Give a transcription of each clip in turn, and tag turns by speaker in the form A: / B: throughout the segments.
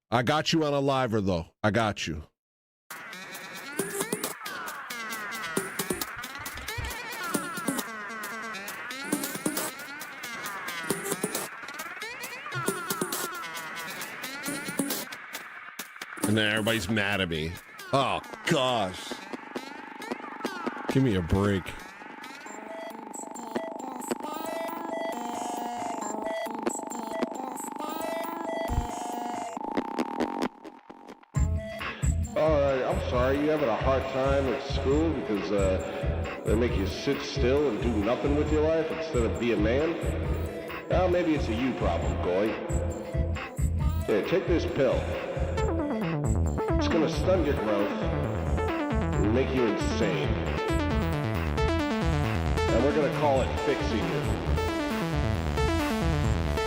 A: I got you on a liver, though. I got you. And then everybody's mad at me. Oh, gosh. Give me a break.
B: I'm sorry, you having a hard time at school because they make you sit still and do nothing with your life instead of be a man? Well, maybe it's a you problem, Goy. Here, take this pill. It's gonna stun your growth and make you insane. And we're gonna call it fixing you.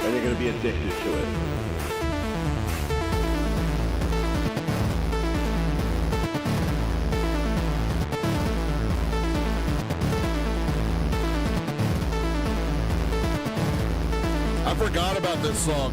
B: And you're gonna be addicted to it.
A: I forgot about this song.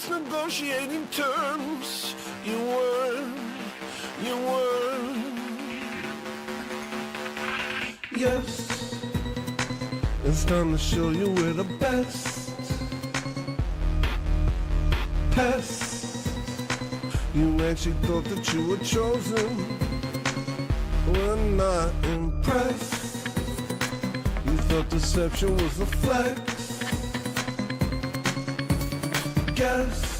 C: Negotiating terms, you were. Yes, it's time to show you we're the best. Pest, you actually thought that you were chosen. We're not impressed. You thought deception was a flex. Guess.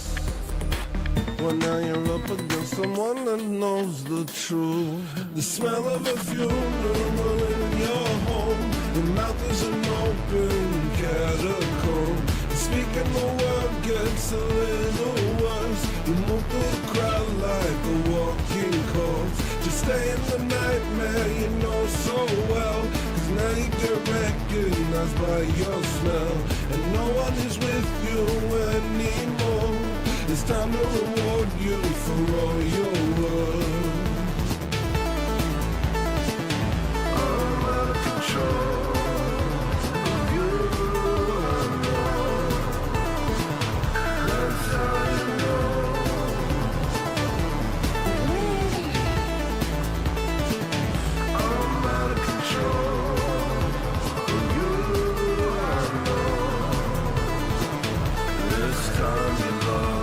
C: Well, now you're up against someone that knows the truth. The smell of a funeral in your home. Your mouth is an open catacomb. Speaking the word gets a little worse. You move through the crowd like a walking corpse. Just stay in the nightmare you know so well. Cause now you get recognized by your smell. And no one is with you anymore. It's time to reward you for all your work. I'm out of control. You know. That's how you know. I'm out of control. You know. This time you love.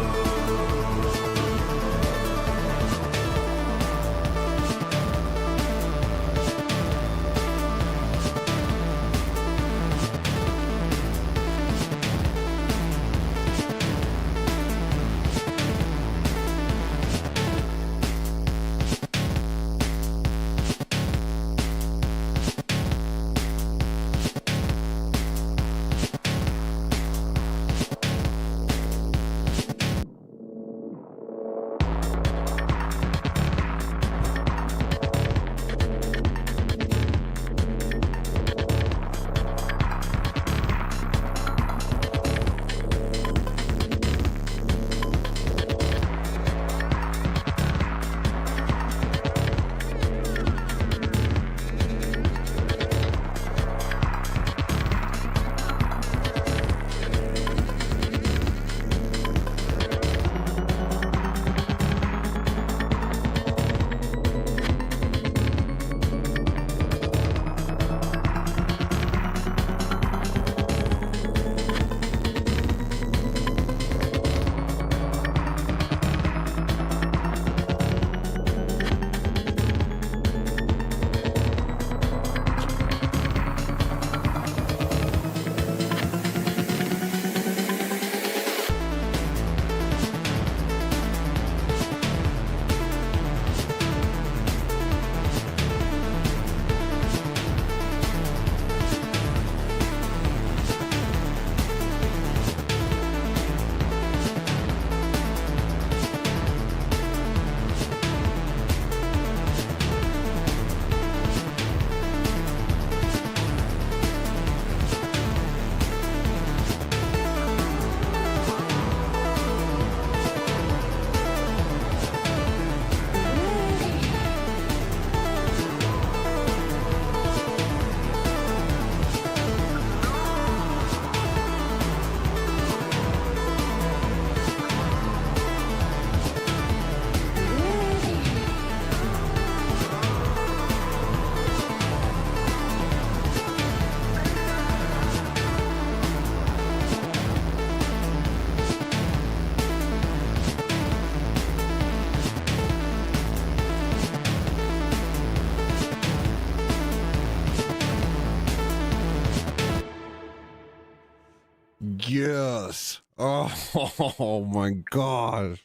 A: yes. Oh my gosh.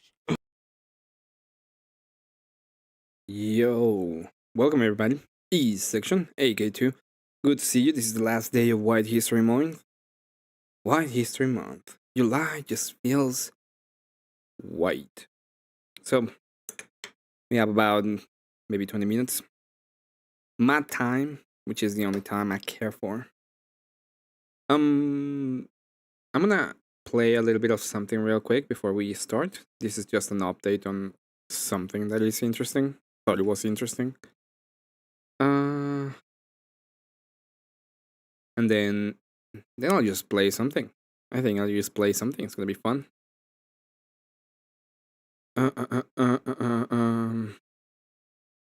D: Yo, welcome everybody. E section, AK2. Good to see you. This is the last day of White History Month. White History Month. July just feels white. So, we have about maybe 20 minutes. My time, which is the only time I care for. I'm gonna play a little bit of something real quick before we start. This is just an update on something that is interesting. Thought it was interesting. And then I'll just play something. I think I'll just play something. It's gonna be fun.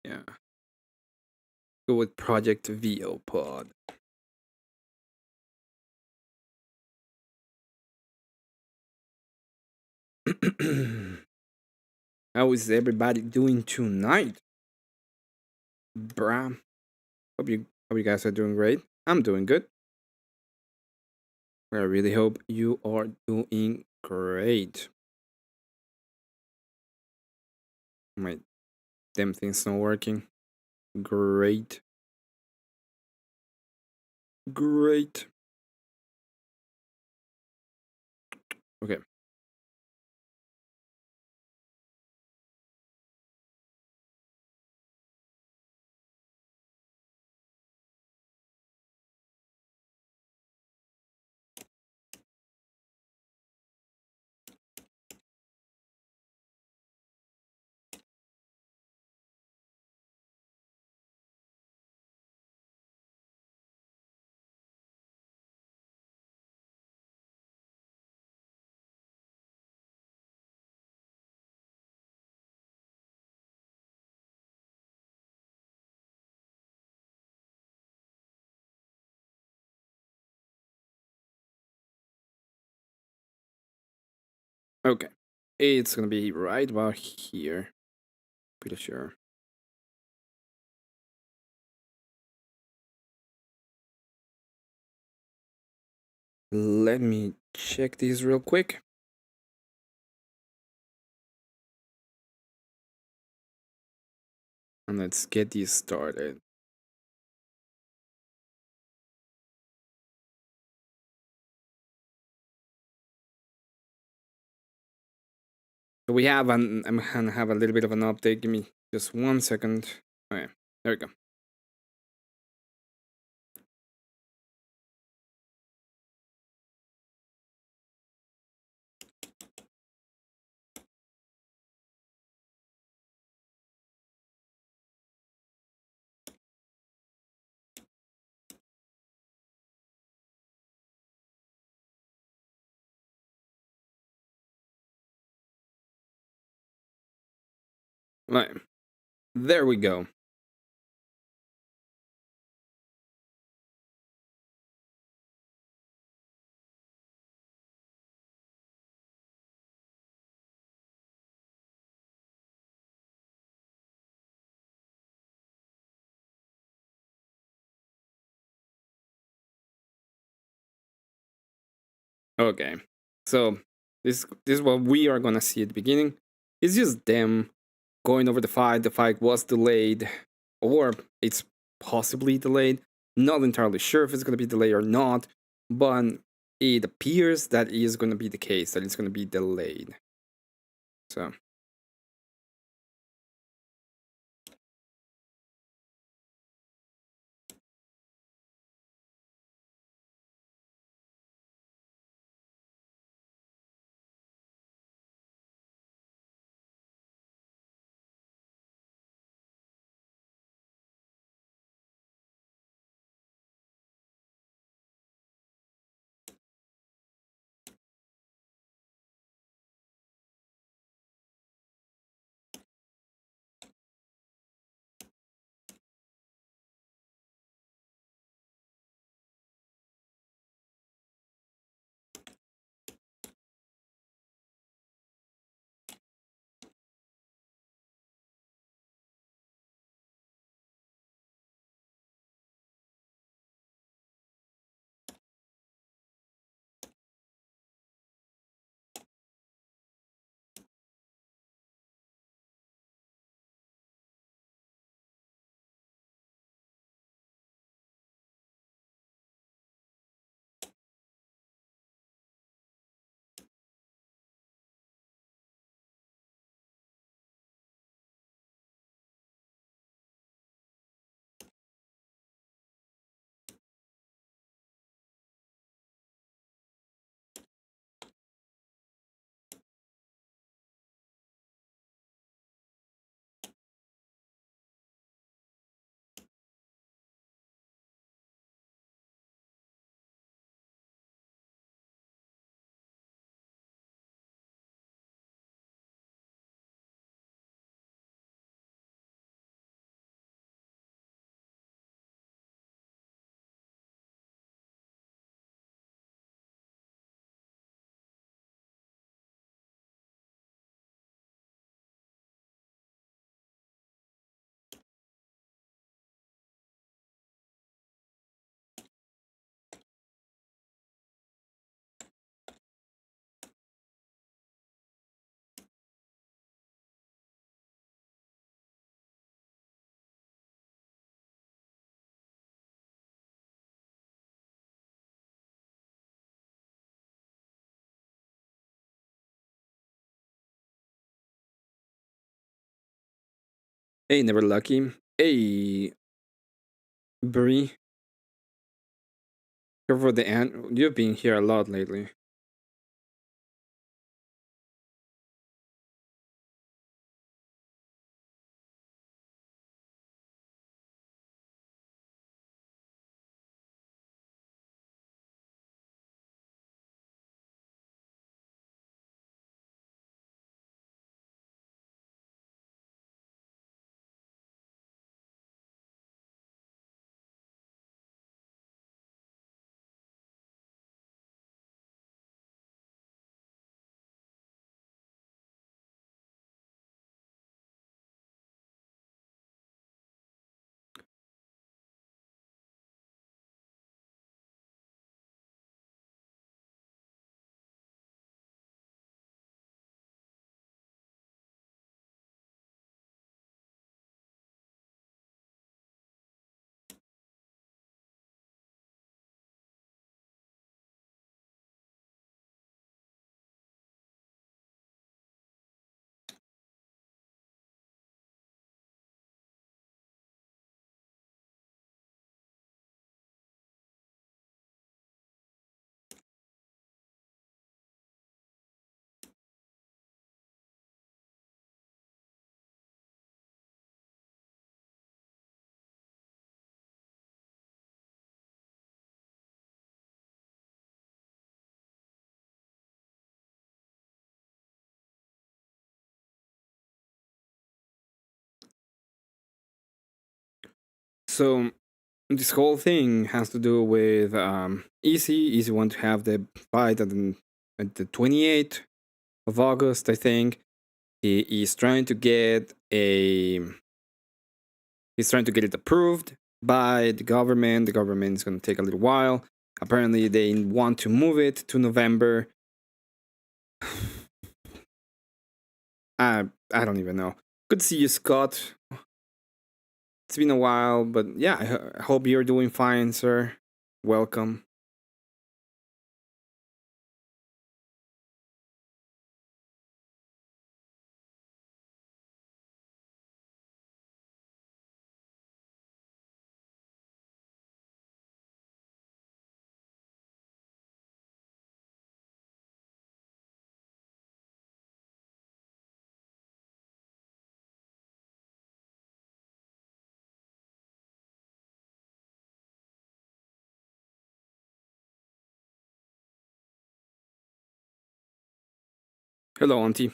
D: Yeah. Go with Project VO Pod. How is everybody doing tonight? Bruh. Hope you guys are doing great. I'm doing good. I really hope you are doing great. My damn thing's not working. Great. Great. Okay. Okay. It's gonna be right about here. Pretty sure. Let me check these real quick. And let's get these started. So we have I'm gonna have a little bit of an update. Give me just 1 second. Okay, there we go. Right. There we go. Okay. So this is what we are gonna see at the beginning. It's just them going over the fight. The fight was delayed, or it's possibly delayed. Not entirely sure if it's gonna be delayed or not, but it appears that is gonna be the case, that it's gonna be delayed. So Hey, Never Lucky. Hey, Brie. Here for the end. You've been here a lot lately. So this whole thing has to do with Easy. Easy want to have the fight at the 28th of August, I think. He is trying to get a. He's trying to get it approved by the government. The government is going to take a little while. Apparently, they want to move it to November. I don't even know. Good to see you, Scott. It's been a while, but yeah, I hope you're doing fine, sir. Welcome. Hello, Auntie.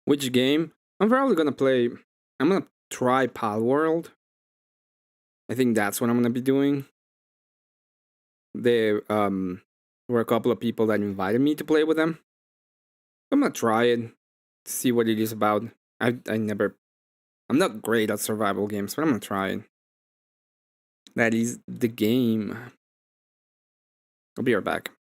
D: Which game? I'm probably gonna play. I'm gonna try Pal World. I think that's what I'm gonna be doing. There were a couple of people that invited me to play with them. I'm gonna try it, see what it is about. I never. I'm not great at survival games, but I'm gonna try it. That is the game. I'll be right back.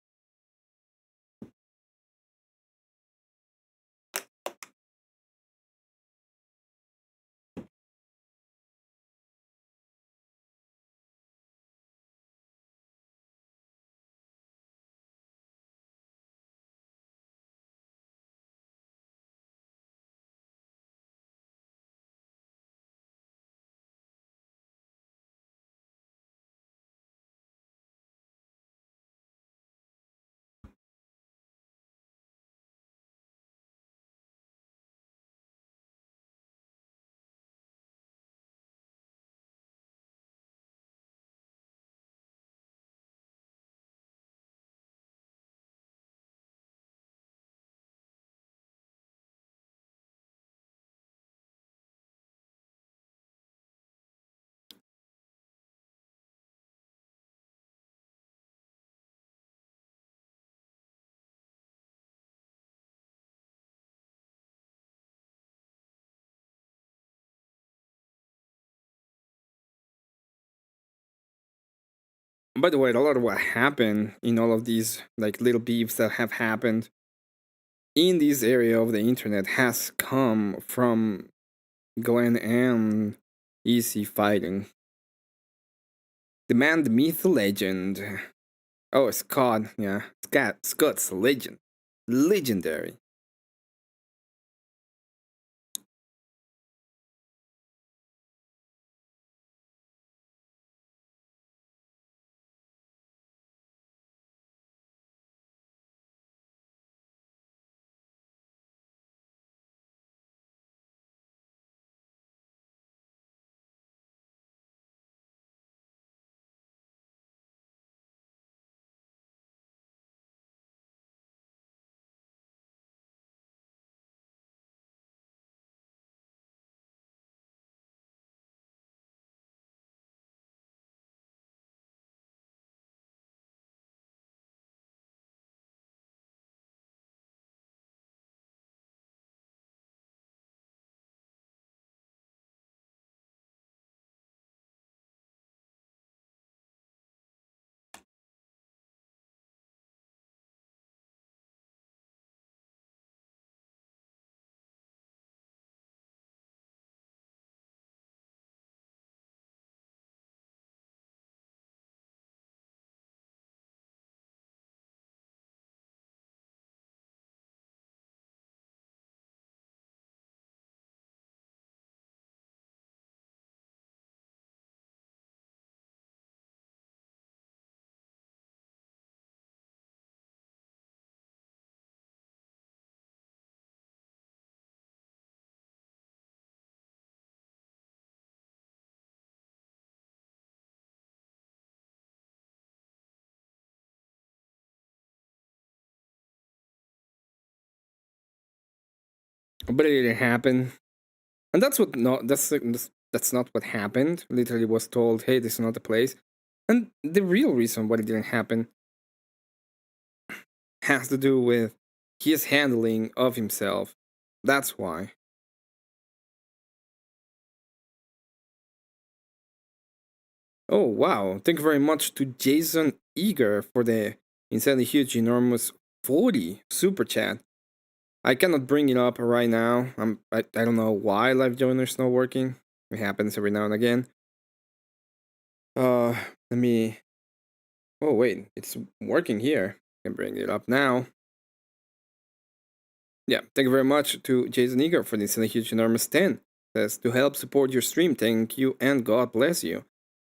D: By the way, a lot of what happened in all of these like little beefs that have happened in this area of the internet has come from Glenn and Easy fighting. The man, the myth, the legend. Oh, Scott, yeah. Scott's a legend. Legendary. But it didn't happen. And that's what no that's not what happened. Literally was told, hey, this is not the place. And the real reason why it didn't happen has to do with his handling of himself. That's why. Oh wow. Thank you very much to Jason Eager for the insanely huge enormous 40 super chat. I cannot bring it up right now. I don't know why live joiner's not working. It happens every now and again. Let me. Oh wait, it's working here. I can bring it up now. Yeah, thank you very much to Jason Eager for this huge enormous 10. Says to help support your stream. Thank you and God bless you.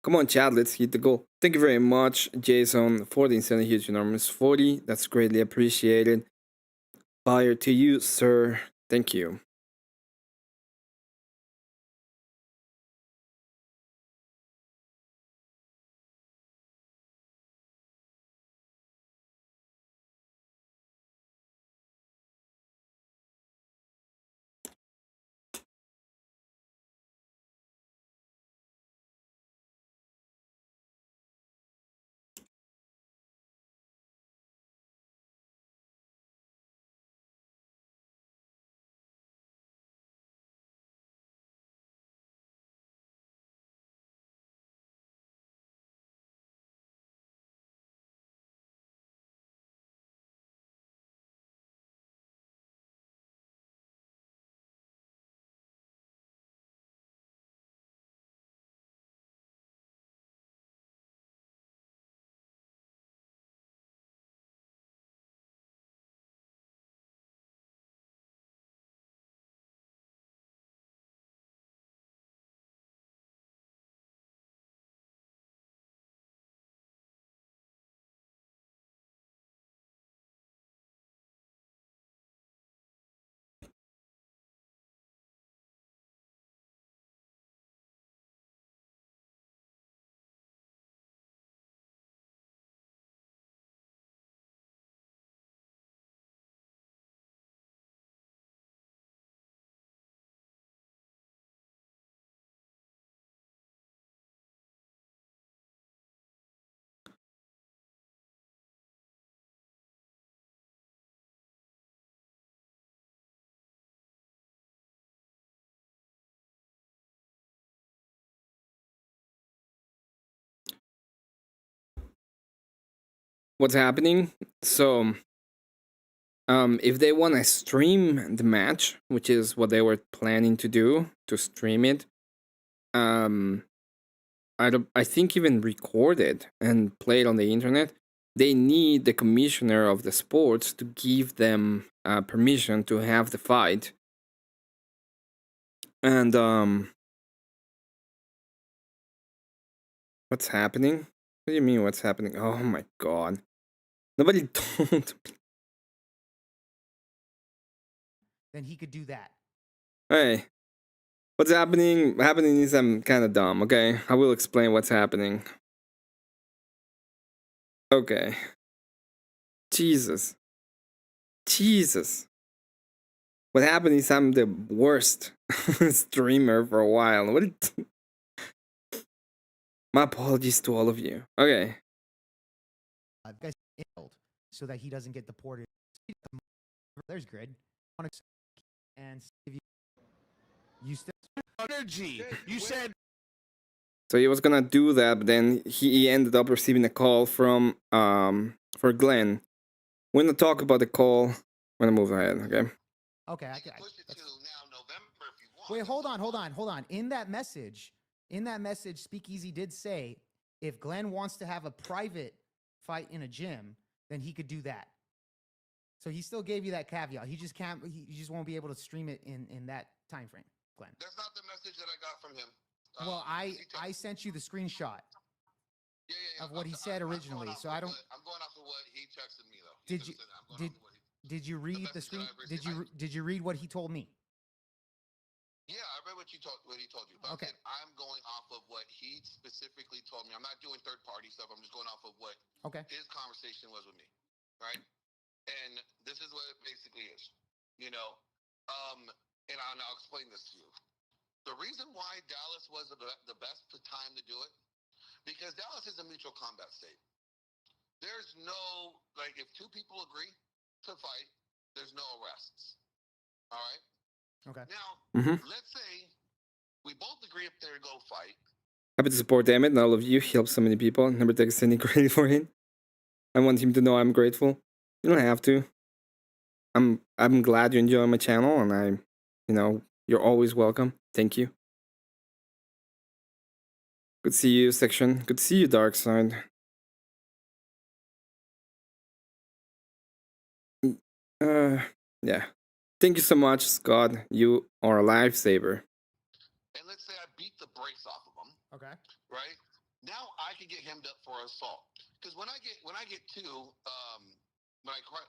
D: Come on, chat, let's hit the goal. Thank you very much, Jason, for the insanely huge enormous 40. That's greatly appreciated. Fire to you, sir. Thank you. what's happening. So, if they want to stream the match, which is what they were planning to do, to stream it, I think even record it and play it on the internet, they need the commissioner of the sports to give them permission to have the fight. And what's happening? What do you mean what's happening? Oh my god. Nobody told me.
E: Then he could do that.
D: Hey. What's happening? Happening is I'm kind of dumb, okay? I will explain what's happening. Okay. Jesus. What happened is I'm the worst streamer for a while. My apologies to all of you. Okay.
E: Guys killed so that he doesn't get deported. There's grid. And you still
C: Energy. You said
D: So he was gonna do that, but then he ended up receiving a call from for Glenn. We're gonna talk about the call when I move ahead, okay?
E: okay. Wait, hold on. In that message, Speakeasy did say if Glenn wants to have a private fight in a gym, then he could do that. So he still gave you that caveat. He just can't. He just won't be able to stream it in that time frame, Glenn.
B: That's not the message that I got from him.
E: Well, I sent you the screenshot of what he said originally. So I don't.
B: I'm going off of what he texted me though.
E: Did you read the screen? Did you read what he told me?
B: Yeah, I read what he told you. But
E: Okay.
B: I'm going off of what he specifically told me. I'm not doing third party stuff. I'm just going off of what his conversation was with me, right? And this is what it basically is, you know. And I'll explain this to you. The reason why Dallas was the best time to do it, because Dallas is a mutual combat state. There's no, like, if two people agree to fight, there's no arrests. All right?
E: Okay.
B: Now, let's say we both agree up there to go fight.
D: Happy to support Emmett and all of you. He helps so many people. Never takes any credit for it. I want him to know I'm grateful. You don't have to. I'm glad you enjoy my channel, and you're always welcome. Thank you. Good to see you, Section. Good to see you, Dark Side. Yeah. Thank you so much, Scott. You are a lifesaver.
B: And let's say I beat the brakes off of him.
E: Okay.
B: Right? Now I can get hemmed up for assault. Because when I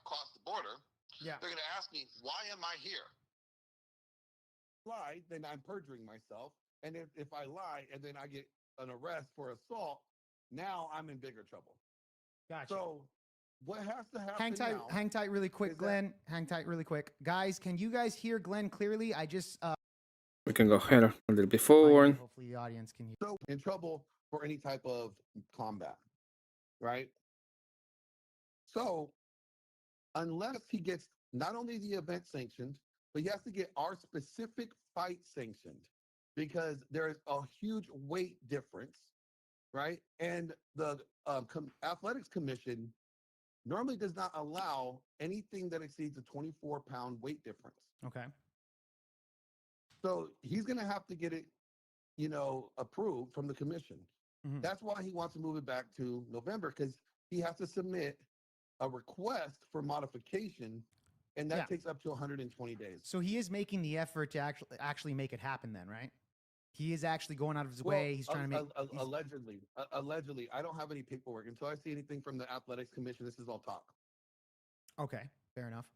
B: cross the border, they're going to ask me, why am I here?
F: Lie, then I'm perjuring myself. And if I lie and then I get an arrest for assault, now I'm in bigger trouble.
E: Gotcha.
F: So what has to happen
E: Hang tight really quick, Glenn. Hang tight really quick. Guys, can you guys hear Glenn clearly? I just...
D: We can go ahead a little bit forward.
E: Hopefully the audience can hear.
F: So in trouble for any type of combat, right? So unless he gets not only the event sanctioned, but he has to get our specific fight sanctioned because there is a huge weight difference, right? And the Athletics Commission normally does not allow anything that exceeds a 24-pound weight difference.
E: Okay.
F: So he's going to have to get it, approved from the commission. Mm-hmm. That's why he wants to move it back to November, because he has to submit a request for modification, and that takes up to 120 days.
E: So he is making the effort to actually make it happen then, right? He is actually going out of his way. He's trying to make...
F: Allegedly. I don't have any paperwork. Until I see anything from the Athletics Commission, this is all talk.
E: Okay, fair enough.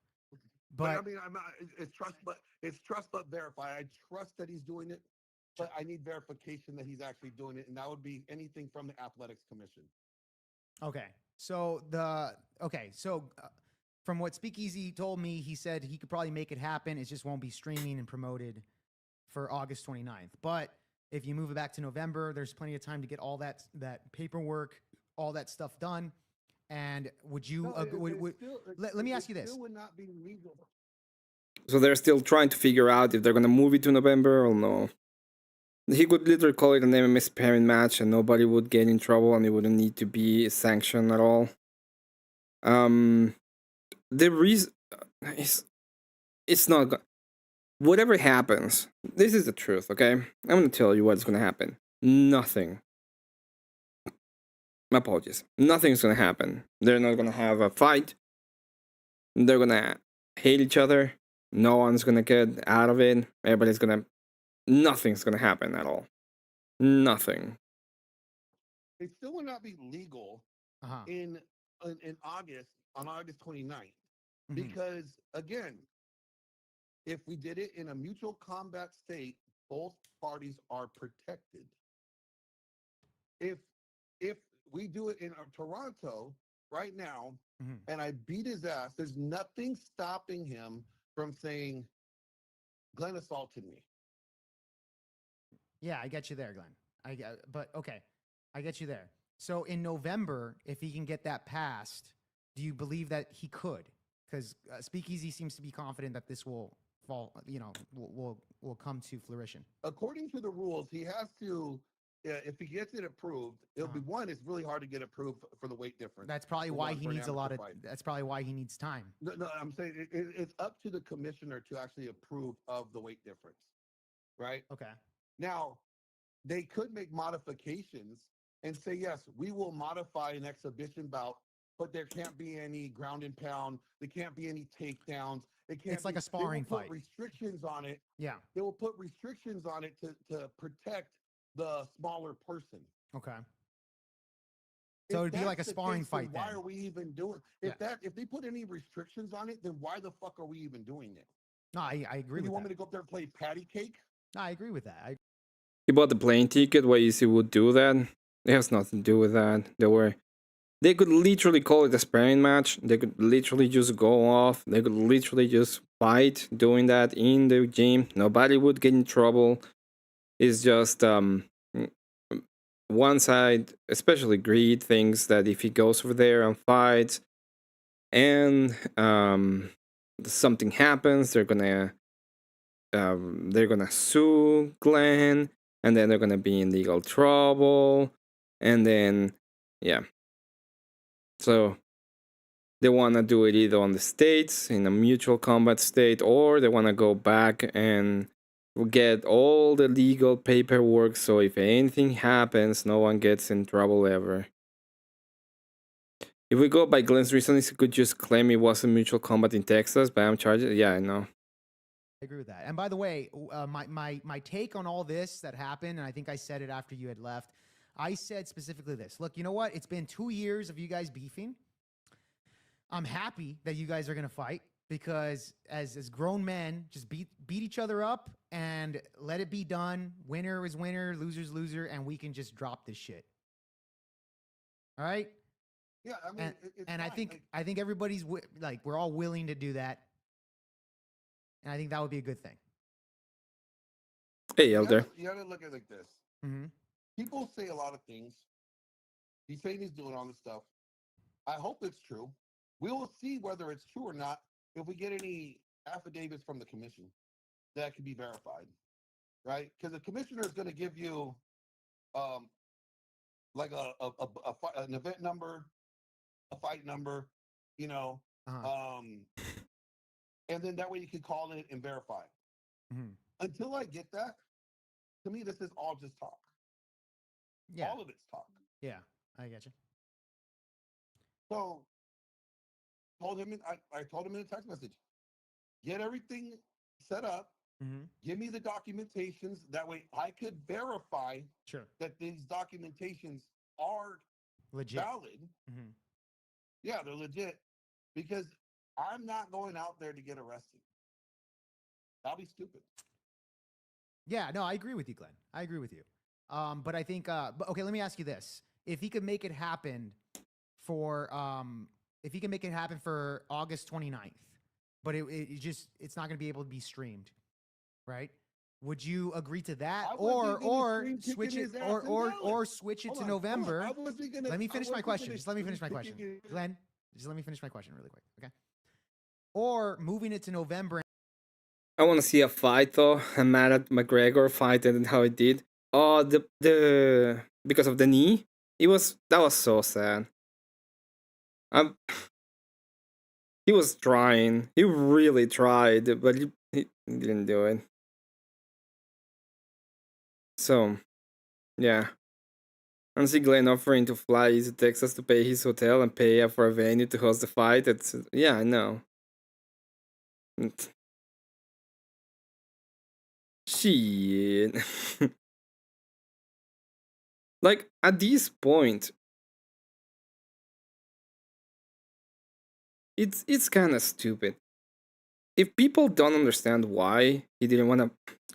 F: But I mean, it's trust but verify. I trust that he's doing it, but I need verification that he's actually doing it, and that would be anything from the Athletics Commission.
E: Okay, so from what Speakeasy told me, he said he could probably make it happen. It just won't be streaming and promoted for August 29th. But if you move it back to November, there's plenty of time to get all that paperwork, all that stuff done. And would you? Let me ask you this.
F: It would not be legal.
D: So they're still trying to figure out if they're gonna move it to November or no. He could literally call it an MMA sparring match, and nobody would get in trouble, and it wouldn't need to be sanctioned at all. The reason is it's not whatever happens. This is the truth, okay? I'm gonna tell you what's gonna happen. Nothing. My apologies. Nothing's gonna happen. They're not gonna have a fight. They're gonna hate each other. No one's gonna get out of it. Everybody's gonna. Nothing's gonna happen at all. Nothing.
F: It still will not be legal
E: Uh-huh.
F: in August, on August 29th.
E: Mhm.
F: Because again, if we did it in a mutual combat state, both parties are protected. If we do it in Toronto right now,
E: Mhm.
F: and I beat his ass, there's nothing stopping him from saying, Glenn assaulted me.
E: Yeah, I get you there, Glenn. But okay, I get you there. So in November, if he can get that passed, do you believe that he could? Because Speakeasy seems to be confident that this will fall, will come to fruition.
F: According to the rules, he has to, if he gets it approved, it'll be one, it's really hard to get approved for the weight difference.
E: That's probably
F: for
E: why
F: one-
E: he
F: for an
E: needs a lot of.
F: amateur fight.
E: That's probably why he needs time.
F: No, I'm saying it's up to the commissioner to actually approve of the weight difference, right?
E: Okay.
F: Now, they could make modifications and say, yes, we will modify an exhibition bout, but there can't be any ground and pound. There can't be any takedowns. It can't.
E: It's like
F: be,
E: a sparring
F: they will
E: fight.
F: put restrictions on it.
E: Yeah.
F: They will put restrictions on it to protect the smaller person.
E: Okay. So it'd be like a sparring fight
F: Why
E: then.
F: are we even doing if they put any restrictions on it, then why the fuck are we even doing it?
E: No, I agree
F: You
E: with
F: want
E: that.
F: me to go up there and play patty cake?
E: No, I agree with that.
D: He bought the plane ticket. Why is he would do that? It has nothing to do with that. They could literally call it a sparring match. They could literally just go off. They could literally just fight doing that in the gym. Nobody would get in trouble. It's just one side, especially Greed, thinks that if he goes over there and fights and something happens, they're gonna sue Glenn, and then they're gonna be in legal trouble, and then yeah. So they wanna do it either on the states in a mutual combat state, or they wanna go back and get all the legal paperwork. So if anything happens, no one gets in trouble ever. If we go by Glenn's reasons, he could just claim it wasn't mutual combat in Texas, but I'm charged. Yeah, I know.
E: I agree with that. And by the way, my take on all this that happened, and I think I said it after you had left. I said specifically this. Look, you know what? It's been 2 years of you guys beefing. I'm happy that you guys are gonna fight because as grown men, just beat each other up and let it be done. Winner is winner, loser's loser, and we can just drop this shit. All right.
F: Yeah, I mean,
E: And I
F: fine.
E: think everybody's like we're all willing to do that, and I think that would be a good thing.
D: Hey, Elder.
F: You gotta look at it like this.
E: Mm-hmm.
F: People say a lot of things. He's saying he's doing all this stuff. I hope it's true. We will see whether it's true or not if we get any affidavits from the commission that can be verified, right? Because the commissioner is going to give you, like an event number, a fight number, you know, and then that way you can call it and verify.
E: Mm-hmm.
F: Until I get that, to me, this is all just talk.
E: Yeah.
F: All of it's talk.
E: Yeah, I get you.
F: So I told him in a text message, get everything set up,
E: Mm-hmm.
F: give me the documentations. That way I could verify
E: Sure.
F: that these documentations are
E: Legit.
F: valid.
E: Mm-hmm.
F: Yeah, they're legit. Because I'm not going out there to get arrested. That'll be stupid.
E: Yeah, no, I agree with you, Glenn. I agree with you. But I think, but okay, let me ask you this: if he could make it happen for, August 29th, but it's not going to be able to be streamed, right? Would you agree to that, or switch it, or switch it to November? Let me finish my question. Just let me finish my question, Glenn. Just let me finish my question really quick, okay? Or moving it to November.
D: I want to see a fight though. I'm mad at McGregor fight and how it did. Oh, the because of the knee. That was so sad. He was trying. He really tried, but he didn't do it. So, yeah. I see Glenn offering to fly to Texas to pay his hotel and pay for a venue to host the fight. It's yeah, I know. Shit. Like at this point, it's kind of stupid. If people don't understand why he didn't want to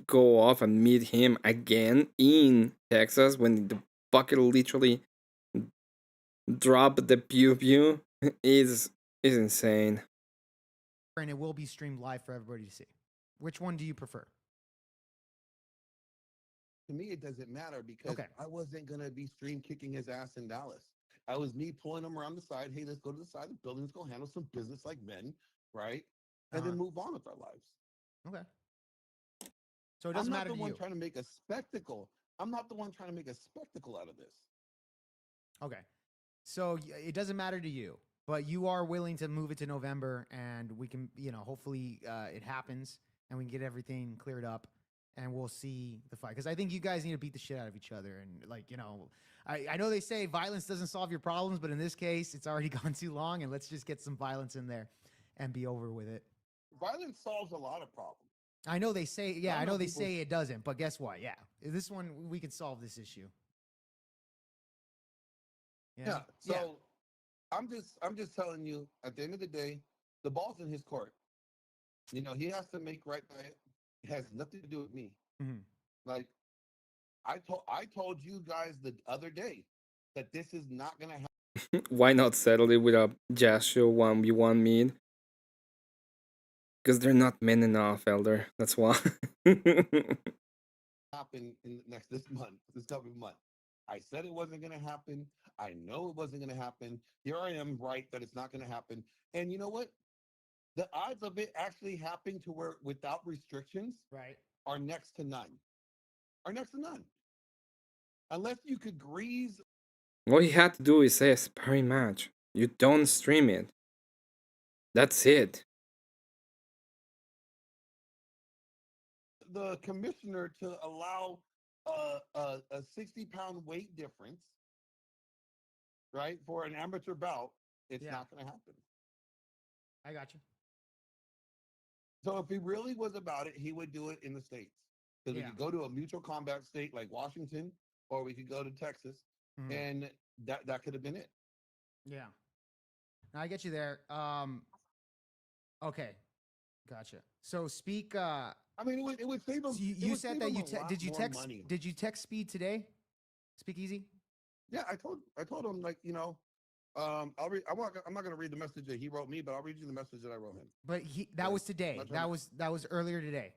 D: go off and meet him again in Texas when the bucket literally dropped the pew pew is insane.
E: And it will be streamed live for everybody to see. Which one do you prefer?
F: To me, it doesn't matter because
E: Okay.
F: I wasn't gonna be stream kicking his ass in Dallas. I was me pulling him around the side. Hey, let's go to the side of the building. Let's go handle some business like men, right? And then move on with our lives.
E: Okay. So it
F: I'm
E: doesn't
F: not
E: matter
F: the
E: to
F: one
E: you.
F: trying to make a spectacle. I'm not the one trying to make a spectacle out of this.
E: Okay. So it doesn't matter to you, but you are willing to move it to November, and we can, hopefully it happens, and we can get everything cleared up, and we'll see the fight. Because I think you guys need to beat the shit out of each other, and I know they say violence doesn't solve your problems, but in this case, it's already gone too long, and let's just get some violence in there, and be over with it.
F: Violence solves a lot of problems.
E: I know they say, yeah,
F: I
E: I
F: know
E: know they
F: people-
E: say it doesn't, but guess what? Yeah, this one we can solve this issue.
F: Yeah. So I'm just telling you, at the end of the day, the ball's in his court. He has to make right by it. It has nothing to do with me.
E: Mhm.
F: Like I told you guys the other day that this is not gonna happen.
D: Why not settle it with a Jasho 1v1 meet? Because they're not men enough, Elder. That's why.
F: Happen in this coming month. I said it wasn't gonna happen. I know it wasn't gonna happen. Here I am, right, that it's not gonna happen. And you know what? The odds of it actually happening to where without restrictions
E: Right.
F: are next to none. Are next to none. Unless you could grease
D: All he had to do is say a sparring match. You don't stream it. That's it.
F: the commissioner to allow a 60-pound weight difference, right, for an amateur bout, it's not going to happen.
E: I got you.
F: So if he really was about it, he would do it in the States. Because we could go to a mutual combat state like Washington, or we could go to Texas, and that could have been it.
E: Yeah. Now I get you there. Okay. Gotcha. So speak.
F: I mean, it would save him.
E: So you said that did you text Speed today? Speak easy.
F: Yeah, I told him, like, I'm not going to read the message that he wrote me, but I'll read you the message that I wrote him.
E: But that was today. That was earlier today.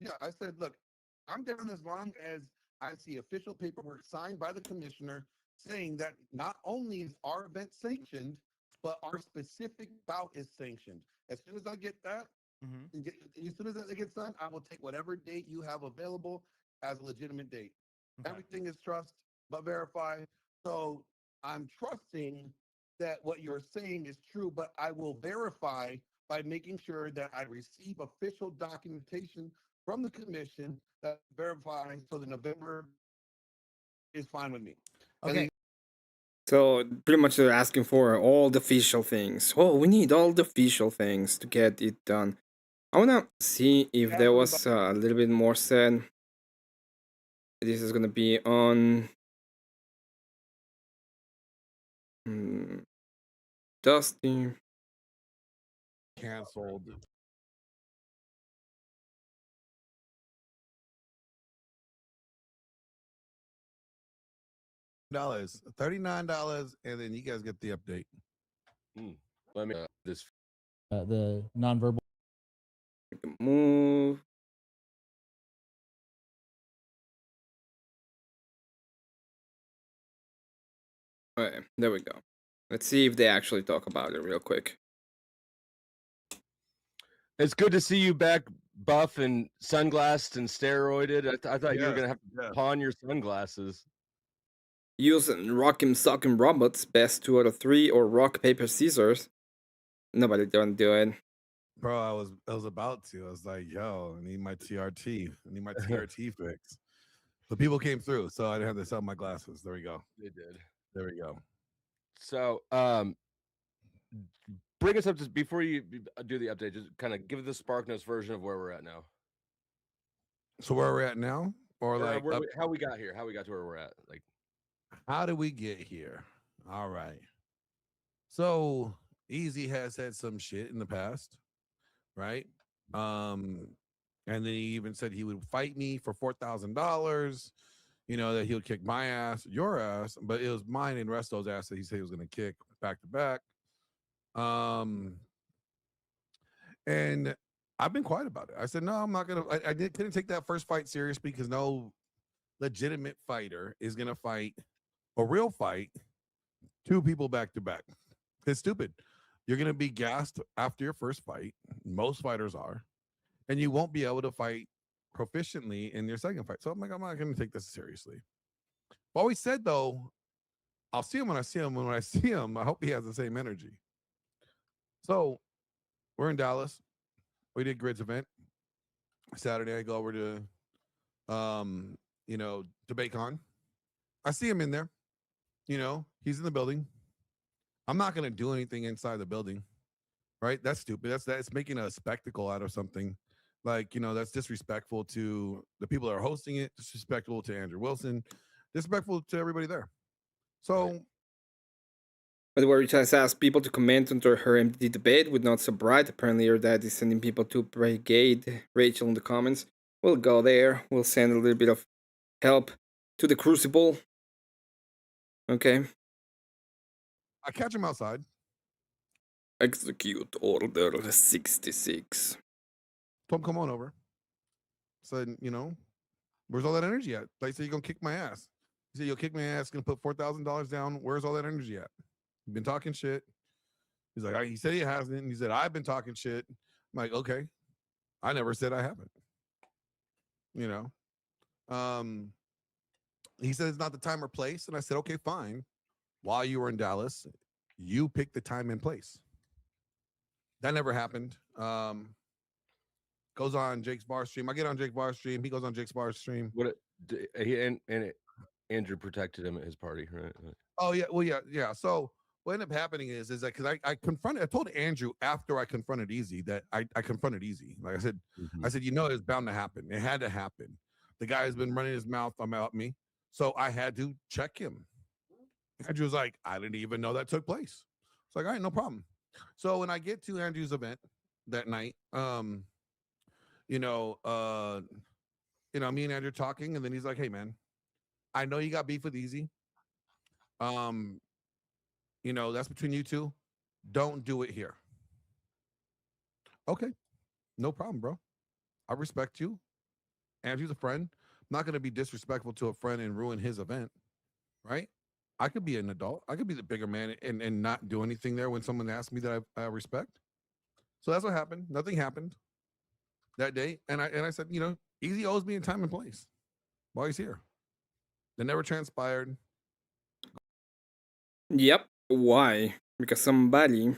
F: Yeah, I said, look, I'm down as long as I see official paperwork signed by the commissioner saying that not only is our event sanctioned, but our specific bout is sanctioned. As soon as I get that, as soon as it gets done, I will take whatever date you have available as a legitimate date. Okay. Everything is trust but verify. So I'm trusting that what you're saying is true, but I will verify by making sure that I receive official documentation from the commission that verifies so the November is fine with me.
E: Okay.
D: So pretty much they're asking for all the official things. Oh, we need all the official things to get it done. I wanna see if there was a little bit more said. This is gonna be on Dusty.
A: Canceled.
C: $39, and then you guys get the update.
A: Let me this
G: The nonverbal.
D: Move. Okay, there we go. Let's see if they actually talk about it real quick.
A: It's good to see you back, buff and sunglassed and steroided. I thought you were gonna have to pawn your sunglasses.
D: Use Rock'em Sock'em Robots, best 2 out of 3, or Rock Paper Scissors. nobody don't do it.
H: Bro, I was about to. I was like, yo, I need my TRT. I need my TRT fix. The people came through, so I didn't have to sell my glasses. There we go.
A: They did.
H: There we go.
A: So, bring us up to before you do the update. Just kind of give the Spark Notes version of where we're at now.
H: So where we're at now, or like
A: how we got here, how we got to where we're at, like
H: how did we get here? All right. So Easy has had some shit in the past, right? And then he even said he would fight me for $4,000. You know, that he'll kick my ass, your ass, but it was mine and Resto's ass that he said he was going to kick back to back. And I've been quiet about it. I said, no, I'm not going to. Couldn't take that first fight serious because no legitimate fighter is going to fight a real fight 2 people back to back. It's stupid. You're going to be gassed after your first fight. Most fighters are. And you won't be able to fight proficiently in your second fight. So I'm like, I'm not going to take this seriously. I've always said, though, I'll see him when I see him. And when I see him, I hope he has the same energy. So we're in Dallas. We did Grid's event. Saturday, I go over to, to BayCon. I see him in there. You know, he's in the building. I'm not going to do anything inside the building, right? That's stupid. That's making a spectacle out of something. Like, you know, that's disrespectful to the people that are hosting it, disrespectful to Andrew Wilson, disrespectful to everybody there. So.
D: But where you just asked people to comment on her empty debate with not so bright. Apparently your dad is sending people to brigade Rachel in the comments. We'll go there. We'll send a little bit of help to the Crucible. Okay.
H: I catch him outside.
D: Execute Order 66.
H: Told him, come on over. Said, you know, where's all that energy at? Like, said, you're going to kick my ass. He said, you'll kick my ass, going to put $4,000 down. Where's all that energy at? You've been talking shit. He's like, he said he hasn't. And he said, I've been talking shit. I'm like, okay. I never said I haven't. You know? He said, it's not the time or place. And I said, okay, fine. While you were in Dallas, you picked the time and place. That never happened. Goes on Jake's bar stream. I get on Jake's bar stream. He goes on Jake's bar stream.
A: Andrew protected him at his party, right?
H: Oh yeah, well yeah. So what ended up happening is that because I told Andrew after I confronted Easy that I confronted Easy. Like I said, you know, it's bound to happen. It had to happen. The guy has been running his mouth about me, so I had to check him. Andrew was like, I didn't even know that took place. It's like, all right, no problem. So when I get to Andrew's event that night, me and Andrew talking, and then he's like, hey man, I know you got beef with Easy. That's between you two. Don't do it here. Okay. No problem, bro. I respect you. Andrew's a friend. I'm not going to be disrespectful to a friend and ruin his event, right? I could be an adult. I could be the bigger man and not do anything there when someone asks me that I respect. So that's what happened. Nothing happened that day. And I said, you know, Easy owes me in time and place while he's here. That never transpired.
D: Yep. Why? Because somebody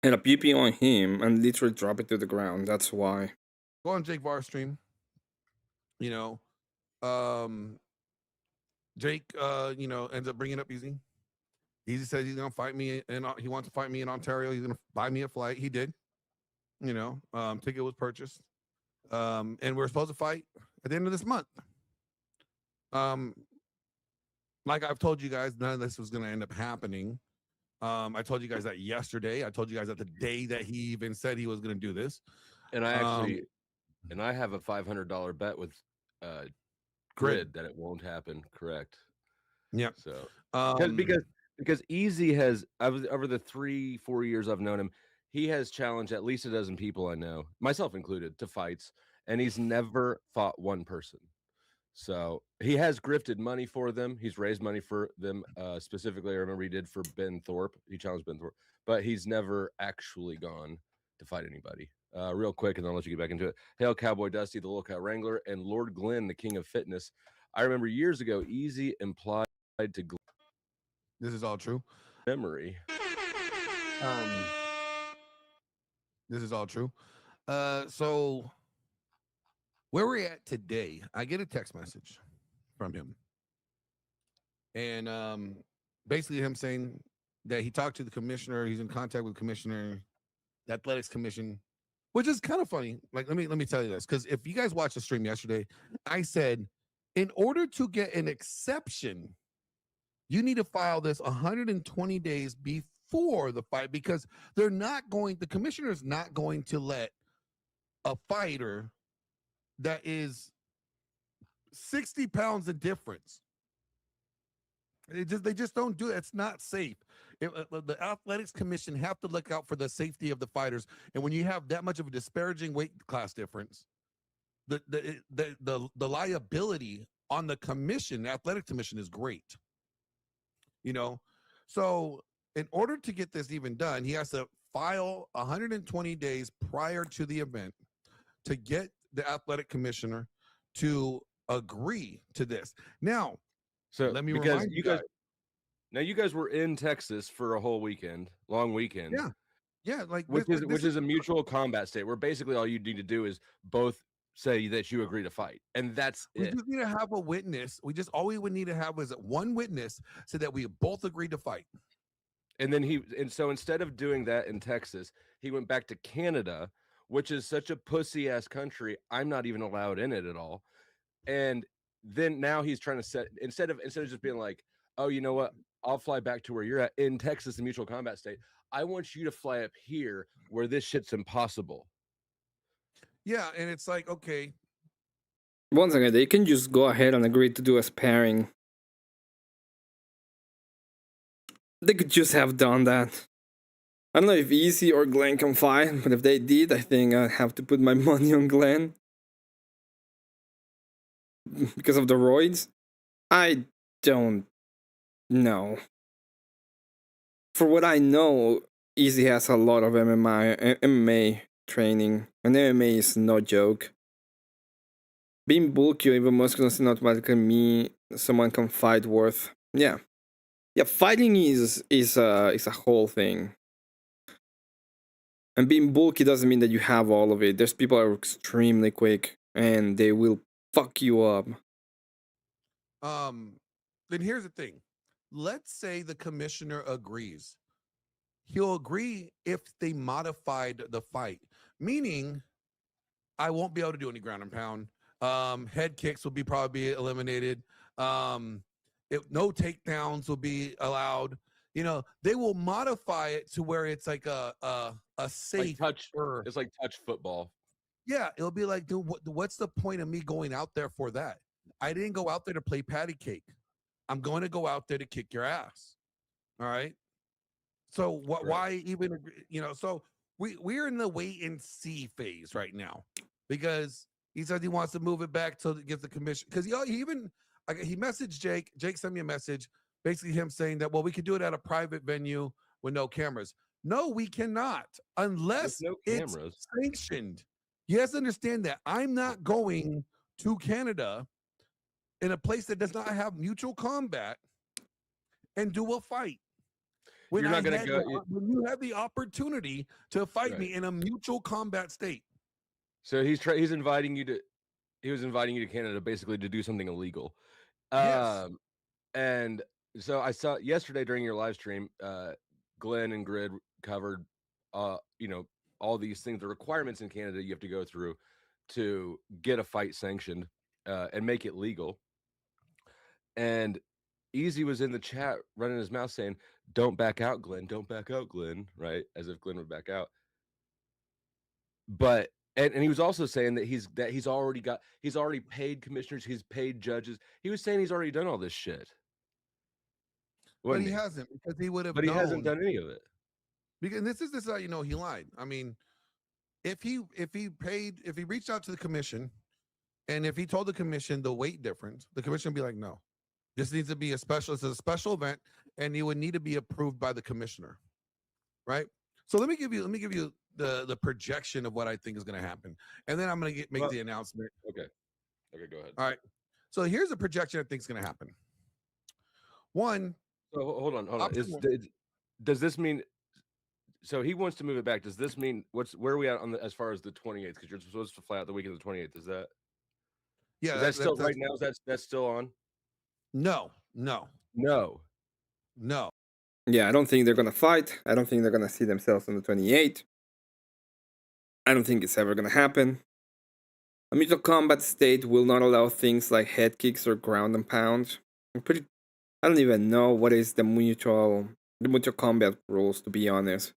D: had a PP on him and literally dropped it to the ground. That's why.
H: Go on Jake Barr stream. You know, Jake, ends up bringing up Easy. Easy says he's going to fight me, and he wants to fight me in Ontario. He's going to buy me a flight. He did. You know, ticket was purchased. And we're supposed to fight at the end of this month. Like I've told you guys, none of this was going to end up happening. I told you guys that yesterday. I told you guys that the day that he even said he was going to do this.
A: And I actually, I have a $500 bet with Grid that it won't happen. Correct.
H: Yeah.
A: So because Easy has, over the 3-4 years I've known him, he has challenged at least a dozen people I know, myself included, to fights, and he's never fought one person. So he has grifted money for them. He's raised money for them. Specifically, I remember he did for Ben Thorpe. He challenged Ben Thorpe, but he's never actually gone to fight anybody. Real quick, and then I'll let you get back into it. Hail Cowboy Dusty, the Little Cow Wrangler, and Lord Glenn, the King of Fitness. I remember years ago, Easy implied to
H: this is all true
A: memory.
H: This is all true. So where we're at today, I get a text message from him, and basically him saying that he talked to the commissioner. He's in contact with the commissioner, the athletics commission, which is kind of funny. Like, let me tell you this, because if you guys watched the stream yesterday, I said, in order to get an exception, you need to file this 120 days before the fight, because the commissioner is not going to let a fighter that is 60 pounds of difference. They just don't do it. It's not safe. The athletics commission have to look out for the safety of the fighters, and when you have that much of a disparaging weight class difference, the liability on the commission, the athletic commission, is great. You know, so in order to get this even done, he has to file 120 days prior to the event to get the athletic commissioner to agree to this. Now,
A: So
H: let me
A: because
H: remind
A: you
H: you guys.
A: you guys were in Texas for a whole weekend, long weekend,
H: Yeah, yeah, like
A: which is
H: this is
A: a mutual combat state where basically all you need to do is both say that you agree to fight, and that's
H: we
A: it.
H: just need to have a witness. All we would need to have is one witness so that we both agreed to fight.
A: And then so instead of doing that in Texas, he went back to Canada, which is such a pussy ass country. I'm not even allowed in it at all. And then now he's trying to set instead of just being like, oh, you know what? I'll fly back to where you're at in Texas, the mutual combat state. I want you to fly up here where this shit's impossible.
H: Yeah, and it's like, okay,
D: Once again, they can just go ahead and agree to do a sparring. They could just have done that. I don't know if Easy or Glenn can fight, but if they did, I think I'd have to put my money on Glenn. Because of the roids? I don't know. For what I know, Easy has a lot of MMA training, and MMA is no joke. Being bulky or even muscular doesn't automatically mean someone can fight worth. Yeah, fighting is a whole thing. And being bulky doesn't mean that you have all of it. There's people that are extremely quick and they will fuck you up.
H: then here's the thing. Let's say the commissioner agrees. He'll agree if they modified the fight, meaning I won't be able to do any ground and pound. Head kicks will be probably eliminated. No takedowns will be allowed. They will modify it to where it's like a safe
A: touch. It's like touch football.
H: Yeah, it'll be like, dude, what's the point of me going out there for that? I didn't go out there to play patty cake. I'm going to go out there to kick your ass. All right. So what?
A: Right.
H: Why even? So we're in the wait and see phase right now, because he says he wants to move it back to get the commission. Because he messaged Jake. Jake sent me a message, basically him saying that, well, we could do it at a private venue with no cameras. No, we cannot unless
A: no
H: it's
A: cameras.
H: sanctioned. You have to understand that I'm not going to Canada in a place that does not have mutual combat and do a fight. When
A: You're not going to go.
H: When you have the opportunity to fight me in a mutual combat state.
A: So he's inviting you to. He was inviting you to Canada basically to do something illegal.
H: Yes.
A: And so I saw yesterday during your live stream, Glenn and Grid covered, all these things, the requirements in Canada you have to go through to get a fight sanctioned and make it legal. And Easy was in the chat running his mouth saying, "Don't back out, Glenn. Don't back out, Glenn." Right, as if Glenn would back out. But and he was also saying that he's already paid commissioners, he's paid judges. He was saying he's already done all this shit.
H: But he hasn't, because he would have
A: But he hasn't done any of it.
H: Because this is how you know he lied. I mean, if he reached out to the commission, and if he told the commission the weight difference, the commission would be like, no, this needs to be it's a special event, and it would need to be approved by the commissioner. Right? So let me give you the projection of what I think is going to happen, and then I'm going to make the announcement.
A: Okay, go ahead.
H: All right. So here's a projection I think is going to happen. One.
A: So hold on. Does this mean? so he wants to move it back. Does this mean where are we at on the as far as the 28th? Because you're supposed to fly out the week of the 28th.
H: Yeah,
A: Is that still right
H: that's
A: now? Is that's still on?
H: no, no,
A: No.
H: no.
D: Yeah, I don't think they're gonna fight. I don't think they're gonna see themselves on the 28th. I don't think it's ever gonna happen. A mutual combat state will not allow things like head kicks or ground and pound. I don't even know what is the mutual combat rules, to be honest.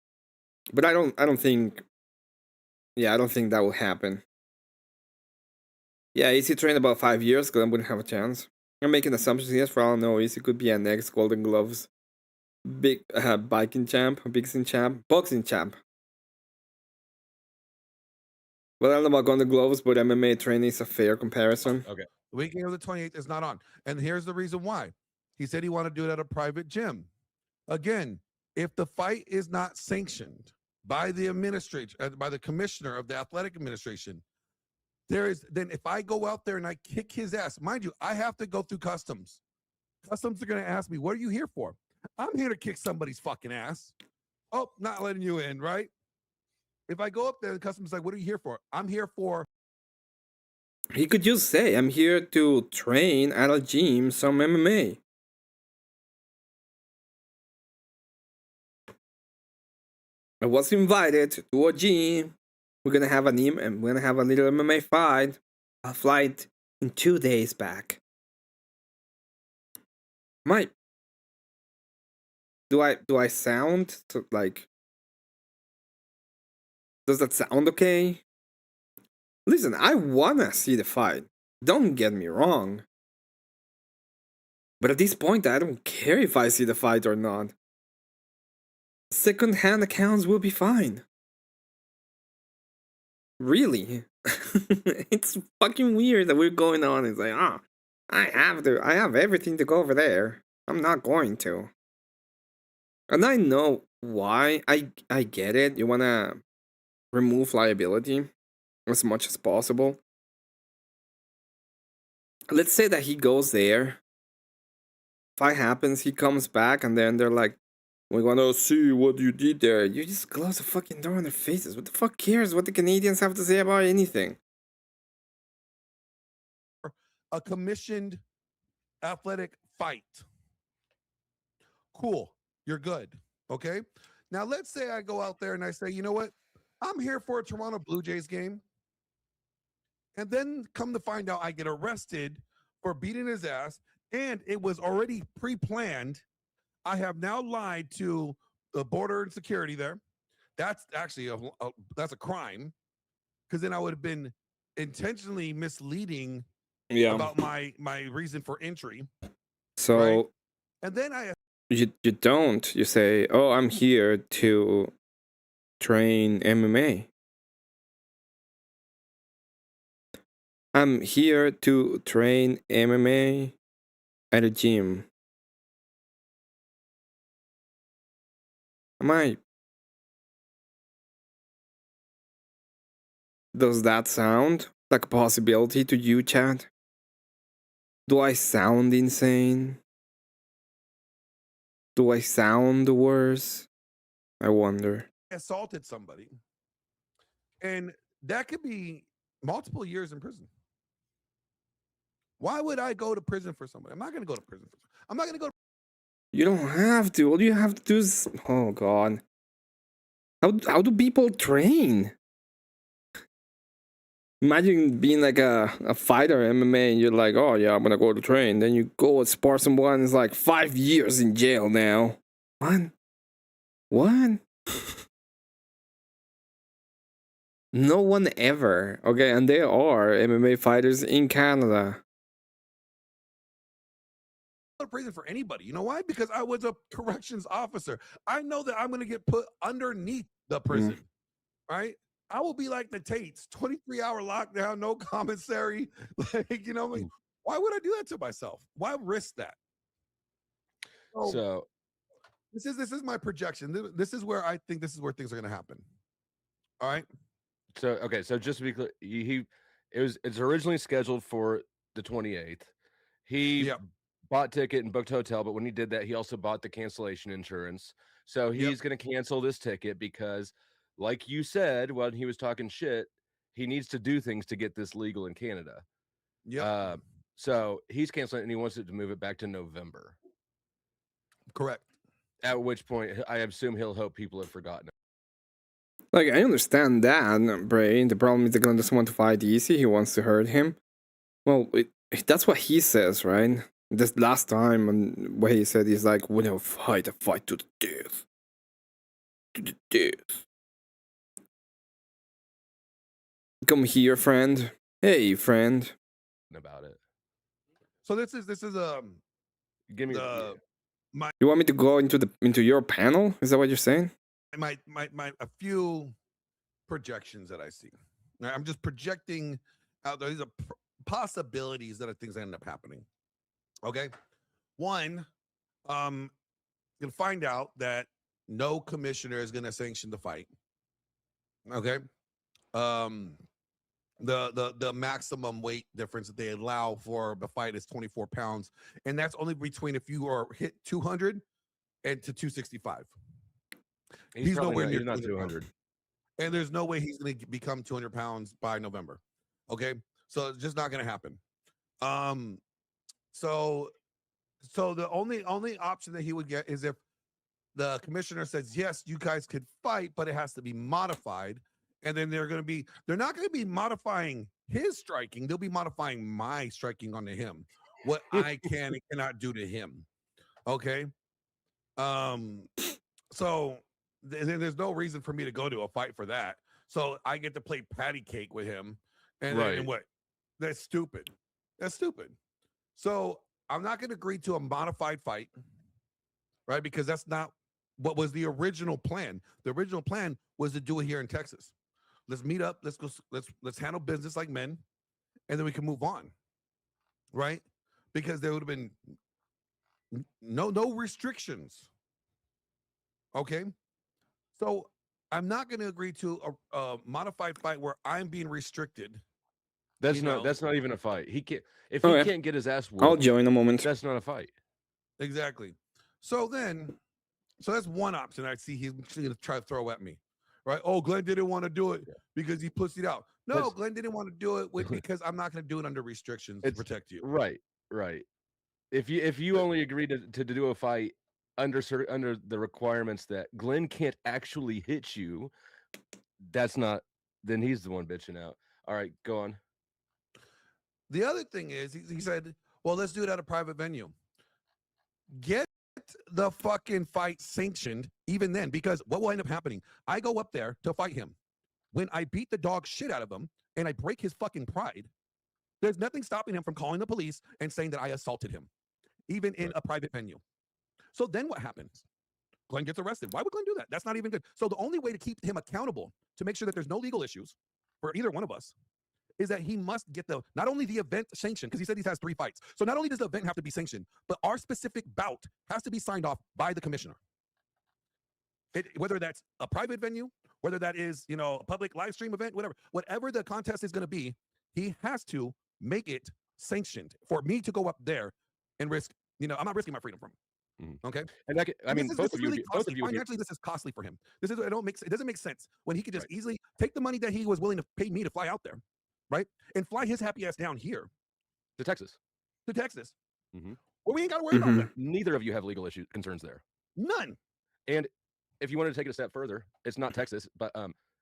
D: But I don't think I don't think that will happen. Yeah, Easy trained about 5 years, Glenn wouldn't have a chance. I'm making assumptions here. For all I know, Easy could be an ex Golden Gloves big biking champ, boxing champ. Well, I don't know about Golden Gloves, but MMA training is a fair comparison.
A: Okay.
H: The weekend of the 28th is not on. And here's the reason why. He said he wanted to do it at a private gym. Again, if the fight is not sanctioned by the administrator, by the commissioner of the athletic administration, then if I go out there and I kick his ass, mind you, I have to go through customs. Customs are going to ask me, what are you here for? I'm here to kick somebody's fucking ass. Oh, not letting you in, right? If I go up there, the customs like, what are you here for? I'm here for.
D: He could just say, I'm here to train at a gym some MMA. I was invited to a gym. We're gonna have a little MMA fight. A flight in 2 days back. Do I sound like? Does that sound okay? Listen, I wanna see the fight. Don't get me wrong. But at this point, I don't care if I see the fight or not. Second-hand accounts will be fine. Really? It's fucking weird that we're going on. It's like, I have everything to go over there. I'm not going to. And I know why. I get it. You wanna remove liability as much as possible. Let's say that he goes there. Fight happens, he comes back, and then they're like, we wanna see what you did there. You just close the fucking door on their faces. What the fuck cares what the Canadians have to say about anything?
H: A commissioned athletic fight. Cool. You're good. Okay. Now, let's say I go out there and I say, you know what? I'm here for a Toronto Blue Jays game. And then come to find out I get arrested for beating his ass. And it was already pre planned. I have now lied to the border and security there. That's actually that's a crime, because then I would have been intentionally misleading about my reason for entry.
D: So
H: right? And then
D: you don't. You say, oh, I'm here to train MMA. I'm here to train MMA at a gym. Am I? Does that sound like a possibility to you, Chad? Do I sound insane? Do I sound worse? I wonder.
H: assaulted somebody, and that could be multiple years in prison. Why would I go to prison for somebody? I'm not going to go to prison. I'm not going to go.
D: You don't have to. All you have to do is, oh god. How do people train? Imagine being like a fighter MMA and you're like, oh yeah, I'm gonna go to train. Then you go and spar someone, it's like 5 years in jail now. What? No one ever. Okay, and there are MMA fighters in Canada.
H: To prison for anybody. You know why? Because I was a corrections officer. I know that I'm going to get put underneath the prison, right? I will be like the Tates, 23-hour lockdown, no commissary. Like, why would I do that to myself? Why risk that?
A: So
H: this is my projection. This is where I think things are going to happen. All right.
A: So okay, so just to be clear, it's originally scheduled for the 28th. He bought ticket and booked hotel, but when he did that, he also bought the cancellation insurance. So he's going to cancel this ticket because, like you said when he was talking shit, he needs to do things to get this legal in Canada.
H: Yep.
A: So he's canceling it and he wants it to move it back to November.
H: Correct.
A: At which point, I assume he'll hope people have forgotten.
D: Like, I understand that, Bray. The problem is that Glenn doesn't want to fight Easy. He wants to hurt him. Well, that's what he says, right? This last time, and what he said is like, "When I fight to the death, to the death." Come here, friend. Hey, friend.
A: About it.
H: So this is
A: Give me
D: You want me to go into your panel? Is that what you're saying?
H: my a few projections that I see. I'm just projecting out there. These are possibilities that are things that end up happening. Okay, one, you'll find out that no commissioner is going to sanction the fight. Okay, the maximum weight difference that they allow for the fight is 24 pounds, and that's only between if you are hit 200 and to 265. He's nowhere near 200. And there's no way he's going to become 200 pounds by November. Okay, so it's just not going to happen. So the only option that he would get is if the commissioner says, yes, you guys could fight, but it has to be modified. And then they're not going to be modifying his striking. They'll be modifying my striking onto him, what I can and cannot do to him. Okay. So there's no reason for me to go to a fight for that. So I get to play patty cake with him. And what? That's stupid. That's stupid. So I'm not going to agree to a modified fight, right? Because that's not what was the original plan. The original plan was to do it here in Texas. Let's meet up. Let's go. Let's handle business like men, and then we can move on, right? Because there would have been no restrictions. Okay, so I'm not going to agree to a modified fight where I'm being restricted.
A: That's not even a fight. He can't if
D: Oh,
A: he
D: yeah.
A: can't get his ass whooped.
D: I'll join in a moment.
A: That's not a fight.
H: Exactly. So that's one option I see he's going to try to throw at me, right? Oh, Glenn didn't want to do it because he pussied out. No, Glenn didn't want to do it because I'm not going to do it under restrictions to protect you.
A: Right. If you only agree to do a fight under the requirements that Glenn can't actually hit you, then he's the one bitching out. All right, go on.
H: The other thing is he said, well, let's do it at a private venue. Get the fucking fight sanctioned even then, because what will end up happening? I go up there to fight him. When I beat the dog shit out of him and I break his fucking pride, there's nothing stopping him from calling the police and saying that I assaulted him, even in a private venue. So then what happens? Glenn gets arrested. Why would Glenn do that? That's not even good. So the only way to keep him accountable, to make sure that there's no legal issues for either one of us, is that he must get not only the event sanctioned, because he said he has 3 fights. So not only does the event have to be sanctioned, but our specific bout has to be signed off by the commissioner. Whether that's a private venue, whether that is, a public live stream event, whatever the contest is going to be, he has to make it sanctioned for me to go up there and risk, I'm not risking my freedom from him. Okay.
A: And both of you,
H: financially, this is costly for him. It doesn't make sense when he could just easily take the money that he was willing to pay me to fly out there, right, and fly his happy ass down here
A: to Texas,
H: where we ain't got to worry about that.
A: Neither of you have legal concerns there.
H: None.
A: And if you wanted to take it a step further, it's not Texas, but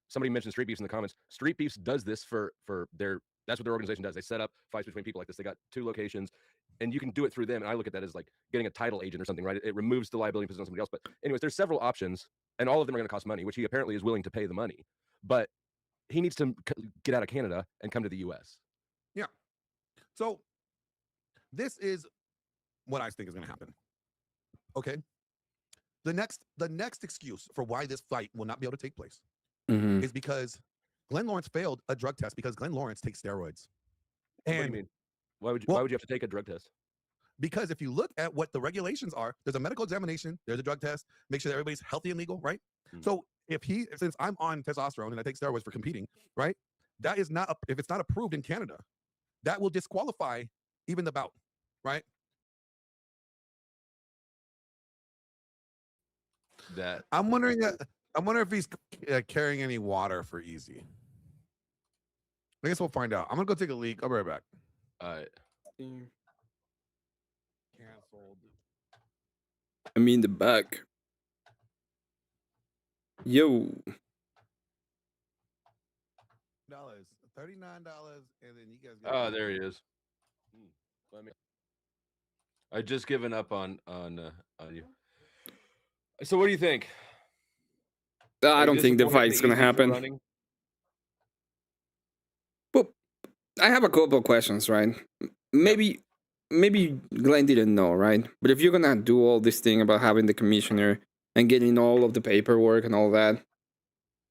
A: somebody mentioned Street Beefs in the comments. Street Beefs does this for that's what their organization does. They set up fights between people like this. They got 2 locations, and you can do it through them. And I look at that as like getting a title agent or something, right? It removes the liability and puts it on somebody else. But anyways, there's several options, and all of them are going to cost money, which he apparently is willing to pay the money. But he needs to get out of Canada and come to the U.S.
H: Yeah. So this is what I think is going to happen. Okay. The next excuse for why this fight will not be able to take place is because Glenn Lawrence failed a drug test because Glenn Lawrence takes steroids. And
A: what do you mean? Why would you have to take a drug test?
H: Because if you look at what the regulations are, there's a medical examination, there's a drug test, make sure that everybody's healthy and legal, right? So since I'm on testosterone and I take steroids for competing, right? That is not, if it's not approved in Canada, that will disqualify even the bout, right?
A: that.
H: I'm wondering. I'm wondering if he's carrying any water for Easy. I guess we'll find out. I'm gonna go take a leak. I'll be right back. Canceled.
D: I mean the back. Yo.
H: $39, and then you guys.
A: Oh, there he is. Let me. I just given up on you. So what do you think?
D: I
A: Are you
D: don't think the
A: disappointed in
D: fight's gonna
A: Easy for
D: happen.
A: running?
D: Well, I have a couple of questions, right? Maybe Glenn didn't know, right? But if you're gonna do all this thing about having the commissioner and getting all of the paperwork and all that,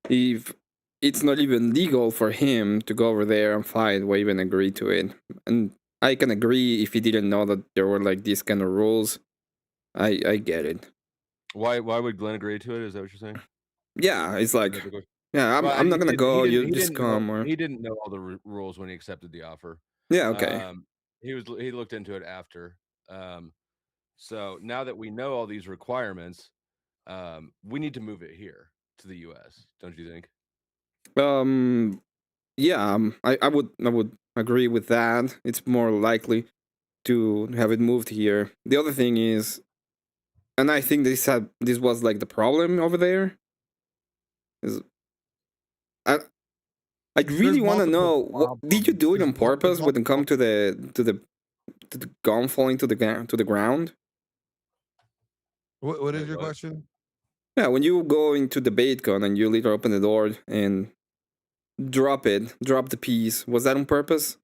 D: if it's not even legal for him to go over there and fight or even agree to it, and I can agree if he didn't know that there were like these kind of rules, I get it.
A: Why would Glenn agree to it? Is that what you're saying?
D: Yeah, it's
A: Is
D: like,
A: that the question?
D: yeah,
A: Well,
D: I'm not gonna go. You
A: he
D: just
A: didn't know
D: come or
A: he didn't know all the rules when he accepted the offer.
D: yeah, okay.
A: He looked into it after. So now that we know all these requirements, we need to move it here to the U.S. Don't you think?
D: Yeah, I would agree with that. It's more likely to have it moved here. The other thing is, and I think this was like the problem over there. Is I I really want to know what did you do it on purpose when it come to the gun falling to the ground?
H: What is
A: Wait,
H: your
A: what?
H: question?
D: Yeah, when you go into the bait gun and you later open the door and drop the piece, was that on purpose?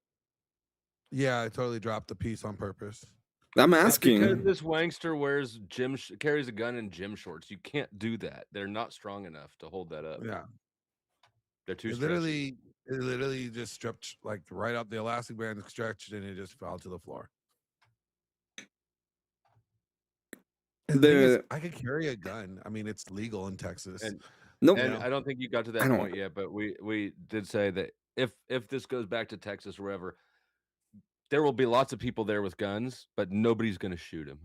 H: Yeah, I totally dropped the piece on purpose.
D: I'm
A: It's because
D: asking.
A: this wankster wears carries a gun in gym shorts. You can't do that. They're not strong enough to hold that up.
H: Yeah,
A: They're too stretchy.
H: it literally just stripped like right out the elastic band, stretched, and it just fell to the floor. And the thing is,
D: The
H: I could carry a gun. I mean, it's legal in Texas.
A: And
D: nope.
A: and I don't think you got to
D: I
A: that
D: don't.
A: point yet, but we did say that if this goes back to Texas or wherever, there will be lots of people there with guns, but nobody's going to shoot him.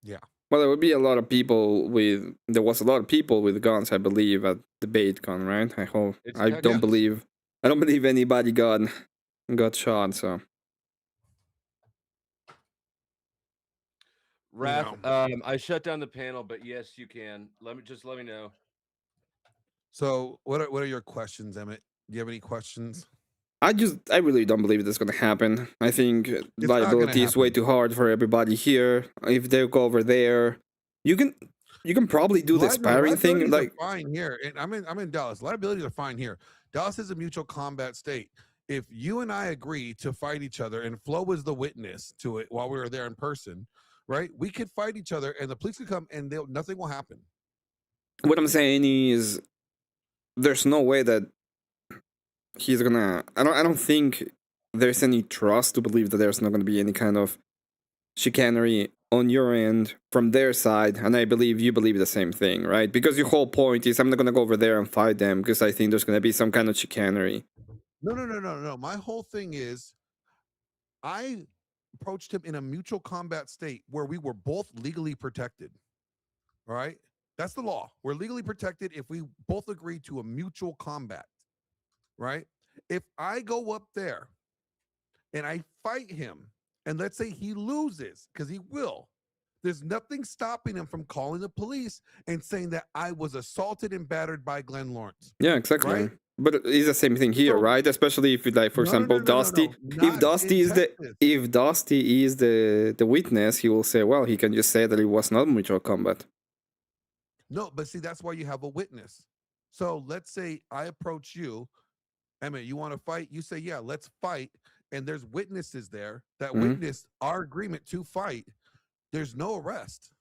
H: Yeah.
D: Well, there would be a lot of people with. There was a lot of people with guns, I believe, at the bait con, right? I hope.
A: It's
D: I don't
A: Texas.
D: believe. I don't believe anybody got shot. So
A: Wrath, I shut down the panel, but yes, you can. Let me know.
H: So, what are your questions, Emmett? Do you have any questions?
D: I really don't believe this is gonna happen. I think
H: It's not gonna
D: liability is way
H: happen.
D: too hard for everybody here. If they go over there, you can probably do the sparring thing.
H: Liabilities
D: Like,
H: are fine here, and I'm in Dallas. Liabilities are fine here. Dallas is a mutual combat state. If you and I agree to fight each other, and Flo was the witness to it while we were there in person, right? We could fight each other, and the police could come, and nothing will happen.
D: what I'm saying is, there's no way that he's gonna. I don't think there's any trust to believe that there's not gonna be any kind of chicanery on your end from their side, and I believe you believe the same thing, right? Because your whole point is I'm not gonna go over there and fight them because I think there's gonna be some kind of chicanery.
H: No. My whole thing is, I approached him in a mutual combat state where we were both legally protected. All right, that's the law. We're legally protected if we both agree to a mutual combat. Right? If I go up there and I fight him, and let's say he loses, because he will, there's nothing stopping him from calling the police and saying that I was assaulted and battered by Glenn Lawrence.
D: Yeah, exactly.
H: Right?
D: But it's the same thing here,
H: So-
D: right? Especially if, like, for example, Dusty. If Dusty is the witness, he will say, well, he can just say that it was not mutual combat.
H: No, but see, that's why you have a witness. So let's say I approach you, Emmett, you want to fight? You say, yeah, let's fight. And there's witnesses there that witnessed our agreement to fight. There's no arrest.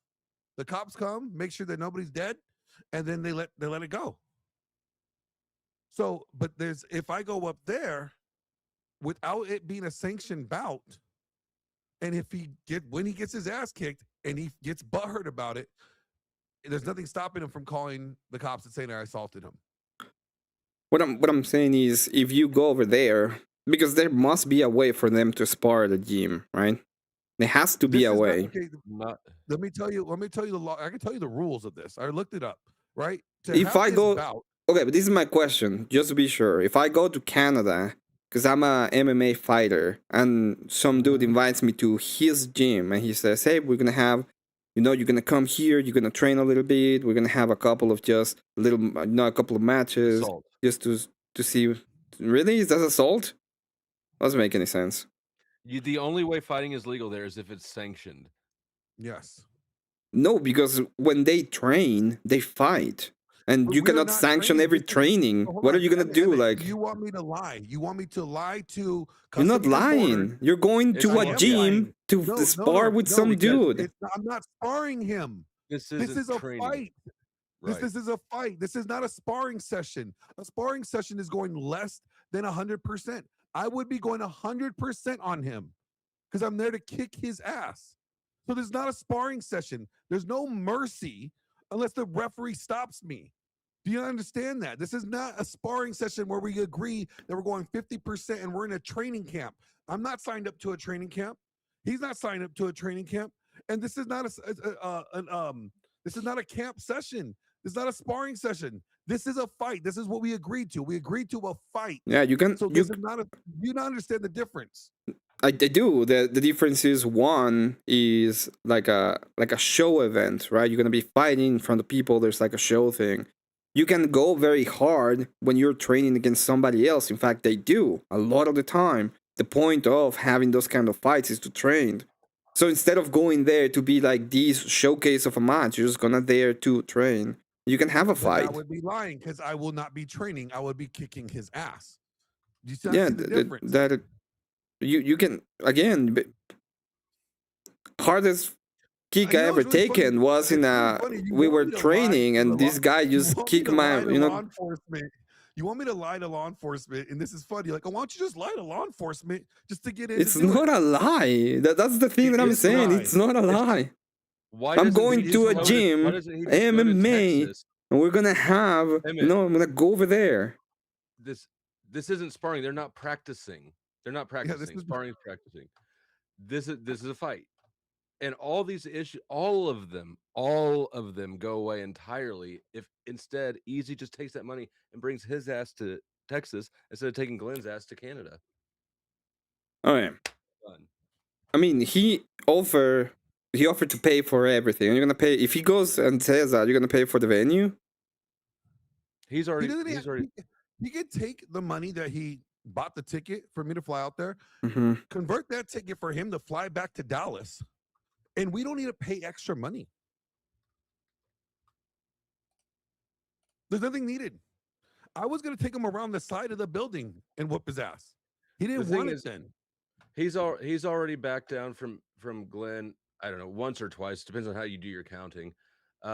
H: The cops come, make sure that nobody's dead, and then they let it go. So, but if I go up there without it being a sanctioned bout, and when he gets his ass kicked and he gets butthurt about it, there's nothing stopping him from calling the cops and saying I assaulted him.
D: What I'm saying is, if you go over there, because there must be a way for them to spar at the gym, right? There has to be
H: This
D: a
H: is not
D: way.
H: okay.
A: Not
H: Let me tell you. Let me tell you the law. I can tell you the rules of this. I looked it up. Right to
D: If
H: have
D: I
H: this
D: go,
H: bout.
D: okay, but this is my question, just to be sure. If I go to Canada, because I'm a MMA fighter, and some dude
H: Mhm.
D: invites me to his gym, and he says, "Hey, we're gonna have, you're gonna come here, you're gonna train a little bit, we're gonna have a couple of just little, a couple of matches,
A: assault.
D: just to see." Really, is that assault? Doesn't make any sense.
A: The only way fighting is legal there is if it's sanctioned.
H: Yes.
D: No, because when they train, they fight. And
H: But
D: you
H: we're
D: cannot
H: not
D: sanction
H: training.
D: every
H: This is
D: training.
H: hold
D: What are
H: on,
D: you gonna do?
H: Emmett.
D: Like,
H: You want me to lie? You want me to lie to
D: you're not
H: Customs and Borders?
D: lying. You're going
A: It's
H: I
D: to a
A: more
H: am
A: yeah,
D: gym
H: lying.
D: to
H: No, no,
D: spar
H: no,
D: with
H: no.
D: some
A: because
D: dude.
H: It's not, I'm not sparring him.
A: this
H: This
A: isn't
H: is a
A: training.
H: fight.
A: Right.
H: This is a fight. This is not a sparring session. A sparring session is going less than 100%. I would be going 100% on him because I'm there to kick his ass. So there's not a sparring session. There's no mercy unless the referee stops me. Do you understand that? This is not a sparring session where we agree that we're going 50% and we're in a training camp. I'm not signed up to a training camp. He's not signed up to a training camp. And this is not this is not a camp session. This is not a sparring session. This is a fight. This is what we agreed to. We agreed to a fight.
D: Yeah, you can.
H: So this is not a. You don't understand the difference.
D: I do. The difference is one is like a show event, right? You're gonna be fighting in front of people. There's like a show thing. You can go very hard when you're training against somebody else. In fact, they do a lot of the time. The point of having those kind of fights is to train. So instead of going there to be like this showcase of a match, you're just gonna there to train. You can have a
H: Then I
D: fight.
H: would be lying because I will not be training. I would be kicking his ass. Do you not
D: Yeah,
H: see the difference?
D: that you can again. Hardest kick I
H: You know
D: ever
H: it's really funny.
D: taken was in
H: It's really
D: a
H: funny. You
D: we
H: want
D: were
H: me to lie
D: training
H: to the
D: and
H: law.
D: this guy
H: You
D: just
H: want me
D: kicked
H: to
D: my
H: lie to law enforcement. You want me to lie to law enforcement, and this is funny. Like, oh, why don't you just lie to law enforcement just to get in
D: it's
H: to do
D: not
H: it?
D: a lie. That's the thing
H: It
D: that I'm
H: is a
D: saying.
H: lie.
D: It's not a lie.
A: Why
D: I'm
A: doesn't
H: It
A: he
D: going
H: is
D: to
H: a
A: just
D: a
A: go to
H: lie.
A: why
D: gym,
A: doesn't he just go to
D: MMA,
A: Texas?
D: and we're gonna have,
A: Emmett,
D: I'm gonna go over there.
A: this this isn't sparring. They're not practicing. They're not
H: Yeah, this
A: practicing.
H: is
A: Sparring is practicing. This is a fight. And all these issues, all of them go away entirely if instead Easy just takes that money and brings his ass to Texas instead of taking Glenn's ass to Canada.
D: Oh yeah.
A: Done.
D: I mean, he offered to pay for everything. You're gonna pay if he goes and says that you're gonna pay for the venue.
A: He's
H: he
A: already
H: doesn't.
A: he's already
H: He could take the money that he bought the ticket for me to fly out there,
D: Hmm.
H: convert that ticket for him to fly back to Dallas, and we don't need to pay extra money. There's nothing needed. I was going to take him around the side of the building and whoop his ass. He
A: the
H: didn't
A: thing
H: want it
A: is
H: then.
A: he's already backed down from Glenn, I don't know, once or twice, depends on how you do your counting.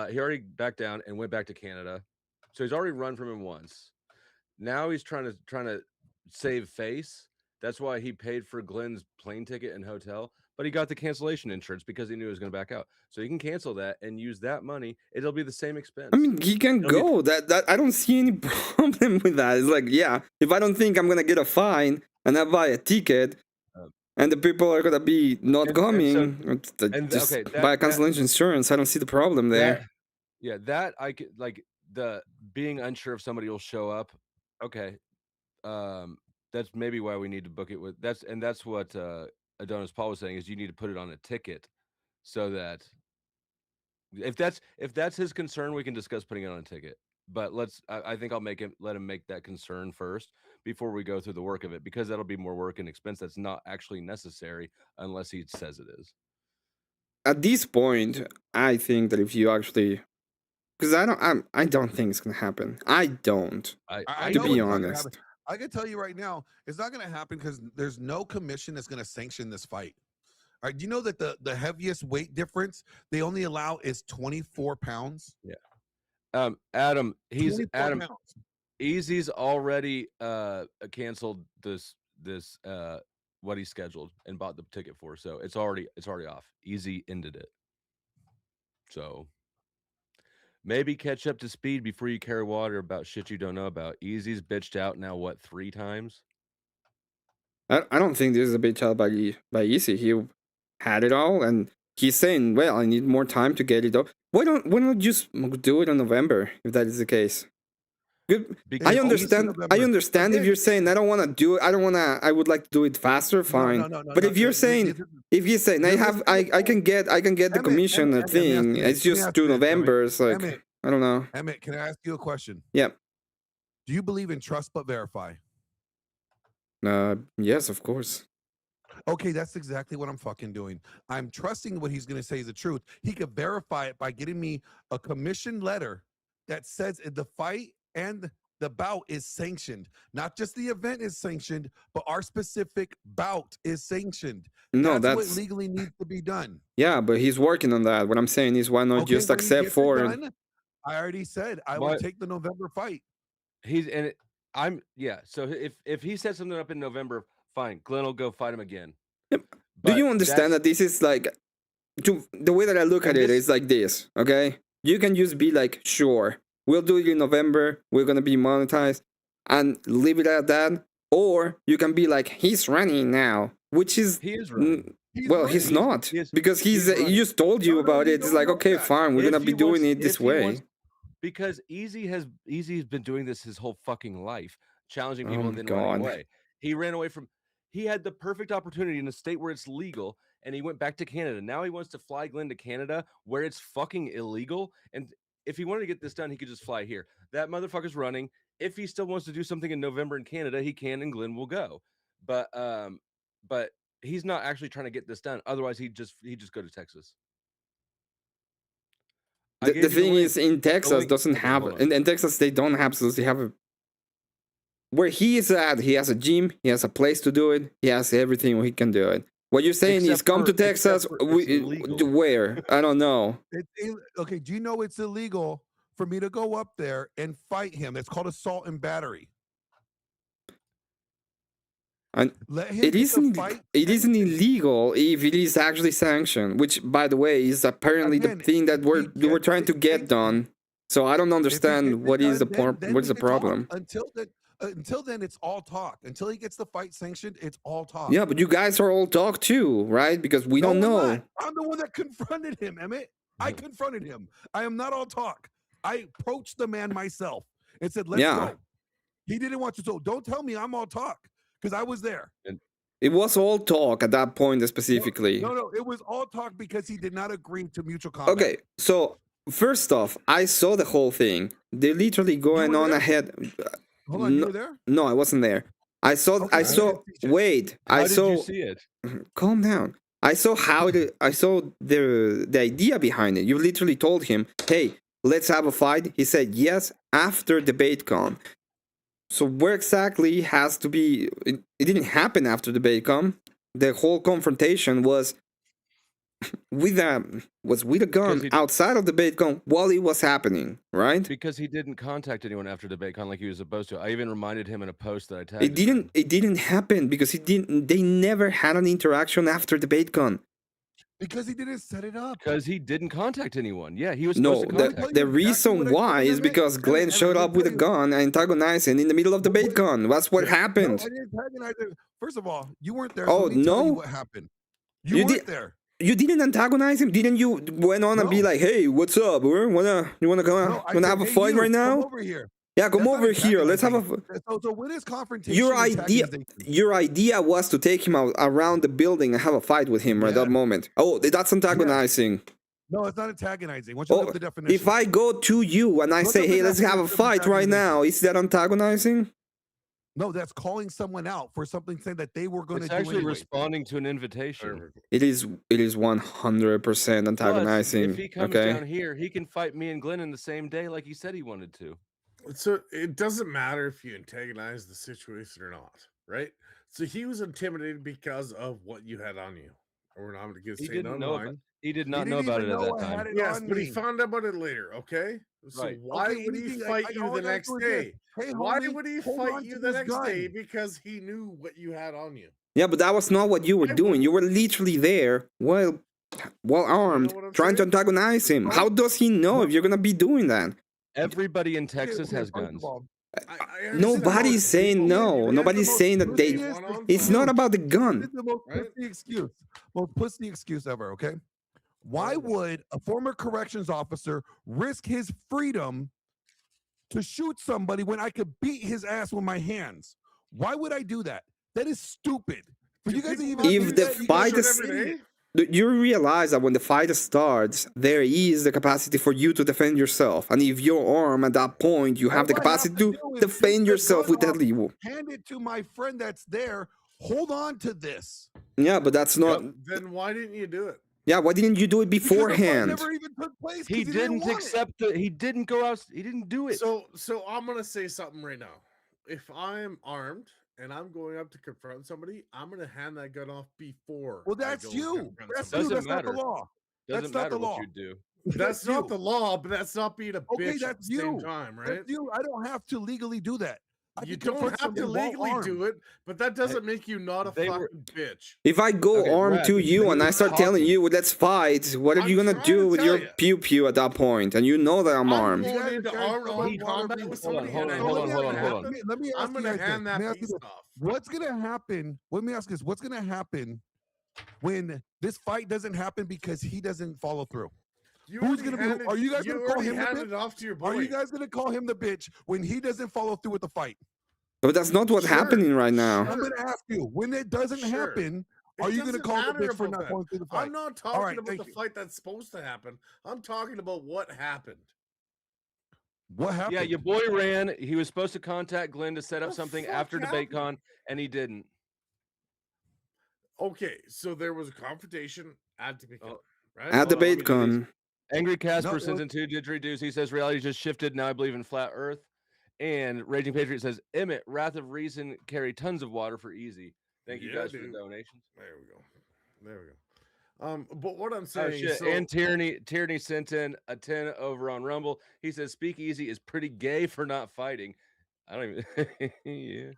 A: He already backed down and went back to Canada. So he's already run from him once. Now he's trying to save face. That's why he paid for Glenn's plane ticket and hotel, but he got the cancellation insurance because he knew he was going to back out. So he can cancel that and use that money. It'll be the same expense.
D: I mean, he can
A: It'll be
D: go. That I don't see any problem with that. It's like, yeah, if I don't think I'm gonna get a fine and I buy a ticket,
A: uh,
D: and the people are gonna be not
A: and so
D: coming, just
A: okay,
D: buy a cancellation insurance. I don't see the problem
A: that
D: there.
A: yeah, that I could like the being unsure if somebody will show up. Okay. Um that's maybe why we need to book it with that's what Adonis Paul was saying is you need to put it on a ticket so that if that's his concern, we can discuss putting it on a ticket. But I think I'll let him make that concern first before we go through the work of it because that'll be more work and expense that's not actually necessary unless he says it is.
D: At this point, I think that if you actually, because I don't think it's gonna happen. I don't,
H: I
D: to
H: know
D: be
H: it's not going to happen.
D: honest.
H: I can tell you right now, it's not going to happen because there's no commission that's going to sanction this fight. All right, do you know that the heaviest weight difference they only allow is 24 pounds?
A: Yeah. Adam,
H: 24
A: Adam.
H: pounds.
A: Easy's already canceled this what he scheduled and bought the ticket for. So it's already off. Easy ended it. So maybe catch up to speed before you carry water about shit you don't know about. Easy's bitched out now what 3 times?
D: I don't think this is a big child by Easy. He had it all, and he's saying, "Well, I need more time to get it all." Why don't you just do it in November if that is the case? Good.
A: Because
D: I
H: November.
D: understand if
H: Again,
D: you're saying I don't want to do it. I don't want to. I would like to do it faster. Fine. But if you're saying, if you're saying I can get the commission thing, it's just to November. It's like I don't know.
H: Emmett, can I ask you a question?
D: Yeah.
H: Do you believe in trust but verify?
D: Yes, of course.
H: Okay, that's exactly what I'm fucking doing. I'm trusting what he's going to say is the truth. He could verify it by getting me a commission letter that says the fight and the bout is sanctioned. Not just the event is sanctioned, but our specific bout is sanctioned.
D: No,
H: That's what legally needs to be done.
D: Yeah, but he's working on that. What I'm saying is, why not just
H: when he
D: accept
H: gets it
D: for it?
H: done, I already said I would take the November fight.
A: So if he set something up in November, fine. Glenn will go fight him again.
D: Do you understand that this is like, the way that I look at it is like this, okay? You can just be like, sure, we'll do it in November, we're gonna be monetized, and leave it at that. Or you can be like, he's running now, which is
A: he is running.
D: He's not, because he just told you about it. It's like, okay, fine, we're gonna be doing it this way.
A: Because Easy's been doing this his whole fucking life, challenging people and then running away. He ran away from. He had the perfect opportunity in a state where it's legal, and he went back to Canada. Now he wants to fly Glenn to Canada, where it's fucking illegal. And if he wanted to get this done, he could just fly here. That motherfucker's running. If he still wants to do something in November in Canada, he can, and Glenn will go. But he's not actually trying to get this done. Otherwise, he'd just go to Texas.
D: The thing is, in Texas doesn't have. In Texas, they don't absolutely have a. Where he is at, he has a gym, he has a place to do it, he has everything he can do it. What you're saying is come to Texas, where? I don't know.
H: Okay, do you know it's illegal for me to go up there and fight him? It's called assault and battery.
D: And it isn't illegal if it is actually sanctioned, which, by the way, is apparently the thing that we're trying to get done. So I don't understand what is the problem.
H: Until then, it's all talk. Until he gets the fight sanctioned, it's all talk.
D: Yeah, but you guys are all talk too, right? Because we don't know.
H: I'm the one that confronted him, Emmett. I confronted him. I am not all talk. I approached the man myself and said, let's go. He didn't want to. So don't tell me I'm all talk, because I was there.
D: It was all talk at that point specifically.
H: No, it was all talk because he did not agree to mutual combat.
D: Okay, so first off, I saw the whole thing. They're literally going on ahead.
H: Hold on, you were there?
D: No, I wasn't there. I saw. Wait,
A: How did you see it?
D: Calm down. I saw the idea behind it. You literally told him, "Hey, let's have a fight." He said yes after DebateCon. So where exactly has to be? It didn't happen after DebateCon. The whole confrontation was with a gun outside of DebateCon while it was happening, right?
A: Because he didn't contact anyone after DebateCon like he was supposed to. I even reminded him in a post that I tagged.
D: It didn't happen because they never had an interaction after DebateCon.
H: Because he didn't set it up.
A: Because he didn't contact anyone. Yeah, he was supposed to contact.
D: The reason why is because Glenn showed up with a gun and antagonizing in the middle of DebateCon. That's what happened.
H: No, I didn't antagonize him. First of all, you weren't there.
D: Oh,
H: so
D: no?
H: what happened? You weren't there.
D: You didn't antagonize him? Didn't you went on and be like, "Hey, what's up? You wanna come out? Wanna have a fight right now?
H: Come over here.
D: Yeah, come over here. Let's have a."
H: So with his confrontation,
D: your idea was to take him out around the building and have a fight with him at that moment. Oh, that's antagonizing.
H: No, it's not antagonizing. Once you look up the definition.
D: If I go to you and I say, "Hey, let's have a fight right now," is that antagonizing?
H: No, that's calling someone out for something saying that they were going to do.
A: It's actually responding to an invitation.
D: It is 100% antagonizing.
A: Plus, if he comes down here, he can fight me and Glenn in the same day, like he said he wanted to.
I: So it doesn't matter if you antagonize the situation or not, right? So he was intimidated because of what you had on you. Or not going to say online.
A: He did not know about it at that time.
I: Yes, but he found out about it later, okay? So why would he fight you the next day? Why would he fight you the next day? Because he knew what you had on you.
D: Yeah, but that was not what you were doing. You were literally there, well armed, trying to antagonize him. How does he know if you're going to be doing that?
A: Everybody in Texas has guns.
D: Nobody's saying no. Nobody's saying that they. It's not about the
H: This
D: gun.
H: is the most pussy excuse. Most pussy excuse ever, okay? Why would a former corrections officer risk his freedom to shoot somebody when I could beat his ass with my hands? Why would I do that? That is stupid. For you guys to even
D: If
H: do
D: the
H: that, you
D: fight
H: guys
D: is,
H: are idiots.
D: you realize that when the fight starts, there is the capacity for you to defend yourself, and if you're armed at that point, you have the
H: All I have
D: capacity
H: to
D: to
H: do is
D: defend
H: take the
D: yourself
H: gun
D: with
H: off,
D: deadly.
H: hand it to my friend that's there. Hold on to this.
D: Yeah, but that's not.
I: Then why didn't you do it?
D: Yeah, why didn't you do it
H: Because the fight
D: beforehand?
H: never even took place.
A: He
H: 'cause didn't
A: didn't
H: want
A: accept it. He didn't go out. He didn't do it.
I: So I'm gonna say something right now. If I'm armed and I'm going up to confront somebody, I'm gonna hand that gun off before.
H: Well,
I: I
H: that's
I: go
H: you.
I: confront
H: That's
I: somebody.
H: you.
A: Doesn't
H: That's not
A: matter.
H: the law.
A: Doesn't
H: That's not
A: matter
H: the
A: what
H: law.
A: you do.
I: That's not the law, but that's not being a
H: Okay,
I: bitch at
H: that's
I: the same
H: you.
I: time, right?
H: That's you. I don't have to legally do that. I
I: You
H: can
I: don't
H: confront
I: have to
H: somebody while
I: legally
H: armed.
I: do it, but that doesn't make you not a
A: They
I: fucking
A: were-
I: bitch.
D: If I go
A: Okay,
D: armed
A: Brad,
D: to you
A: they
D: and I
A: were
D: start telling
A: talking.
D: you, let's fight, what are you
I: I'm
D: gonna
I: trying to
D: do with
I: tell
D: your
I: ya.
D: pew pew at that point? And you know that I'm
I: I'm
D: armed.
H: You guys
I: going
H: are
I: into
H: sharing so much
I: armed
H: water
I: combat with
H: between-
I: somebody,
A: Hold
I: and
A: on,
I: I
A: hold
I: know
A: on,
I: what's
A: hold on,
I: gonna
A: hold on.
I: happen.
H: Let me ask
I: I'm
H: you
I: gonna
H: guys this.
I: hand
H: Let me
I: that
H: ask you
I: piece
H: this.
I: off.
H: What's gonna happen? Let me ask this. What's gonna happen when this fight doesn't happen because he doesn't follow through?
I: You
H: Who's
I: already
H: gonna be?
I: handed-
H: Are you guys
I: you
H: gonna call
I: already
H: him the
I: handed
H: bitch?
I: it off to your
H: Are
I: boy.
H: you guys gonna call him the bitch when he doesn't follow through with the fight?
D: But that's not what's
I: Sure,
D: happening right now.
H: I'm gonna ask you. When it doesn't
I: Sure.
H: happen,
I: It
H: are you gonna
I: doesn't
H: call the
I: matter
H: bitch for
I: about
H: not
I: that.
H: going through the fight?
I: I'm not
H: All
I: talking
H: right,
I: about
H: thank
I: the
H: you.
I: fight that's supposed to happen. I'm talking about what happened.
H: What happened?
A: Yeah, your boy ran. He was supposed to contact Glenn to set up
I: The
A: something
I: fuck
A: after
I: happened?
A: DebateCon, and he didn't.
I: Okay, so there was a confrontation at DebateCon,
A: Oh.
I: right?
D: At
A: Hold on, let me do
D: DebateCon,
A: Angry Casper
H: No,
A: sends in 2 didgeridoos. He says reality just shifted. Now I believe in flat Earth. And Raging Patriot says Emmett, Wrath of Reason, carry tons of water for easy. Thank you
I: Yeah,
A: guys for the
I: dude.
A: donations.
I: There we go. There we go. But what I'm
A: Oh
I: saying,
A: shit!
I: so
A: And Tierney sent in a 10 over on Rumble. He says Speakeasy is pretty gay for not fighting. I don't even. Yeah.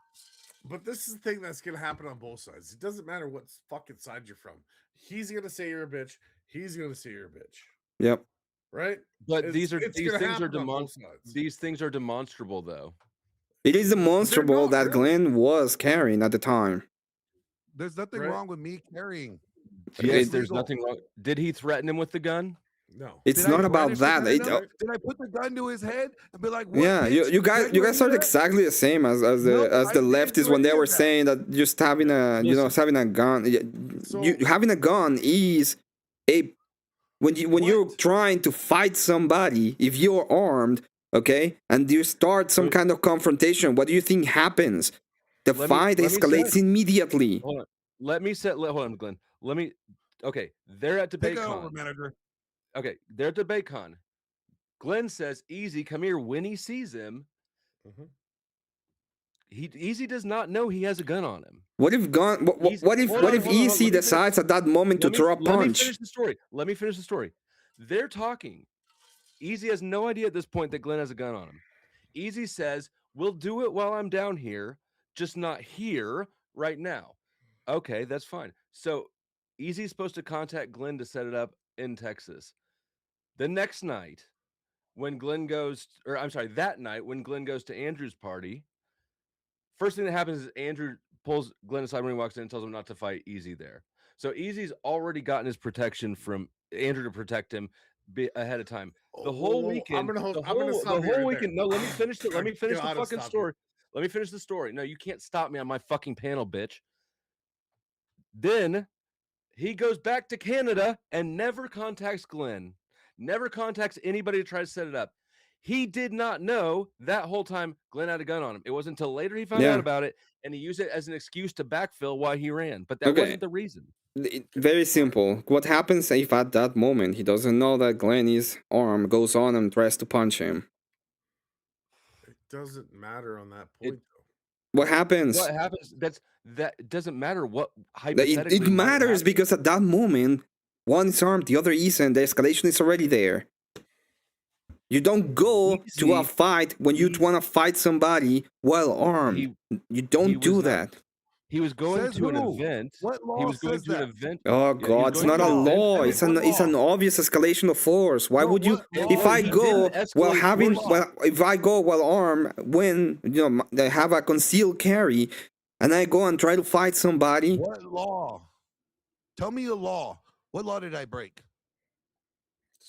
I: but this is the thing that's gonna happen on both sides. It doesn't matter what fucking side you're from. He's gonna say you're a bitch. He's gonna say you're a bitch.
D: yep.
I: Right?
A: But
I: It's
A: these
I: gonna
A: things are
I: happen on both sides.
A: these things are demonstrable though.
D: It is demonstrable
I: not
D: that
I: really.
D: Glenn was carrying at the time.
H: There's nothing
I: Right.
H: wrong with me carrying.
A: Yes,
H: It's
A: there's
H: legal.
A: nothing wrong. Did he threaten him with the gun?
I: No.
D: It's
H: Did I
D: not about
H: brandish the
D: that.
H: gun
D: It,
H: enough? Did I put the gun to his head and be like, "What,
D: yeah,
H: bitch?
D: you guys
H: Did I do
D: are
H: any of that?"
D: exactly the same as
H: No,
D: the
H: I didn't
D: leftists
H: do
D: when they
H: any of
D: were
H: that.
D: saying that just having a
A: Listen.
D: having a gun. You having a gun is a when you're
H: What?
D: trying to fight somebody. If you're armed, okay, and you start some
A: Wait.
D: kind of confrontation, what do you think happens? The
A: Let me-
D: fight
A: let me
D: escalates
A: say-
D: immediately.
A: Hold on. Hold on, Glenn. Okay, they're at
H: Take it over,
A: DebateCon.
H: manager.
A: Okay, they're at DebateCon. Glenn says, "Easy, come here." When he sees him,
I: Mhm.
A: Easy does not know he has a gun on him.
D: What if gun?
A: Easy-
D: What if
A: hold
D: what
A: on,
D: if
A: hold on, hold on,
D: EC
A: let me finish-
D: decides at that moment to throw a
A: Let me
D: punch?
A: finish the story. Let me finish the story. They're talking. Easy has no idea at this point that Glenn has a gun on him. Easy says, "We'll do it while I'm down here, just not here right now." Okay, that's fine. So Easy's supposed to contact Glenn to set it up in Texas. The next night, when Glenn goes, or I'm sorry, that night when Glenn goes to Andrew's party, first thing that happens is Andrew pulls Glenn aside when he walks in and tells him not to fight Easy there. So Easy's already gotten his protection from Andrew to protect him ahead of time. The whole
I: Whoa,
A: weekend,
I: I'm gonna
A: the
I: stop you
A: whole
I: right there.
A: weekend. No, let me finish it. Let me finish the
I: gotta
A: fucking
I: stop you.
A: story. Let me finish the story. No, you can't stop me on my fucking panel, bitch. Then he goes back to Canada and never contacts Glenn, never contacts anybody to try to set it up. He did not know that whole time Glenn had a gun on him. It wasn't until later he found
D: Yeah.
A: out about it, and he used it as an excuse to backfill why he ran. But that
D: Okay.
A: wasn't the reason.
D: Very simple. What happens if at that moment he doesn't know that Glenn is armed, goes on and tries to punch him?
I: It doesn't matter on that point, though.
D: What happens?
A: What happens? That doesn't matter. What
D: It
A: hypothetically might
D: matters
A: happen.
D: because at that moment, one is armed, the other isn't. The escalation is already there. You don't go to a
A: Easy-
D: fight when you want to fight somebody while armed. You don't
A: he
D: do
A: was not-
D: that.
A: He was going
H: Says
A: to an
H: who?
A: event.
H: What
A: He
H: law
A: was going
H: says
A: to an
H: that?
A: event.
D: Oh
A: Yeah, he was
D: God, it's
A: going
D: not
A: to
D: a
A: an event.
D: law.
H: What
D: It's an
H: law?
D: obvious escalation of force. Why
H: No,
D: would you?
H: what
A: It
D: If
H: law?
A: was
D: I
A: he
D: go
A: didn't
D: well
A: escalate
D: having
A: force.
D: well, if I go well armed when they have a concealed carry, and I go and try to fight somebody,
H: What law? Tell me a law. What law did I break?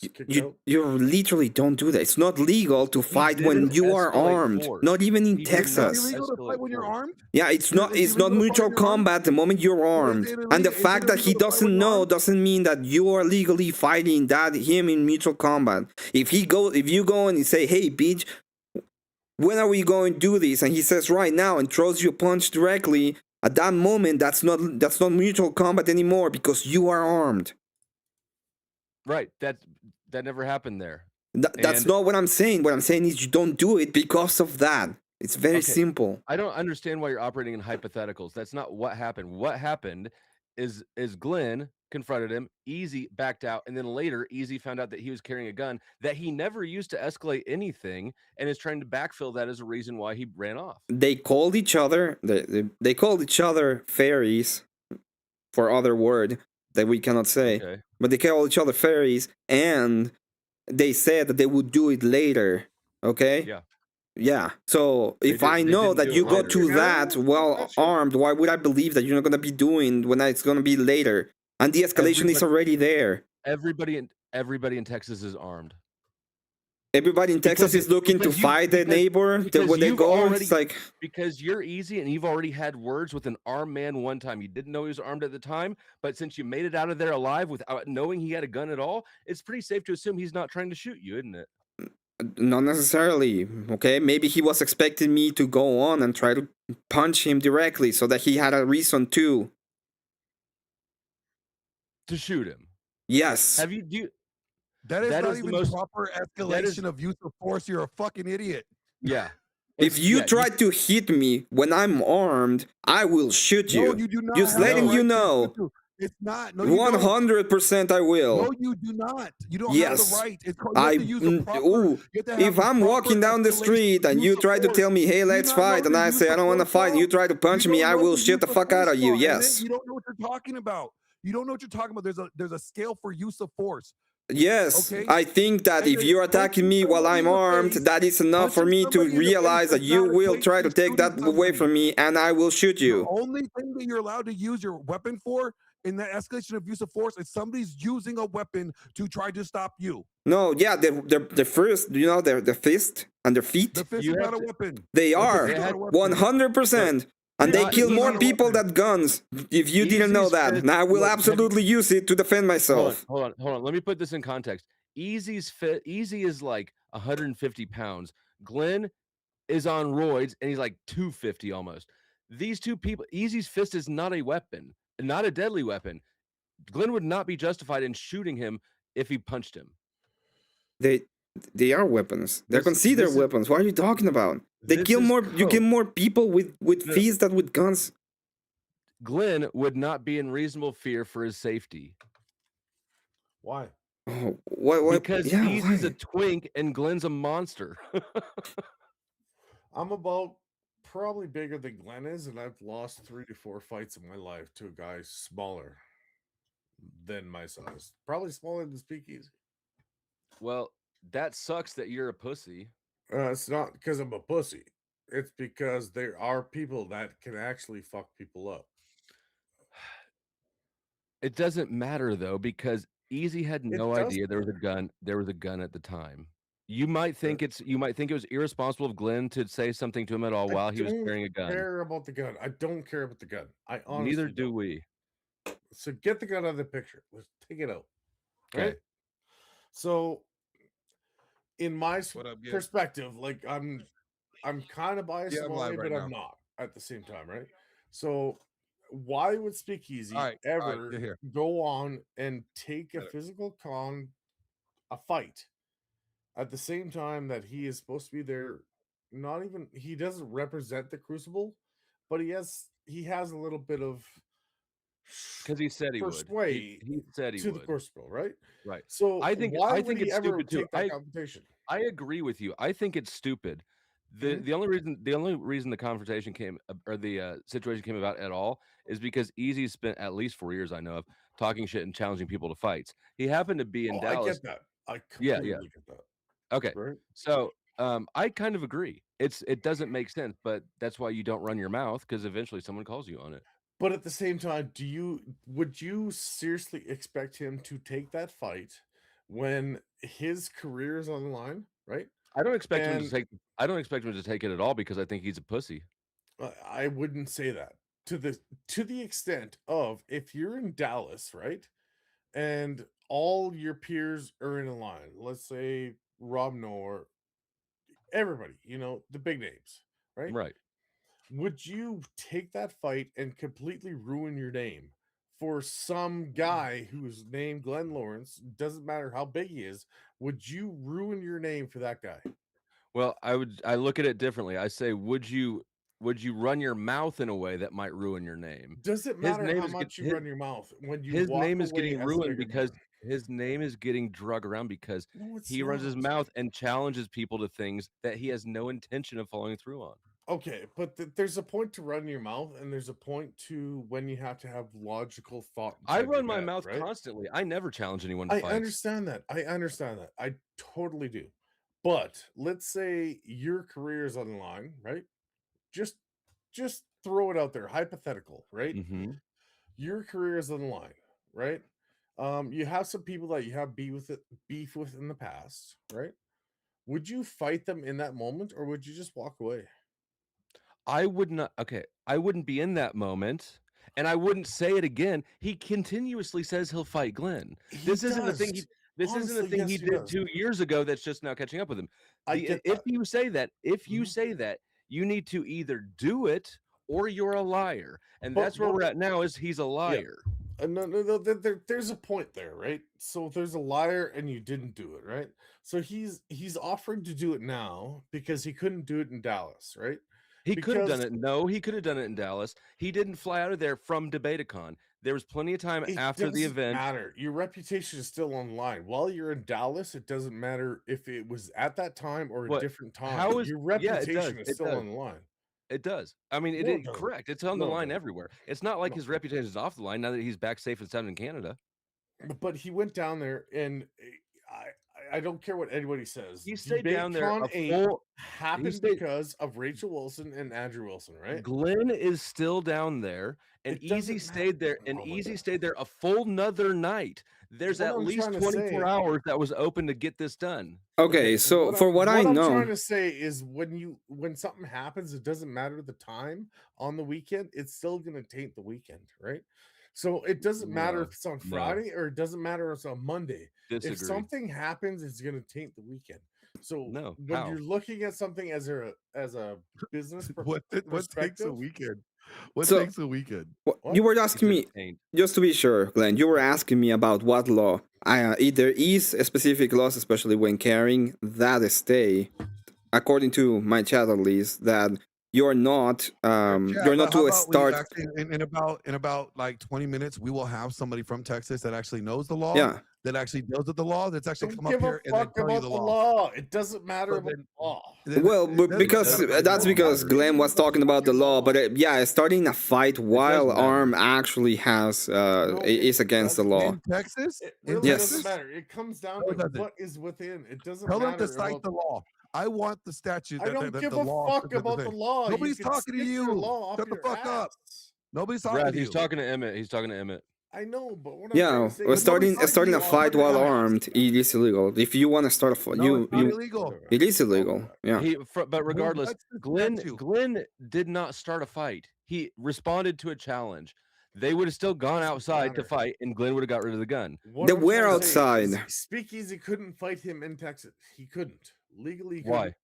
I: Just kick
D: you
I: out.
D: you literally don't do that. It's not legal to
A: He
D: fight when
A: didn't
D: you are
A: escalate
D: armed.
A: force.
D: Not even in
A: He did
H: It's
A: not
D: Texas.
H: illegal to fight
A: escalate
H: when you're
A: force.
H: armed?
D: Yeah, it's
H: It's
D: not
H: illegal to fight
D: mutual
H: when you're armed?
D: combat the moment you're
H: Is
D: armed.
H: it
D: And the
H: illegal? Is it
D: fact that he
H: illegal to fight when
D: doesn't
H: you're
D: know
H: armed?
D: doesn't mean that you are legally fighting him in mutual combat. If you go and you say, "Hey, bitch, when are we going to do this?" and he says right now and throws you a punch directly, at that moment that's not mutual combat anymore because you are armed.
A: Right. That never happened there.
D: That's
A: And
D: not what I'm saying. What I'm saying is you don't do it because of that. It's very
A: okay,
D: simple.
A: I don't understand why you're operating in hypotheticals. That's not what happened. What happened is Glenn confronted him, Easy backed out, and then later Easy found out that he was carrying a gun that he never used to escalate anything and is trying to backfill that as a reason why he ran off.
D: They called each other they called each other fairies, for other word that we cannot say.
A: Okay.
D: But they called each other fairies, and they said that they would do it later. Okay?
A: Yeah.
D: Yeah. So if I
A: they
D: know
A: didn't
D: that
A: do
D: you
A: it
D: go
A: later.
D: to that well armed, why would I believe that you're not gonna be doing when it's gonna be later? And the escalation is already there.
A: Everybody in Texas is armed.
D: Everybody in Texas is looking to fight their neighbor. When they go, it's like
A: because you're Easy and you've already had words with an armed man one time. You didn't know he was armed at the time, but since you made it out of there alive without knowing he had a gun at all, it's pretty safe to assume he's not trying to shoot you, isn't it?
D: not necessarily. Okay, maybe he was expecting me to go on and try to punch him directly so that he had a reason to
A: shoot him.
D: Yes.
H: That is
A: that
H: not
A: is the
H: even
A: most
H: proper escalation of use of force. You're a fucking idiot.
A: Yeah.
D: If you try to hit me when I'm armed, I will shoot you.
H: No, you do not.
D: Just
H: have the
D: letting you
H: right to
D: know.
H: shoot you. It's not. No, you don't.
D: 100% I will.
H: No, you do not. You don't
D: Yes.
H: have the right. It's called, you have to use a proper,
D: if I'm walking down the street and you try to tell me, "Hey, let's fight," and I say, "I don't want to fight," and you try to punch me, I will shoot the fuck out of you. Yes.
H: You don't know what you're talking about. You don't know what you're talking about. There's a scale for use of force.
D: Yes,
H: Okay?
D: I think that if you're attacking me while I'm armed, that is enough for me to realize that you will try to take that away from me, and I will shoot you.
H: The only thing that you're allowed to use your weapon for in that escalation of use of force is somebody's using a weapon to try to stop you.
D: No, yeah, the first, the fist and their feet.
H: The fist is not a weapon.
D: They are 100%. And they kill more people than guns. If you didn't know that, and I will absolutely use it to defend myself.
A: Hold on. Let me put this in context. Easy is like 150 pounds. Glenn is on roids and he's like 250 almost. These two people, Easy's fist is not a weapon, not a deadly weapon. Glenn would not be justified in shooting him if he punched him.
D: They are weapons. They're considered weapons. What are you talking about? They kill more. You kill more people with fists than with guns.
A: Glenn would not be in reasonable fear for his safety.
I: Why?
D: Oh, what?
A: Because Easy's a twink and Glenn's a monster.
I: I'm about probably bigger than Glenn is, and I've lost 3 to 4 fights in my life to a guy smaller than my size. Probably smaller than Speakeasy.
A: Well, that sucks that you're a pussy.
I: It's not because I'm a pussy. It's because there are people that can actually fuck people up.
A: It doesn't matter though, because Easy had no idea there was a gun. There was a gun at the time. You might think it was irresponsible of Glenn to say something to him at all while he was carrying a gun.
I: I don't care about the gun. I don't care about the gun. I honestly
A: Neither do we.
I: So get the gun out of the picture. Let's take it out. Right?
A: Okay.
I: So in my perspective, like I'm kind of biased in one way, but I'm not at the same time, right? So why would Speakeasy ever go on and take a physical a fight at the same time that he is supposed to be there? Not even, he doesn't represent the Crucible, but he has a little bit of,
A: because he said he would. He said he
I: to
A: would.
I: the Crucible, right?
A: Right.
I: So
A: I think
I: why
A: I
I: would
A: think
I: he
A: it's
I: ever
A: stupid too.
I: take that competition?
A: I agree with you. I think it's stupid The only reason the confrontation came or the situation came about at all is because Easy spent at least 4 years I know of talking shit and challenging people to fights. He happened to be in
I: Oh, I
A: Dallas.
I: get that. I
A: Yeah, yeah.
I: completely get that.
A: Okay.
I: Right.
A: So I kind of agree. It doesn't make sense, but that's why you don't run your mouth because eventually someone calls you on it.
I: But at the same time, would you seriously expect him to take that fight when his career is on the line, right?
A: I don't expect him to
I: And
A: take. I don't expect him to take it at all because I think he's a pussy.
I: I wouldn't say that to the extent of if you're in Dallas, right? And all your peers are in a line. Let's say Rob Noor, everybody, the big names, right?
A: Right.
I: Would you take that fight and completely ruin your name for some guy who's named Glenn Lawrence? Doesn't matter how big he is. Would you ruin your name for that guy?
A: Well, I look at it differently. I say, would you run your mouth in a way that might ruin your name?
I: Does it
A: His
I: matter
A: name
I: how
A: is
I: much you run your mouth when you
A: his
I: walk
A: name is
I: away
A: getting
I: as a
A: ruined
I: bigger
A: because
I: name?
A: his name is getting drug around because
I: No, it's
A: he runs his
I: not.
A: mouth and challenges people to things that he has no intention of following through on.
I: Okay, but there's a point to run your mouth, and there's a point to when you have to have logical thought
A: I
I: inside your
A: run my
I: head,
A: mouth
I: right?
A: constantly. I never challenge anyone to
I: I
A: fights.
I: understand that. I understand that. I totally do. But let's say your career is on the line, right? Just just throw it out there, hypothetical, right?
A: Mm-hmm.
I: Your career is on the line, right? You have some people that you have beef with in the past, right? Would you fight them in that moment, or would you just walk away?
A: I would not. Okay, I wouldn't be in that moment, and I wouldn't say it again. He continuously says he'll fight Glenn.
I: He
A: This isn't a
I: does.
A: thing. This isn't a
I: Honestly,
A: thing
I: yes,
A: he
I: he
A: did
I: does.
A: 2 years ago. That's just now catching up with him.
I: I get
A: If
I: that.
A: you say that,
I: Mhm.
A: you need to either do it or you're a liar, and
I: But
A: that's where we're at now. Is he's a
I: yeah,
A: liar?
I: no, there's a point there, right? So there's a liar, and you didn't do it, right? So he's offering to do it now because he couldn't do it in Dallas, right?
A: He could have done
I: Because
A: it. No, he could have done it in Dallas. He didn't fly out of there from Debatacon. There was plenty of time
I: it
A: after the
I: doesn't
A: event.
I: matter. Your reputation is still on the line. While you're in Dallas, it doesn't matter if it was at that time or a
A: What?
I: different time.
A: How is?
I: Your
A: Yeah, it does.
I: reputation is
A: It
I: still
A: does.
I: on the line.
A: It does. I mean,
I: No, it doesn't.
A: correct. It's on the
I: No, it
A: line
I: doesn't.
A: everywhere. It's not like
I: No.
A: his reputation is off the line now that he's back safe and sound in Canada.
I: But he went down there, and I don't care what anybody says.
A: He stayed down there
I: DebateCon
A: a
I: 8
A: full. He
I: happened
A: stayed.
I: because of Rachel Wilson and Andrew Wilson, right?
A: Glenn is still down there, and
I: It
A: Easy
I: doesn't
A: stayed there,
I: matter.
A: and
I: Oh my
A: Easy
I: God.
A: stayed there a full nother night. There's
I: What
A: at
I: I'm
A: least
I: trying to
A: 24
I: say,
A: hours that was open to get this done.
D: Okay, so for what I
I: what I'm
D: know,
I: trying to say is when something happens, it doesn't matter the time on the weekend, it's still gonna taint the weekend, right? So it doesn't matter if
A: No,
I: it's on
A: no,
I: Friday or it doesn't matter if it's on Monday. If
A: disagree.
I: something happens, it's gonna taint the weekend. So
A: No,
I: when
A: how?
I: you're looking at something as a business
H: What takes a
I: perspective,
H: weekend? What
D: so
H: takes a weekend?
D: what,
I: What?
D: you were
A: He
D: asking
A: said
D: me,
A: taint.
D: just to be sure, Glenn, you were asking me about what law. There is a specific laws, especially when carrying that stay, according to my chat at least, that you're not
H: Yeah,
D: you're
H: but
D: not
H: how
D: to
H: about we
D: start.
H: actually in about like 20 minutes we will have somebody from Texas that actually knows the law,
D: Yeah.
H: that actually deals with the law, that's actually
I: Don't
H: come up
I: give a
H: here and then
I: fuck
H: tell you
I: about
H: the
I: the
H: law.
I: law. It doesn't matter
H: So
I: about the law.
D: Well,
H: it doesn't
D: because
H: matter.
D: that's
H: No,
D: because
H: it
D: Glenn
H: is
D: was talking about the law, but yeah, starting a fight while
A: matter.
D: arm actually has
I: No,
D: is against the
I: doesn't.
D: law.
H: in Texas.
I: It
H: In
I: really
D: Yes.
I: doesn't
H: Texas,
I: matter. It comes down
H: no, it
I: to
H: doesn't.
I: what is within. It doesn't
H: Tell them
I: matter
H: to cite
I: about.
H: the law. I want the statute.
I: I don't give
H: the
I: a
H: law
I: fuck
H: says
I: about the
H: everything.
I: law.
H: Nobody's
I: You can
H: talking to
I: stick your
H: you.
I: law up
H: Shut the
I: your
H: fuck up.
I: ass.
H: Nobody's talking
A: Brad,
H: to
A: he's
H: you.
A: talking to Emmett. He's talking to Emmett.
I: I know, but what I'm trying
D: Yeah,
I: to say
D: well,
I: is
H: nobody's
D: starting a
H: talking to you.
D: fight
H: Put it
D: while
H: down.
D: armed, it is illegal. If you want to start a fight,
H: No, it's not
D: you
H: illegal.
D: it is illegal. Yeah.
A: But regardless,
H: What's the
A: Glenn
H: statute?
A: did not start a fight. He responded to a challenge. They would have still gone outside to
I: matter.
A: fight, and Glenn would have got rid of the gun.
I: What
D: They
I: I'm
D: were
I: trying to say is
D: outside.
I: Speakeasy couldn't fight him in Texas. He couldn't legally. He
A: Why?
I: couldn't.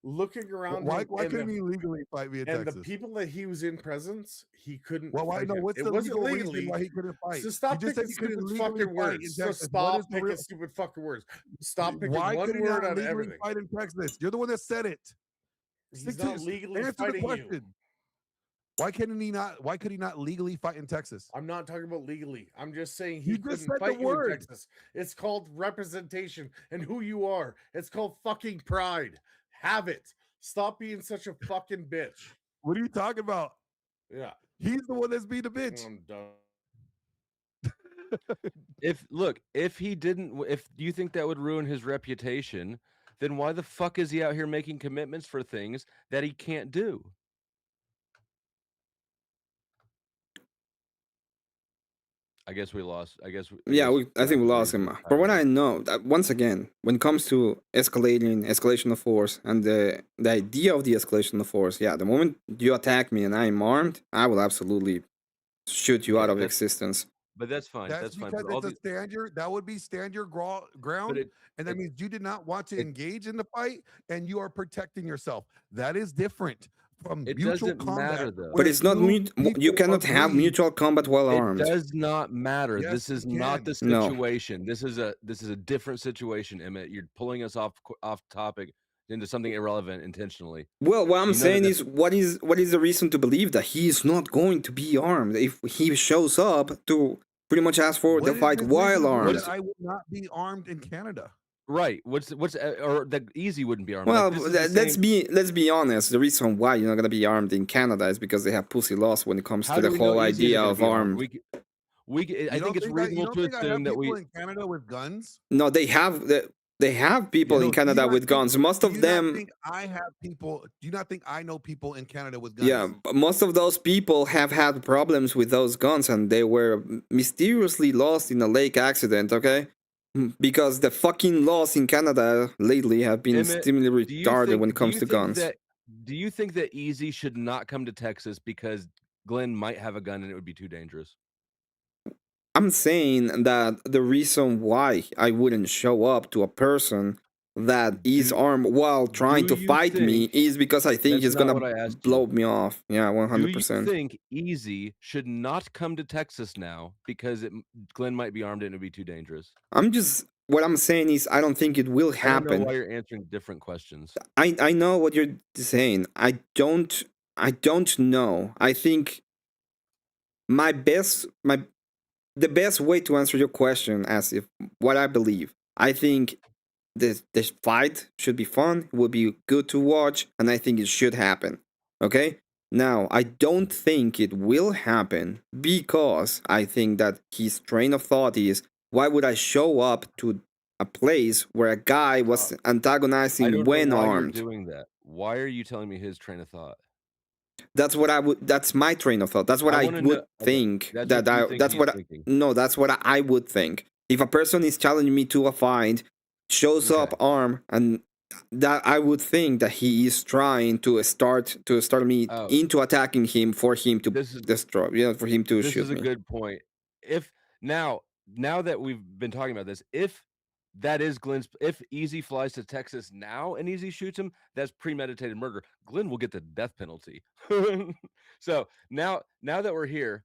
I: Looking around
H: Why
I: him
H: couldn't he legally fight me in
I: and
H: Texas?
I: the people that he was in presence, he couldn't.
H: Well, why
I: fight
H: no?
I: him.
H: What's
I: It
H: the
I: wasn't
H: legal
I: legally.
H: reason why he couldn't fight?
I: So stop
H: you just said
I: picking
H: you couldn't
I: stupid
H: legally
I: fucking
H: fight
I: words.
H: in
I: So
H: Texas. What
I: stop
H: is the
I: picking
H: real?
I: stupid fucking words. Stop picking
H: Why
I: one
H: could he
I: word
H: not
I: out of
H: legally
I: everything.
H: fight in Texas? You're the one that said it.
I: He's not legally
H: answer the
I: fighting you.
H: question. Why couldn't he not? Why could he not legally fight in Texas?
I: I'm not talking about legally. I'm just saying he
H: You just
I: couldn't
H: said the
I: fight you in
H: word.
I: Texas. It's called representation and who you are. It's called fucking pride. Have it. Stop being such a fucking bitch.
H: What are you talking about?
I: Yeah.
H: He's the one that's being a bitch.
I: I'm done.
A: If he didn't, if you think that would ruin his reputation, then why the fuck is he out here making commitments for things that he can't do? I guess we lost. I guess.
D: Yeah, I think we lost
A: raised
D: him.
A: his
D: For what
A: tire.
D: I know, once again, when it comes to escalation of force, and the idea of the escalation of force, yeah, the moment you attack me and I'm armed, I will absolutely shoot you out of existence.
A: But that's fine.
H: That's
A: That's fine.
H: because
A: But all
H: it's a
A: the
H: stand your that would be stand your ground,
A: it
H: and that
A: it
H: means you did not want to
A: it
H: engage in the fight, and you are protecting yourself. That is different from
A: it
H: mutual
A: doesn't
H: combat,
A: matter though.
D: But
H: where
D: it's not
H: two
D: you
H: people
D: cannot have
H: agree.
D: mutual combat while
A: It
D: armed.
A: does not matter.
H: Yes,
A: This is
H: it
A: not the
H: can.
D: No.
A: situation. This is a different situation, Emmett. You're pulling us off topic into something irrelevant intentionally.
D: Well, what I'm
A: You know that
D: saying
A: that's
D: is, what is the reason to believe that he is not going to be armed if he shows up to pretty much ask for the
H: What is
D: fight
H: his reason
D: while
H: to believe
D: armed?
H: that I will not be armed in Canada?
A: right. What's or that easy wouldn't be armed.
D: Well,
A: Like, this is the same.
D: let's be honest. The reason why you're not gonna be armed in Canada is because they have pussy laws when it comes
A: How
D: to
A: do
D: the
A: we know
D: whole
A: easy
D: idea
A: isn't going to
D: of
A: be armed?
D: armed.
A: I think it's
H: You
A: reasonable
H: don't
A: to
H: think I
A: assume
H: have
A: that
H: people
A: we.
H: in Canada with guns?
D: No, they have people
H: No,
D: in
H: do you
D: Canada
H: not
D: with
H: think?
D: guns. Most
H: Do
D: of
H: you not
D: them,
H: think I have people? Do you not think I know people in Canada with
D: yeah,
H: guns?
D: but most of those people have had problems with those guns, and they were mysteriously lost in a lake accident. Okay, because the fucking laws in Canada lately have been
A: Emmett,
D: extremely retarded when it comes to guns.
A: do you think that Easy should not come to Texas because Glenn might have a gun and it would be too dangerous?
D: I'm saying that the reason why I wouldn't show up to a person that is
A: Do
D: armed while trying
A: do
D: to
A: you
D: fight me
A: think
D: is because I think
A: that's
D: he's
A: not
D: gonna
A: what I asked you?
D: blow me off. Yeah,
A: Do you
D: 100%.
A: think Easy should not come to Texas now because Glenn might be armed and it would be too dangerous?
D: What I'm saying is I don't think it will
A: I don't know
D: happen.
A: why you're answering different questions.
D: I know what you're saying. I don't know. I think the best way to answer your question as if what I believe. I think this fight should be fun, will be good to watch, and I think it should happen. Okay? Now, I don't think it will happen because I think that his train of thought is why would I show up to a place where a guy was
A: I
D: antagonizing
A: don't know
D: when
A: why you're
D: armed?
A: doing that. Why are you telling me his train of thought?
D: That's my train of thought. That's what
A: I
D: I
A: want to know.
D: would
A: Okay,
D: think
A: that's what you think
D: that's
A: he's
D: what
A: thinking.
D: no, that's what I would think. If a person is challenging me to a fight, shows up
A: Okay.
D: armed, and that I would think that he is trying to start me
A: Oh,
D: into attacking him for him to
A: this is
D: destroy, for him to
A: this
D: shoot
A: is a
D: me.
A: good point. If now that we've been talking about this, if that is Glenn's, if Easy flies to Texas now and Easy shoots him, that's premeditated murder. Glenn will get the death penalty. So now that we're here,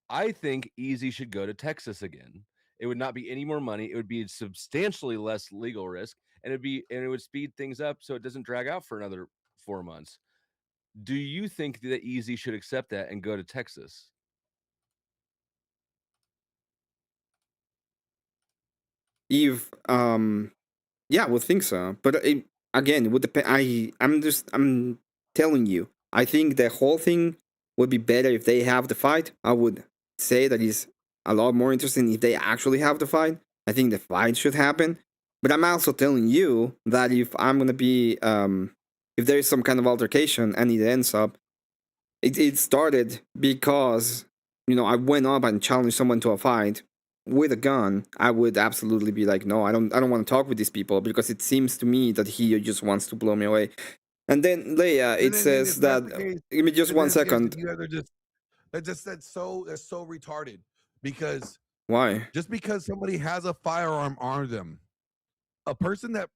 A: I think Easy should go to Texas again. It would not be any more money. It would be substantially less legal risk, and it would speed things up so it doesn't drag out for another 4 months. Do you think that Easy should accept that and go to Texas?
D: If Yeah, I would think so. But again, it would depend. I'm telling you. I think the whole thing would be better if they have the fight. I would say that is a lot more interesting if they actually have the fight. I think the fight should happen. But I'm also telling you that if I'm gonna be if there is some kind of altercation and it ends up, it started because I went up and challenged someone to a fight with a gun. I would absolutely be like, no, I don't want to talk with these people because it seems to me that he just wants to blow me away. And then Leia, it
H: Then if
D: says
H: that's
D: that.
H: the case,
D: Give me just
H: then
D: 1
H: that's the case,
D: second.
H: then you either that's so retarded, because
D: Why?
H: just because somebody has a firearm armed them, a person that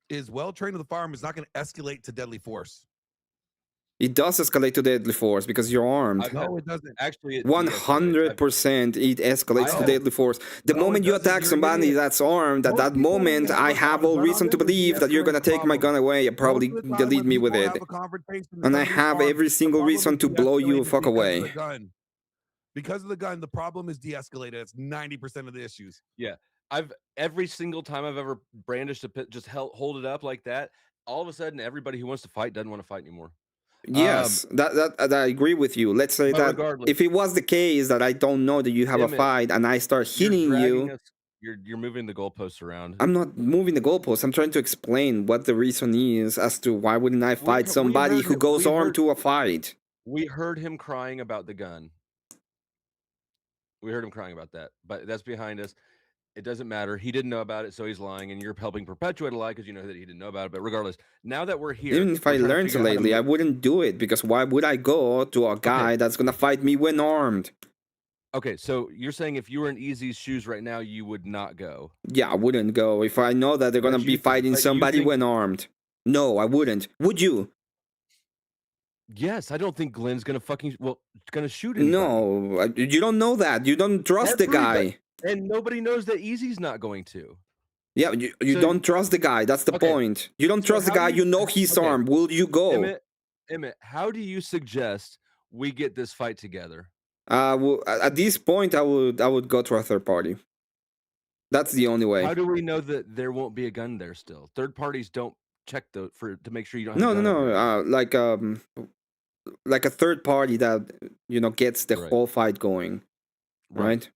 H: is well trained with a firearm is not going to escalate to deadly force.
D: It does escalate to deadly force because you're armed.
H: No, it doesn't.
A: Actually, it
D: 100% it escalates to deadly force. The
H: No,
D: moment
H: it
D: you
H: doesn't.
D: attack
H: You're an
D: somebody
H: idiot.
D: that's armed, at
H: Most
D: that
H: people, when
D: moment,
H: they
D: I
H: have
D: have
H: a
D: all
H: gun on
D: reason to
H: them, it's
D: believe that you're gonna
H: de-escalating
D: take my
H: problem.
D: gun away and probably
H: Most of the time
D: delete
H: when
D: me with
H: people
D: it.
H: have a confrontation
D: And I
H: somebody's
D: have
H: armed,
D: every
H: the
D: single
H: problem
D: reason
H: is
D: to blow you
H: de-escalated
D: fuck
H: because of
D: away.
H: the gun. Because of the gun, the problem is de-escalated. It's 90% of the issues.
A: Yeah, every single time I've ever brandished a pit, just hold it up like that. all of a sudden, everybody who wants to fight doesn't want to fight anymore.
D: Yes, that I agree with you. Let's say
A: But
D: that
A: regardless,
D: if it was the case that I don't know that you have a
A: Emmett,
D: fight and I start
A: you're
D: hitting
A: dragging
D: you,
A: us. You're moving the goalposts around.
D: I'm not moving the goalposts. I'm trying to explain what the reason is as to why wouldn't I fight somebody who goes armed to a fight.
A: We heard him crying about the gun. We heard him crying about that, but that's behind us. It doesn't matter. He didn't know about it, so he's lying, and you're helping perpetuate a lie because you know that he didn't know about it. But regardless, now that we're here,
D: Even if I learned lately, I wouldn't do it because why would I go to a guy that's gonna fight me when armed?
A: Okay, so you're saying if you were in Easy's shoes right now, you would not go?
D: Yeah, I wouldn't go if I know that they're gonna be fighting somebody when armed. No, I wouldn't. Would you?
A: Yes, I don't think Glenn's gonna gonna shoot anybody.
D: No, you don't know that. You don't trust the guy.
A: And nobody knows that Easy's not going to.
D: Yeah, you don't trust the guy. That's the point. You don't trust the guy. You know he's armed. Will you go?
A: Emmett, how do you suggest we get this fight together?
D: Well, at this point, I would go to a third party. That's the only way.
A: How do we know that there won't be a gun there still? Third parties don't check to make sure you don't.
D: No. Like a third party that gets the whole fight going, right?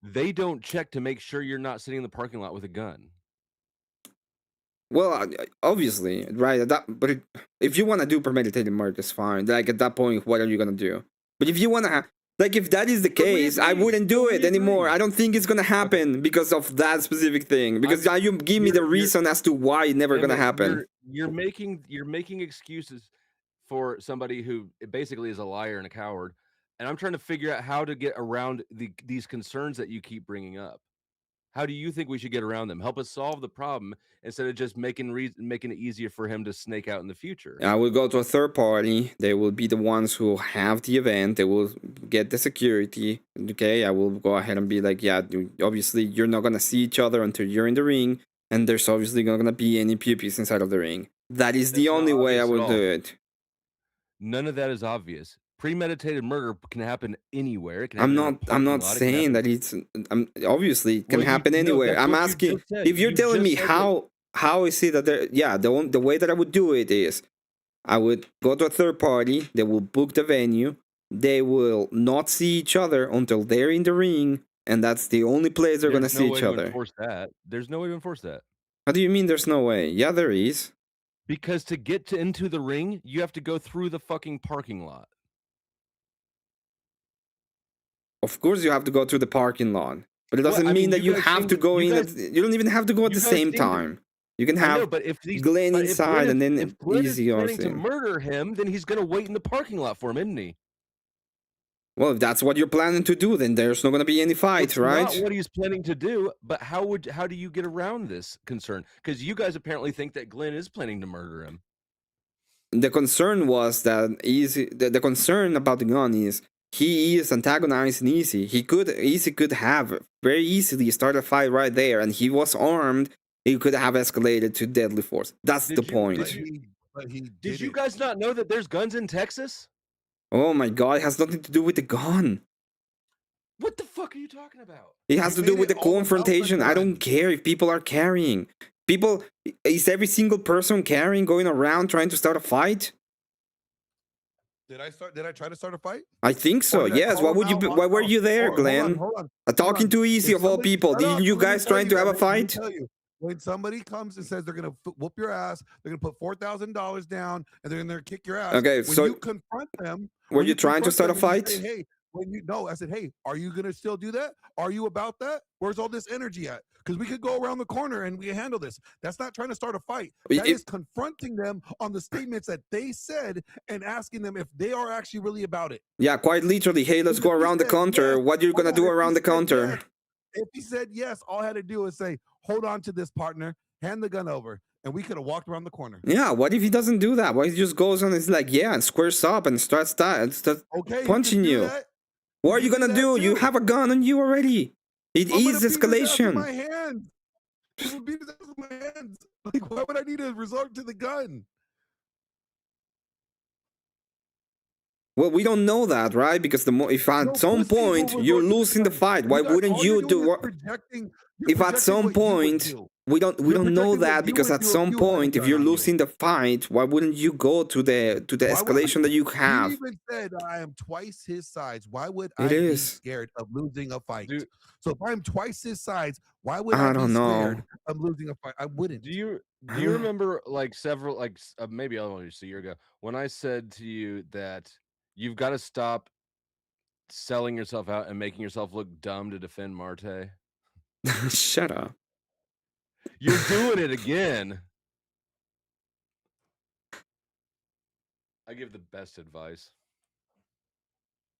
A: They don't check to make sure you're not sitting in the parking lot with a gun.
D: Well, obviously, right? But if you want to do premeditated murder, it's fine. Like at that point, what are you gonna do? But if you want to, like, if that is the case, I wouldn't do it anymore. I don't think it's gonna happen because of that specific thing. Because now you give me the reason as to why it's never gonna happen.
A: You're making excuses for somebody who basically is a liar and a coward. And I'm trying to figure out how to get around these concerns that you keep bringing up. How do you think we should get around them? Help us solve the problem instead of just making it easier for him to snake out in the future.
D: I will go to a third party. They will be the ones who have the event. They will get the security. Okay, I will go ahead and be like, yeah, obviously you're not going to see each other until you're in the ring. And there's obviously not going to be any puppies inside of the ring. That is the only way I will do it.
A: None of that is obvious. Premeditated murder can happen anywhere. It can
D: happen I'm not saying that it's obviously it can happen anywhere. I'm asking if you're telling me how is it that the way that I would do it is I would go to a third party, they will book the venue, they will not see each other until they're in the ring, and that's the only place they're gonna see each other.
A: There's no way to enforce that.
D: How do you mean there's no way? Yeah, there is.
A: Because to get into the ring, you have to go through the fucking parking lot.
D: Of course, you have to go through the parking lot, but it doesn't mean that you have to go in. You don't even have to go at the same time. You can have Glenn inside and then Easy on
A: to murder him, then he's gonna wait in the parking lot for him, isn't he?
D: Well, if that's what you're planning to do, then there's not going to be any fights, right?
A: Not what he's planning to do, but how do you get around this concern? Because you guys apparently think that Glenn is planning to murder him.
D: The concern was that the concern about the gun is he is antagonizing Easy. Easy could have very easily started a fight right there, and he was armed. He could have escalated to deadly force. That's the point.
A: Did you guys not know that there's guns in Texas?
D: Oh my god, it has nothing to do with the gun.
A: What the fuck are you talking about?
D: It has to do with the confrontation. I don't care if people are carrying. Is every single person carrying, going around trying to start a fight?
H: Did I try to start a fight?
D: I think so. Yes. Why were you there, Glenn?
H: Hold on.
D: Talking too easy of all people. Did you guys trying to have a fight?
H: When somebody comes and says they're gonna whoop your ass, they're gonna put $4,000 down, and they're gonna kick your ass.
D: Okay,
H: so you confront them.
D: Were you trying to start a fight?
H: Hey, I said, hey, are you gonna still do that? Are you about that? Where's all this energy at? Because we could go around the corner and we can handle this. That's not trying to start a fight. That is confronting them on the statements that they said and asking them if they are actually really about it.
D: Yeah, quite literally. Hey, let's go around the counter. Yes, what are you gonna do around the counter?
H: Yes. If he said yes, all I had to do was say, hold on to this, partner, hand the gun over, and we could have walked around the corner.
D: Yeah, what if he doesn't do that? What if he just goes on and is like, yeah, and squares up and starts punching you? What are you gonna do? You have a gun on you already. It is escalation.
H: My hands. People beat his ass with my hands. Like, why would I need to resort to the gun?
D: Well, we don't know that, right? Because if at some point you're losing the fight, why wouldn't you do what? If at some point, we don't know that because at some point, if you're
H: you.
D: losing the fight, why wouldn't you go to the
H: Why would
D: escalation that you
H: He
D: have?
H: even said I am twice his size. Why would
D: It
H: I be
D: is.
H: scared of losing a fight?
A: Do
H: So if I'm twice his size, why would I
D: I
H: be
D: don't
H: scared
D: know.
H: of losing a fight? I wouldn't.
A: do you remember like several like maybe almost a year ago when I said to you that you've got to stop selling yourself out and making yourself look dumb to defend Marte?
D: Shut up.
A: You're doing it again. I give the best advice.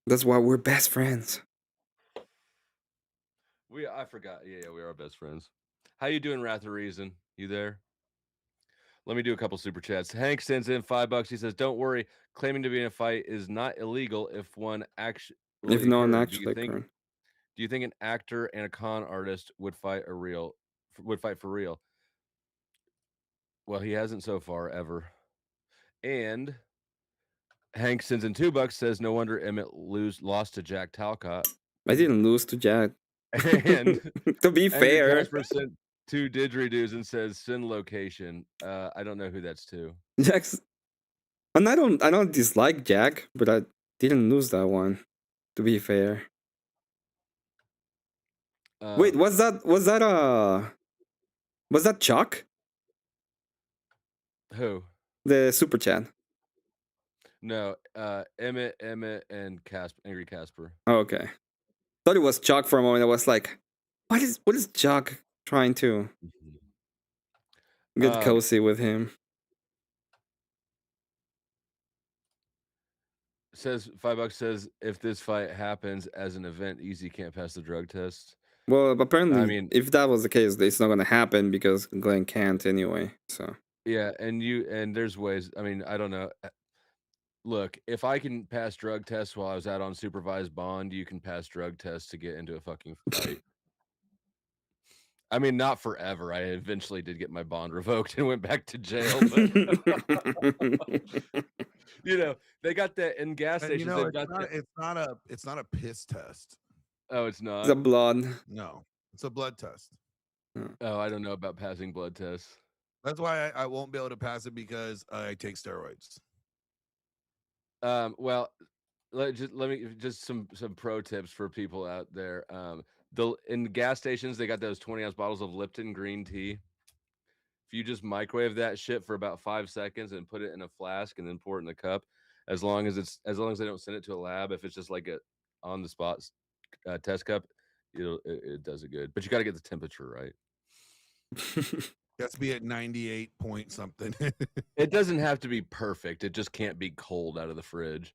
D: That's why we're best friends.
A: I forgot. Yeah, we are best friends. How you doing, Wrath of Reason? You there? Let me do a couple super chats. Hank sends in $5. He says, "Don't worry, claiming to be in a fight is not illegal if one actually
D: If no one
A: occurred.
D: actually occurred.
A: Do you think an actor and a con artist would fight for real? Well, he hasn't so far ever. And Hank sends in $2. Says, "No wonder Emmett lost to Jack Talcott."
D: I didn't lose to Jack.
A: And
D: to be
A: Angry
D: fair,
A: Casper sent 2 didgeridoos and says, "Send location." I don't know who that's to.
D: Jack's, and I don't dislike Jack, but I didn't lose that one. To be fair. Wait, was that Chuck?
A: Who?
D: The super chat.
A: No, Emmett, and Angry Casper.
D: Oh, okay. Thought it was Chuck for a moment. I was like, what is Chuck trying to get cozy with him?
A: Says $5 says, if this fight happens as an event, Easy can't pass the drug test.
D: Well, apparently, if that was the case, it's not going to happen because Glenn can't anyway. So
A: yeah, and there's ways. I mean, I don't know. Look, if I can pass drug tests while I was out on supervised bond, you can pass drug tests to get into a fucking fight. I mean, not forever. I eventually did get my bond revoked and went back to jail. But you know, they got that in gas stations.
H: It's not a piss test.
A: Oh, it's not.
D: It's a blood.
H: No, it's a blood test.
A: Oh, I don't know about passing blood tests.
H: That's why I won't be able to pass it because I take steroids.
A: Well, let me just some pro tips for people out there. In gas stations, they got those 20-ounce bottles of Lipton green tea. If you just microwave that shit for about 5 seconds and put it in a flask and then pour it in a cup, as long as they don't send it to a lab, if it's just like a on the spot test cup, it does it good. But you got to get the temperature right.
H: Has to be at 98 point something.
A: It doesn't have to be perfect. It just can't be cold out of the fridge.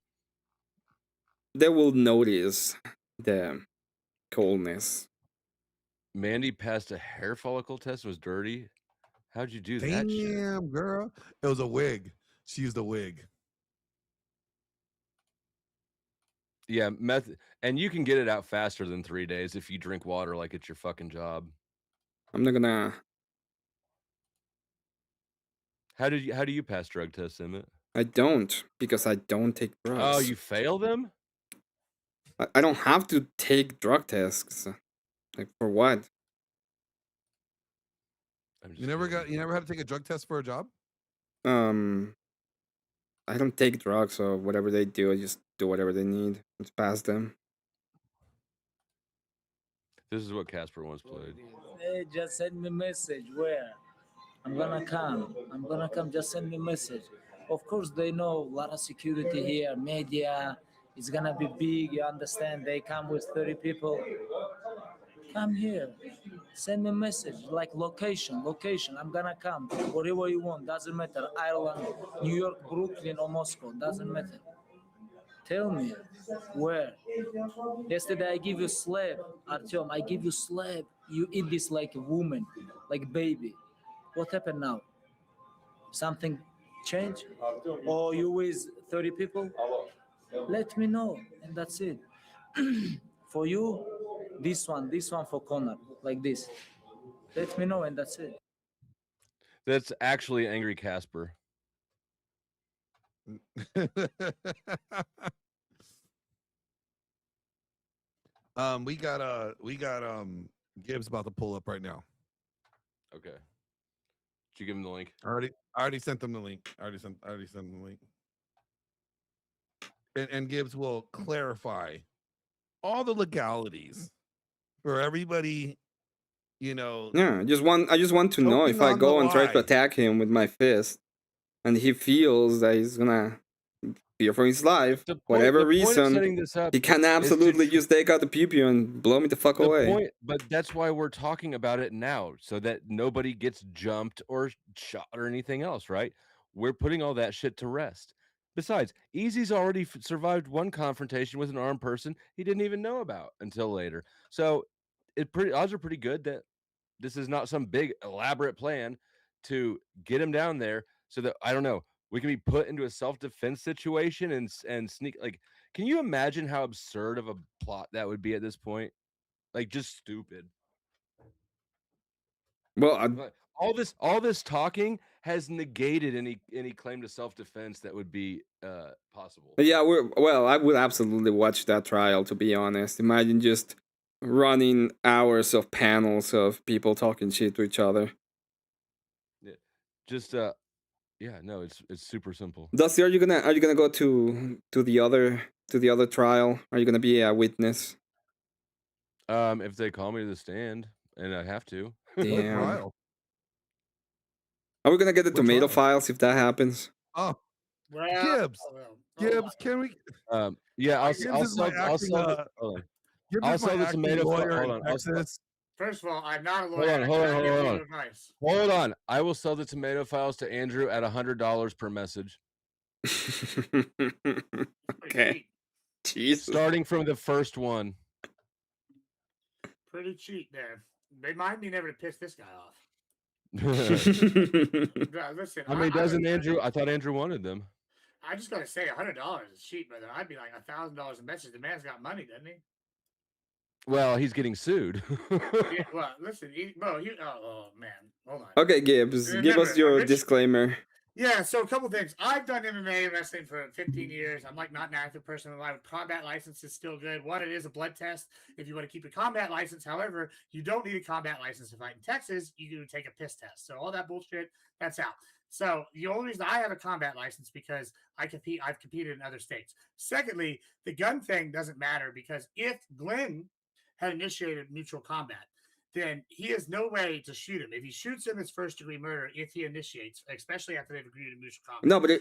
D: They will notice the coldness.
A: Mandy passed a hair follicle test and was dirty. How'd you do that shit?
H: Damn, girl. It was a wig. She used a wig.
A: Yeah, and you can get it out faster than 3 days if you drink water like it's your fucking job.
D: I'm not gonna.
A: How do you pass drug tests, Emmett?
D: I don't, because I don't take drugs.
A: Oh, you fail them?
D: I don't have to take drug tests. Like, for what?
H: You never had to take a drug test for a job?
D: I don't take drugs, so whatever they do, I just do whatever they need. It's past them.
A: This is what Casper once played.
J: Hey, just send me a message. Where? I'm gonna come. Just send me a message. Of course, they know a lot of security here, media. It's gonna be big. You understand? They come with 30 people. Come here. Send me a message, like location. I'm gonna come. Whatever you want, doesn't matter. Ireland, New York, Brooklyn, or Moscow, doesn't matter. Tell me, where? Yesterday I give you slab, Artyom, I give you slab. You eat this like a woman, like baby. What happened now? Something changed? Or you with 30 people? Let me know, and that's it. For you, this one for Connor, like this. Let me know, and that's it.
A: That's actually Angry Casper.
H: We got Gibbs about to pull up right now.
A: Okay. Did you give him the link?
H: I already sent them the link. I already sent them the link. And Gibbs will clarify all the legalities for everybody.
D: Yeah, I just want to know if
H: choking
D: I
H: on the
D: go and try to
H: lie.
D: attack him with my fist, and he feels that he's gonna fear for his life, whatever
A: The point of
D: reason,
A: setting this up
D: he can
A: is to
D: absolutely just take out the pew pew and blow me the fuck
A: the
D: away.
A: point, but that's why we're talking about it now, so that nobody gets jumped or shot or anything else, right? We're putting all that shit to rest. Besides, Easy's already survived one confrontation with an armed person he didn't even know about until later. So odds are pretty good that this is not some big elaborate plan to get him down there so that, I don't know, we can be put into a self-defense situation and sneak. Like, can you imagine how absurd of a plot that would be at this point? Like, just stupid.
D: Well,
A: Like, all this talking has negated any claim to self-defense that would be possible.
D: yeah, I would absolutely watch that trial, to be honest. Imagine just running hours of panels of people talking shit to each other.
A: Yeah. Just yeah, no, it's super simple.
D: Dusty, are you gonna go to the other trial? Are you gonna be a witness?
A: If they call me to the stand and I have to.
D: Damn.
H: Trial.
D: Are we gonna get the
H: What
D: tomato
H: trial?
D: files if that happens?
H: Oh,
F: Well,
H: Gibbs, can we?
A: Yeah, I'll
H: Gibbs is my acting. Gibbs
A: I'll
H: is my
A: sell the
H: acting
A: tomato
H: lawyer
A: hold
H: in
A: on.
H: Texas.
F: first of all, I'm not a
A: Hold
F: lawyer.
A: on,
F: I
A: hold on,
F: cannot give
A: hold
F: legal
A: on.
F: advice.
A: Hold on. I will sell the tomato files to Andrew at $100 per message.
D: Okay. Jesus.
A: Starting from the first one.
F: Pretty cheap there. Remind me never to piss this guy off. Listen,
A: I mean, doesn't Andrew? I thought Andrew wanted them.
F: I just gotta say, $100 is cheap, brother. I'd be like $1,000 a message. The man's got money, doesn't he?
A: Well, he's getting sued.
F: Yeah, well, listen, oh man, hold on.
D: Okay, Gibbs, give us your disclaimer.
F: Yeah, so a couple things. I've done MMA wrestling for 15 years. I'm like not an active person in life. Combat license is still good. What it is, a blood test. If you want to keep a combat license, however, you don't need a combat license to fight in Texas. You can take a piss test. So all that bullshit, that's out. So the only reason I have a combat license because I've competed in other states. Secondly, the gun thing doesn't matter because if Glenn had initiated mutual combat, then he has no way to shoot him. If he shoots him, it's first-degree murder if he initiates, especially after they've agreed to mutual combat.
D: No, but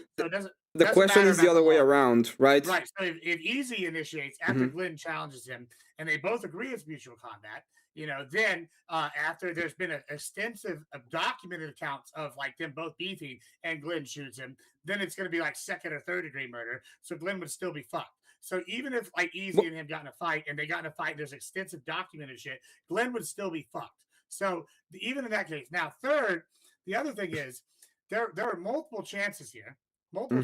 D: the question is the other way around, right?
F: Right. So if Easy initiates after Glenn challenges him, and they both agree it's mutual combat, then after there's been an extensive documented accounts of like them both beefing, and Glenn shoots him, then it's going to be like second or third degree murder. So Glenn would still be fucked. So even if like Easy and him got in a fight and they got in a fight, there's extensive documented shit, Glenn would still be fucked. So even in that case, now third, the other thing is there are multiple chances here,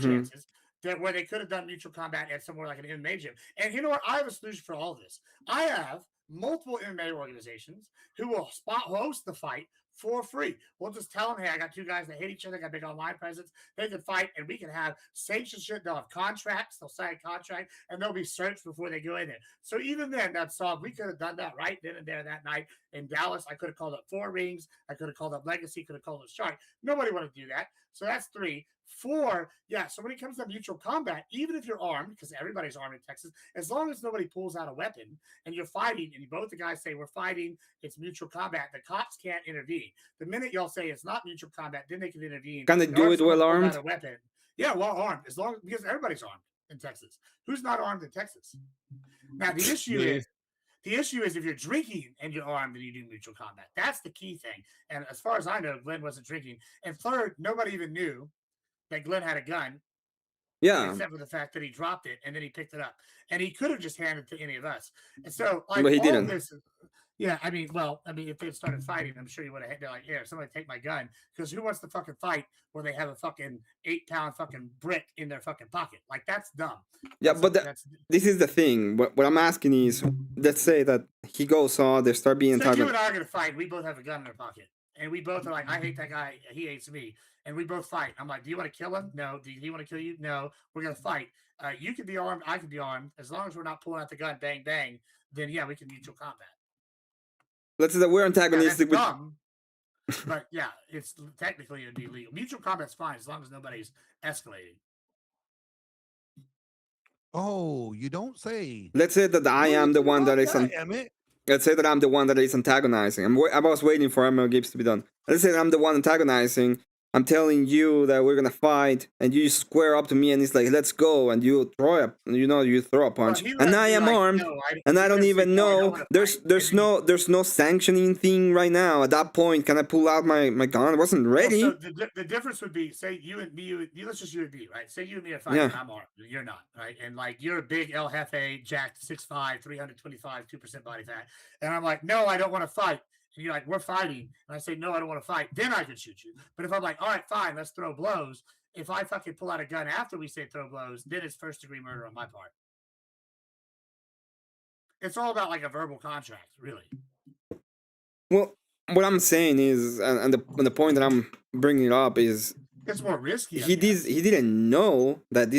F: chances that where they could have done mutual combat at somewhere like an MMA gym. And you know what? I have a solution for all of this. I have multiple MMA organizations who will host the fight for free. We'll just tell them, hey, I got two guys that hate each other, got big online presence. They can fight, and we can have sanctions shit. They'll have contracts. They'll sign a contract, and they'll be searched before they go in there. So even then, that's solved. We could have done that right then and there that night in Dallas. I could have called up Four Rings. I could have called up Legacy. Could have called up Shark. Nobody want to do that. So that's 3. 4, yeah. So when it comes to mutual combat, even if you're armed, because everybody's armed in Texas, as long as nobody pulls out a weapon and you're fighting, and both the guys say we're fighting, it's mutual combat. The cops can't intervene. The minute y'all say it's not mutual combat, then they can intervene.
D: Can they do it well armed?
F: A weapon. Yeah, well armed, because everybody's armed in Texas. Who's not armed in Texas? Now the issue is. The issue is if you're drinking and you're armed and you do mutual combat. That's the key thing. And as far as I know, Glenn wasn't drinking. And third, nobody even knew that Glenn had a gun.
D: Yeah.
F: Except for the fact that he dropped it and then he picked it up. And he could have just handed it to any of us. And so, like,
D: but he didn't.
F: If they had started fighting, I'm sure you would have had like, yeah, somebody take my gun. Because who wants to fucking fight where they have a fucking 8-pound fucking brick in their fucking pocket? Like, that's dumb.
D: Yeah, but this is the thing. What I'm asking is, let's say that he goes on, they start being
F: so you and I are gonna fight. We both have a gun in our pocket, and we both are like, I hate that guy, he hates me, and we both fight. I'm like, do you want to kill him? No. Do he want to kill you? No. We're gonna fight. You can be armed. I can be armed. As long as we're not pulling out the gun, bang bang. Then yeah, we can mutual combat.
D: Let's say that we're antagonistic
F: with. Dumb.
K: But yeah, it's technically it'd be legal. Mutual combat's fine as long as nobody's escalating.
H: Oh, you don't say.
D: Let's say that I am the one that is
H: Emmett.
D: Let's say that I'm the one that is antagonizing. I was waiting for EmmetGames to be done. Let's say that I'm the one antagonizing. I'm telling you that we're gonna fight, and you square up to me, and it's like, "Let's go," and you throw a punch, and I am armed, and I don't even know. There's no sanctioning thing right now. At that point, can I pull out my gun? I wasn't ready.
K: Well, so the difference would be, say you and me, let's just you and me, right? Say you and me are fighting,
D: Yeah.
K: and I'm armed, you're not, right? And like you're a big El Jefe, jacked 6'5", 325, 2% body fat, and I'm like, no, I don't want to fight. And you're like, we're fighting, and I say, no, I don't want to fight. Then I can shoot you. But if I'm like, all right, fine, let's throw blows. If I fucking pull out a gun after we say throw blows, then it's first-degree murder on my part. It's all about like a verbal contract, really.
D: Well, what I'm saying is, and the point that I'm bringing it up is,
K: it's more risky.
D: He didn't know that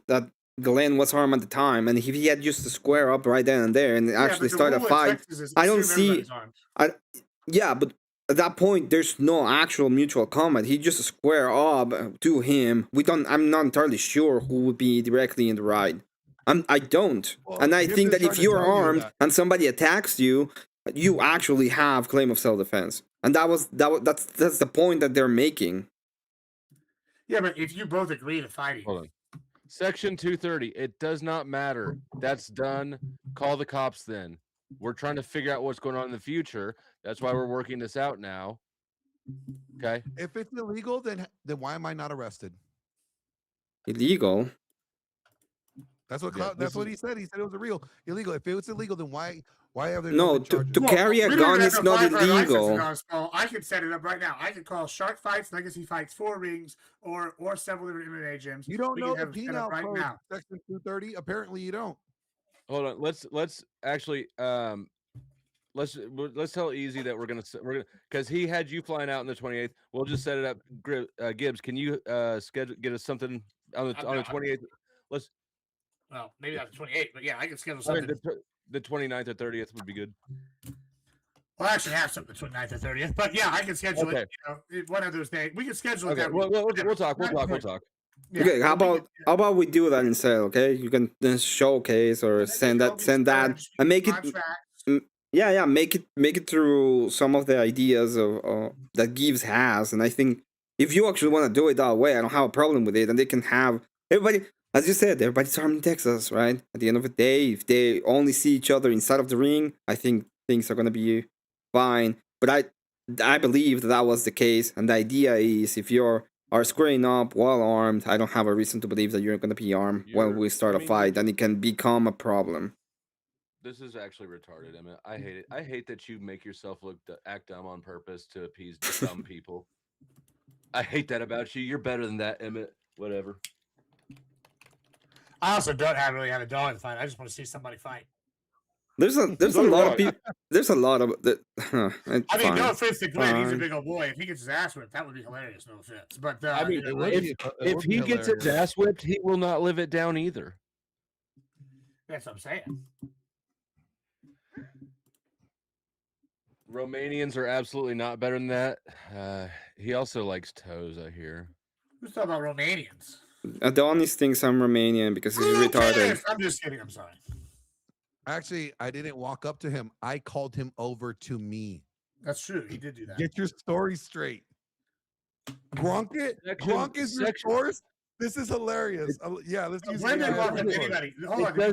D: that Glenn was armed at the time, and if he had used to square up right then and there and actually start a fight, I don't see. Yeah, but at that point, there's no actual mutual combat. He just square up to him. I'm not entirely sure who would be directly in the right. I don't, well, and I think that if you're armed and somebody attacks you, you actually have claim of self-defense, and that's the point that they're making.
K: Yeah, but if you both agree to fighting.
A: Hold on. Section 230, it does not matter. That's done. Call the cops then. We're trying to figure out what's going on in the future. That's why we're working this out now. Okay?
H: If it's illegal, then why am I not arrested?
D: Illegal?
H: That's what he said. He said it was illegal. If it was illegal, then why have there
D: no to carry a gun is not illegal.
K: I could set it up right now. I could call Shark Fights, Legacy Fights, 4 Rings, or several different MMA gyms.
H: You don't know the penal code now. Section 230. Apparently, you don't.
A: Hold on. Let's actually let's tell Easy that we're gonna because he had you flying out on the 28th. We'll just set it up. Gibbs, can you get us something on the 28th? Let's.
K: Well, maybe not the 28th, but yeah, I can schedule something.
A: The 29th or 30th would be good.
K: Well, I actually have something the 29th or 30th, but yeah, I can schedule it. One of those days. We can schedule it.
A: Okay, we'll talk. We'll talk.
D: Yeah, okay, how about we do that instead? Okay, you can showcase or send that, and make it. Yeah, make it through some of the ideas of that Gibbs has, and I think if you actually want to do it that way, I don't have a problem with it, and they can have everybody. As you said, everybody's armed in Texas, right? At the end of the day, if they only see each other inside of the ring, I think things are gonna be fine. But I believe that was the case, and the idea is if you are squaring up well armed, I don't have a reason to believe that you're gonna be armed when we start a fight, and it can become a problem.
A: This is actually retarded, Emmett. I hate it. I hate that you make yourself act dumb on purpose to appease dumb people. I hate that about you. You're better than that, Emmett. Whatever.
K: I also don't really have a dog in the fight. I just want to see somebody fight.
D: There's a lot of people. There's a lot of that.
K: I mean, no offense to Glenn, he's a big old boy. If he gets his ass whipped, that would be hilarious. No offense, but
A: I mean, if he gets his ass whipped, he will not live it down either.
K: That's what I'm saying.
A: Romanians are absolutely not better than that. He also likes toes, I hear.
K: Who's talking about Romanians?
D: Adonis thinks I'm Romanian because he's retarded.
K: I'm just kidding. I'm sorry.
H: Actually, I didn't walk up to him. I called him over to me.
K: That's true. He did do that.
H: Get your story straight. Gronk is your source? This is hilarious. Yeah, let's use
K: Glenn didn't walk up to anybody. Hold on. Glenn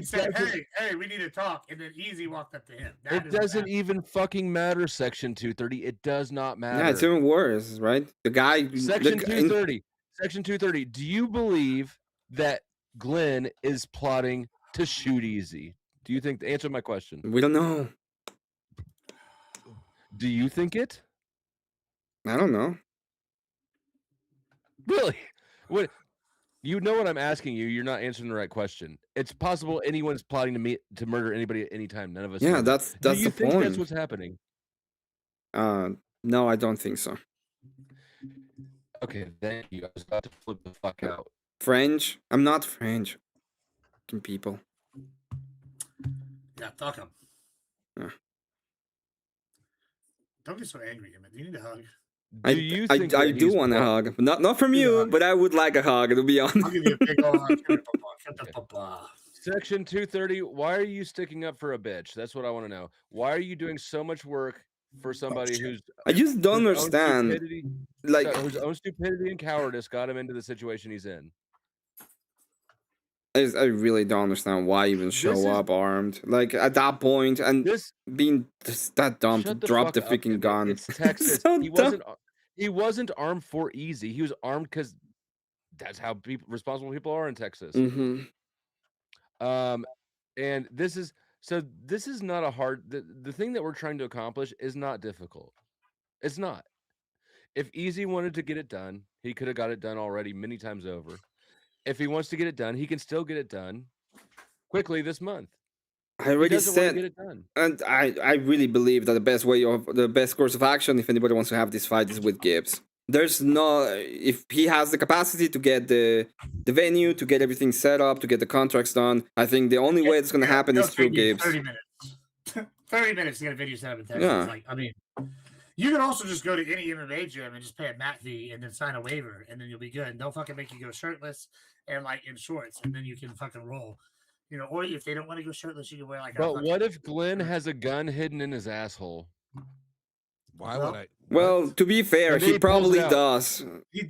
K: said, hey, we need to talk. And then Easy walked up to him.
A: It doesn't even fucking matter, Section 230. It does not matter.
D: Yeah, it's even worse, right? The guy...
A: Section 230. Section 230. Do you believe that Glenn is plotting to shoot Easy? Do you think... Answer my question.
D: We don't know.
A: Do you think it?
D: I don't know.
A: Really? What? You know what I'm asking you. You're not answering the right question. It's possible anyone's plotting to murder anybody at any time. None of us.
D: Yeah, that's
A: Do you
D: the
A: think
D: point.
A: That's what's happening.
D: No, I don't think so.
A: Okay, thank you. I was about to flip the fuck out.
D: French? I'm not French. Fucking people.
K: Yeah, fuck them.
D: Yeah.
K: Don't get so angry, Emmett. Do you need a hug?
A: Do you think
D: I
A: that
D: do
A: he's
D: want a
A: wrong?
D: hug, not from you, but I would like a hug. To be honest,
K: I'll give you a big old hug. Come here, papa.
A: Section 230, why are you sticking up for a bitch? That's what I want to know. Why are you doing so much work for somebody whose
D: I just don't
A: whose own
D: understand.
A: stupidity,
D: Like,
A: whose own stupidity and cowardice got him into the situation he's in?
D: I really don't understand why even show up armed. Like at that point, and being just that dumb to drop the freaking gun.
A: It's Texas.
D: So
A: he wasn't armed for easy. He was armed because that's how responsible people are in Texas. And this is not a hard. The thing that we're trying to accomplish is not difficult. It's not. If Easy wanted to get it done, he could have got it done already many times over. If he wants to get it done, he can still get it done quickly this month.
D: I already said,
A: get it done.
D: And I really believe that the best course of action, if anybody wants to have this fight, is with Gibbs. There's no, if he has the capacity to get the venue, to get everything set up, to get the contracts done, I think the only way it's going to happen is through Gibbs.
K: 30 minutes. 30 minutes to get a video set up in Texas. Yeah. Like, I mean, you can also just go to any MMA gym and just pay a mat fee and then sign a waiver, and then you'll be good. And they'll fucking make you go shirtless and like in shorts, and then you can fucking roll. You know, or if they don't want to go shirtless, you can wear like.
A: But what if Glenn has a gun hidden in his asshole?
H: Why would I?
D: Well, to be fair, he probably does.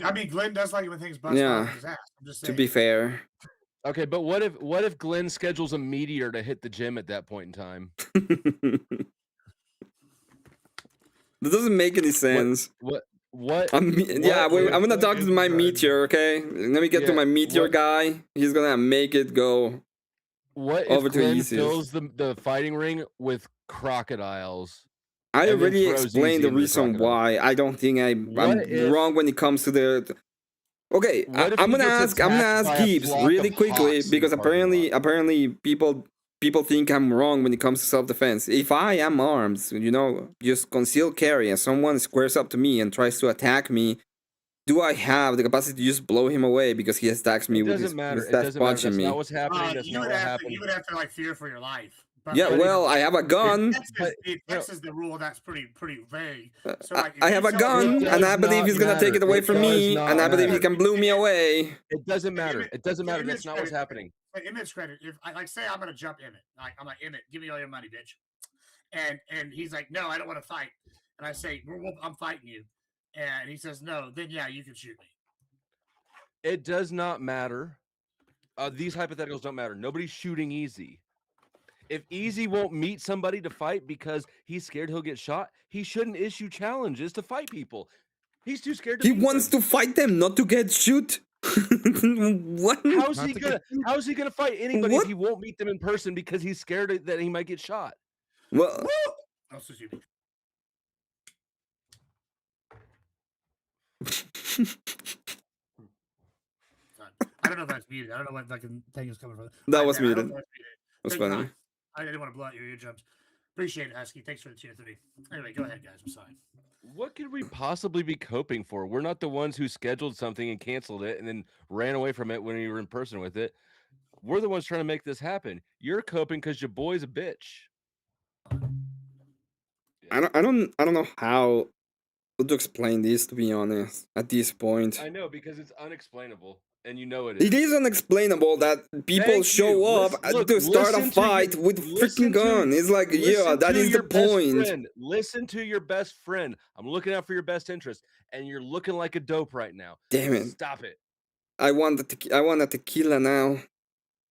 K: I mean, Glenn does like when things bust out of his ass. I'm just saying.
D: To be fair.
A: Okay, but what if Glenn schedules a meteor to hit the gym at that point in time?
D: That doesn't make any sense.
A: What?
D: I'm gonna talk to my meteor, okay? Let me get to my meteor guy. He's gonna make it go.
A: What
D: over
A: if Glenn
D: to
A: fills the fighting ring with crocodiles?
D: I already explained the reason why. I don't think I'm wrong when it comes to the. Okay, I'm gonna ask Gibbs really quickly because apparently people think I'm wrong when it comes to self-defense. If I am armed, just concealed carry, and someone squares up to me and tries to attack me, do I have the capacity to just blow him away because he attacks me with his punching me?
A: That's not what's happening. That's
K: not
A: what happened.
K: You would have to like fear for your life.
D: Yeah, well, I have a gun.
K: In Texas, the rule that's pretty vague. So, like,
D: I have a gun, and I believe he's gonna take it away from me, and I believe he can blow me away.
A: It doesn't matter. It doesn't matter. That's not what's happening.
K: Image credit. If I say I'm gonna jump Emmett, I'm like Emmett, give me all your money, bitch. And he's like, no, I don't want to fight. And I say, I'm fighting you. And he says, no. Then yeah, you can shoot me.
A: It does not matter. These hypotheticals don't matter. Nobody's shooting Easy. If Easy won't meet somebody to fight because he's scared he'll get shot, he shouldn't issue challenges to fight people. He's too scared to.
D: He wants to fight them, not to get shoot. What?
A: How's he gonna fight anybody if he won't meet them in person because he's scared that he might get shot?
D: Well,
K: I don't know if that's muted. I don't know what fucking thing is coming from.
D: That was muted. That's funny.
K: I didn't want to blow out your eardrums. Appreciate it, Husky. Thanks for the tier 3. Anyway, go ahead, guys. I'm sorry.
A: What could we possibly be coping for? We're not the ones who scheduled something and canceled it and then ran away from it when we were in person with it. We're the ones trying to make this happen. You're coping because your boy's a bitch.
D: I don't know how to explain this, to be honest, at this point.
A: I know, because it's unexplainable. And you know it
D: is. It is unexplainable that people show up to start a fight with freaking gun. It's like, yeah, that is the point.
A: Listen to your best friend. I'm looking out for your best interest, and you're looking like a dope right now.
D: Damn it!
A: Stop it.
D: I want a tequila now.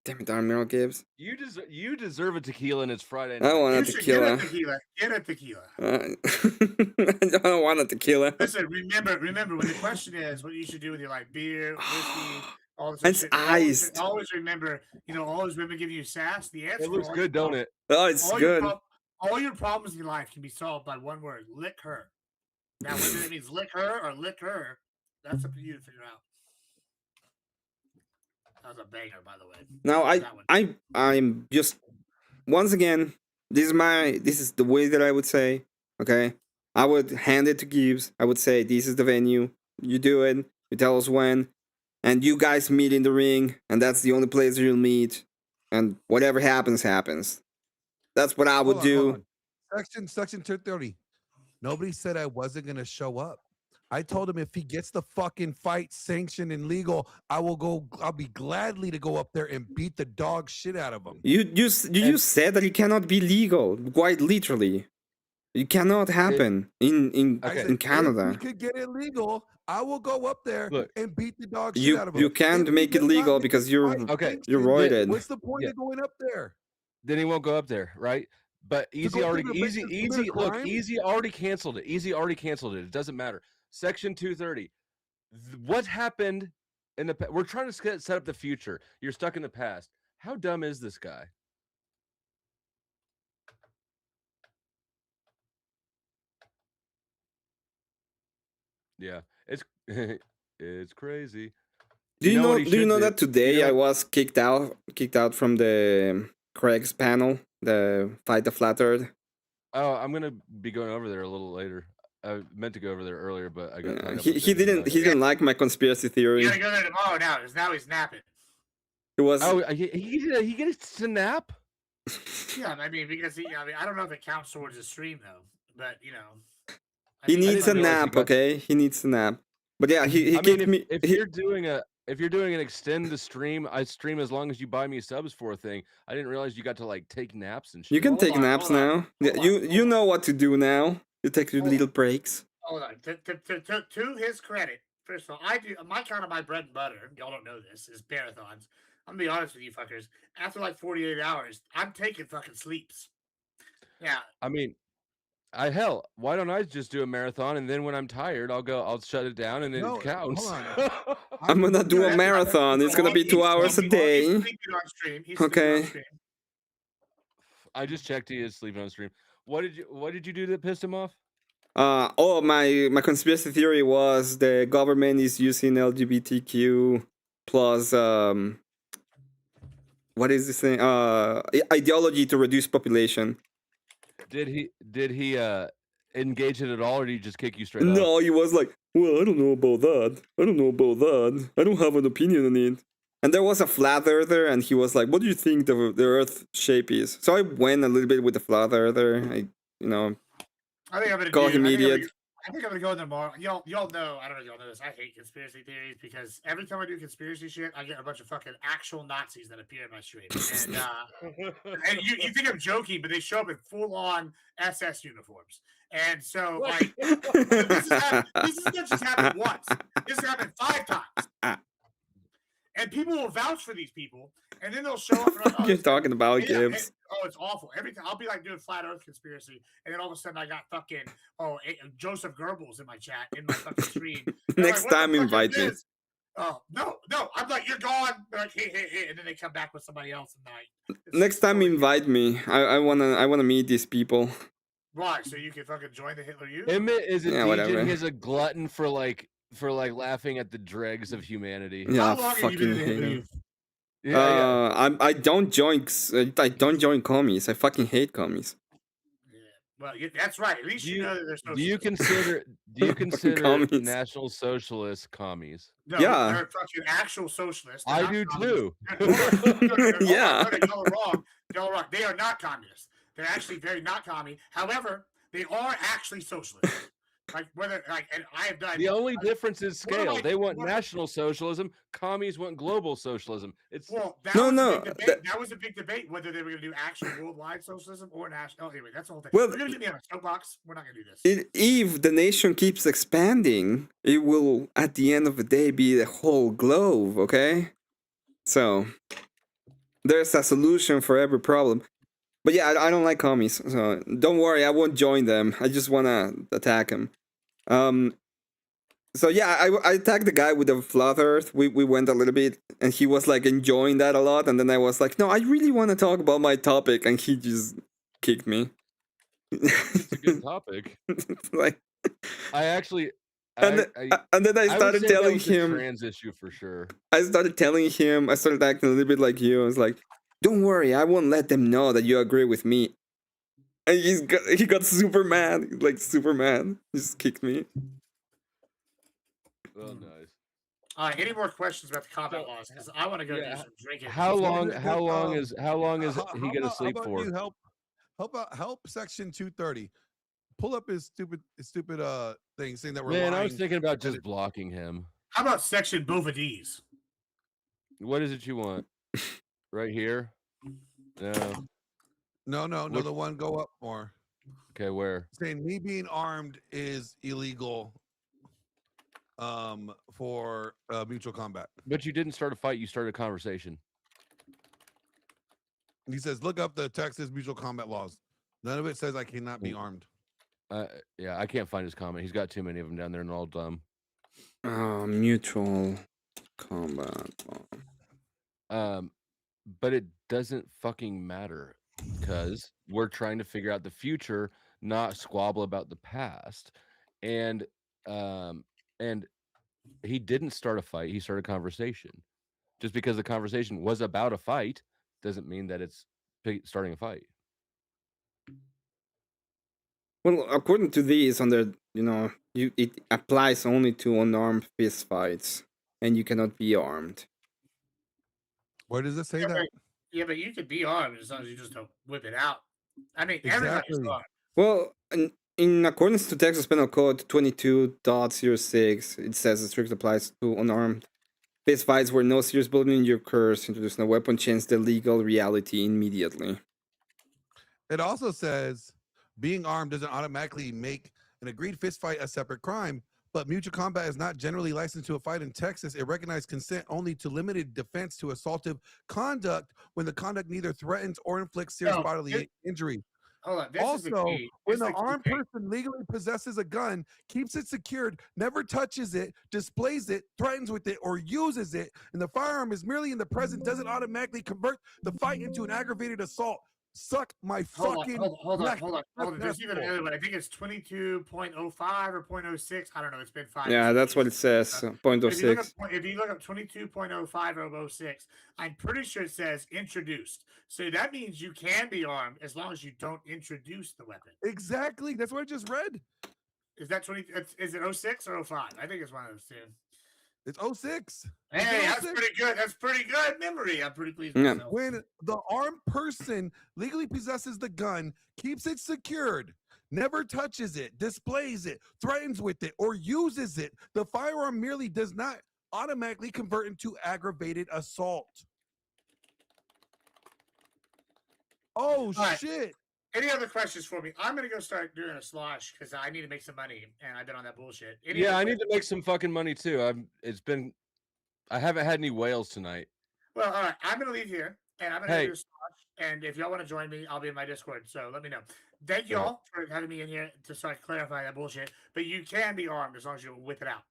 D: Damn it, Admiral Gibbs.
A: You deserve a tequila, and it's Friday night.
D: I want a tequila.
K: Get a tequila.
D: I don't want a tequila.
K: Listen, remember when the question is what you should do with your like beer, whiskey, all this
D: it's
K: shit.
D: iced.
K: Always remember, all those women giving you sass. The answer.
A: It looks good, don't it?
D: Oh, it's good.
K: All your problems in your life can be solved by one word: lick her. Now, whether it means lick her or lick her, that's up to you to figure out. That was a banger, by the way.
D: Now I'm just once again, this is the way that I would say, okay? I would hand it to Gibbs. I would say this is the venue. You do it, you tell us when, and you guys meet in the ring, and that's the only place you'll meet. And whatever happens, happens. That's what I would do.
H: Section 230. Nobody said I wasn't gonna show up. I told him if he gets the fucking fight sanctioned and legal, I'll be gladly to go up there and beat the dog shit out of him.
D: You said that it cannot be legal, quite literally. It cannot happen in Canada.
H: If we could get it legal, I will go up there and beat the dog shit out of him.
D: You can't make it legal because you're roided.
H: What's the point of going up there?
A: Then he won't go up there, right? But Easy already canceled it. Easy already canceled it. It doesn't matter. Section 230. What happened in the we're trying to set up the future. You're stuck in the past. How dumb is this guy? Yeah, it's it's crazy.
D: Do you know that today I was kicked out from the Craig's panel, the Fight the Flat Earth?
A: Oh, I'm gonna be going over there a little later. I meant to go over there earlier, but I got
D: he didn't like my conspiracy theory.
K: You gotta go there tomorrow now, because now he's napping.
D: It was
A: he gets to nap.
K: Yeah, I mean, because I don't know if it counts towards a stream though, but you know,
D: he needs a nap. Okay, he needs a nap. But yeah, he kicked me.
A: If you're doing an extend the stream, I stream as long as you buy me subs for a thing. I didn't realize you got to like take naps and shit.
D: You can take naps now. You know what to do now. You take your little breaks.
K: Hold on. To his credit, first of all, I do my kind of my bread and butter. Y'all don't know this is marathons. I'm gonna be honest with you, fuckers. After like 48 hours, I'm taking fucking sleeps. Yeah.
A: I mean, why don't I just do a marathon and then when I'm tired, I'll shut it down and it counts.
H: Hold on.
D: I'm gonna do a marathon. It's gonna be 2 hours a day. Okay.
A: I just checked. He is sleeping on stream. What did you do that pissed him off?
D: My conspiracy theory was the government is using LGBTQ plus what is this thing? Ideology to reduce population.
A: Did he engage it at all, or did he just kick you straight off?
D: No, he was like, well, I don't know about that. I don't have an opinion on it. And there was a flat earther, and he was like, what do you think the Earth shape is? So I went a little bit with the flat earther.
K: I think I'm gonna
D: call him idiot.
K: I think I'm gonna go in there tomorrow. Y'all know, I don't know if y'all know this. I hate conspiracy theories because every time I do conspiracy shit, I get a bunch of fucking actual Nazis that appear in my stream. And you think I'm joking, but they show up in full-on SS uniforms. And so, like, this has not just happened once. This has happened 5 times. And people will vouch for these people, and then they'll show up.
D: What you're talking about, Gibbs?
K: It's awful. Every time I'll be like doing flat Earth conspiracy, and then all of a sudden I got fucking Joseph Goebbels in my chat in my fucking screen.
D: Next
K: like,
D: time, invite me.
K: Oh no! I'm like, you're gone. They're like, hey, and then they come back with somebody else at night.
D: Next time, invite me. I wanna meet these people.
K: Why? So you can fucking join the Hitler Youth?
A: Emmett is a DJ.
D: Whatever.
A: He's a glutton for laughing at the dregs of humanity.
D: Yeah, I fucking hate him. I don't join commies. I fucking hate commies.
K: Yeah. Well, that's right. At least you know that they're socialists.
A: Do you consider National Socialists commies?
K: No,
D: yeah,
K: they're fucking actual socialists.
A: I do too.
D: Yeah.
K: Y'all are wrong. They are not communists. They're actually very not commie. However, they are actually socialists. And I have done.
A: The only difference is scale. They want national socialism. Commies want global socialism.
K: That was a big debate whether they were going to do actual worldwide socialism or national. Anyway, that's the whole thing.
D: Well,
K: we're going to get me on a soapbox. We're not going to do this.
D: If the nation keeps expanding, it will, at the end of the day, be the whole globe. Okay, so there's a solution for every problem. But yeah, I don't like commies, so don't worry, I won't join them. I just wanna attack him. So yeah, I attacked the guy with the flat Earth. We went a little bit, and he was like enjoying that a lot. And then I was like, no, I really want to talk about my topic, and he just kicked me.
A: It's a good topic.
D: Like,
A: and
D: then I started telling him
A: trans issue for sure.
D: I started acting a little bit like you. I was like, don't worry, I won't let them know that you agree with me. And he got super mad, like super mad. He just kicked me.
A: Oh, nice.
K: Any more questions about the combat laws? Because I want to go do some drinking.
A: How long is he gonna sleep for?
H: Help Section 230. pull up his stupid thing saying that we're
A: Man,
H: lying.
A: I was thinking about just blocking him.
K: How about section both of these?
A: What is it you want? Right here? No.
H: No. The one go up more.
A: Okay, where?
H: Saying me being armed is illegal for mutual combat.
A: But you didn't start a fight, you started a conversation.
H: He says, look up the Texas mutual combat laws. None of it says I cannot be armed.
A: Yeah, I can't find his comment. He's got too many of them down there and all dumb.
D: Mutual combat law.
A: But it doesn't fucking matter because we're trying to figure out the future, not squabble about the past. And he didn't start a fight, he started a conversation. Just because the conversation was about a fight doesn't mean that it's starting a fight.
D: Well, according to these, it applies only to unarmed fist fights, and you cannot be armed.
H: Where does it say that?
K: But you could be armed as long as you just don't whip it out. I mean, everybody's armed.
D: Well, in accordance to Texas Penal Code 22.06, it says it strictly applies to unarmed fist fights where no serious bullet injury occurs. Introducing a weapon changes the legal reality immediately.
H: It also says being armed doesn't automatically make an agreed fist fight a separate crime, but mutual combat is not generally licensed to a fight in Texas. It recognized consent only to limited defense to assaultive conduct when the conduct neither threatens or inflicts serious bodily injury.
K: Hold on.
H: Also, when the armed person legally possesses a gun, keeps it secured, never touches it, displays it, threatens with it, or uses it, and the firearm is merely in the present, doesn't automatically convert the fight into an aggravated assault. Suck my fucking.
K: Hold on. There's even another one. I think it's 22.05 or 0.06. I don't know. It's been 5.
D: Yeah, that's what it says. 0.06.
K: If you look up 22.05 or 06, I'm pretty sure it says introduced. So that means you can be armed as long as you don't introduce the weapon.
H: Exactly. That's what I just read.
K: Is that 20? Is it 06 or 05? I think it's one of those two.
H: It's 06.
K: Hey, that's pretty good. That's pretty good memory. I'm pretty pleased with myself.
H: When the armed person legally possesses the gun, keeps it secured, never touches it, displays it, threatens with it, or uses it, the firearm merely does not automatically convert into aggravated assault. Oh, shit.
K: Any other questions for me? I'm going to go start doing a slosh because I need to make some money, and I've been on that bullshit.
A: I need to make some fucking money too. I haven't had any whales tonight.
K: Well, all right. I'm going to leave here, and I'm going to do a slosh. And if y'all want to join me, I'll be in my Discord. So let me know. Thank y'all for having me in here to start clarify that bullshit. But you can be armed as long as you whip it out,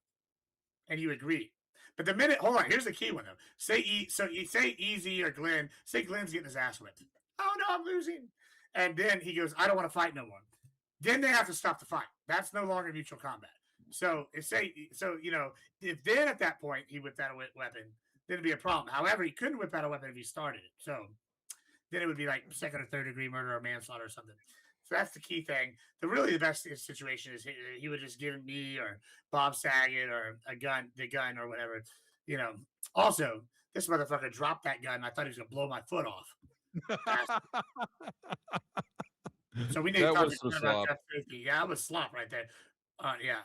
K: and you agree. But the minute, hold on. Here's the key one though. So you say Easy or Glenn. Say Glenn's getting his ass whipped. Oh no, I'm losing. And then he goes, I don't want to fight no more. Then they have to stop the fight. That's no longer mutual combat. So if then at that point he whipped out a weapon, then it'd be a problem. However, he couldn't whip out a weapon if he started it. So then it would be like second or third degree murder or manslaughter or something. So that's the key thing. The best situation is he would just give me or Bob Saget or the gun or whatever. Also, this motherfucker dropped that gun. I thought he was going to blow my foot off. So we need to talk about gun safety. Yeah, that was slop right there. Yeah,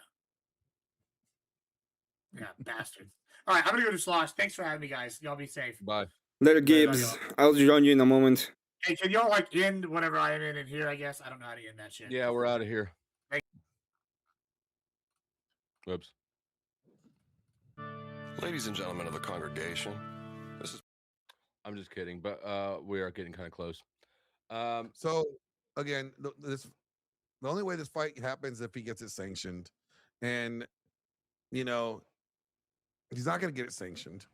K: bastard. All right, I'm gonna go to Slosh. Thanks for having me, guys. Y'all be safe.
A: Bye.
D: Later, Gibbs. I'll join you in a moment.
K: Hey, can y'all end whatever I am in here? I guess I don't know how to end that shit.
A: Yeah, we're out of here. Whoops.
L: Ladies and gentlemen of the congregation,
A: I'm just kidding, but we are getting kind of close.
H: So again, the only way this fight happens if he gets it sanctioned, and he's not going to get it sanctioned.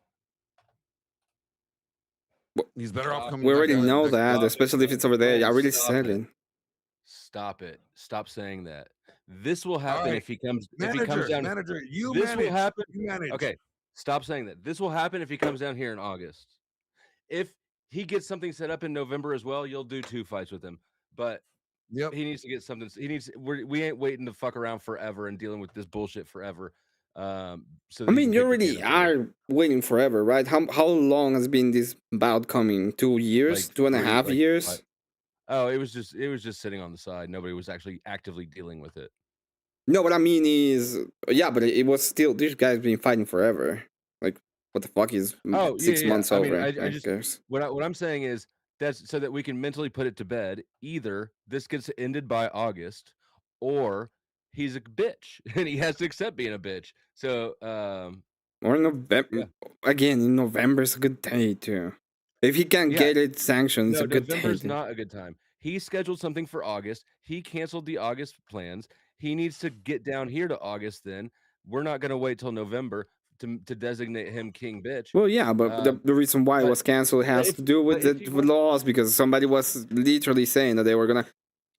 H: He's better off coming.
D: We already know that, especially if it's over there. I already said it.
A: Stop it! Stop saying that. This will happen if he comes. If he comes down,
H: you
A: this
H: manage.
A: will happen.
H: You manage.
A: Okay, stop saying that. This will happen if he comes down here in August. If he gets something set up in November as well, you'll do 2 fights with him. But he needs to get something. We ain't waiting to fuck around forever and dealing with this bullshit forever.
D: I mean, you already are waiting forever, right? How long has been this bout coming? 2 years, like 2.5 years?
A: Oh, it was just sitting on the side. Nobody was actually actively dealing with it.
D: No, what I mean is, yeah, but it was still these guys been fighting forever. Like, what the fuck is
A: Oh, yeah,
D: 6
A: yeah.
D: months
A: I mean,
D: over?
A: I
D: I
A: just
D: guess.
A: what I'm saying is that's so that we can mentally put it to bed. Either this gets ended by August, or he's a bitch and he has to accept being a bitch. So,
D: Or November
A: yeah,
D: again. In November is a good day too. If he can
A: yeah.
D: get it sanctioned, it's
A: No,
D: a good day
A: November's
D: too.
A: not a good time. He scheduled something for August. He canceled the August plans. He needs to get down here to August. Then we're not going to wait till November to designate him king bitch.
D: Well, yeah, but the reason why it
A: But
D: was canceled has to do with
A: but if
D: the
A: he
D: with
A: wants,
D: laws because somebody was literally saying that they were gonna.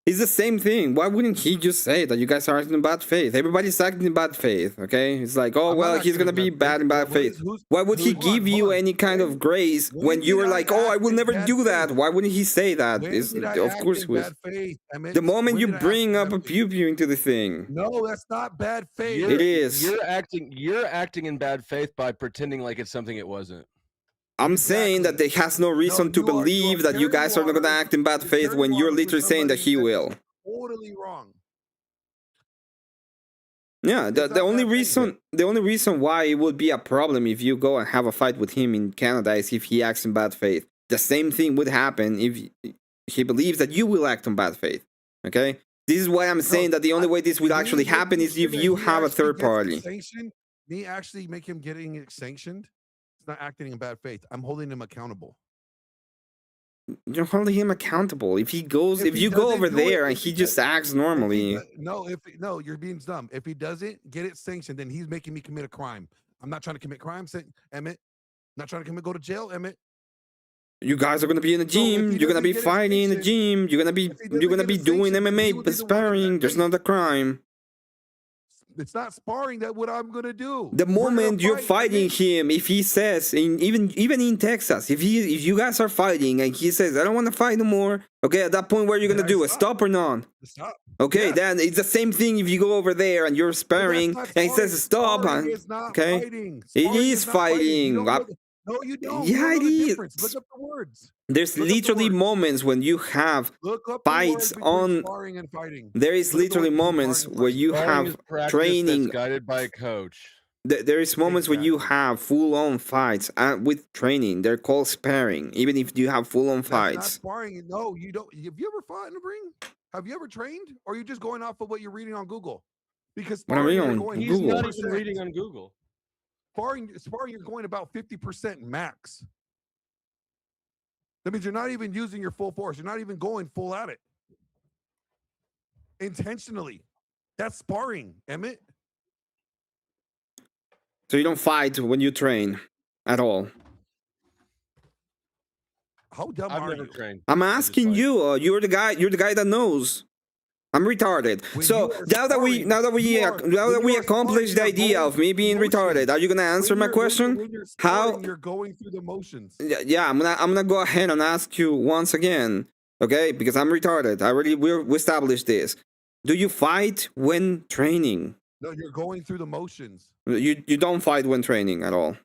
D: It's the same thing. Why wouldn't he just say that you guys are acting in bad faith? Everybody's acting in bad faith, okay? It's like, oh
H: I'm not
D: well, he's
H: acting
D: gonna
H: in
D: be
H: bad faith.
D: bad in bad faith. Why would he
H: Hold on,
D: give
H: hold
D: you
H: on.
D: any kind of grace when you
H: did
D: were
H: I
D: like, oh, I
H: act
D: will
H: in
D: never
H: bad
D: do that?
H: faith?
D: Why wouldn't he say that?
H: When
D: It's,
H: did I
D: of
H: act
D: course,
H: in
D: with
H: bad faith, Emmett?
D: the moment
H: When
D: you
H: did I act in
D: bring up
H: bad
D: a
H: faith?
D: pew pew into the thing.
H: No, that's not bad faith.
D: It is.
A: you're acting in bad faith by pretending like it's something it wasn't.
D: I'm saying that
H: Exactly.
D: there has no reason to
H: you are
D: believe that you
H: carrying
D: guys are not gonna
H: water.
D: act in bad
H: You're
D: faith when
H: carrying
D: you're
H: water for
D: literally saying that
H: somebody
D: he
H: that
D: will.
H: is totally wrong.
D: Yeah,
H: It's not bad faith.
D: the only reason why it would be a problem if you go and have a fight with him in Canada is if he acts in bad faith. The same thing would happen if he believes that you will act in bad faith. Okay? This is why I'm saying that the only way this will actually
H: Me
D: happen
H: making
D: is
H: sure
D: if
H: that
D: you
H: he
D: have a
H: actually
D: third
H: gets it
D: party.
H: sanctioned, me actually make him getting it sanctioned. It's not acting in bad faith. I'm holding him accountable.
D: You're holding him accountable. If you go over there and he just acts normally.
H: No, you're being dumb. If he doesn't get it sanctioned, then he's making me commit a crime. I'm not trying to commit crimes, Emmett. Not trying to go to jail, Emmett.
D: You guys are gonna be in the
H: So if
D: gym.
H: he
D: You're gonna
H: doesn't
D: be
H: get it
D: fighting in the
H: sanctioned,
D: gym. You're
H: if he
D: gonna
H: doesn't
D: be
H: get it
D: doing
H: sanctioned, then he
D: MMA
H: would be the one in
D: sparring.
H: bad
D: There's
H: faith.
D: not a crime.
H: It's not sparring that what I'm gonna do.
D: The
H: We're gonna
D: moment you're
H: fight,
D: fighting
H: Emmett.
D: him, if he says, even in Texas, if you guys are fighting and he says, I don't want to fight no more, okay, at that point, what are you
H: Then
D: gonna
H: I
D: do?
H: stop.
D: Stop or not?
H: Stop.
D: Okay,
H: Yes.
D: then it's the same thing if you go over there and you're
H: But that's
D: sparring
H: not
D: and he
H: sparring.
D: says stop,
H: Sparring
D: and
H: is not
D: okay,
H: fighting.
D: it
H: Sparring
D: is
H: is not fighting. You
D: fighting.
H: don't know no, you don't. You
D: Yeah,
H: don't
D: it
H: know the difference. Look
D: is.
H: up the words.
D: There's
H: Look up the
D: literally
H: words.
D: moments when you have
H: Look up the
D: fights
H: words between
D: on.
H: sparring and fighting.
D: There is
H: Look up the
D: literally
H: words between
D: moments
H: sparring and
D: where
H: fighting.
D: you
A: Sparring is
D: have
A: practice that's
D: training.
A: guided by a coach.
D: There is moments when you
H: Exactly.
D: have full-on fights with training. They're called sparring, even if you have full-on
H: That's not
D: fights.
H: sparring. No, you don't. Have you ever fought in the ring? Have you ever trained? Or are you just going off of what you're reading on Google? Because
D: What I
H: sparring,
D: mean
H: you're
D: on
H: going
A: He's
D: Google.
A: not even reading on Google.
H: Sparring, you're going about 50% max. That means you're not even using your full force. You're not even going full at it. Intentionally. That's sparring, Emmett.
D: So you don't fight when you train at all.
H: How dumb
A: I've
H: are
A: never
H: you?
A: trained.
D: I'm
A: I just
D: asking
A: fight.
D: you. You're the guy. You're the guy that knows. I'm retarded.
H: When
D: So
H: you are
D: now that we
H: sparring,
D: accomplished the idea of me being retarded, are you gonna answer my question?
H: When you're
D: How?
H: sparring, you're going through the motions.
D: Yeah, I'm gonna go ahead and ask you once again, okay? Because I'm retarded. We established this. Do you fight when training?
H: No, you're going through the motions.
D: You don't fight when training at all.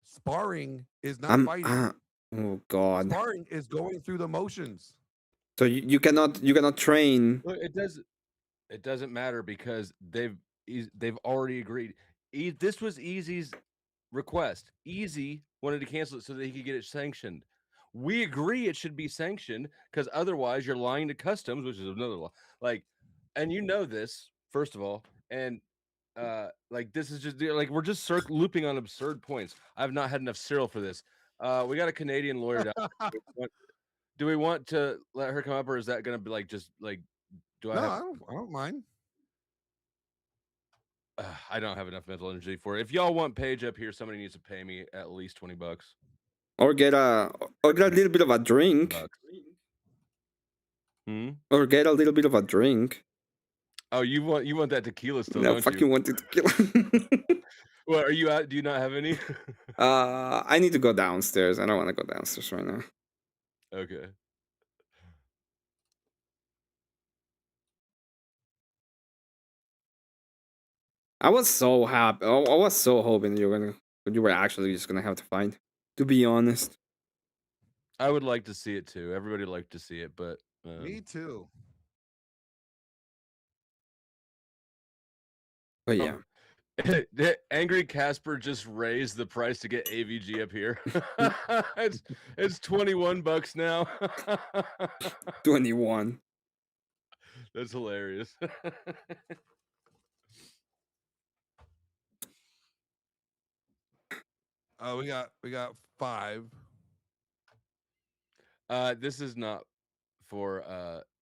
H: Sparring is not fighting.
D: Oh God.
H: Sparring is going through the motions.
D: So you cannot train.
A: Look, it doesn't matter because they've already agreed. This was Easy's request. Easy wanted to cancel it so that he could get it sanctioned. We agree it should be sanctioned because otherwise you're lying to customs, which is another law. Like, and you know this first of all, and like this is just like we're just looping on absurd points. I've not had enough cereal for this. We got a Canadian lawyer down. Do we want to let her come up, or is that going to be like just like? Do I?
H: No,
A: have,
H: I don't mind.
A: I don't have enough mental energy for it. If y'all want Paige up here, somebody needs to pay me at least $20.
D: Or get a little bit of a drink. Or get a little bit of a drink.
A: Oh, you want that tequila still,
D: No,
A: don't
D: fuck
A: you?
D: want the tequila.
A: Well, are you out? Do you not have any?
D: I need to go downstairs. I don't want to go downstairs right now.
A: Okay.
D: I was so happy. I was so hoping you were actually just gonna have to fight. To be honest.
A: I would like to see it too. Everybody would like to see it, but
H: Me too.
D: But yeah,
A: Angry Casper just raised the price to get AVG up here. it's $21 now.
D: 21.
A: That's hilarious.
H: We got 5.
A: This is not for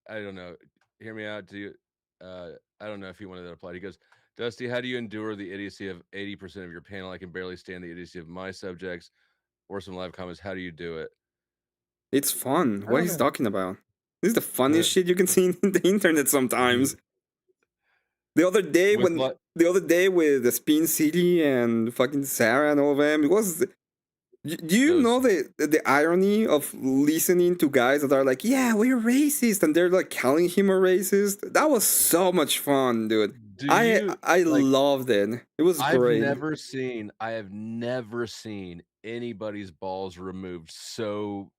A: I don't know. Hear me out. Do you I don't know if he wanted to apply. He goes, Dusty, how do you endure the idiocy of 80% of your panel? I can barely stand the idiocy of my subjects. Or some live comments. How do you do it?
D: It's fun.
A: I
D: What
A: don't
D: he's
A: know.
D: talking about? This is the funniest shit you can see in the internet sometimes. The other day
A: With
D: when the other day with the Spin City and fucking Sarah and all of them, it was. Do you know the irony of listening to guys that are like, yeah, we're racist, and they're like calling him a racist? That was so much fun, dude.
A: Do you
D: I
A: like
D: loved it. It was
A: I
D: great.
A: have never seen anybody's balls removed so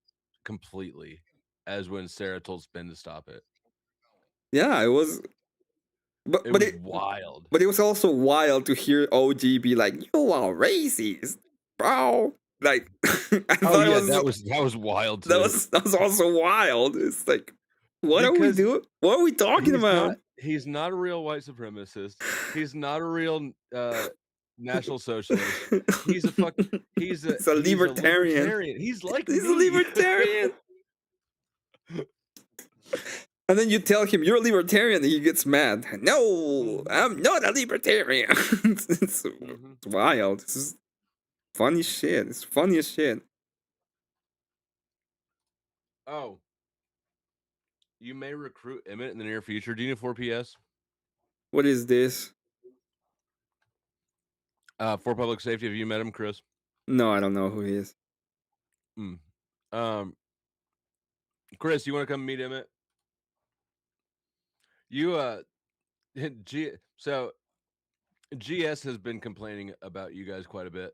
A: completely as when Sarah told Spin to stop it.
D: Yeah, it was. But
A: It was wild.
D: But it was also wild to hear OG be like, "You are racist, bro." Like, I
A: Oh
D: thought
A: yeah,
D: it was
A: that was wild too.
D: that was also wild. It's like, what are we
A: Because
D: doing? What are we talking about?
A: He's not a real white supremacist. He's not a real National Socialist. He's a
D: He's a libertarian.
A: He's like
D: He's a
A: me.
D: libertarian. And then you tell him you're a libertarian, and he gets mad. No, I'm not a libertarian. It's wild. This is funny shit. It's funny as shit.
A: Oh, you may recruit Emmett in the near future. Do you know 4PS?
D: What is this?
A: For public safety. Have you met him, Chris?
D: No, I don't know who he is.
A: Chris, you want to come meet Emmett? You so GS has been complaining about you guys quite a bit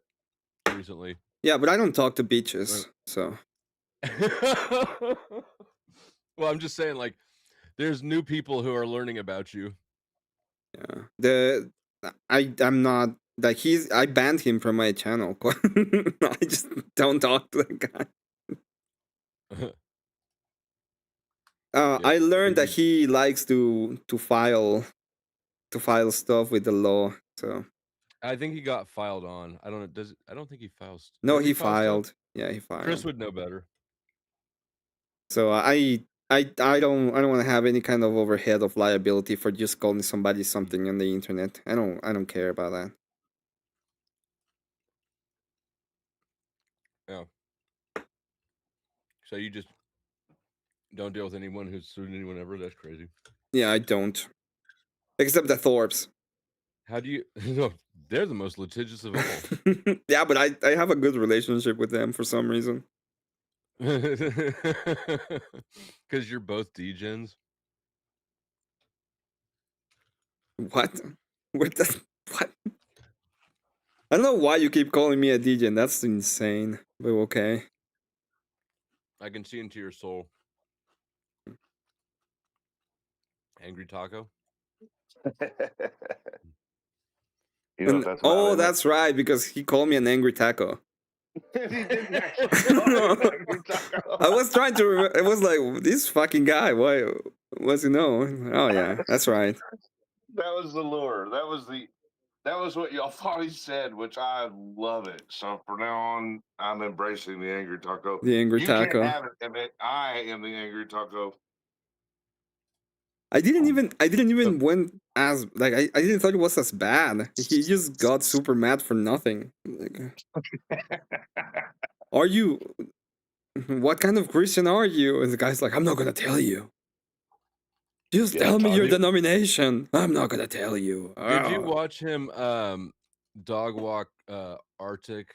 A: recently.
D: Yeah, but I don't talk to bitches, so.
A: Well, I'm just saying, like, there's new people who are learning about you.
D: Yeah, I'm not like I banned him from my channel. I just don't talk to that guy. I learned that he likes to file stuff with the law. So
A: I think he got filed on. I don't know. I don't think he files.
D: no,
A: Has
D: he
A: filed
D: filed.
A: stuff?
D: Yeah, he filed.
A: Chris would know better.
D: So I don't want to have any kind of overhead of liability for just calling somebody something on the internet. I don't care about that.
A: Yeah. So you just don't deal with anyone who's sued anyone ever? That's crazy.
D: Yeah, I don't. Except the Thorpes.
A: How do you? No, they're the most litigious of all.
D: Yeah, but I have a good relationship with them for some reason.
A: Because you're both degens.
D: What? What? I don't know why you keep calling me a degen. That's insane. But okay.
A: I can see into your soul. Angry Taco.
B: You know what that's about,
D: oh,
B: isn't it?
D: that's right, because he called me an angry taco.
B: He didn't actually call you an angry taco.
D: I was trying to remember. It was like, this fucking guy. Why? What's he know? Oh yeah, that's right.
B: That was the lure. That was what y'all thought he said, which I love it. So from now on, I'm embracing the angry taco.
D: The angry taco.
B: You can't have it, Emmett. I am the angry taco.
D: I didn't even went as like I didn't thought it was as bad. He just got super mad for nothing. Like, are you? What kind of Christian are you? And the guy's like, I'm not gonna tell you. Just tell me your denomination. I'm not gonna tell you.
A: Did you watch him dog walk Arctic?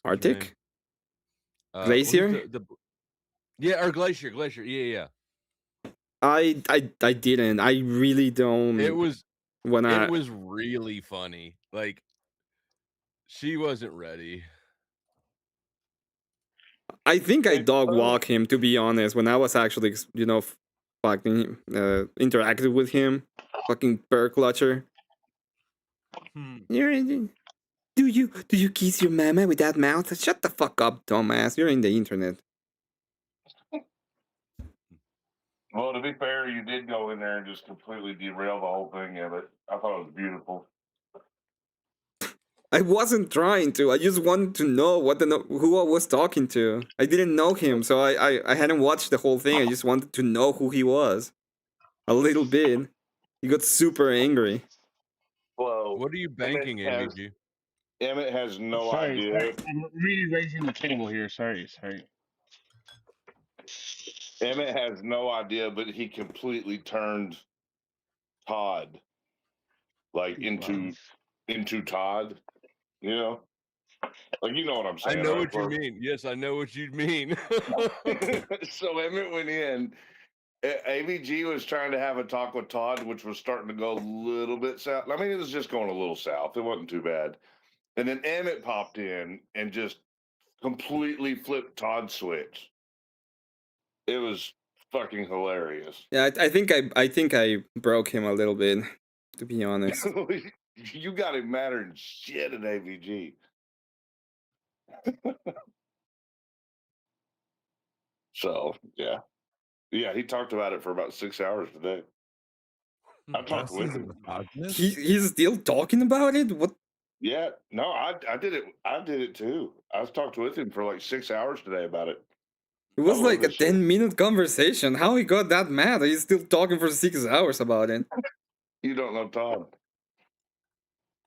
D: Arctic? Glacier?
A: Yeah, or Glacier. Yeah.
D: I didn't. I really don't.
A: It was really funny. Like, she wasn't ready.
D: I think I dog walk him, to be honest. When I was actually, fucking interacted with him, fucking bear clutcher. Do you kiss your mama with that mouth? Shut the fuck up, dumbass. You're in the internet.
M: Well, to be fair, you did go in there and just completely derail the whole thing of it. I thought it was beautiful.
D: I wasn't trying to. I just wanted to know who I was talking to. I didn't know him, so I hadn't watched the whole thing. I just wanted to know who he was. A little bit. He got super angry.
M: Well,
A: what are you banking, AVG?
M: Emmett has no idea.
N: I'm raising the table here. Sorry.
M: Emmett has no idea, but he completely turned Todd into Todd. You know, like you know what I'm saying.
A: I know what you mean. Yes, I know what you mean.
M: So Emmett went in. AVG was trying to have a talk with Todd, which was starting to go a little bit south. I mean, it was just going a little south. It wasn't too bad. And then Emmett popped in and just completely flipped Todd's switch. It was fucking hilarious.
D: Yeah, I think I broke him a little bit, to be honest.
M: You got him madder than shit at AVG. So yeah. Yeah, he talked about it for about 6 hours today. I talked with him.
D: He's still talking about it? What?
M: Yeah, no, I did it. I did it too. I talked with him for like 6 hours today about it.
D: It was like a 10-minute conversation. How he got that mad? He's still talking for 6 hours about it.
M: You don't know Todd.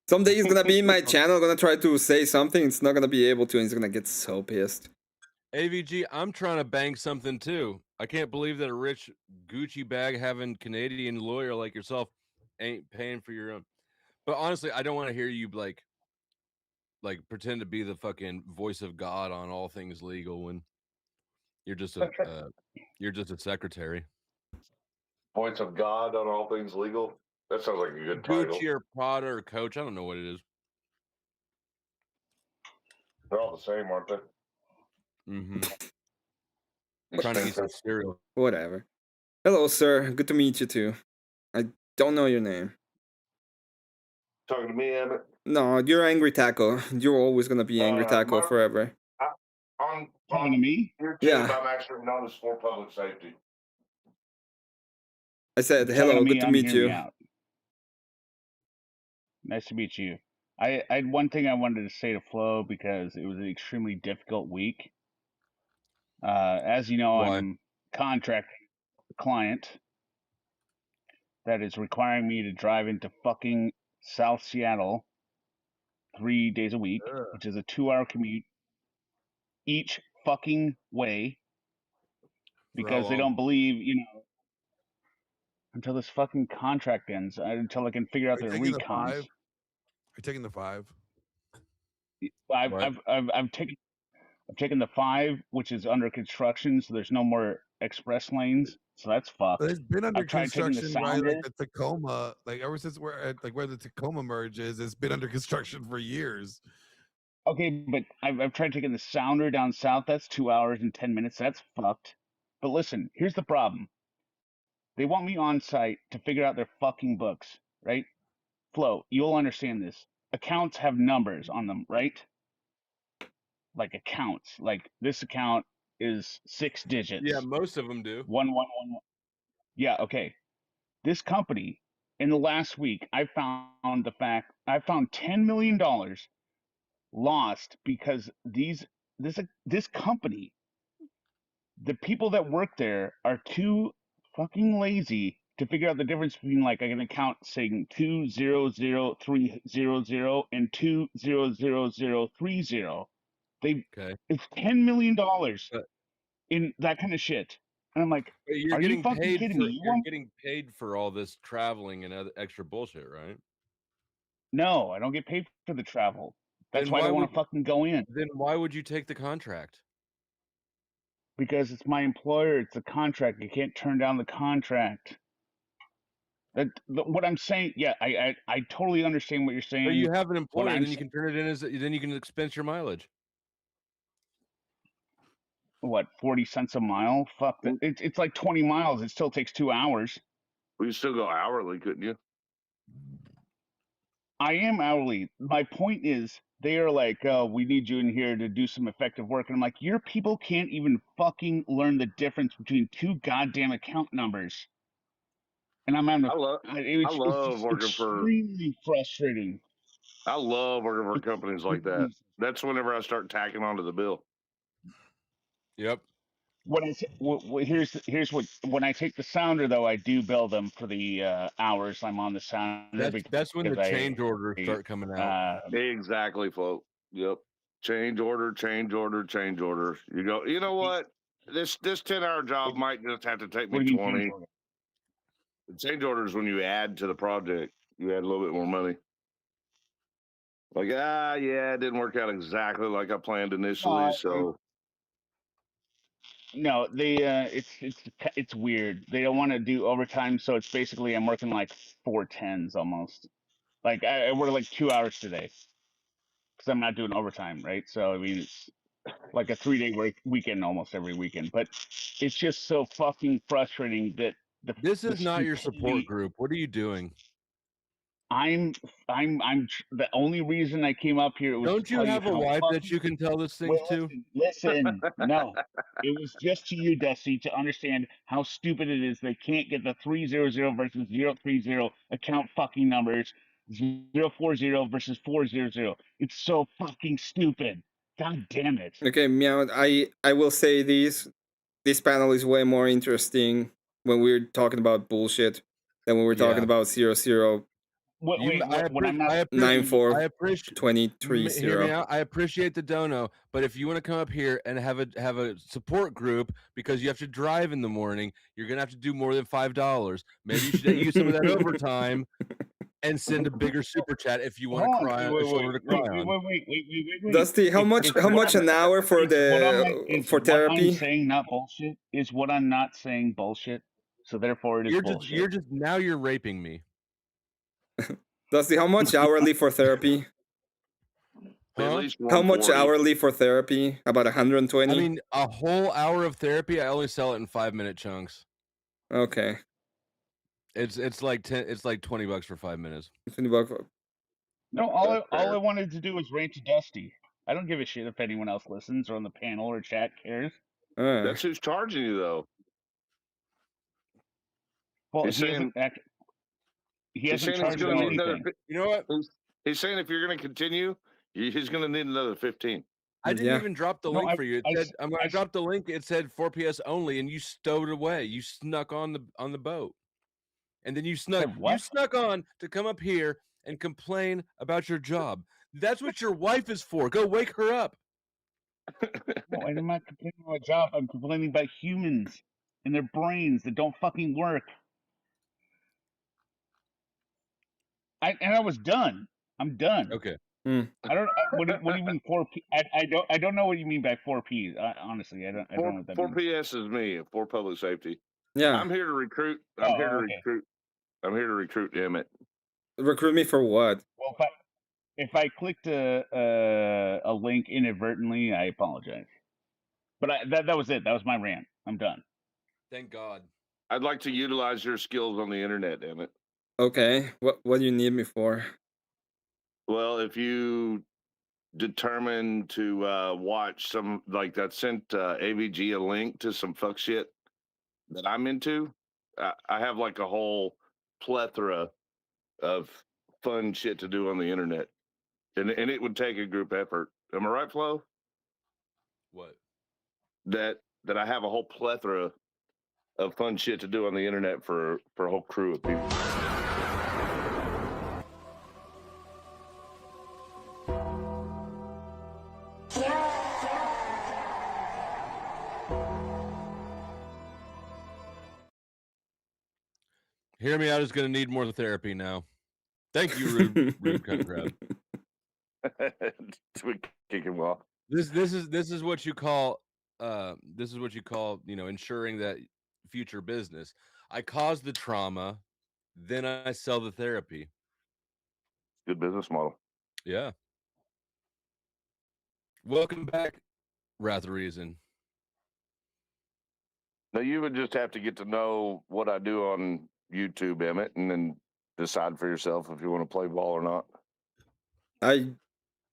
D: Someday he's gonna be in my channel, gonna try to say something, it's not gonna be able to, and he's gonna get so pissed.
A: AVG, I'm trying to bank something too. I can't believe that a rich Gucci bag having Canadian lawyer like yourself ain't paying for your own. But honestly, I don't want to hear you like pretend to be the fucking voice of God on all things legal when you're just a secretary.
M: Voice of God on all things legal. That sounds like a good title.
A: Gucci or Prada or Coach. I don't know what it is.
M: They're all the same, aren't they?
A: Mm-hmm. I'm trying to eat some cereal.
D: Whatever. Hello, sir. Good to meet you too. I don't know your name.
M: Talking to me, Emmett?
D: No, you're Angry Taco. You're always gonna be Angry Taco forever.
M: On
N: talking to me?
D: Yeah.
M: I'm actually known as for public safety.
D: I said hello. Good to meet you.
N: Nice to meet you. I had one thing I wanted to say to Flo because it was an extremely difficult week. As you know,
A: Why?
N: I'm contract client that is requiring me to drive into fucking South Seattle 3 days a week, which is a 2-hour commute each fucking way because they don't believe, until this fucking contract ends, until I can figure out their recons.
H: Are you taking the 5?
N: I've taken the 5, which is under construction, so there's no more express lanes, so that's fucked.
H: But it's been under construction, right?
N: Sounder.
H: Like the Tacoma, like ever since we're at like where the Tacoma merge is, it's been under construction for years.
N: Okay, but I've tried taking the Sounder down south. That's 2 hours and 10 minutes. That's fucked. But listen, here's the problem. They want me on site to figure out their fucking books, right? Flo, you'll understand this. Accounts have numbers on them, right? Like accounts. Like this account is 6 digits.
A: Yeah, most of them do.
N: 1111. Yeah, okay. This company, in the last week, I found $10 million lost because this company, the people that work there are too fucking lazy to figure out the difference between like an account saying 200300 and 200030. It's $10 million in that kind of shit. And I'm like, are you fucking kidding me?
A: You're getting paid for all this traveling and other extra bullshit, right?
N: No, I don't get paid for the travel. That's why I don't want to fucking go in.
A: Then why would you take the contract?
N: Because it's my employer. It's a contract. You can't turn down the contract. What I'm saying, yeah, I totally understand what you're saying.
A: But you have an employer, then you can turn it in then you can expense your mileage.
N: what, 40 cents a mile? Fuck that. It's like 20 miles. It still takes 2 hours.
M: We still go hourly, couldn't you?
N: I am hourly. My point is, they are like, oh, we need you in here to do some effective work. And I'm like, your people can't even fucking learn the difference between two goddamn account numbers. And I'm having
M: I
N: it's
M: love
N: just
M: working for
N: extremely frustrating.
M: I love working for companies like that. That's whenever I start tacking onto the bill.
A: Yep.
N: Here's what when I take the sounder though, I do bill them for the hours I'm on the sounder
A: That's when the
N: because
A: change orders start coming out.
M: Exactly, folks. Yep. Change order, change order, change order. You go, you know what? This 10-hour job might just have to take me
N: What do you mean
M: 20.
N: change order?
M: The change order is when you add to the project. You add a little bit more money. Like, yeah, it didn't work out exactly like I planned initially. So
N: no, they it's weird. They don't want to do overtime, so it's basically I'm working like 4 10s almost. Like I work like 2 hours today because I'm not doing overtime, right? So I mean it's like a 3 day weekend almost every weekend. But it's just so fucking frustrating that
A: This
N: the
A: is not your support
N: stupidity.
A: group. What are you doing?
N: The only reason I came up here was to
A: Don't you
N: tell you
A: have a
N: how
A: wife that
N: fucking.
A: you can tell this things
N: Well,
A: to?
N: listen. No, it was just to you, Dusty, to understand how stupid it is. They can't get the 300 versus 030 account fucking numbers, 040 versus 400. It's so fucking stupid. God damn it.
D: Okay, Meow, I will say this panel is way more interesting when we're talking about bullshit than when we're talking
A: Yeah.
D: about 00 94
A: Hear me
D: 230.
A: out. I appreciate the dono, but if you want to come up here and have a support group because you have to drive in the morning, you're gonna have to do more than $5. Maybe you should use some of that overtime and send a bigger super chat if you want to
N: Hold on.
A: cry on a shoulder to cry on.
N: Wait.
D: Dusty, how much an hour for for
N: What I'm
D: therapy?
N: saying not bullshit? Is what I'm not saying bullshit? So therefore it is bullshit.
A: You're just now you're raping me.
D: Dusty, how much hourly for therapy?
M: At least
D: How much
M: 140.
D: hourly for therapy? About 120?
A: I mean, a whole hour of therapy, I only sell it in 5-minute chunks.
D: Okay.
A: It's like $20 for 5 minutes.
D: $20.
N: No, all I wanted to do was rant to Dusty. I don't give a shit if anyone else listens or on the panel or chat cares.
M: That's who's charging you, though.
N: Well,
M: He's
N: he hasn't charged me anything.
A: You know what?
M: He's saying if you're going to continue, he's going to need another 15.
A: I didn't even drop the link for you. It said
N: I
A: I dropped the link. It said 4 PS only, and you stowed away. You snuck on the boat, and then you snuck on to come up here and complain about your job. That's what your wife is for. Go wake her up.
N: No, I'm not complaining about a job. I'm complaining about humans and their brains that don't fucking work. I was done. I'm done.
A: Okay.
N: I don't. What do you mean 4P? I don't know what you mean by 4P. Honestly, I don't know what that
M: 4
N: means.
M: PS is me for public safety.
D: Yeah.
M: I'm here to recruit.
N: Okay.
M: I'm here to recruit Emmett.
D: Recruit me for what?
N: Well, if I clicked a link inadvertently, I apologize. But that was it. That was my rant. I'm done.
A: Thank God.
M: I'd like to utilize your skills on the internet, Emmett.
D: Okay. What do you need me for?
M: Well, if you determined to watch some, like that, sent AVG a link to some fuck shit that I'm into. I have like a whole plethora of fun shit to do on the internet, and it would take a group effort. Am I right, Flo?
A: What?
M: That I have a whole plethora of fun shit to do on the internet for a whole crew of people.
A: Hear me out is going to need more therapy now. Thank you, rude cunt crowd.
M: We kick him off.
A: This is what you call ensuring that future business. I cause the trauma, then I sell the therapy.
M: Good business model.
A: Yeah. Welcome back, Wrath of Reason.
M: So you would just have to get to know what I do on YouTube, Emmett, and then decide for yourself if you want to play ball or not.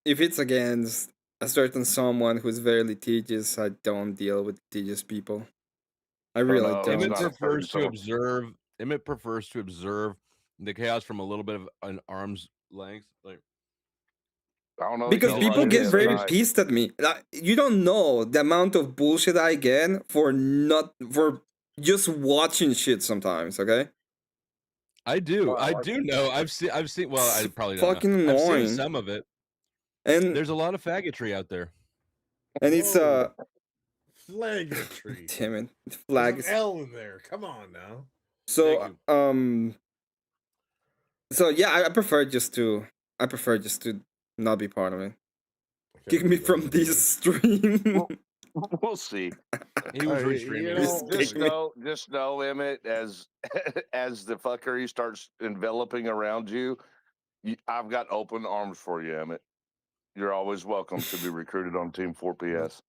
D: If it's against a certain someone who's very litigious, I don't deal with litigious people. I really don't.
A: Emmett prefers to observe. Emmett prefers to observe the chaos from a little bit of an arm's length. Like,
M: I don't know.
D: Because people get very pissed at me. Like, you don't know the amount of bullshit I get for just watching shit sometimes. Okay.
A: I do know. I've seen. Well, I probably don't
D: fucking
A: know.
D: annoying.
A: I've seen some of it.
D: And
A: there's a lot of faggotry out there.
D: And it's
I: flagotry.
D: Damn it, flag.
I: There's an L in there. Come on now.
D: So So yeah, I prefer just to not be part of it. Kick me from this stream.
M: We'll see.
A: He was restreaming.
M: Just know, Emmett, as the fuckery starts enveloping around you, I've got open arms for you, Emmett. You're always welcome to be recruited on Team 4PS.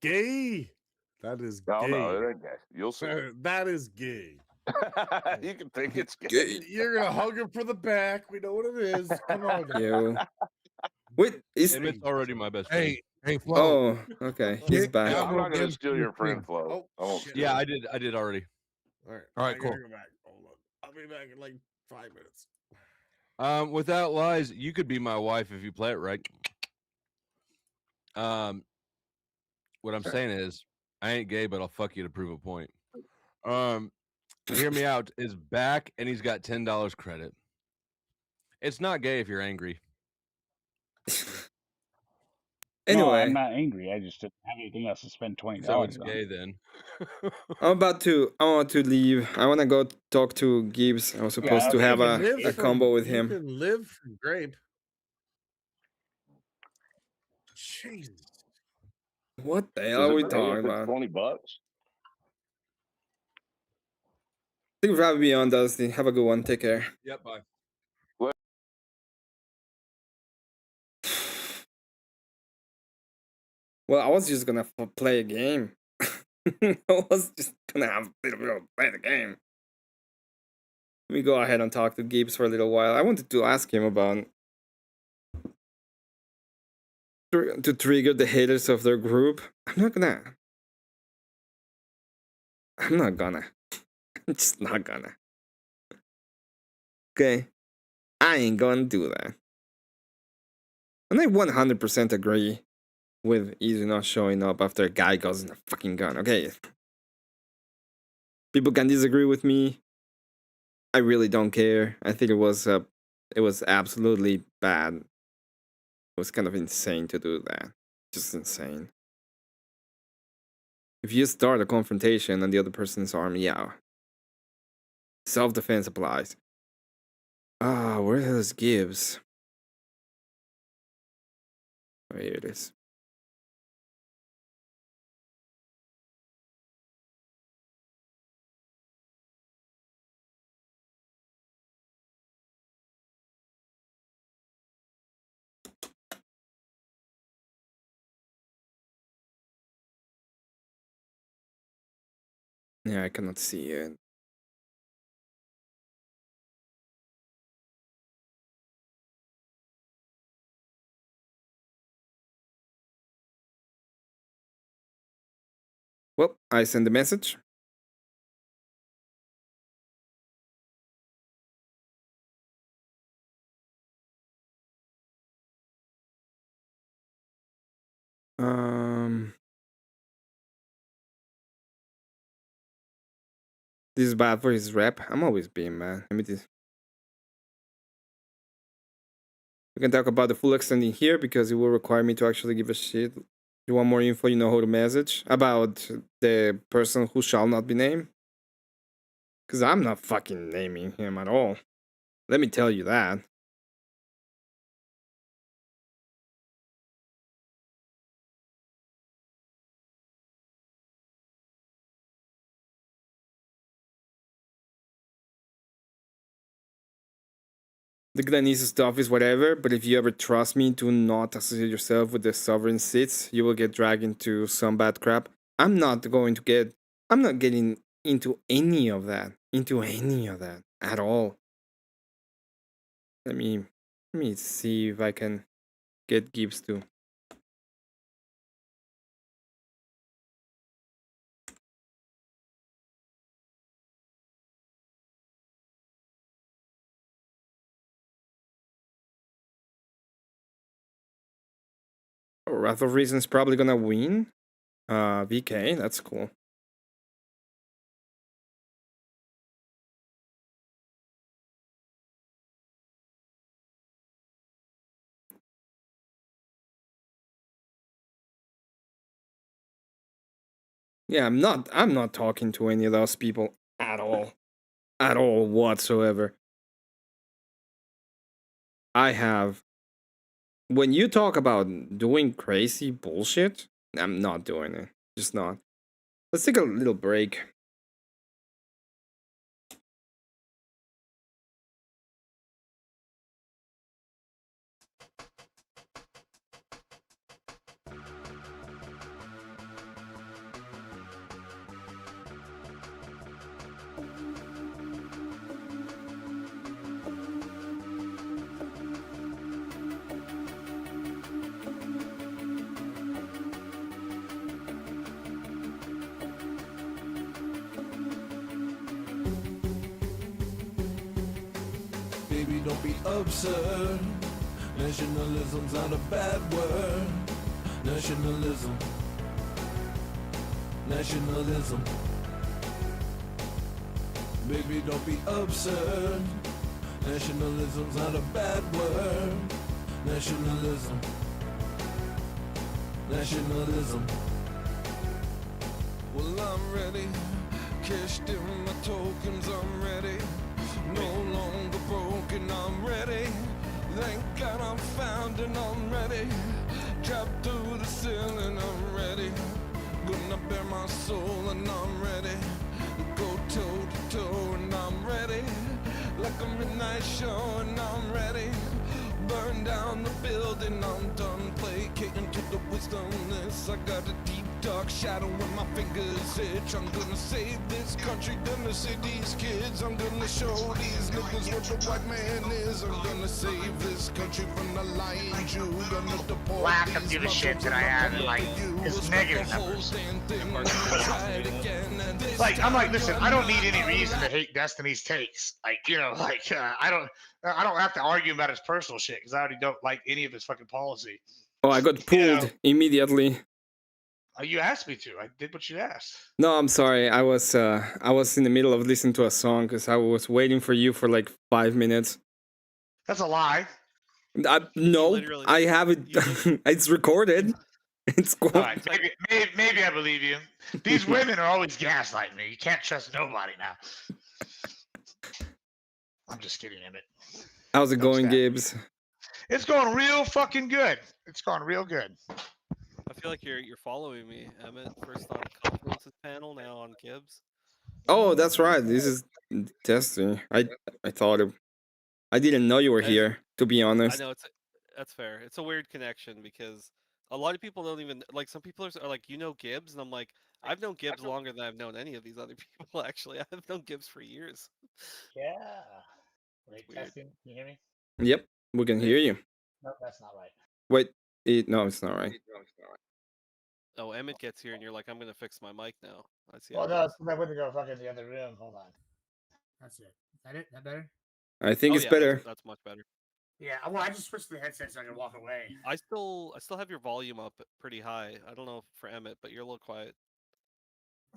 I: Gay. That is gay.
M: Oh, no, it ain't gay. You'll see.
I: That is gay.
M: You can think it's gay.
I: You're gonna hug him for the back. We know what it is. Come on.
D: Yo. Wait,
A: Emmett's already my best friend.
H: Hey, Flo.
D: Oh, okay. He's back.
M: I'm not gonna steal your friend, Flo.
A: Yeah, I did already.
I: All right.
H: All right, cool.
I: Go back. Hold on. I'll be back in like 5 minutes.
A: Without lies, you could be my wife if you play it right. What I'm saying is, I ain't gay, but I'll fuck you to prove a point. Hear me out. Is back, and he's got $10 credit. It's not gay if you're angry.
D: Anyway,
N: no, I'm not angry. I just didn't have anything else to spend $20
A: So it's
N: on.
A: gay then.
D: I want to leave. I want to go talk to Gibbs. I was supposed to have a combo with him.
I: You can live from grape. Jesus.
D: What the hell are we talking about?
M: $20.
D: Thank you for having me on, Dusty. Have a good one. Take care.
A: Yep, bye.
D: Well, I was just gonna play a game. I was just gonna have a little bit of play the game. Let me go ahead and talk to Gibbs for a little while. I wanted to ask him about to trigger the haters of their group. I'm not gonna. I'm just not gonna. Okay? I ain't gonna do that. And I 100% agree with Easy not showing up after a guy goes in a fucking gun. Okay. People can disagree with me. I really don't care. I think it was absolutely bad. It was kind of insane to do that. Just insane. If you start a confrontation on the other person's arm, yeah. Self-defense applies. Where the hell is Gibbs? Oh, here it is. Yeah, I cannot see it. Well, I send the message. This is bad for his rep. I'm always being mad. Let me just. We can talk about the full extent in here because it will require me to actually give a shit. You want more info? You know how to message about the person who shall not be named. Because I'm not fucking naming him at all. Let me tell you that. The Glenesis stuff is whatever, but if you ever trust me to not associate yourself with the sovereign seats, you will get dragged into some bad crap. I'm not I'm not getting into any of that. At all. Let me see if I can get Gibbs to. Oh, Wrath of Reason's probably gonna win. VK, that's cool. Yeah, I'm not talking to any of those people at all. At all whatsoever. I have. When you talk about doing crazy bullshit, I'm not doing it. Just not. Let's take a little break.
C: Baby, don't be absurd. Nationalism's not a bad word. Nationalism. Baby, don't be absurd. Nationalism's not a bad word. Nationalism. Well, I'm ready. Cashed in my tokens, I'm ready. No longer broken, I'm ready. Thank God I'm found and I'm ready. Trapped through the ceiling, I'm ready. Gonna bare my soul and I'm ready. Go toe to toe and I'm ready. Like a midnight show and I'm ready. Burn down the building, I'm done placating to the wisdomless. I got a deep dark shadow when my fingers itch. I'm gonna save this country, gonna save these kids. I'm gonna show these niggas what the white man is. I'm gonna save this country from the lying Jew. Gonna deport
K: Lack of give a shit that I have in like his negative numbers. Like I'm like, listen, I don't need any reason to hate Destiny's takes. Like I don't have to argue about his personal shit because I already don't like any of his fucking policy.
D: Oh, I got pulled immediately.
K: You asked me to. I did what you asked.
D: No, I'm sorry. I was in the middle of listening to a song because I was waiting for you for like 5 minutes.
K: That's a lie.
D: No, I have it. It's recorded. It's
K: all right. Maybe I believe you. These women are always gaslighting me. You can't trust nobody now. I'm just kidding, Emmett.
D: How's it going, Gibbs?
K: It's going real fucking good. It's going real good.
O: I feel like you're following me, Emmett. First on Conference's panel, now on Gibbs.
D: Oh, that's right. This is Destiny. I thought I didn't know you were here. To be honest.
O: I know that's fair. It's a weird connection because a lot of people don't even like. Some people are like, Gibbs, and I'm like, I've known Gibbs longer than I've known any of these other people. Actually, I've known Gibbs for years.
K: Yeah. Wait, testing. Can you hear me?
D: Yep, we can hear you.
K: No, that's not right.
D: Wait, no, it's not right.
O: Oh, Emmett gets here, and you're like, I'm gonna fix my mic now. I see.
K: Well, no, I went to go fucking the other room. Hold on. That's it. Is that it? That better?
D: I think it's better.
O: That's much better.
K: Yeah. Well, I just switched the headset so I can walk away.
O: I still have your volume up pretty high. I don't know for Emmett, but you're a little quiet.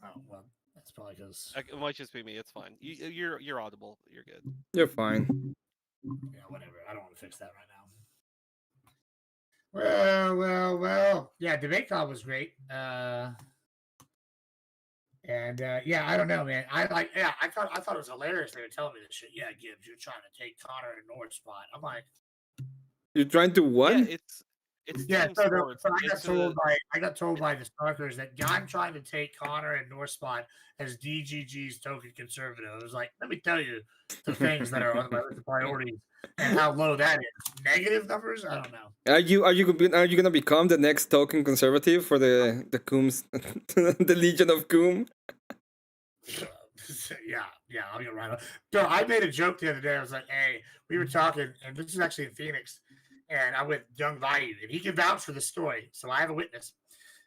K: Oh well, that's probably because
O: it might just be me. It's fine. You're audible. You're good.
D: You're fine.
K: Yeah, whatever. I don't want to fix that right now. Well. Yeah, DebateCon was great. Yeah, I don't know, man. I thought it was hilarious. They were telling me this shit. Yeah, Gibbs, you're trying to take Connor and North spot. I'm like,
D: you're trying to what?
O: Yeah, it's
K: so I got told by the Starkers that I'm trying to take Connor and North spot as DGG's token conservative. I was like, let me tell you the things that are on my list of priorities and how low that is. Negative numbers? I don't know.
D: Are you gonna become the next token conservative for the Coombs, the Legion of Coombe?
K: Yeah, I'll get right on. So I made a joke the other day. I was like, "Hey, we were talking, and this is actually in Phoenix, and I'm with Young Vayu, and he can vouch for the story. So I have a witness.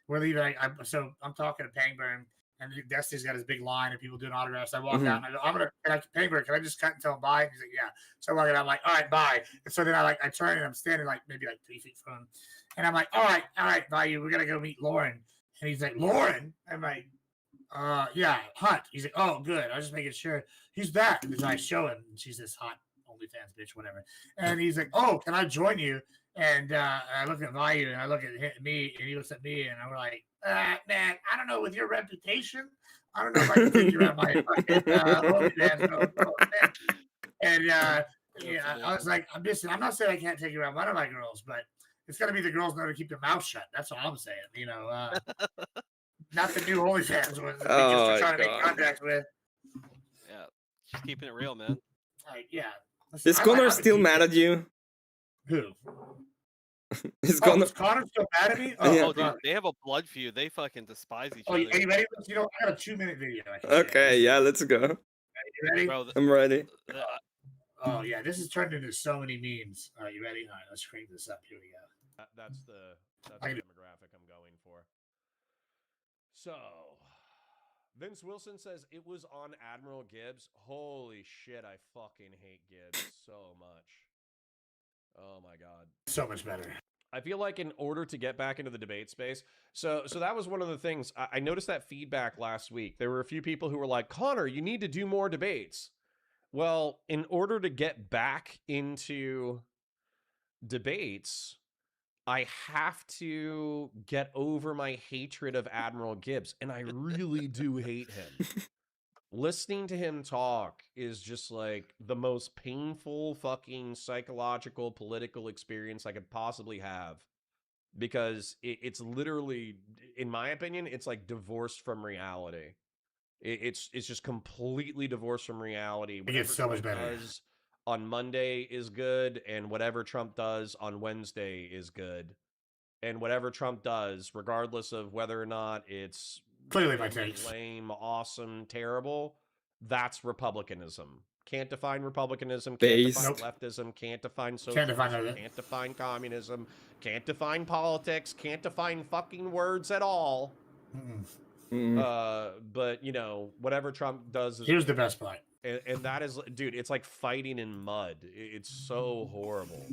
K: We're leaving. I'm talking to Pangburn, and Destiny's got his big line, and people doing autographs. I walk out, and I go, Pangburn, can I just cut and tell him bye? And he's like, yeah. So I walk out, I'm like, all right, bye. And so then I turn, and I'm standing like maybe like 3 feet from him, and I'm like, all right, Vayu, we're gonna go meet Lauren. And he's like, Lauren? I'm like, yeah, Hunt. He's like, oh, good. I was just making sure. He's back. And so I show him, and she's this hot OnlyFans bitch, whatever. And he's like, oh, can I join you? And I look at Vayu, and I look at me, and he looks at me, and I'm like, man, I don't know, with your reputation, I don't know if I can take you out my fucking OnlyFans. And yeah, I was like, I'm not saying I can't take you around one of my girls, but it's got to be the girls know to keep their mouth shut. That's all I'm saying. Not the new OnlyFans ones that they just are trying to make contacts with.
O: Yeah, just keeping it real, man.
K: Like, yeah.
D: Listen, is Connor still mad at you?
K: Who?
D: Is
K: Connor still mad at me?
O: Oh, dude, they have a blood feud. They fucking despise each other.
K: Are you ready? I got a 2-minute video.
D: Okay, yeah, let's go.
K: You ready?
O: Bro,
D: I'm ready.
K: Oh yeah, this has turned into so many memes. Are you ready? All right, let's crank this up. Here we go.
P: That's the demographic I'm going for. So, Vince Wilson says it was on Admiral Gibbs. Holy shit, I fucking hate Gibbs so much. Oh my god.
K: So much better.
P: I feel like in order to get back into the debate space, so that was one of the things. I noticed that feedback last week. There were a few people who were like, Connor, you need to do more debates. Well, in order to get back into debates, I have to get over my hatred of Admiral Gibbs, and I really do hate him. Listening to him talk is just like the most painful fucking psychological political experience I could possibly have, because it's literally, in my opinion, it's like divorced from reality. It's just completely divorced from reality.
K: It gets so much better.
P: Does on Monday is good, and whatever Trump does on Wednesday is good. And whatever Trump does, regardless of whether or not it's
K: clearly my takes,
P: lame, awesome, terrible, that's republicanism. Can't define republicanism, can't define leftism, can't define socialism, can't define communism, can't define politics, can't define fucking words at all. But you know, whatever Trump does is
K: here's the best part.
P: And that is, dude, it's like fighting in mud. It's so horrible.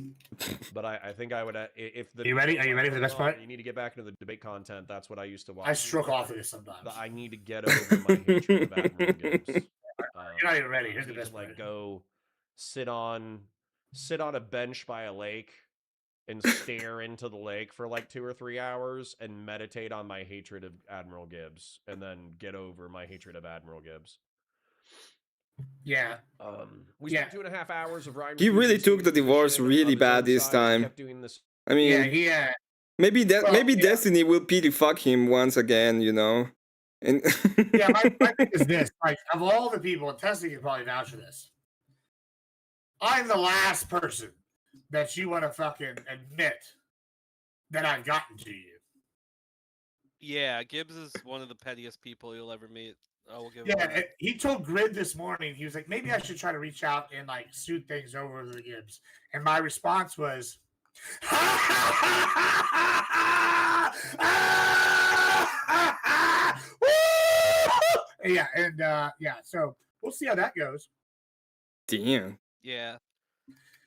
P: But I think I would, if the...
K: Are you ready? Are you ready for the best part?
P: You need to get back into the debate content. That's what I used to watch.
K: I struck off of this sometimes.
P: I need to get over my hatred of Admiral Gibbs.
K: You're not even ready. Here's the best
P: part.
K: Like,
P: go sit on a bench by a lake and stare into the lake for like 2 or 3 hours and meditate on my hatred of Admiral Gibbs, and then get over my hatred of Admiral Gibbs.
K: Yeah.
P: We spent 2.5 hours of Ryan.
D: He really took the divorce really bad this time. I mean,
K: yeah.
D: Maybe Destiny will pity fuck him once again, you know. And
K: yeah, my thing is this: like, of all the people, and Tessie can probably vouch for this, I'm the last person that you want to fucking admit that I've gotten to you.
O: Yeah, Gibbs is one of the pettiest people you'll ever meet. I will give
K: him he told Grid this morning, he was like, maybe I should try to reach out and like suit things over the Gibbs. And my response was, yeah, and yeah, so we'll see how that goes.
D: Damn.
O: Yeah.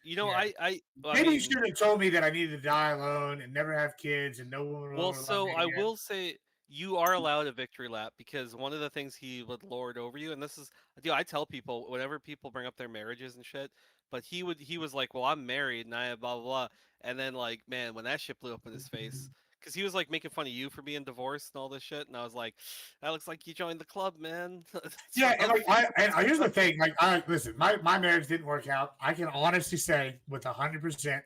O: You know,
K: yeah. Maybe you should have told me that I needed to die alone and never have kids and no one.
O: Well, so I will say you are allowed a victory lap, because one of the things he would lord over you, and this is, dude, I tell people whenever people bring up their marriages and shit, but he was like, well, I'm married and I have blah blah blah, and then like, man, when that shit blew up in his face, because he was like making fun of you for being divorced and all this shit, and I was like, that looks like you joined the club, man.
K: Yeah, and like, here's the thing, like, listen, my marriage didn't work out. I can honestly say with 100%.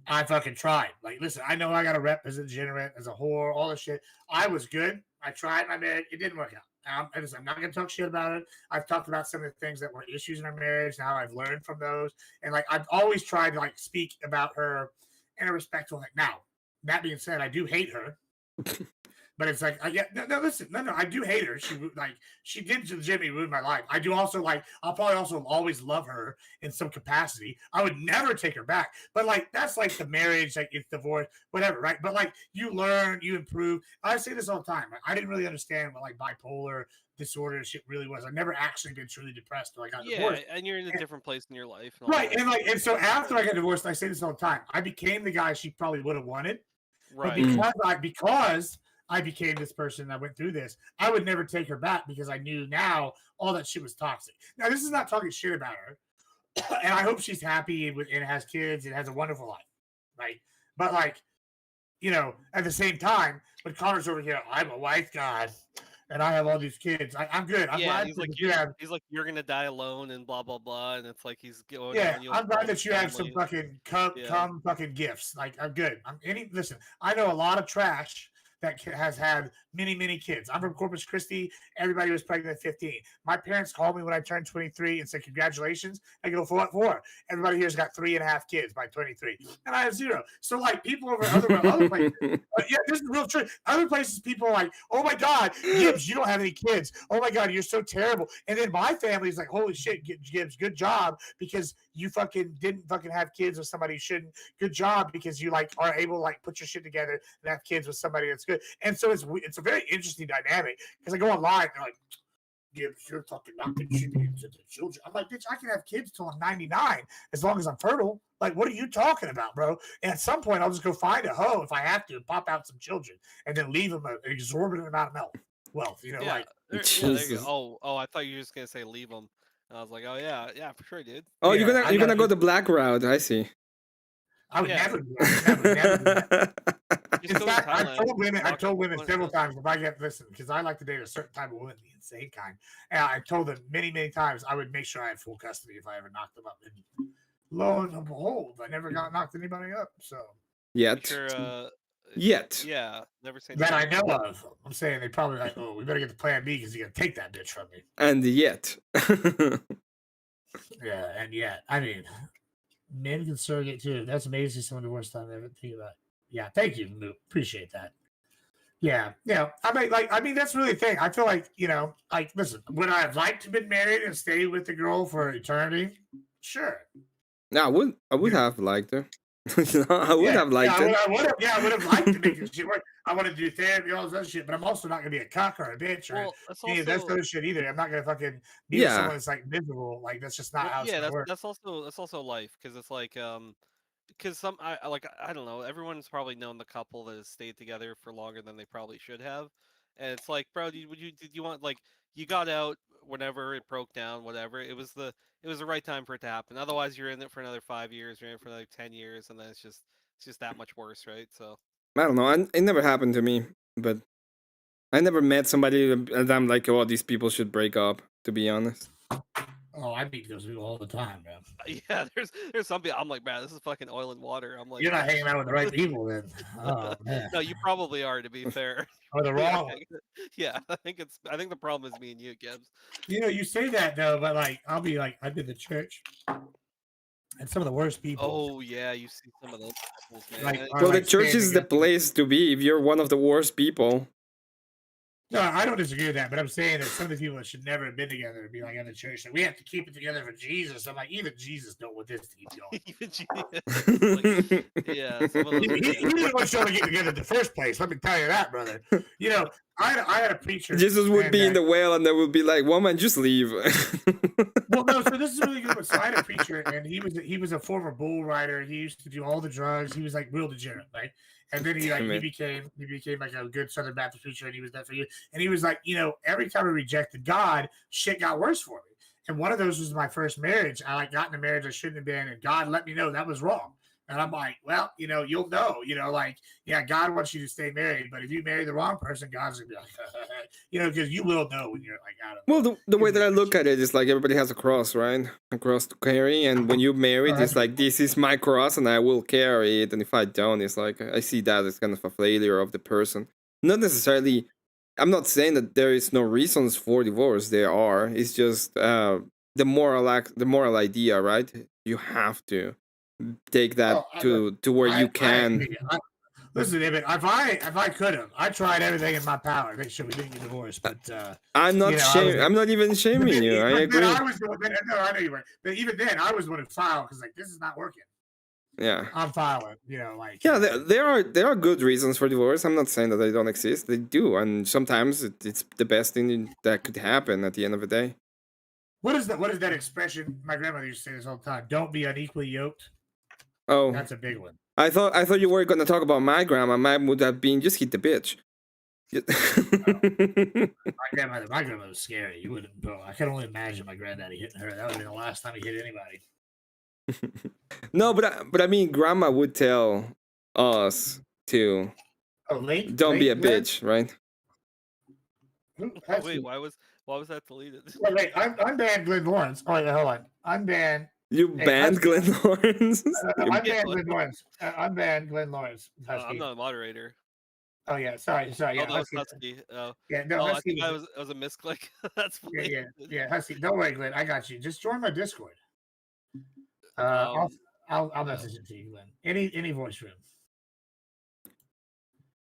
K: I fucking tried. Like, listen, I know I got a rep as a degenerate, as a whore, all this shit. I was good. I tried my marriage. It didn't work out. I'm not going to talk shit about it. I've talked about some of the things that were issues in our marriage and how I've learned from those. And, like, I've always tried to, like, speak about her in a respectful, like, now, that being said, I do hate her. But it's like, yeah, no, listen, no, I do hate her. She did legitimately ruin my life. I do also I'll probably also always love her in some capacity. I would never take her back. But like, that's like the marriage, like it's divorce, whatever, right? But like, you learn, you improve. I say this all the time. I didn't really understand what like bipolar disorder shit really was. I've never actually been truly depressed until I got divorced.
O: And you're in a different place in your life, and
K: right? And so after I got divorced, I say this all the time. I became the guy she probably would have wanted, but because I became this person and I went through this, I would never take her back because I knew now all that shit was toxic. Now, this is not talking shit about her. And I hope she's happy and has kids and has a wonderful life. Right. But like, at the same time, when Connor's over here, I'm a wife god and I have all these kids. I'm good. I'm glad
O: he's like you're gonna die alone and blah blah blah, and it's like he's going.
K: Yeah, I'm glad that you have some fucking come fucking gifts. Like I'm good. Listen. I know a lot of trash that has had many kids. I'm from Corpus Christi. Everybody was pregnant at 15. My parents called me when I turned 23 and said, congratulations. I go, for what for? Everybody here's got 3.5 kids by 23. And I have 0. So like people over other places, yeah, this is real true. Other places, people are like, oh my God, Gibbs, you don't have any kids. Oh my God, you're so terrible. And then my family's like, holy shit, Gibbs, good job, because you fucking didn't fucking have kids with somebody you shouldn't. Good job, because you like are able to like put your shit together and have kids with somebody that's good. And so it's a very interesting dynamic because I go online and they're like, Gibbs, you're fucking not contributing to the children. I'm like, bitch, I can have kids till I'm 99 as long as I'm fertile. Like, what are you talking about, bro? And at some point, I'll just go find a hoe if I have to, pop out some children, and then leave them an exorbitant amount of wealth.
O: There you go. Oh, I thought you were just gonna say leave them. And I was like, oh yeah, for sure, dude.
D: Oh, you're gonna go the black route. I see.
K: I would never do that. In fact, I've told women several times if I because I like to date a certain type of woman, the insane kind. And I told them many times I would make sure I had full custody if I ever knocked them up. And lo and behold, I never got knocked anybody up. So
D: yet.
O: Yeah, never say
K: that I know of. I'm saying they probably like, oh, we better get to plan B because you gotta take that bitch from me.
D: And yet.
K: Yeah, and yet. I mean, men can surrogate too. That's amazing. Some of the worst time I ever think about. Yeah, thank you, Moot. Appreciate that. Yeah. I mean, that's really the thing. I feel like, listen, would I have liked to have been married and stay with the girl for eternity? Sure.
D: No, I would have liked her. I would have liked it.
K: I would have liked to make this shit work. I want to do therapy, all this other shit, but I'm also not gonna be a cock or a bitch or any of that other shit either. I'm not gonna fucking be with someone that's like miserable. Like that's just not how it's gonna work.
O: That's also life, because it's like because I don't know, everyone's probably known the couple that has stayed together for longer than they probably should have, and it's like, bro, did you want, like, you got out whenever it broke down, whatever, it was the right time for it to happen. Otherwise you're in it for another 5 years, you're in it for another 10 years, and then it's just that much worse, right? So
D: I don't know, it never happened to me, but I never met somebody and I'm like, oh, these people should break up, to be honest.
K: Oh, I meet those people all the time, man.
O: Yeah, there's some people I'm like, man, this is fucking oil and water. I'm like,
K: you're not hanging out with the right people then. Oh man.
O: No, you probably are, to be fair.
K: Or the wrong one.
O: Yeah, I think the problem is me and you, Gibbs.
K: You say that though, but like I'll be like, I've been to church and some of the worst people.
O: Oh yeah, you see some of those people, man.
D: Well, the church is the place to be if you're one of the worst people.
K: No, I don't disagree with that, but I'm saying that some of the people that should never have been together would be like in the church. Like, we have to keep it together for Jesus. I'm like, even Jesus don't want this to keep going.
O: Even Jesus. Yeah,
K: he didn't want y'all to get together in the first place. Let me tell you that, brother. I had a preacher.
D: Jesus would be in the whale, and they would be like, "Woman, just leave."
K: Well, no. So this is really good. So I had a preacher, and he was a former bull rider. He used to do all the drugs. He was like real degenerate, right? And then he became like a good Southern Baptist preacher, and he was there for you. And he was like, every time I rejected God, shit got worse for me. And one of those was my first marriage. I got in a marriage I shouldn't have been, and God let me know that was wrong. And I'm like, well, you'll know, God wants you to stay married, but if you marry the wrong person, God's gonna be like, because you will know when you're like out of.
D: Well, the way that I look at it is like everybody has a cross, right? A cross to carry, and when you married, it's like, this is my cross, and I will carry it. And if I don't, it's like I see that as kind of a failure of the person. Not necessarily. I'm not saying that there is no reasons for divorce. There are. It's just the moral idea, right? You have to take that to where you can.
K: Listen, Emmett, if I could have, I tried everything in my power to make sure we didn't get divorced. But
D: I'm not I'm not even shaming you. I agree.
K: I was no, I know you were. But even then, I was the one who filed because like this is not working.
D: Yeah.
K: I'm filing. Like
D: yeah, there are good reasons for divorce. I'm not saying that they don't exist. They do, and sometimes it's the best thing that could happen at the end of the day.
K: What is that? What is that expression? My grandmother used to say this all the time. Don't be unequally yoked.
D: Oh,
K: that's a big one.
D: I thought you were gonna talk about my grandma. Mine would have been just hit the bitch.
K: My grandmother was scary. You wouldn't, bro. I can only imagine my granddaddy hitting her. That would have been the last time he hit anybody.
D: No, but I mean, grandma would tell us to don't be a bitch, right?
O: Wait, why was that deleted?
K: Wait, I'm banned Glenn Lawrence. Oh, wait, hold on. I'm banned.
D: You banned Glenn Lawrence?
K: I'm banned Glenn Lawrence. I'm banned Glenn Lawrence.
O: I'm not a moderator.
K: Oh yeah, sorry.
O: Oh,
K: Yeah,
O: that was Husky.
K: Yeah, no,
O: I
K: Husky
O: think that was a misclick. That's funny.
K: Yeah, Husky. Don't worry, Glenn. I got you. Just join my Discord. I'll message it to you, Glenn. Any voice room.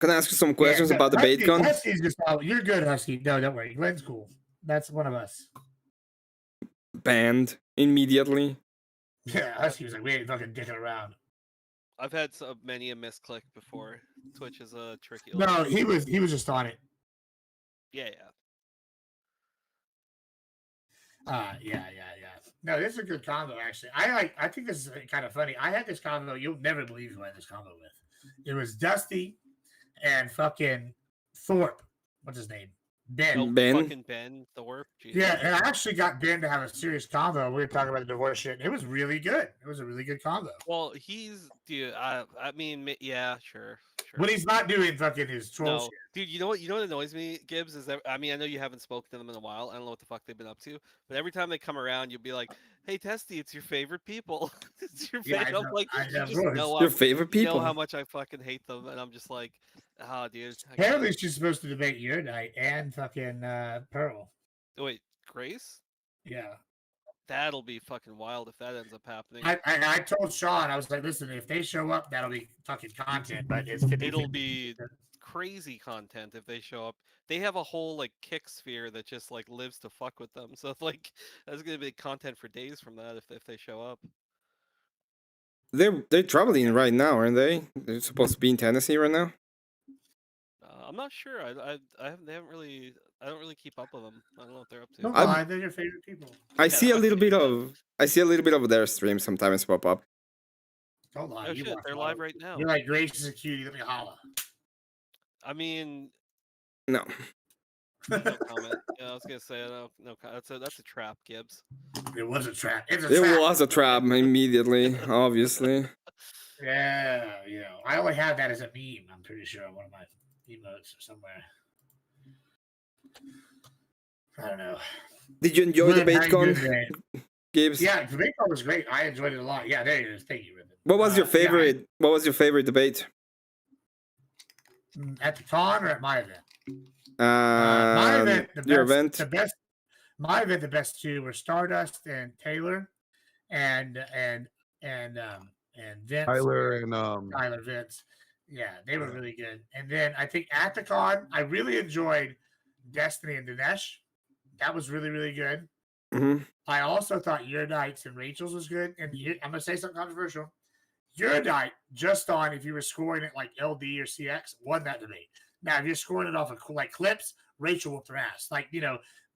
D: Can I ask you some questions about the bait gun?
K: Husky's just you're good, Husky. No, don't worry. Glenn's cool. That's one of us.
D: Banned immediately.
K: Yeah, Husky was like, we ain't fucking dicking around.
O: I've had many a misclick before. Twitch is a tricky.
K: No, he was just on it.
O: Yeah.
K: Yeah. No, this is a good combo actually. I think this is kind of funny. I had this combo. You'll never believe who I had this combo with. It was Dusty and fucking Thorpe. What's his name? Ben.
O: Fucking Ben Thorpe. Jesus.
K: Yeah, and I actually got Ben to have a serious combo. We were talking about the divorce shit. It was really good. It was a really good combo.
O: Well, dude. I mean, yeah, sure.
K: When he's not doing fucking his troll shit.
O: Dude, you know what annoys me, Gibbs, is that I know you haven't spoken to them in a while. I don't know what the fuck they've been up to, but every time they come around, you'll be like, "Hey, Testy, it's your favorite people." It's your favorite.
K: Yeah,
O: I'm like,
D: your favorite people.
O: You know how much I fucking hate them, and I'm just like, dude.
K: Apparently, she's supposed to debate your night and fucking Pearl.
O: Wait, Grace?
K: Yeah.
O: That'll be fucking wild if that ends up happening.
K: I told Sean, I was like, listen, if they show up, that'll be fucking content, but
O: it'll be crazy content if they show up. They have a whole like kick sphere that just like lives to fuck with them. So like that's gonna be content for days from that if they show up.
D: They're traveling right now, aren't they? They're supposed to be in Tennessee right now.
O: I'm not sure. I don't really keep up with them. I don't know what they're up to.
K: No, they're your favorite people.
D: I see a little bit of their stream sometimes pop up.
K: Don't lie.
O: Oh shit, they're live right now.
K: You're like, Grace is a cutie. Let me holla.
O: I mean,
D: no.
O: No comment. Yeah, I was gonna say no. That's a trap, Gibbs.
K: It was a trap. It
D: was a trap immediately, obviously.
K: Yeah, I only have that as a meme. I'm pretty sure on one of my emotes or somewhere. I don't know.
D: Did you enjoy the BaitCon, Gibbs?
K: Yeah, the BaitCon was great. I enjoyed it a lot. Yeah, there it is. Thank you, Ribbon.
D: What was your favorite? What was your favorite debate?
K: At the con or at my event? My event, the best. My event, the best two were Stardust and Taylor, and Vince. Tyler Vince. Yeah, they were really good. And then I think at the con, I really enjoyed Destiny and Dinesh. That was really, really good.
D: Mm-hmm.
K: I also thought Your Nights and Rachel's was good. And I'm going to say something controversial. Your Night, just on if you were scoring it like LD or CX, won that debate. Now, if you're scoring it off of like clips, Rachel whooped her ass.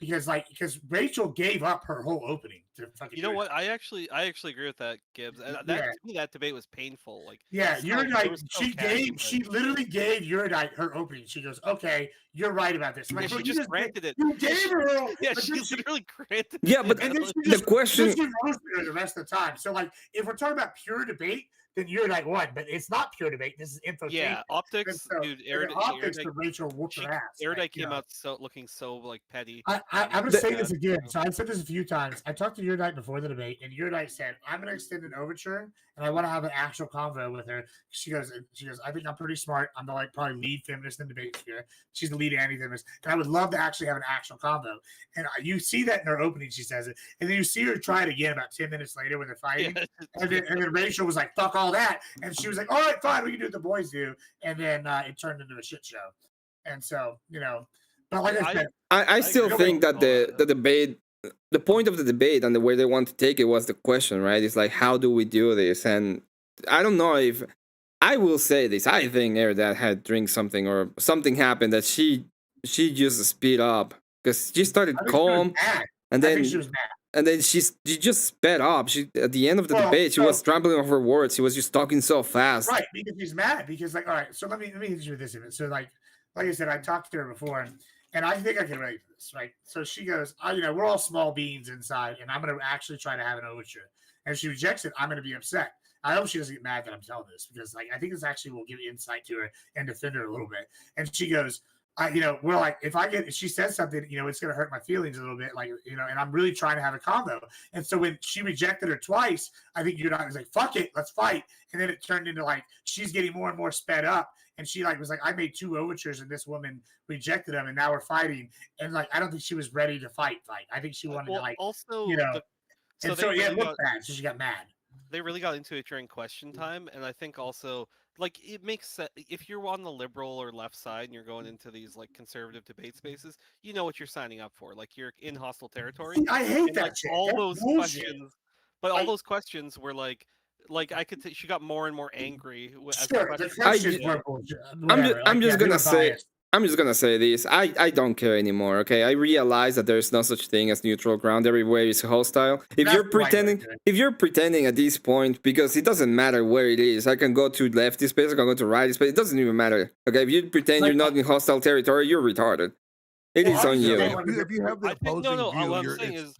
K: Because Rachel gave up her whole opening to fucking.
O: You know what? I actually agree with that, Gibbs. And to me, that debate was painful. Like,
K: she literally gave Uridite her opening. She goes, "Okay, you're right about this."
O: Like, she just granted it.
K: You gave her.
O: Yeah, she literally granted.
D: Yeah, but the question.
K: She roasted her the rest of the time. So, like, if we're talking about pure debate, then Uridite won. But it's not pure debate. This is infotainment.
O: Yeah, optics, dude.
K: Optics for Rachel whooped her ass.
O: Uridite came out looking so like petty.
K: I'm going to say this again. So I've said this a few times. I talked to Uridite before the debate, and Uridite said, "I'm going to extend an overture, and I want to have an actual convo with her." She goes, "I think I'm pretty smart. I'm the probably lead feminist in the debate sphere. She's the lead anti-feminist, and I would love to actually have an actual convo." And you see that in her opening, she says it, and then you see her try it again about 10 minutes later when they're fighting, and then Rachel was like, "Fuck off." all that. And she was like, all right, fine, we can do what the boys do. And then it turned into a shit show. And so, but like I said,
D: I still think that the debate, the point of the debate and the way they want to take it was the question, right? It's like, how do we do this? And I don't know if I will say this. I think Dad had drank something or something happened that she just speed up because she started calm and then she just sped up. She at the end of the debate, she was trampling over words. She was just talking so fast.
K: Right, because she's mad. Because all right, so let me hit you with this. So like I said, I talked to her before, and I think I can relate to this, right? So she goes, we're all small beings inside, and I'm going to actually try to have an overture. And if she rejects it, I'm going to be upset. I hope she doesn't get mad that I'm telling this because, I think this actually will give insight to her and defend her a little bit. And she goes, we're like, if she says something, it's going to hurt my feelings a little bit, and I'm really trying to have a combo. And so when she rejected her twice, I think I was like, fuck it, let's fight. And then it turned into she's getting more and more sped up. And she was like, I made 2 overtures and this woman rejected them, and now we're fighting. And I don't think she was ready to fight. I think she wanted to
O: also,
K: and so it looked bad. So she got mad.
O: They really got into it during question time, and I think also it makes sense if you're on the liberal or left side and you're going into these conservative debate spaces, you know what you're signing up for. You're in hostile territory.
K: I hate that shit.
O: All
K: That's
O: those
K: bullshit.
O: questions, but all those questions were I could she got more and more angry.
K: Sure, the questions were bullshit.
D: I'm just gonna say. I'm just gonna say this. I don't care anymore. Okay, I realize that there's no such thing as neutral ground. Everywhere is hostile. If you're pretending at this point, because it doesn't matter where it is. I can go to lefty space. I can go to righty space. It doesn't even matter. Okay, if you pretend you're not in hostile territory, you're retarded. It is on you.
H: If you have the opposing view,
O: what I'm saying is.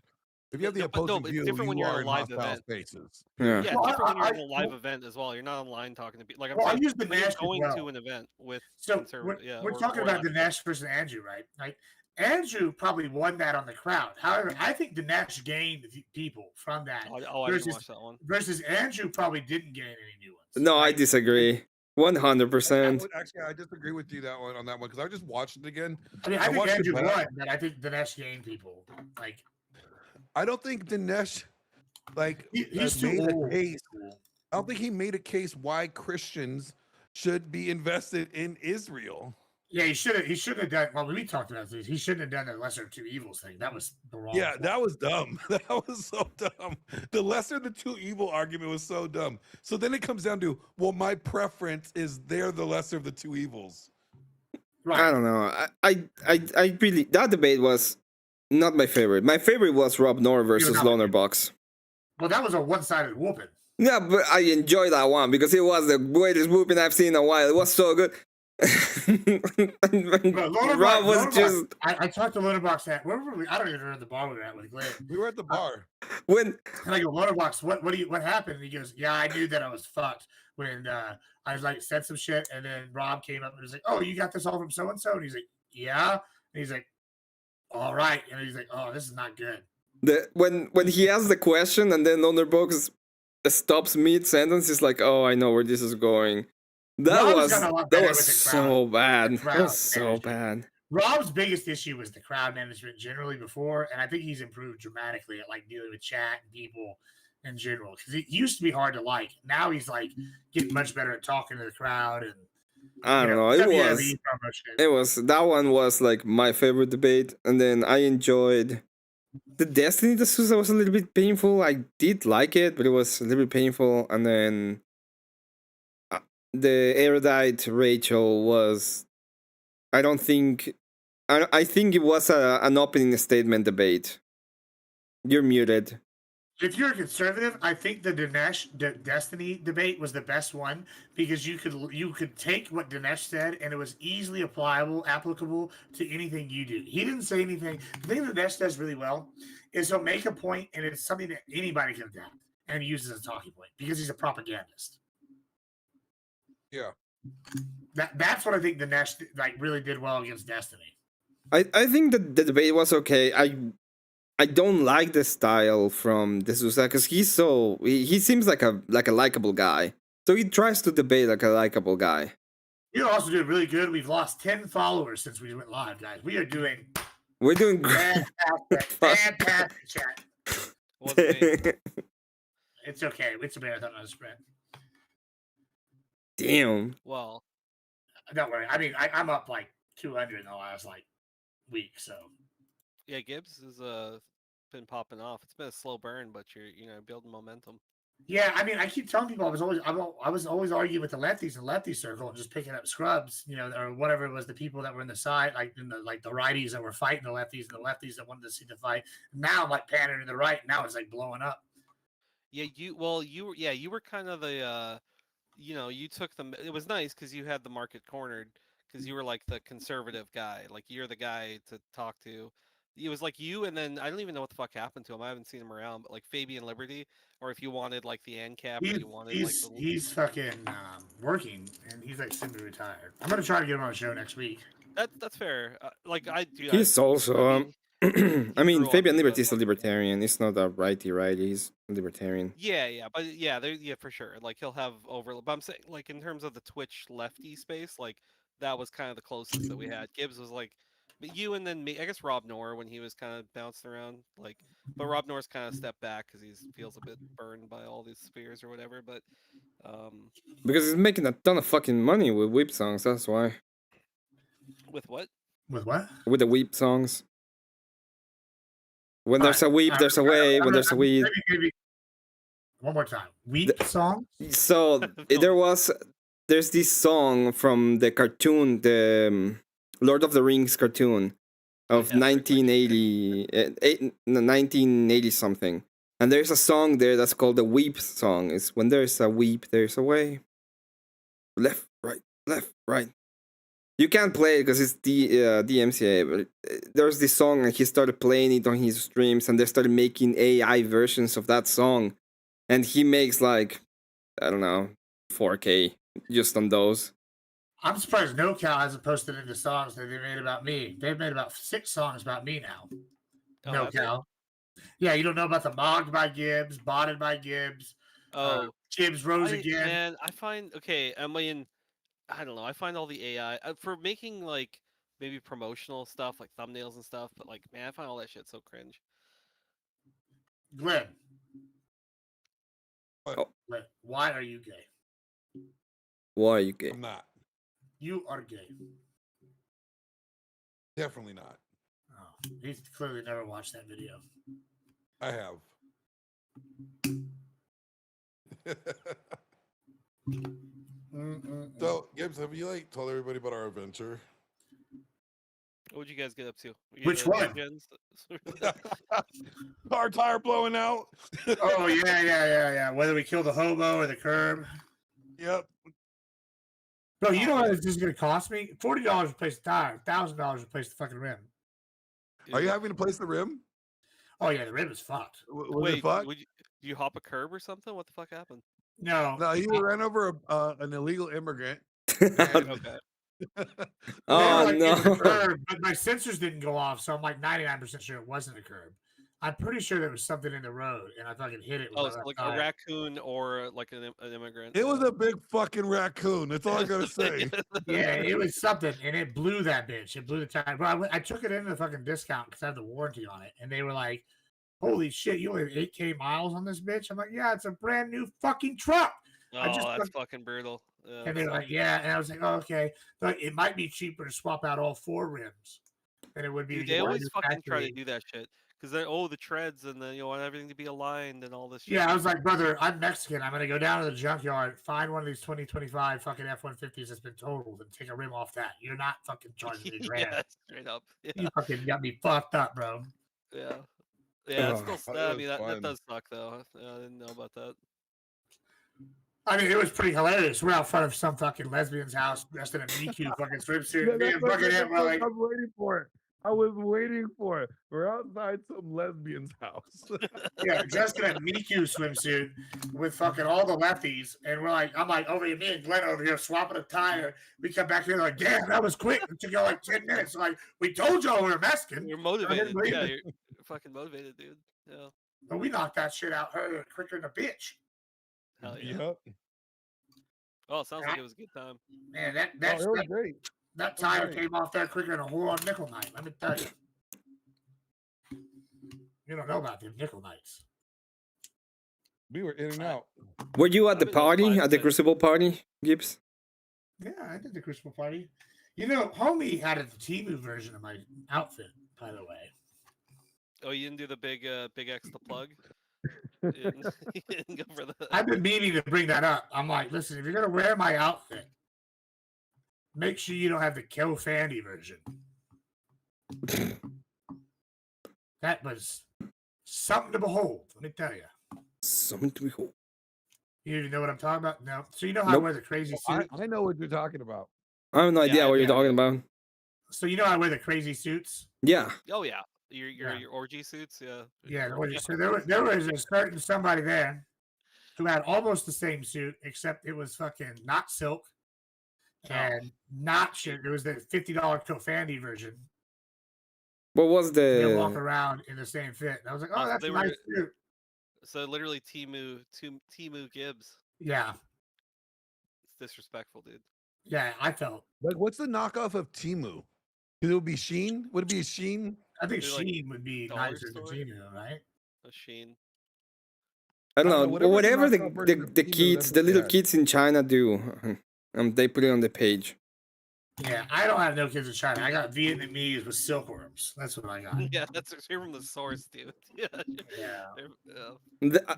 H: If you have the opposing view,
O: it's different when
H: you
O: you're
H: are
O: in a live
H: hostile
O: event.
H: spaces.
D: Yeah,
O: it's different when you're in a live event as well. You're not online talking to people.
K: I use the Nash
O: going to an event with
K: we're talking about the Nash versus Andrew, right? Andrew probably won that on the crowd. However, I think the Nash gained people from that.
O: I didn't watch that one.
K: Versus Andrew probably didn't gain any new ones.
D: No, I disagree. 100%.
H: Actually, I disagree with you on that one because I just watched it again.
K: I mean, I think Andrew won, but I think the Nash gained people.
H: I don't think Dinesh
K: he's
H: made
K: too
H: a case. I don't think he made a case why Christians should be invested in Israel.
K: Yeah, he should have done. Well, we talked about this. He shouldn't have done the lesser of 2 evils thing. That was the wrong.
H: Yeah, that was dumb. That was so dumb. The lesser of the 2 evil argument was so dumb. So then it comes down to, well, my preference is they're the lesser of the 2 evils.
D: Right. I don't know. I really, that debate was not my favorite. My favorite was Rob Noor versus Loner Box.
K: Well, that was a one-sided whooping.
D: Yeah, but I enjoyed that one because it was the greatest whooping I've seen in a while. It was so good.
K: Rob was just. I talked to Lonerbox at where were we? I don't even remember the bar we were at with Glenn.
H: We were at the bar.
D: And
K: I go, Lonerbox, what happened? And he goes, yeah, I knew that I was fucked when I said some shit, and then Rob came up and was like, oh, you got this all from so and so, and he's like, yeah, and he's like, all right, and he's like, oh, this is not good.
D: When he asks the question and then Lonerbox stops mid sentence, he's like, oh, I know where this is going. That was so bad. That was so bad.
K: Rob's biggest issue was the crowd management generally before, and I think he's improved dramatically at dealing with chat and people in general. Because he used to be hard to like. Now he's getting much better at talking to the crowd and.
D: I don't know. It was that one was my favorite debate, and then I enjoyed the Destiny D'Souza was a little bit painful. I did like it, but it was a little bit painful, and then. The erudite Rachel was, I think it was an opening statement debate. You're muted.
K: If you're a conservative, I think the Destiny debate was the best one because you could take what Dinesh said and it was easily applicable to anything you do. He didn't say anything. The thing that Dinesh does really well is he'll make a point and it's something that anybody can adapt and use as a talking point because he's a propagandist.
H: Yeah,
K: that's what I think the Nash really did well against Destiny.
D: I think that the debate was okay. I don't like the style from D'Souza because he seems like a likable guy. So he tries to debate like a likable guy.
K: You're also doing really good. We've lost 10 followers since we went live, guys. We're doing fantastic chat. It's okay. It's a marathon, not a sprint.
D: Damn.
O: Well,
K: don't worry. I mean, I'm up like 200 in the last like week, so.
O: Yeah, Gibbs has been popping off. It's been a slow burn, but you're building momentum.
K: Yeah, I mean, I keep telling people I was always arguing with the lefties in the lefty circle and just picking up scrubs, or whatever it was, the people that were in the side, like the righties that were fighting the lefties and the lefties that wanted to see the fight. Now I'm like pandering to the right. Now it's like blowing up.
O: Yeah, you were kind of the you took them. It was nice because you had the market cornered because you were like the conservative guy. Like you're the guy to talk to. It was like you, and then I don't even know what the fuck happened to him. I haven't seen him around, but like Fabian Liberty, or if you wanted like the ANCAP, or you wanted like the.
K: He's fucking working, and he's like semi-retired. I'm gonna try to get him on the show next week.
O: That's fair. Like I do.
D: He's also. I mean, Fabian
O: me,
D: Liberty is a
O: like,
D: libertarian. He's not a righty. He's a libertarian.
O: Yeah, but yeah, for sure. Like he'll have overlap. But I'm saying, like in terms of the Twitch lefty space, like that was kind of the closest that we had. Gibbs was like, but you and then me. I guess Rob Noor when he was kind of bouncing around, like, but Rob Noor's kind of stepped back because he feels a bit burned by all these spears or whatever. But
D: because he's making a ton of fucking money with whip songs. That's why.
O: With what?
K: With what?
D: With the weep songs. When there's a weep, there's a way. When there's a weep.
K: One more time. Weep song?
D: So there's this song from the cartoon, the Lord of the Rings cartoon of 1980 something. And there's a song there that's called the Weep song. It's when there's a weep, there's a way. Left, right. You can't play it because it's DMCA, but there's this song and he started playing it on his streams and they started making AI versions of that song. And he makes like, I don't know, 4K just on those.
K: I'm surprised NoCal hasn't posted any songs that they made about me. They've made about 6 songs about me now. NoCal. Yeah, you don't know about the Mogged by Gibbs, Botted by Gibbs. Gibbs rose again.
O: Man, I find I mean, I don't know. I find all the AI for making like maybe promotional stuff, like thumbnails and stuff. But like, man, I find all that shit so cringe.
K: Glenn. Glenn, why are you gay?
D: Why are you gay?
H: I'm not.
K: You are gay.
H: Definitely not.
K: Oh, he's clearly never watched that video.
H: I have. So, Gibbs, have you told everybody about our adventure?
O: What would you guys get up to?
K: Which one?
H: Car tire blowing out.
K: Oh yeah. Whether we kill the hobo or the curb.
H: Yep.
K: Bro, you know what it's just gonna cost me? $40 to replace the tire, $1,000 to replace the fucking rim.
H: Are you having to place the rim?
K: Oh yeah, the rim is fucked.
O: Wait, do you hop a curb or something? What the fuck happened?
K: No,
H: he ran over an illegal immigrant.
O: Okay.
D: Oh no!
K: Curb, but my sensors didn't go off, so I'm like 99% sure it wasn't a curb. I'm pretty sure there was something in the road, and I fucking hit it. With
O: so like a raccoon or like an immigrant.
H: It was a big fucking raccoon. That's all I gotta say.
K: Yeah, it was something, and it blew that bitch. It blew the tire. But I took it into the fucking discount because I have the warranty on it, and they were like, "Holy shit, you only have 8K miles on this bitch." I'm like, "Yeah, it's a brand new fucking truck."
O: That's fucking brutal. Yeah,
K: and they're like, "Yeah," and I was like, "Oh, okay." But it might be cheaper to swap out all 4 rims than it would be.
O: Dude, they always fucking try to do that shit because they're the treads and then you want everything to be aligned and all this shit.
K: Yeah, I was like, brother, I'm Mexican. I'm gonna go down to the junkyard, find one of these 2025 fucking F-150s that's been totaled, and take a rim off that. You're not fucking charging me grand.
O: Yeah, straight up. Yeah.
K: You fucking got me fucked up, bro.
O: Yeah. Yeah, I mean that does suck though. I didn't know about that.
K: I mean, it was pretty hilarious. We're out front of some fucking lesbian's house dressed in a MeToo fucking swimsuit.
H: I was waiting for it. We're outside some lesbian's house.
K: Yeah, dressed in a MeToo swimsuit with fucking all the lefties. And I'm like, over here, me and Glenn over here swapping a tire. We come back here like, damn, that was quick. It took you like 10 minutes. Like, we told y'all we were Mexican.
O: You're motivated. Yeah, you're fucking motivated, dude. Yeah.
K: But we knocked that shit out quicker than a bitch.
O: Hell yeah. Yep. Oh, it sounds like it was a good time.
K: Man, that tire came off there quicker than a whore on nickel night. Let me tell you. You don't know about them nickel nights.
H: We were in and out.
D: Were you at the party, at the Crucible party, Gibbs?
K: Yeah, I did the Crucible party. You know, homie had a Temu version of my outfit, by the way.
O: Oh, you didn't do the big X the plug? You didn't go for the...
K: I've been meaning to bring that up. I'm like, listen, if you're gonna wear my outfit, make sure you don't have the Kill Fandy version. That was something to behold, let me tell you.
D: Something to behold.
K: You even know what I'm talking about? No. So you know how I wear the crazy suit?
H: I know what you're talking about.
D: I have no idea what you're talking about.
K: So you know I wear the crazy suits?
D: Yeah.
O: Oh yeah, your orgy suits, yeah.
K: Yeah, the orgy. So there was a certain somebody there who had almost the same suit, except it was fucking not silk and not shit. It was the $50 Kofandy version.
D: What was
K: They walk
D: the?
K: around in the same fit. And I was like, oh,
O: So
K: that's
O: they
K: a
O: were
K: nice suit.
O: so literally Timu Gibbs.
K: Yeah.
O: It's disrespectful, dude.
K: Yeah, I felt.
H: Like, what's the knockoff of Timu? It would be Sheen. Would it be a Sheen?
K: I think
O: They're like
K: Sheen would be
O: dollar
K: nicer than
O: store?
K: Temu, right?
O: A Sheen.
D: I don't know. Whatever the
H: knockoff version of Temu,
D: kids,
H: that's
D: the
H: what
D: little
H: they had.
D: kids in China do, they put it on the page.
K: Yeah, I don't have no kids in China. I got Vietnamese with silkworms. That's what I got.
O: Yeah, that's straight from the source, dude. Yeah.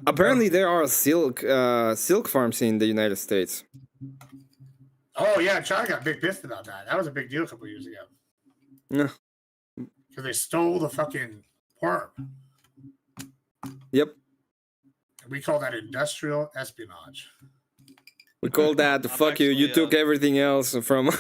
D: Apparently, there are silk farms in the United States.
K: Oh yeah, China got big pissed about that. That was a big deal a couple years ago.
D: No.
K: Because they stole the fucking worm.
D: Yep.
K: We call that industrial espionage.
D: We call that fuck you. You took everything else from.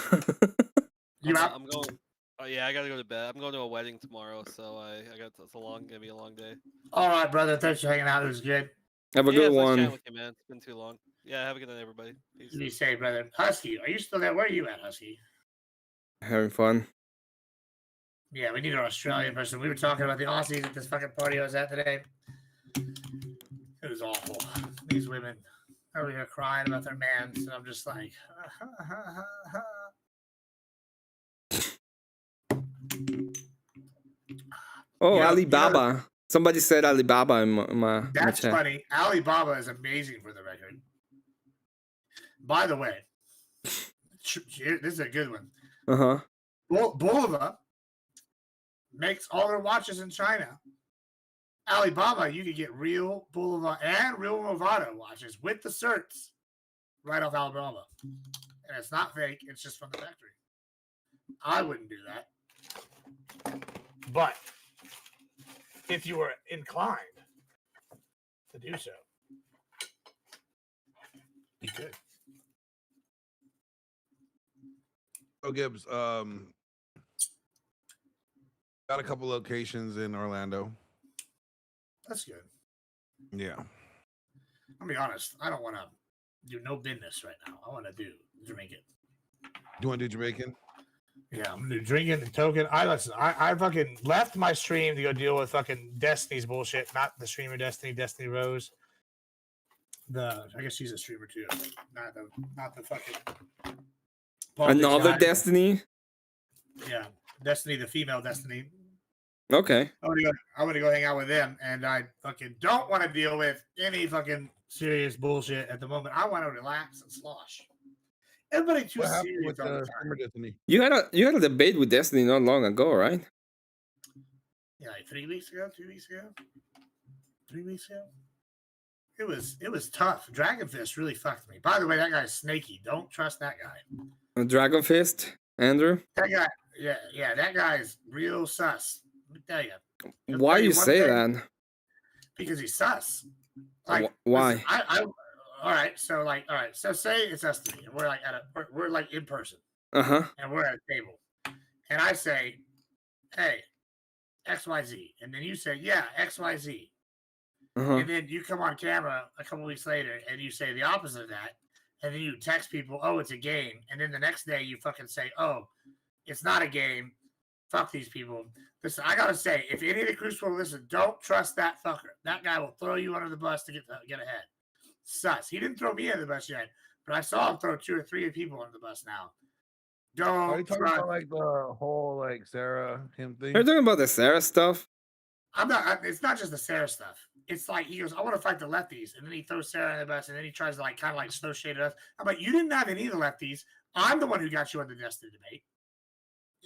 O: I'm going. Oh yeah, I gotta go to bed. I'm going to a wedding tomorrow, so I got it's gonna be a long day.
K: All right, brother. Thanks for hanging out. It was good.
D: Have a good
O: it's nice
D: one.
O: chatting with you, man. It's been too long. Yeah, have a good night, everybody. Peace.
K: Be safe, brother. Husky, are you still there? Where are you at, Husky?
D: Having fun.
K: Yeah, we need an Australian person. We were talking about the Aussies at this fucking party I was at today. It was awful. These women over here crying about their mans, and I'm just like,
D: Oh,
K: You know-
D: Alibaba. Somebody said Alibaba in my
K: That's
D: chat.
K: funny. Alibaba is amazing for the record. By the way, this is a good one.
D: Uh-huh.
K: Bulova makes all their watches in China. Alibaba, you could get real Bulova and real Movado watches with the certs right off Alibaba. And it's not fake, it's just from the factory. I wouldn't do that. But if you were inclined to do so, you could.
H: So Gibbs, got a couple locations in Orlando.
K: That's good.
H: Yeah.
K: I'll be honest. I don't want to do no business right now. I want to do Jamaican.
H: You want to do Jamaican?
K: Yeah, I'm gonna do drinking and token. I fucking left my stream to go deal with fucking Destiny's bullshit. Not the streamer Destiny Rose. I guess she's a streamer too. Not the fucking
D: Another
K: guy.
D: Destiny?
K: Yeah, Destiny, the female Destiny.
D: Okay.
K: I want to go hang out with them, and I fucking don't want to deal with any fucking serious bullshit at the moment. I want to relax and slosh. Everybody too serious
H: with
K: all the
H: the
K: time.
H: Destiny?
D: You had a debate with Destiny not long ago, right?
K: Yeah, like 3 weeks ago, 2 weeks ago, 3 weeks ago. It was tough. Dragon Fist really fucked me. By the way, that guy's snaky. Don't trust that guy.
D: Dragon Fist, Andrew.
K: That guy, yeah, that guy's real sus. Let me tell you.
D: Why you say that?
K: Because he's sus. Like,
D: why?
K: Listen, all right. So say it's us three, and we're like we're like in person.
D: Uh-huh.
K: And we're at a table, and I say, "Hey, XYZ," and then you say, "Yeah, XYZ," and then you come on camera a couple weeks later and you say the opposite of that, and then you text people, "Oh, it's a game," and then the next day you fucking say, "Oh, it's not a game. Fuck these people." Listen, I gotta say, if any of the Crucible listen, don't trust that fucker. That guy will throw you under the bus to get ahead. Sus. He didn't throw me under the bus yet, but I saw him throw 2 or 3 people under the bus now.
H: Are you
K: Don't
H: talking about like the whole like Sarah him thing?
D: Are you talking about the Sarah stuff?
K: I'm not. It's not just the Sarah stuff. It's like he goes, "I want to fight the lefties," and then he throws Sarah under the bus, and then he tries to like kind of like slow shade us. I'm like, you didn't have any of the lefties. I'm the one who got you on the Destiny debate.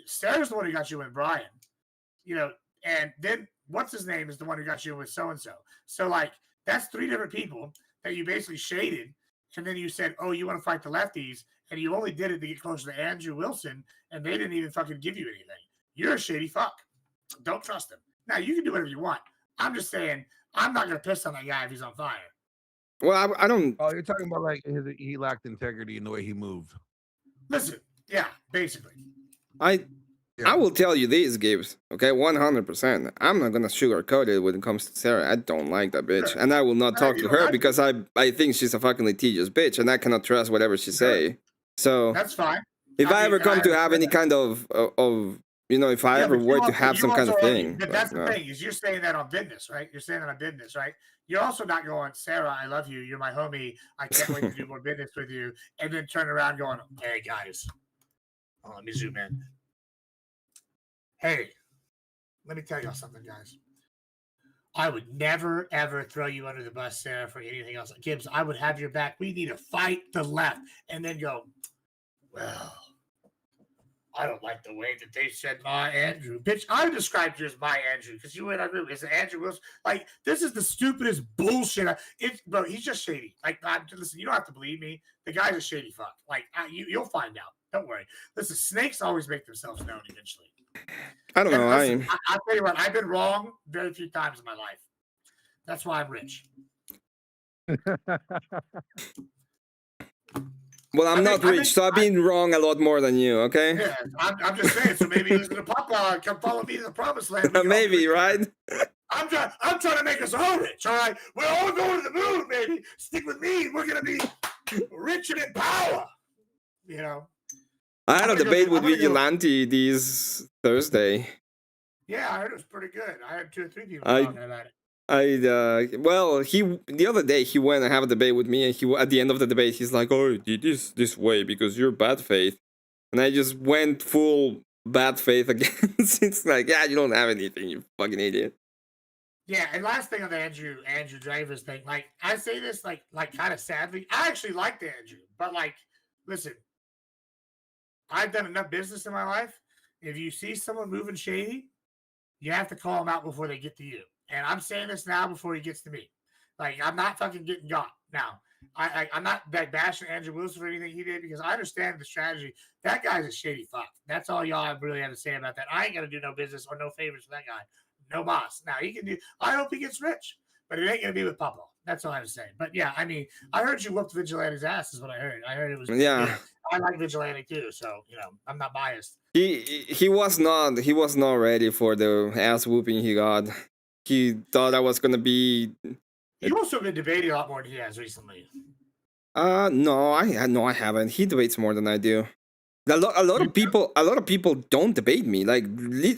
K: Sarah's the one who got you in Brian. And then what's his name is the one who got you with so and so. So like that's 3 different people that you basically shaded, and then you said, "Oh, you want to fight the lefties," and you only did it to get closer to Andrew Wilson, and they didn't even fucking give you anything. You're a shady fuck. Don't trust him. Now you can do whatever you want. I'm just saying I'm not gonna piss on that guy if he's on fire.
D: Well, I don't.
H: Oh, you're talking about like he lacked integrity in the way he moved.
K: Listen, yeah, basically.
D: I will tell you this, Gibbs. Okay, 100%. I'm not gonna sugarcoat it when it comes to Sarah. I don't like that bitch, and I will not talk to her because I think she's a fucking litigious bitch, and I cannot trust whatever she say. So
K: that's fine.
D: If I ever come to have any kind of if I ever were to have some kind of thing.
K: But that's the thing is you're saying that on business, right? You're saying that on business, right? You're also not going, Sarah, I love you. You're my homie. I can't wait to do more business with you. And then turn around going, hey, guys. Oh, let me zoom in. Hey, let me tell y'all something, guys. I would never, ever throw you under the bus, Sarah, for anything else. Gibbs, I would have your back. We need to fight the left. And then go, well, I don't like the way that they said my Andrew. Bitch, I described you as my Andrew because you went on is it Andrew Wilson? Like, this is the stupidest bullshit. Bro, he's just shady. Like, listen, you don't have to believe me. The guy's a shady fuck. Like, you'll find out. Don't worry. Listen, snakes always make themselves known eventually.
D: I don't know.
K: Listen, I'll tell you what, I've been wrong very few times in my life. That's why I'm rich.
D: Well, I'm not rich, so I've been wrong a lot more than you, okay?
K: Yeah, I'm just saying, so maybe listen to Papa, come follow me to the promised land.
D: Maybe, right?
K: I'm trying to make us all rich, all right? We're all going to the moon, baby. Stick with me. We're going to be rich and in power,
D: I had a debate with Vigilante this Thursday.
K: Yeah, I heard it was pretty good. I had 2 or 3 people talking about it.
D: The other day he went and have a debate with me, and at the end of the debate he's like, "Oh, you did this way because you're bad faith," and I just went full bad faith again. It's like, yeah, you don't have anything, you fucking idiot.
K: Yeah, and last thing on the Andrew Dreyfus thing, like I say this like kind of sadly, I actually liked Andrew, but like, listen, I've done enough business in my life. If you see someone moving shady, you have to call them out before they get to you. And I'm saying this now before he gets to me. Like, I'm not fucking getting got. Now, I'm not bashing Andrew Wilson for anything he did because I understand the strategy. That guy's a shady fuck. That's all y'all really have to say about that. I ain't going to do no business or no favors for that guy. No boss. Now, he can do – I hope he gets rich, but it ain't going to be with Papa. That's all I was saying. But, yeah, I mean, I heard you whooped Vigilante's ass is what I heard. I heard it was –
D: yeah.
K: I like Vigilante too, so, I'm not biased.
D: He was not ready for the ass whooping he got. He thought I was gonna be.
K: You've also been debating a lot more than he has recently.
D: No, I haven't. He debates more than I do. A lot of people don't debate me. Like,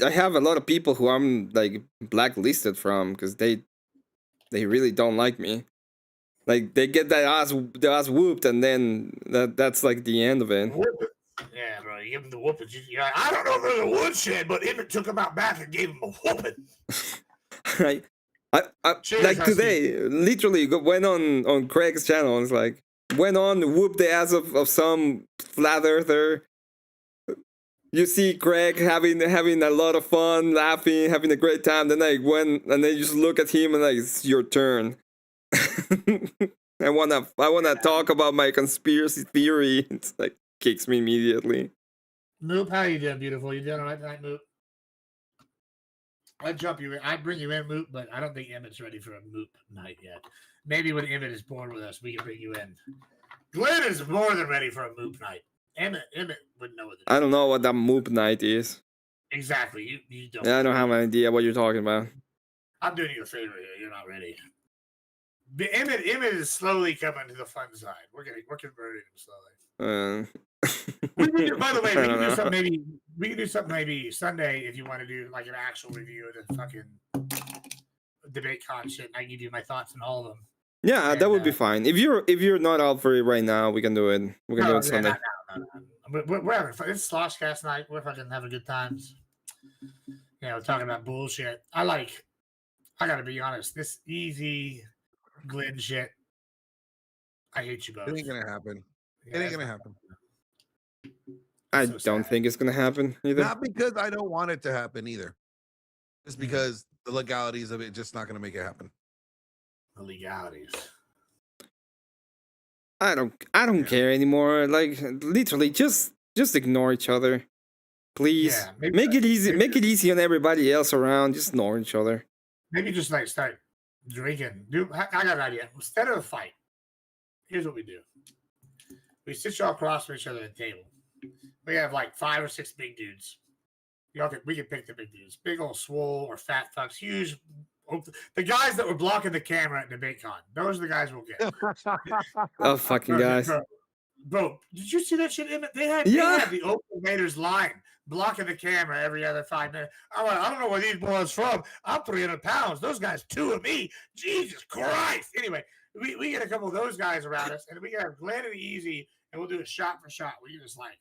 D: I have a lot of people who I'm like blacklisted from because they really don't like me. Like, they get their ass whooped, and then that's like the end of it.
K: Yeah, bro, you give him the whooping. I don't know if there's a woodshed, but Emmett took him out back and gave him a whooping.
D: Right. I like today, literally went on Craig's channel and it's like, went on, whooped the ass of some flat earther. You see Craig having a lot of fun, laughing, having a great time. Then I went and then you just look at him and like, it's your turn. I wanna talk about my conspiracy theory. It's like kicks me immediately.
K: Moop, how you doing, beautiful? You doing all right tonight, Moop? I'd jump you in. I'd bring you in, Moop, but I don't think Emmett's ready for a Moop night yet. Maybe when Emmett is born with us, we can bring you in. Glenn is more than ready for a Moop night. Emmett wouldn't know what
D: I don't know what that Moop night is.
K: Exactly. You don't.
D: Yeah, I don't have an idea what you're talking about.
K: I'm doing you a favor here. You're not ready. But Emmett is slowly coming to the fun side. We're converting him slowly. By the way, we can do something maybe Sunday if you want to do like an actual review of the fucking debate con shit. And I give you my thoughts on all of them.
D: Yeah, that would be fine. If you're not out for it right now, we can do it. We can do it Sunday.
K: No. We're having fun. It's Sloshcast night. We're fucking having good times. Talking about bullshit. I gotta be honest. This easy Glenn shit. I hate you both.
H: It ain't gonna happen. It ain't gonna happen.
D: I don't think it's gonna happen either.
H: Not because I don't want it to happen either. Just because the legalities of it just not gonna make it happen.
K: The legalities.
D: I don't care anymore. Like literally, just ignore each other, please.
K: Yeah,
D: make it easy. Make it easy on everybody else around. Just ignore each other.
K: Maybe just like start drinking. I got an idea. Instead of a fight, here's what we do. We sit y'all across from each other at the table. We have like 5 or 6 big dudes. We can pick the big dudes. Big old swole or fat fucks. Huge. The guys that were blocking the camera at DebateCon. Those are the guys we'll get.
D: Oh, fucking guys.
K: Bro, did you see that shit? They had the Open Invaders line blocking the camera every other 5 minutes. I'm like, I don't know where these boys from. I'm 300 pounds. Those guys 2 of me. Jesus Christ. Anyway, we get a couple of those guys around us, and we got Glenn and Easy, and we'll do a shot for shot. We just like,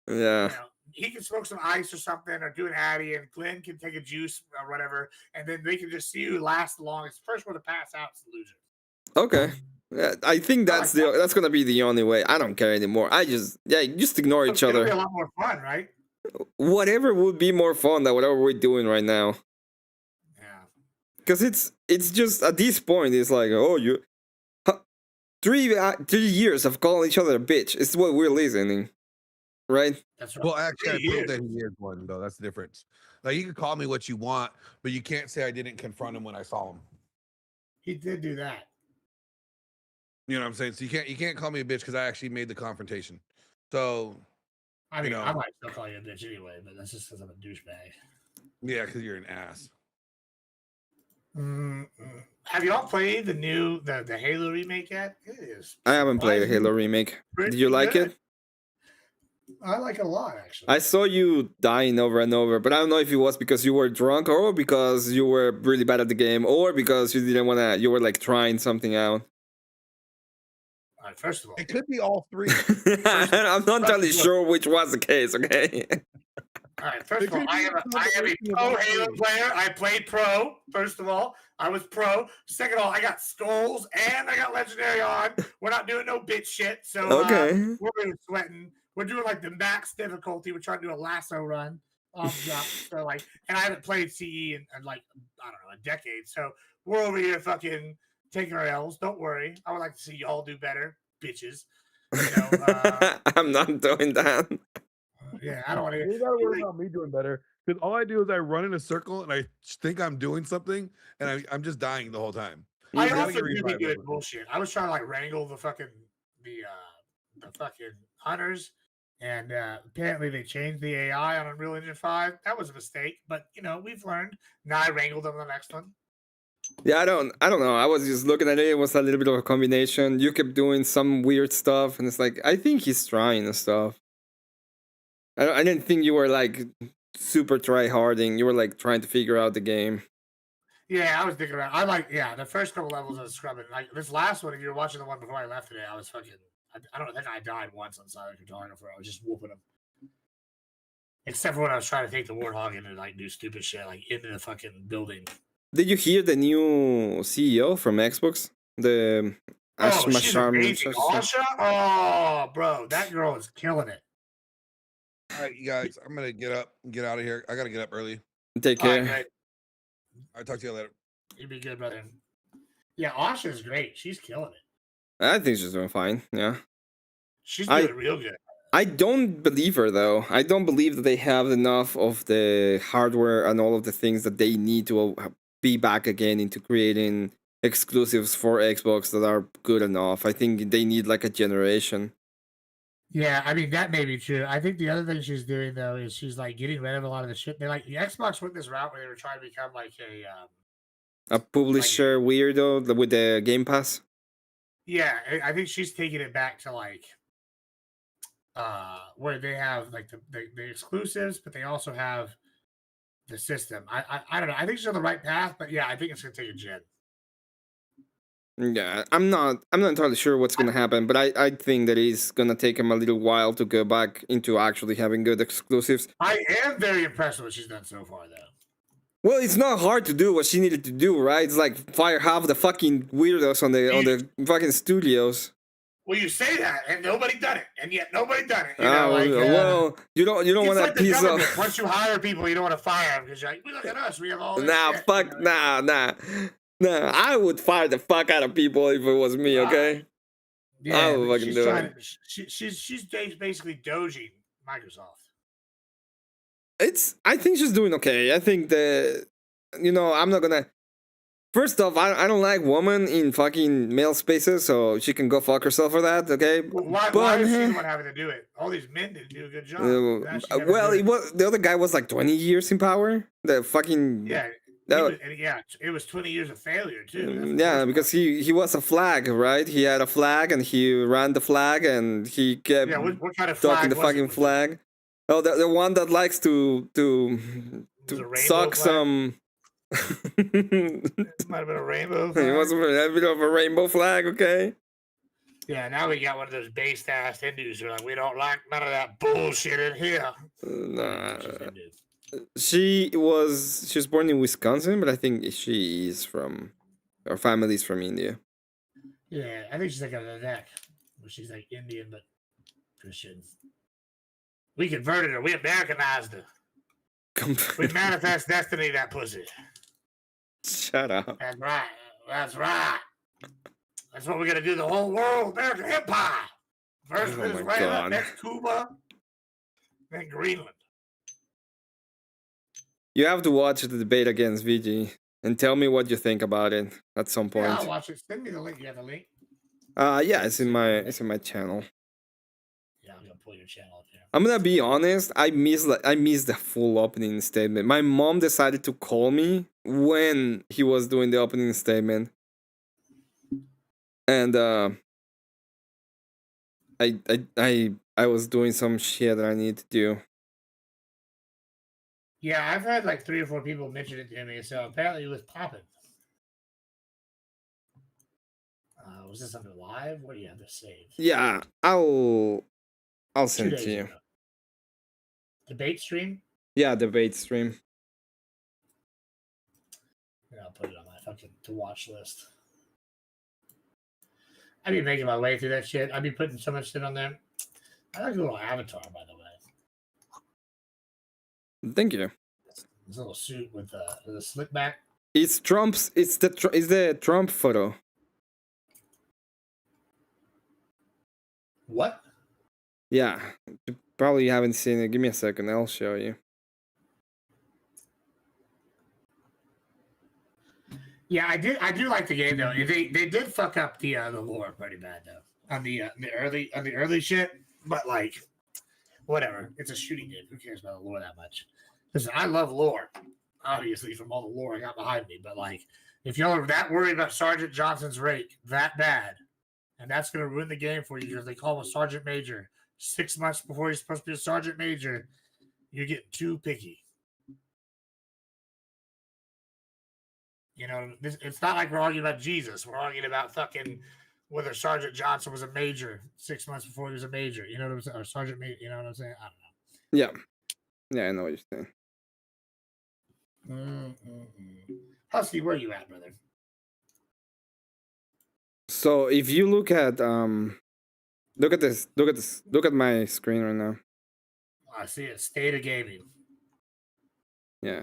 D: yeah.
K: You know, he can smoke some ice or something, or do an Addy, and Glenn can take a juice or whatever, and then they can just see who lasts the longest. First one to pass out is the loser.
D: Okay. Yeah, I think that's that's gonna be the only way. I don't care anymore. just ignore each other.
K: It'll be a lot more fun, right?
D: Whatever would be more fun than whatever we're doing right now.
K: Yeah.
D: Because it's just at this point it's like, oh, you 3 years of calling each other a bitch. It's what we're listening, right?
K: That's right.
H: Well, actually, I proved that he is one though. That's the difference. Like you can call me what you want, but you can't say I didn't confront him when I saw him.
K: He did do that.
H: You know what I'm saying? So you can't call me a bitch because I actually made the confrontation. So
K: I mean, I might still call you a bitch anyway, but that's just because I'm a douchebag.
H: Yeah, because you're an ass.
K: Have y'all played the Halo remake yet? It is.
D: I haven't played a Halo remake. Did you like it?
K: I like it a lot, actually.
D: I saw you dying over and over, but I don't know if it was because you were drunk or because you were really bad at the game or because you didn't want to, you were like trying something out.
K: All right, first of all,
H: it could be all 3.
D: I'm not entirely sure which was the case, okay?
K: All right, first of all, I am a pro Halo player. I played pro, first of all. I was pro. Second of all, I got skulls and I got legendary on. We're not doing no bitch shit. So
D: okay.
K: We're really sweating. We're doing like the max difficulty. We're trying to do a lasso run. So like, and I haven't played CE in like, I don't know, a decade. So we're over here fucking taking our L's. Don't worry. I would like to see y'all do better, bitches. You know,
D: I'm not doing that.
K: Yeah, I don't want to.
H: You gotta worry about me doing better because all I do is I run in a circle and I think I'm doing something and I'm just dying the whole time.
K: I also really good at bullshit. I was trying to like wrangle the fucking the fucking hunters, and apparently they changed the AI on Unreal Engine 5. That was a mistake, but you know we've learned. Now I wrangled them on the next one.
D: Yeah, I don't know. I was just looking at it. It was a little bit of a combination. You kept doing some weird stuff, and it's like I think he's trying and stuff. I didn't think you were like super try-harding. You were like trying to figure out the game.
K: Yeah, I was thinking about. The first couple levels I was scrubbing. Like this last one, if you were watching the one before I left today, I was fucking. I don't think I died once on Silent Cartographer. I was just whooping him. Except for when I was trying to take the Warthog in and like do stupid shit, like into the fucking building.
D: Did you hear the new CEO from Xbox? The
K: she's amazing. Asha? Oh, bro, that girl is killing it.
H: All right, you guys, I'm gonna get out of here. I gotta get up early.
D: Take care.
H: I'll talk to you later.
K: You be good, brother. Yeah, Asha's great. She's killing it.
D: I think she's doing fine. Yeah.
K: She's doing real good.
D: I don't believe her though. I don't believe that they have enough of the hardware and all of the things that they need to be back again into creating exclusives for Xbox that are good enough. I think they need like a generation.
K: Yeah, I mean that may be true. I think the other thing she's doing though is she's like getting rid of a lot of the shit. They like the Xbox went this route where they were trying to become like
D: a publisher weirdo with the Game Pass.
K: Yeah, I think she's taking it back to like where they have like the exclusives, but they also have the system. I don't know. I think she's on the right path, but yeah, I think it's gonna take a gen.
D: Yeah, I'm not entirely sure what's gonna happen, but I think that it's gonna take him a little while to go back into actually having good exclusives.
K: I am very impressed with what she's done so far, though.
D: Well, it's not hard to do what she needed to do, right? It's like fire half the fucking weirdos on the fucking studios.
K: Well, you say that, and nobody done it, and yet nobody done it. You know,
D: well, you don't want
K: like
D: that piece of.
K: Once you hire people, you don't want to fire them because you're like, look at us, we have all this
D: Nah,
K: shit.
D: fuck, you know? nah. I would fire the fuck out of people if it was me. Okay.
K: Yeah,
D: I would fucking do it.
K: She's basically doging Microsoft.
D: I think she's doing okay. I think that, I'm not gonna. First off, I don't like women in fucking male spaces, so she can go fuck herself for that, okay?
K: Well, why is she the one having to do it? All these men didn't do a good job.
D: The other guy was like 20 years in power. The fucking
K: it was 20 years of failure too.
D: Yeah, because he was a flag, right? He had a flag and he ran the flag and he kept
K: what kind of
D: talking the fucking flag. Oh, the one that likes to suck some.
K: It might have been a rainbow flag.
D: It was a bit of a rainbow flag, okay?
K: Yeah, now we got one of those based ass Hindus who are like, we don't like none of that bullshit in here.
D: Nah. She was born in Wisconsin, but I think her family's from India.
K: Yeah, I think she's like on the neck. She's like Indian, but Christian. We converted her. We Americanized her. We manifest destiny, that pussy.
D: Shut up.
K: That's right. That's right. That's what we're going to do the whole world. American Empire. First Venezuela, next Cuba, then Greenland.
D: You have to watch the debate against VG and tell me what you think about it at some point.
K: Yeah, I'll watch it. Send me the link. You have the link?
D: Yeah, it's in my channel.
K: Yeah, I'm gonna pull your channel up here.
D: I'm gonna be honest. I missed the full opening statement. My mom decided to call me when he was doing the opening statement, and I was doing some shit that I need to do.
K: Yeah, I've had like 3 or 4 people mention it to me, so apparently it was popping. Was this under live? What do you have to save?
D: Yeah, I'll send it to you.
K: Debate stream?
D: Yeah, debate stream.
K: Yeah, I'll put it on my fucking to watch list. I'd be making my way through that shit. I'd be putting so much shit on there. I like the little avatar, by the way.
D: Thank you.
K: This little suit with a slick back.
D: It's Trump's. It's the Trump photo.
K: What?
D: Yeah, you probably haven't seen it. Give me a second. I'll show you.
K: Yeah, I do like the game though. They did fuck up the lore pretty bad though on the early shit. But like, whatever. It's a shooting game. Who cares about the lore that much? Listen, I love lore, obviously from all the lore I got behind me. But like, if y'all are that worried about Sergeant Johnson's rake that bad, and that's gonna ruin the game for you because they call him a sergeant major 6 months before he's supposed to be a sergeant major, you're getting too picky. You know, it's not like we're arguing about Jesus. We're arguing about fucking whether Sergeant Johnson was a major 6 months before he was a major. You know what I'm saying? Or Sergeant Major. You know what I'm saying? I don't
D: know. Yeah, I know what you're saying.
K: Husky, where are you at, brother?
D: So if you look at look at this, look at my screen right now.
K: I see it. State of gaming.
D: Yeah.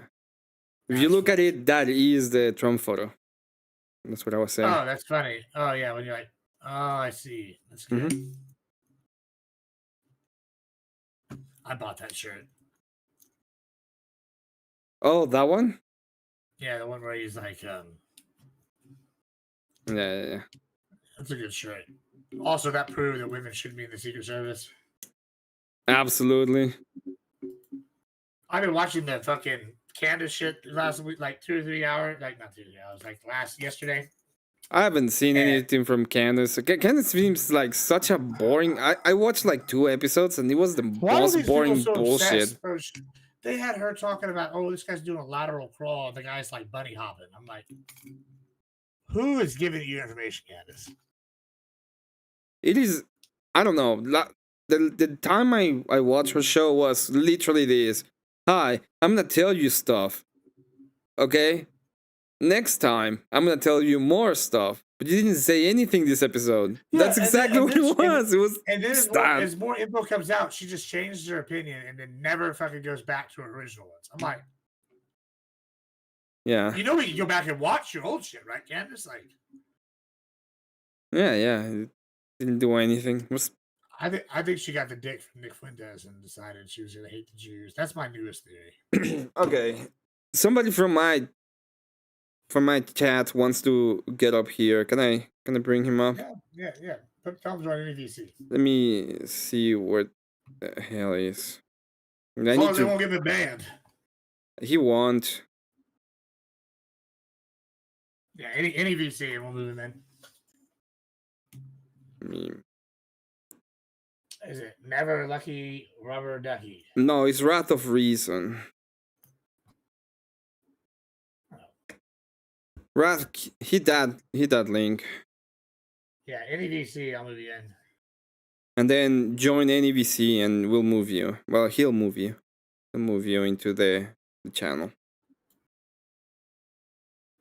D: If you look at it, that is the Trump photo. That's what I was saying.
K: Oh, that's funny. Oh yeah, when you're like, oh, I see. That's good. Mm-hmm. I bought that shirt.
D: Oh, that one?
K: Yeah, the one where he's like,
D: Yeah.
K: That's a good shirt. Also, that proved that women shouldn't be in the Secret Service.
D: Absolutely.
K: I've been watching the fucking Candace shit last week, like 2 or 3 hours. Like, not 2 or 3 hours, like yesterday.
D: I haven't seen anything from Candace. Candace seems like such a boring. I watched like 2 episodes and it was the most boring bullshit.
K: They had her talking about, oh, this guy's doing a lateral crawl. And the guy's like bunny hopping. I'm like, who is giving you information, Candace?
D: It is, I don't know. The time I watched her show was literally this. Hi, I'm gonna tell you stuff. Okay? Next time, I'm gonna tell you more stuff. But you didn't say anything this episode.
K: Yeah,
D: That's exactly what it was. It was
K: and then
D: stab.
K: as more info comes out, she just changes her opinion and then never fucking goes back to her original ones. I'm like,
D: yeah.
K: You know, we can go back and watch your old shit, right, Candace? Like,
D: yeah. It didn't do anything.
K: I think she got the dick from Nick Fuentes and decided she was gonna hate the Jews. That's my newest theory.
D: Okay. Somebody from my chat wants to get up here. Can I bring him up?
K: Yeah. Put thumbs on any VC.
D: Let me see what the hell is.
K: As long as they won't get him banned.
D: He won't.
K: Yeah, any VC and we'll move him in. Is it Never Lucky Rubber Ducky?
D: No, it's Wrath of Reason. Wrath, hit that link.
K: Yeah, any VC, I'll move you in.
D: And then join any VC and we'll move you. Well, he'll move you. He'll move you into the channel.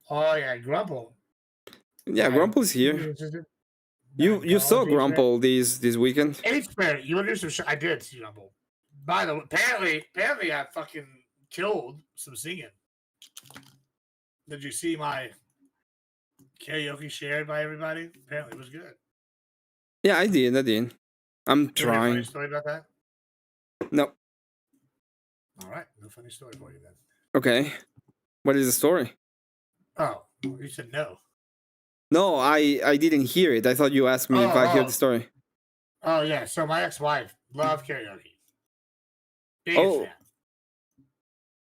K: Oh yeah, Grumple.
D: Yeah, Grumple's here. You saw Grumple this weekend?
K: It's fair. You want to do some I did see Grumple. By the way, apparently I fucking killed some singing. Did you see my karaoke shared by everybody? Apparently it was good.
D: Yeah, I did. I'm trying.
K: Funny story about that?
D: No.
K: All right, no funny story for you then.
D: Okay. What is the story?
K: Oh, you said no.
D: No, I didn't hear it. I thought you asked me if I hear the story.
K: Oh yeah, so my ex-wife loved karaoke. Biggest fan.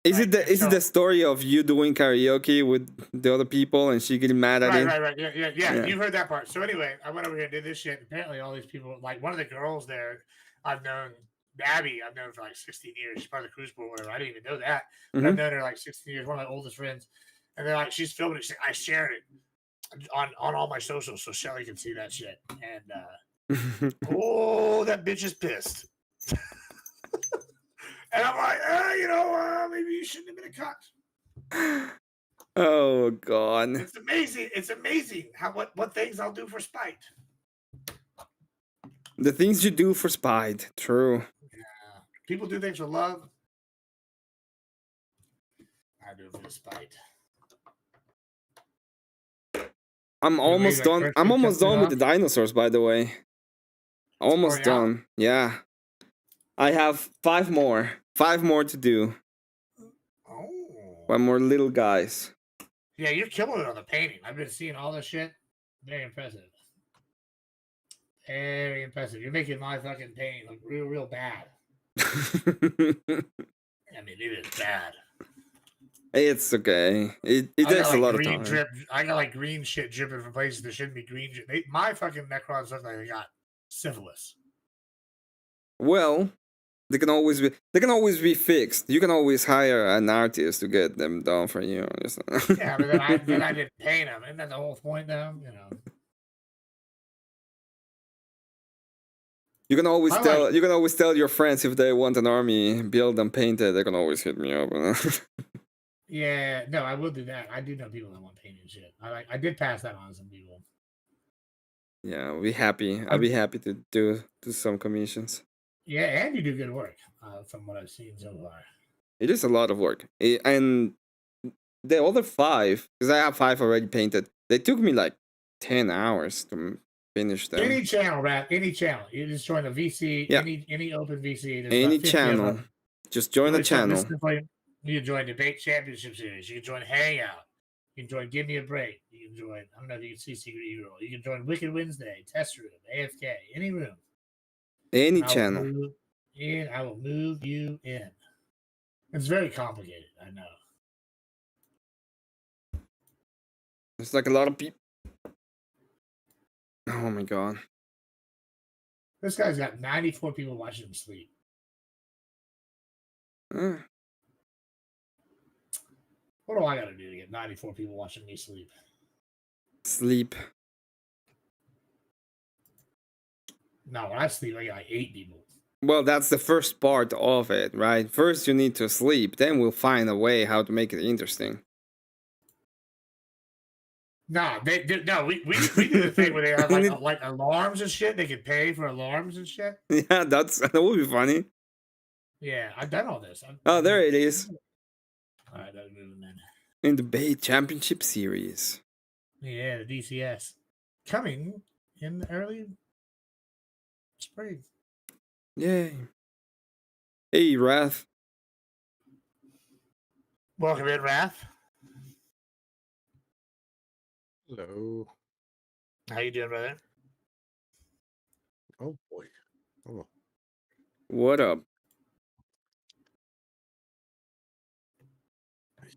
D: Is it the story of you doing karaoke with the other people and she getting mad at it?
K: Right. Yeah. You heard that part. So anyway, I went over here and did this shit. Apparently, all these people, like one of the girls there, I've known Abby. I've known for like 16 years. She's part of the cruise board, whatever. I didn't even know that. But I've known her like 16 years. One of my oldest friends. And they're like, she's filming it. I shared it on all my socials so Shelly can see that shit. And oh, that bitch is pissed. And I'm like, maybe you shouldn't have been a cunt.
D: Oh God!
K: It's amazing. It's amazing how what things I'll do for spite.
D: The things you do for spite. True.
K: Yeah. People do things for love. I do it for spite.
D: I'm almost done. I'm almost done with the dinosaurs, by the way. Almost done. Yeah. I have 5 more. 5 more to do.
K: Oh.
D: 1 more little guys.
K: Yeah, you're killing it on the painting. I've been seeing all this shit. Very impressive. Very impressive. You're making my fucking painting look real bad. I mean, it is bad.
D: It's okay. It takes a lot of time.
K: I got like green shit dripping from places that shouldn't be green. My fucking Necrons look like they got syphilis.
D: Well, they can always be fixed. You can always hire an artist to get them done for you.
K: Yeah, but then I didn't paint them. Isn't that the whole point, though?
D: You can always tell your friends if they want an army built and painted. They can always hit me up.
K: Yeah, no, I will do that. I do know people that want painted shit. I did pass that on to some people.
D: Yeah, I'll be happy. I'll be happy to do some commissions.
K: Yeah, and you do good work from what I've seen so far.
D: It is a lot of work. And the other 5, because I have 5 already painted, they took me like 10 hours to finish them.
K: Any channel, Rat, any channel. You just join a VC, any open VC.
D: Any channel. Just join the channel.
K: You can join Debate Championship Series. You can join Hangout. You can join Give Me a Break. You can join, I don't know if you can see Secret E-Roll. You can join Wicked Wednesday, Test Room, AFK, any room.
D: Any channel.
K: I will move you in. It's very complicated, I know.
D: It's like a lot of people. Oh my God.
K: This guy's got 94 people watching him sleep. What do I got to do to get 94 people watching me sleep?
D: Sleep.
K: No, when I sleep, I got like 8 people.
D: Well, that's the first part of it, right? First, you need to sleep. Then we'll find a way how to make it interesting.
K: No, we do the thing where they have like alarms and shit. They can pay for alarms and shit.
D: Yeah, that would be funny.
K: Yeah, I've done all this.
D: Oh, there it is.
K: All right, that's moving then.
D: In the Debate Championship Series.
K: Yeah, the DCS coming in the early spring.
D: Yay. Hey, Wrath.
K: Welcome in, Wrath.
H: Hello.
K: How you doing, brother?
H: Oh boy. Oh.
D: What up?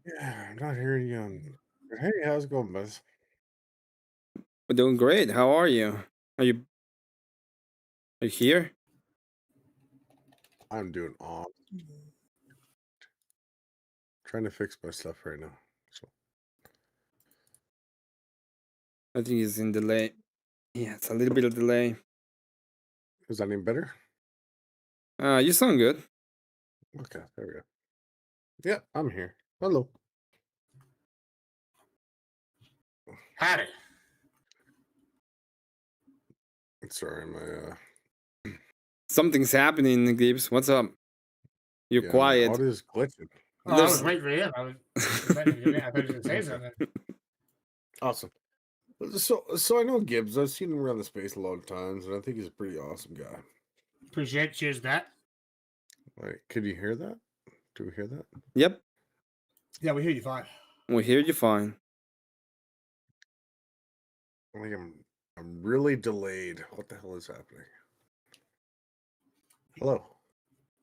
H: Yeah, I'm not hearing you. Hey, how's it going, Buzz?
D: We're doing great. How are you? Are you here?
H: I'm doing awesome. Trying to fix my stuff right now. So
D: I think it's in delay. Yeah, it's a little bit of delay.
H: is that any better?
D: You sound good.
H: Okay, there we go. Yeah, I'm here. Hello.
K: Howdy.
H: Sorry, my
D: Something's happening, Gibbs. What's up? You're quiet.
H: What is glitching?
K: Oh, I was waiting for him. I thought you were going to say something.
H: Awesome. So I know Gibbs. I've seen him around the space a lot of times, and I think he's a pretty awesome guy.
K: Appreciate it. Cheers, that.
H: Like, could you hear that? Do we hear that?
D: Yep.
K: Yeah, we hear you fine.
D: We hear you fine.
H: Like I'm really delayed. What the hell is happening? Hello.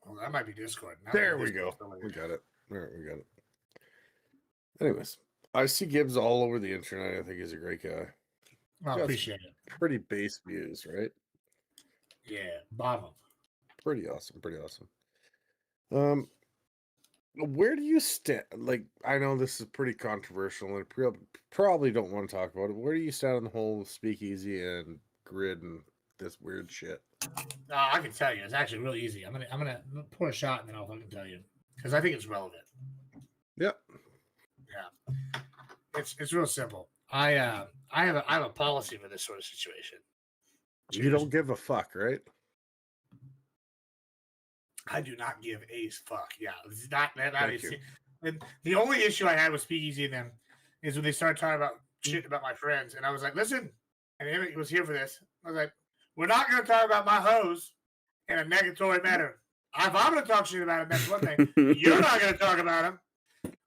K: Well, that might be Discord.
H: There we go. We got it. All right, we got it. Anyways, I see Gibbs all over the internet. I think he's a great guy.
K: I appreciate it.
H: Pretty base views, right?
K: Yeah, bottom.
H: Pretty awesome. Pretty awesome. Where do you stand? Like, I know this is pretty controversial, and probably don't want to talk about it. Where do you stand on the whole speakeasy and grid and this weird shit?
K: I can tell you, it's actually really easy. I'm gonna pour a shot and then I'll fucking tell you because I think it's relevant.
H: Yep.
K: Yeah. It's real simple. I have a policy for this sort of situation.
H: You don't give a fuck, right?
K: I do not give a fuck. Yeah, it's not that is. And the only issue I had with Speakeasy and them is when they started talking about shit about my friends, and I was like, listen, and Emmett was here for this. I was like, we're not going to talk about my hoes in a negatory manner. If I'm going to talk shit about him, that's one thing. You're not going to talk about him,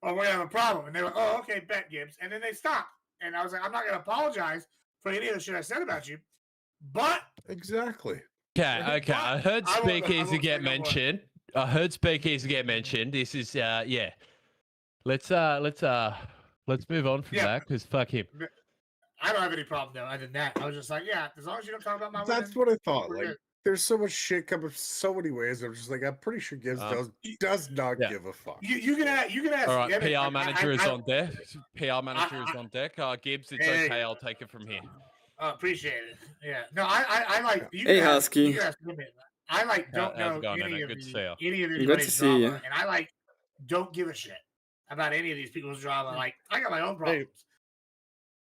K: or we're going to have a problem. And they were, oh, okay, bet, Gibbs. And then they stopped. And I was like, I'm not going to apologize for any of the shit I said about you. But
H: exactly.
Q: Okay. I heard speakeasy get mentioned. This is yeah. Let's move on from that because fuck him.
K: I don't have any problem though. Other than that, I was just like, yeah, as long as you don't talk about my.
H: That's what I thought. Like, there's so much shit coming so many ways. I'm just like, I'm pretty sure Gibbs does not give a fuck.
K: You can ask.
Q: All right, PR manager is on deck. PR manager is on deck. Gibbs, it's okay. I'll take it from here.
K: Appreciate it. Yeah. No, I like. You
D: hey, Husky.
K: I like don't know any of anybody's drama, and I like don't give a shit about any of these people's drama. Like I got my own problems.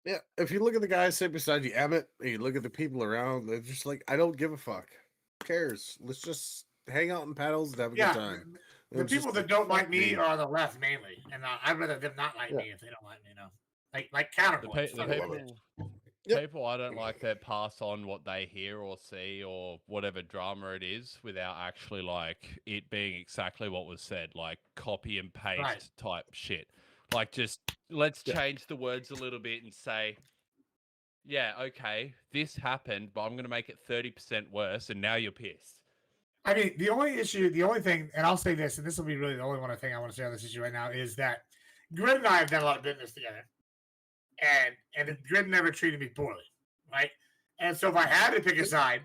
H: Hey, yeah, if you look at the guy sitting beside you, Emmett, and you look at the people around, they're just like, I don't give a fuck. Who cares? Let's just hang out in paddles and have a good time.
K: The people that don't like me are on the left mainly, and I'd rather them not like me if they don't like me. You know, like counterpoint.
Q: People I don't like that pass on what they hear or see or whatever drama it is without actually like it being exactly what was said, like copy and paste type shit. Like just let's change the words a little bit and say, yeah, okay, this happened, but I'm going to make it 30% worse, and now you're pissed.
K: I mean, the only thing, and I'll say this, and this will be really the only thing I want to say on this issue right now, is that Grid and I have done a lot of business together. And Grid never treated me poorly, right? And so if I had to pick a side,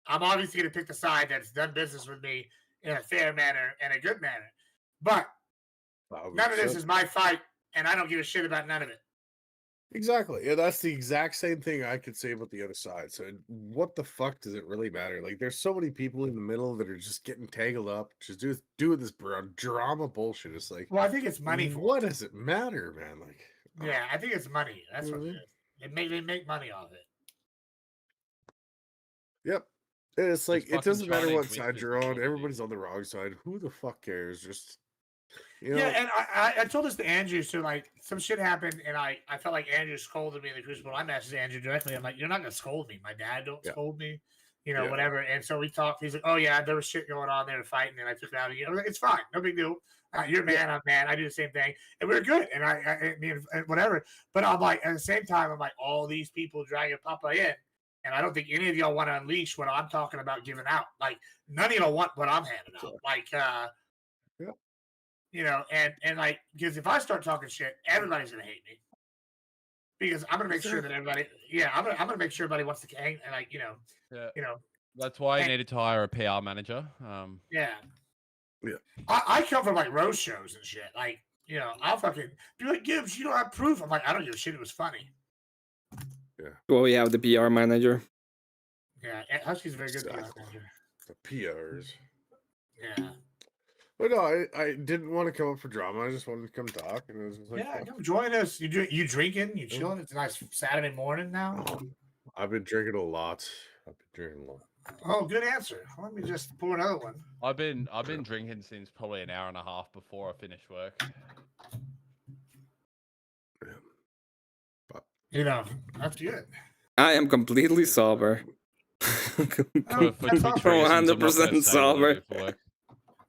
K: I'm obviously going to pick the side that's done business with me in a fair manner and a good manner. But none of this is my fight, and I don't give a shit about none of it.
H: Exactly. Yeah, that's the exact same thing I could say about the other side. So what the fuck does it really matter? Like, there's so many people in the middle that are just getting tangled up, just doing this drama bullshit. It's like,
K: well, I think it's money.
H: What does it matter, man? Like,
K: yeah, I think it's money. That's what it is. They make money off it.
I: Yep. And it's like, it
Q: fucking
I: doesn't matter
Q: Chinese
I: what side you're on. Everybody's on the wrong side. Who the fuck cares? Just, you know.
K: Yeah, and I told this to Andrew, so like some shit happened, and I felt like Andrew scolded me in the Crucible. I messaged Andrew directly. I'm like, you're not gonna scold me. My dad don't scold me, whatever. And so we talked. He's like, oh yeah, there was shit going on. They were fighting, and I took it out of you. I was like, it's fine, no big deal. You're a man, I'm man. I do the same thing, and we're good. And I mean, whatever. But I'm like, at the same time, I'm like, all these people dragging Papa in. And I don't think any of y'all want to unleash what I'm talking about giving out. Like, none of y'all want what I'm handing out. Like, and like, because if I start talking shit, everybody's gonna hate me. Because I'm gonna make sure that everybody, I'm gonna make sure everybody wants to hang, and like,
Q: That's why you needed to hire a PR manager.
K: Yeah. I come from like roast shows and shit. Like, I'll fucking be like, Gibbs, you don't have proof. I'm like, I don't give a shit. It was funny.
I: Yeah.
D: Well, we have the PR manager.
K: Yeah, Husky's a very good PR manager.
I: The PRs.
K: Yeah.
I: But no, I didn't want to come up for drama. I just wanted to come talk, and it was just like,
K: come join us. You drinking? You chilling? It's a nice Saturday morning now.
I: I've been drinking a lot.
K: Oh, good answer. Let me just pour another one.
Q: I've been drinking since probably an hour and a half before I finished work.
K: That's good.
D: I am completely sober.
Q: For
D: 100% sober.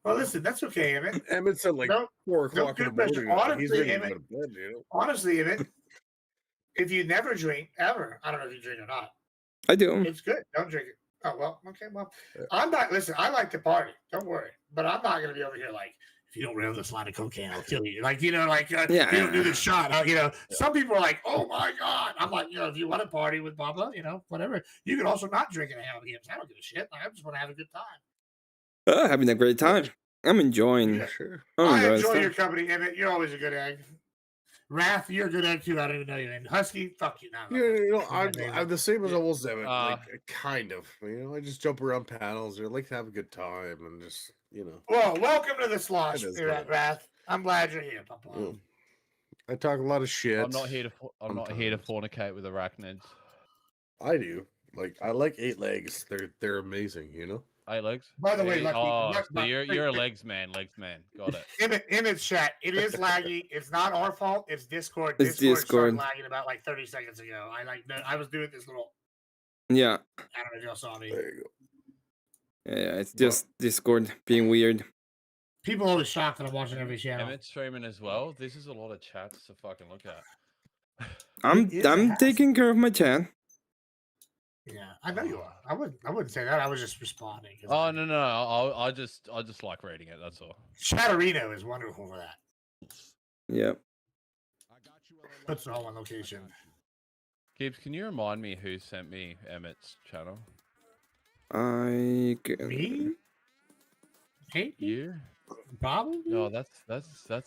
K: Well, listen, that's okay, Emmett.
I: Emmett said like 4 o'clock in the morning.
K: Honestly, Emmett, if you never drink ever, I don't know if you drink or not.
D: I do.
K: It's good. Don't drink it. Oh well, okay. Well, I'm not. Listen, I like to party. Don't worry, but I'm not going to be over here like, if you don't rail this line of cocaine, I'll kill you. Like, if you don't do this shot, some people are like, oh my God. I'm like, if you want to party with Baba, whatever. You can also not drink and have games. I don't give a shit. Like, I just want to have a good time.
D: Having a great time. I'm enjoying.
K: Yeah, sure. I enjoy your company, Emmett. You're always a good egg. Wrath, you're a good egg too. I don't even know your name. Husky, fuck you now.
I: I'm the same as almost Emmett. Like, kind of. I just jump around panels. I like to have a good time and just,
K: Well, welcome to the slosh, Wrath. I'm glad you're here, Papa.
I: Yeah. I talk a lot of shit.
Q: I'm not here to fornicate with arachnids.
I: I do. Like, I like 8 legs. They're amazing.
Q: 8 legs.
K: By the way,
Q: you're a legs man. Got it.
K: Image chat. It is laggy. It's not our fault. It's Discord.
D: It's
K: Discord
D: Discord.
K: started lagging about like 30 seconds ago. I was doing this little.
D: Yeah.
K: I don't know if y'all saw me.
I: There you go.
D: Yeah, it's just Discord being weird.
K: People are always shocked that I'm watching every channel.
Q: Emmett's streaming as well. This is a lot of chats to fucking look at.
D: I'm taking care of my chat.
K: Yeah, I know you are. I wouldn't say that. I was just responding.
Q: Oh no! I just like reading it. That's all.
K: Chatterino is wonderful for that.
D: Yep.
K: Puts it all on location.
Q: Gibbs, can you remind me who sent me Emmett's channel?
K: Me? Hey,
Q: you?
K: Probably.
Q: No, that's a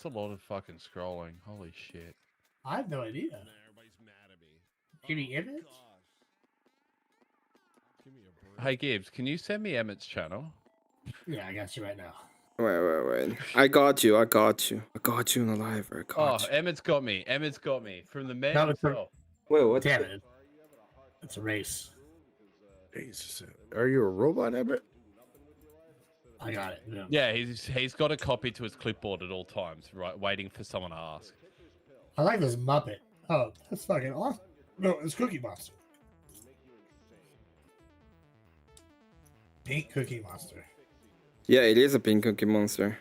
Q: lot of fucking scrolling. Holy shit!
K: I have no idea.
B: Everybody's mad at me.
K: Give me Emmett.
Q: Hey Gibbs, can you send me Emmett's channel?
K: Yeah, I got you right now.
D: Wait. I got you in the live.
Q: Emmett's got me. From the man himself.
D: Wait, what?
K: Damn it. It's a race.
I: Jesus. Are you a robot, Emmett?
K: I got it.
Q: Yeah, he's got a copy to his clipboard at all times, right, waiting for someone to ask.
K: I like this Muppet. Oh, that's fucking awesome. No, it's Cookie Monster. Pink Cookie Monster.
D: Yeah, it is a pink Cookie Monster.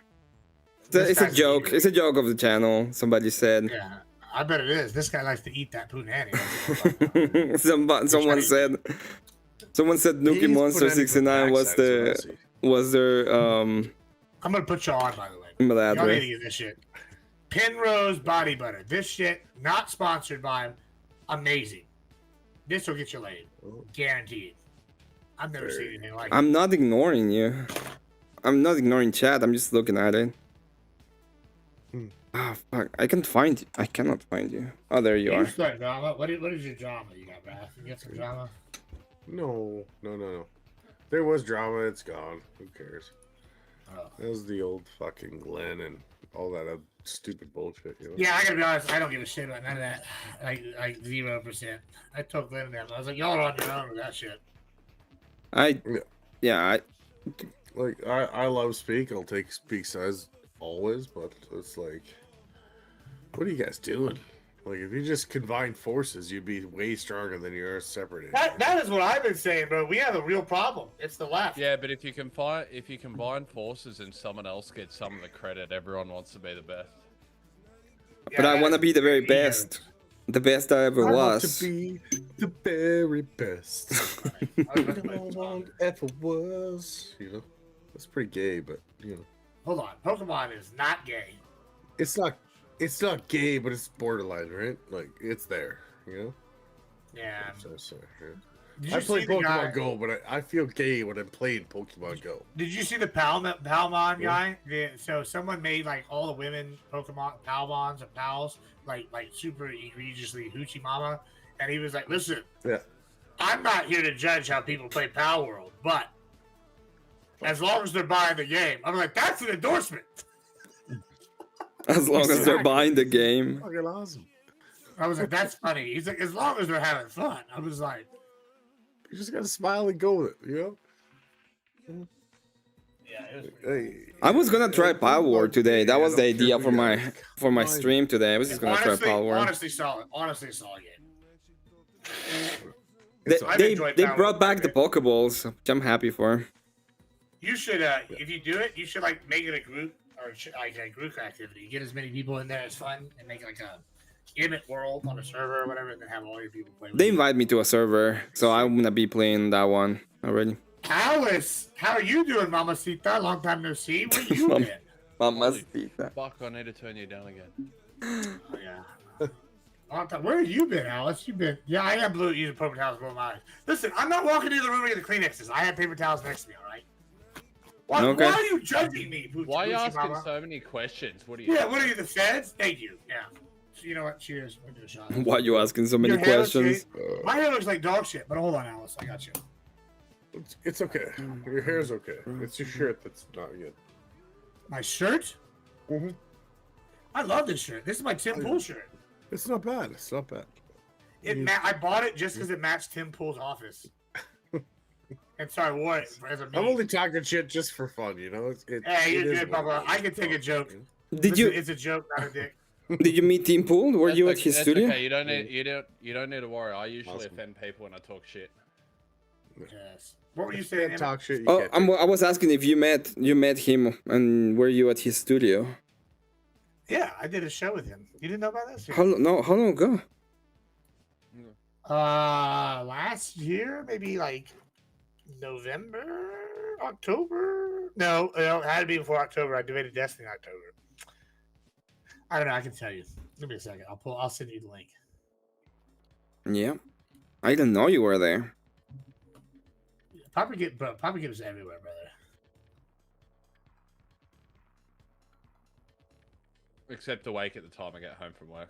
D: It's a joke. It's a joke of the channel. Somebody said.
K: Yeah, I bet it is. This guy likes to eat that punani.
D: Someone said Nookie Monster 69 was their
K: I'm gonna put you on, by the way.
D: email
K: Y'all need to
D: address.
K: get this shit. Penrose Body Butter. This shit, not sponsored by him. Amazing. This will get you laid. Guaranteed. I've never seen anything like it.
D: I'm not ignoring you. I'm not ignoring chat. I'm just looking at it. Ah, fuck. I can't find you. I cannot find you. Oh, there you are.
K: Start drama. What is your drama you got, Raph? You got some drama?
I: No. There was drama. It's gone. Who cares?
K: Oh.
I: That was the old fucking Glenn and all that
H: stupid bullshit. You know?
K: Yeah, I gotta be honest. I don't give a shit about none of that. Like 0%. I told Glenn that. I was like, y'all are on your own with that shit.
H: I love Speak. I'll take Speak size always, but it's like, what are you guys doing? Like, if you just combined forces, you'd be way stronger than you are separated.
K: That is what I've been saying, bro. We have a real problem. It's the left.
Q: Yeah, but if you combine forces and someone else gets some of the credit, everyone wants to be the best.
D: But I want to be the very best. The best I ever
H: I
D: was.
H: want to be the very best. No one ever was. You know, that's pretty gay, but you know.
K: Hold on, Pokemon is not gay.
H: It's not gay, but it's borderline, right? Like it's there, you know.
K: Yeah.
H: Yeah. I play Pokemon Go, but I feel gay when I'm playing Pokemon Go.
K: Did you see the Palmon guy? Yeah, so someone made like all the women Pokemon Palmons and Pals like super egregiously hoochie mama, and he was like, "Listen, I'm not here to judge how people play Pal World, but as long as they're buying the game," I'm like, "That's an endorsement."
D: As long as they're buying the game.
H: Fucking awesome.
K: I was like, "That's funny." He's like, "As long as they're having fun." I was like,
H: "You just gotta smile and go with it," you know.
D: I was gonna try Power War today. That was the idea for my stream today. I was just gonna try Power War.
K: Honestly solid game.
D: They brought back the Pokeballs, which I'm happy for.
K: You should, if you do it, you should like make it a group or like a group activity. Get as many people in there as fun, and make like a Emmet world on a server or whatever, and then have all your people play.
D: They invite me to a server, so I'm gonna be playing that one already.
K: Alice, how are you doing, Mamacita? Long time no see. Where you been?
D: Mamacita.
Q: Fuck, I need to turn you down again.
K: Oh, yeah. Long time. Where have you been, Alice? You been? Yeah, I am blue using paper towels below my eyes. Listen, I'm not walking into the room to get the Kleenexes. I have paper towels next to me. All right. Why are you judging me?
Q: Why are you asking so many questions? What are you?
K: Yeah, what are you, the feds? Thank you. Yeah. So you know what? Cheers. We'll do a shot.
D: Why are you asking so many questions?
K: My hair looks like dog shit, but hold on, Alice. I got you.
H: It's okay. Your hair's okay. It's your shirt that's not good.
K: My shirt?
H: Mm-hmm.
K: I love this shirt. This is my Tim Pool shirt.
H: It's not bad. It's not bad.
K: I bought it just because it matched Tim Pool's office. And so I wore it as a meme.
H: I'm only talking shit just for fun, you know.
K: Hey, you're good, Papa. I can take a joke. It's a joke, not a dick.
D: Did you meet Tim Pool? Were you at his studio?
Q: Okay, you don't need to worry. I usually offend people when I talk shit.
K: Yes. What were you saying?
H: Talk shit.
D: I was asking if you met him, and were you at his studio?
K: Yeah, I did a show with him. You didn't know about this?
D: How long ago?
K: Last year, maybe like November, October. No, it had to be before October. I debated Destiny in October. I don't know. I can tell you. Give me a second. I'll send you the link.
D: Yeah, I didn't know you were there.
K: Papa gives everywhere, brother.
Q: Except awake at the time I get home from work.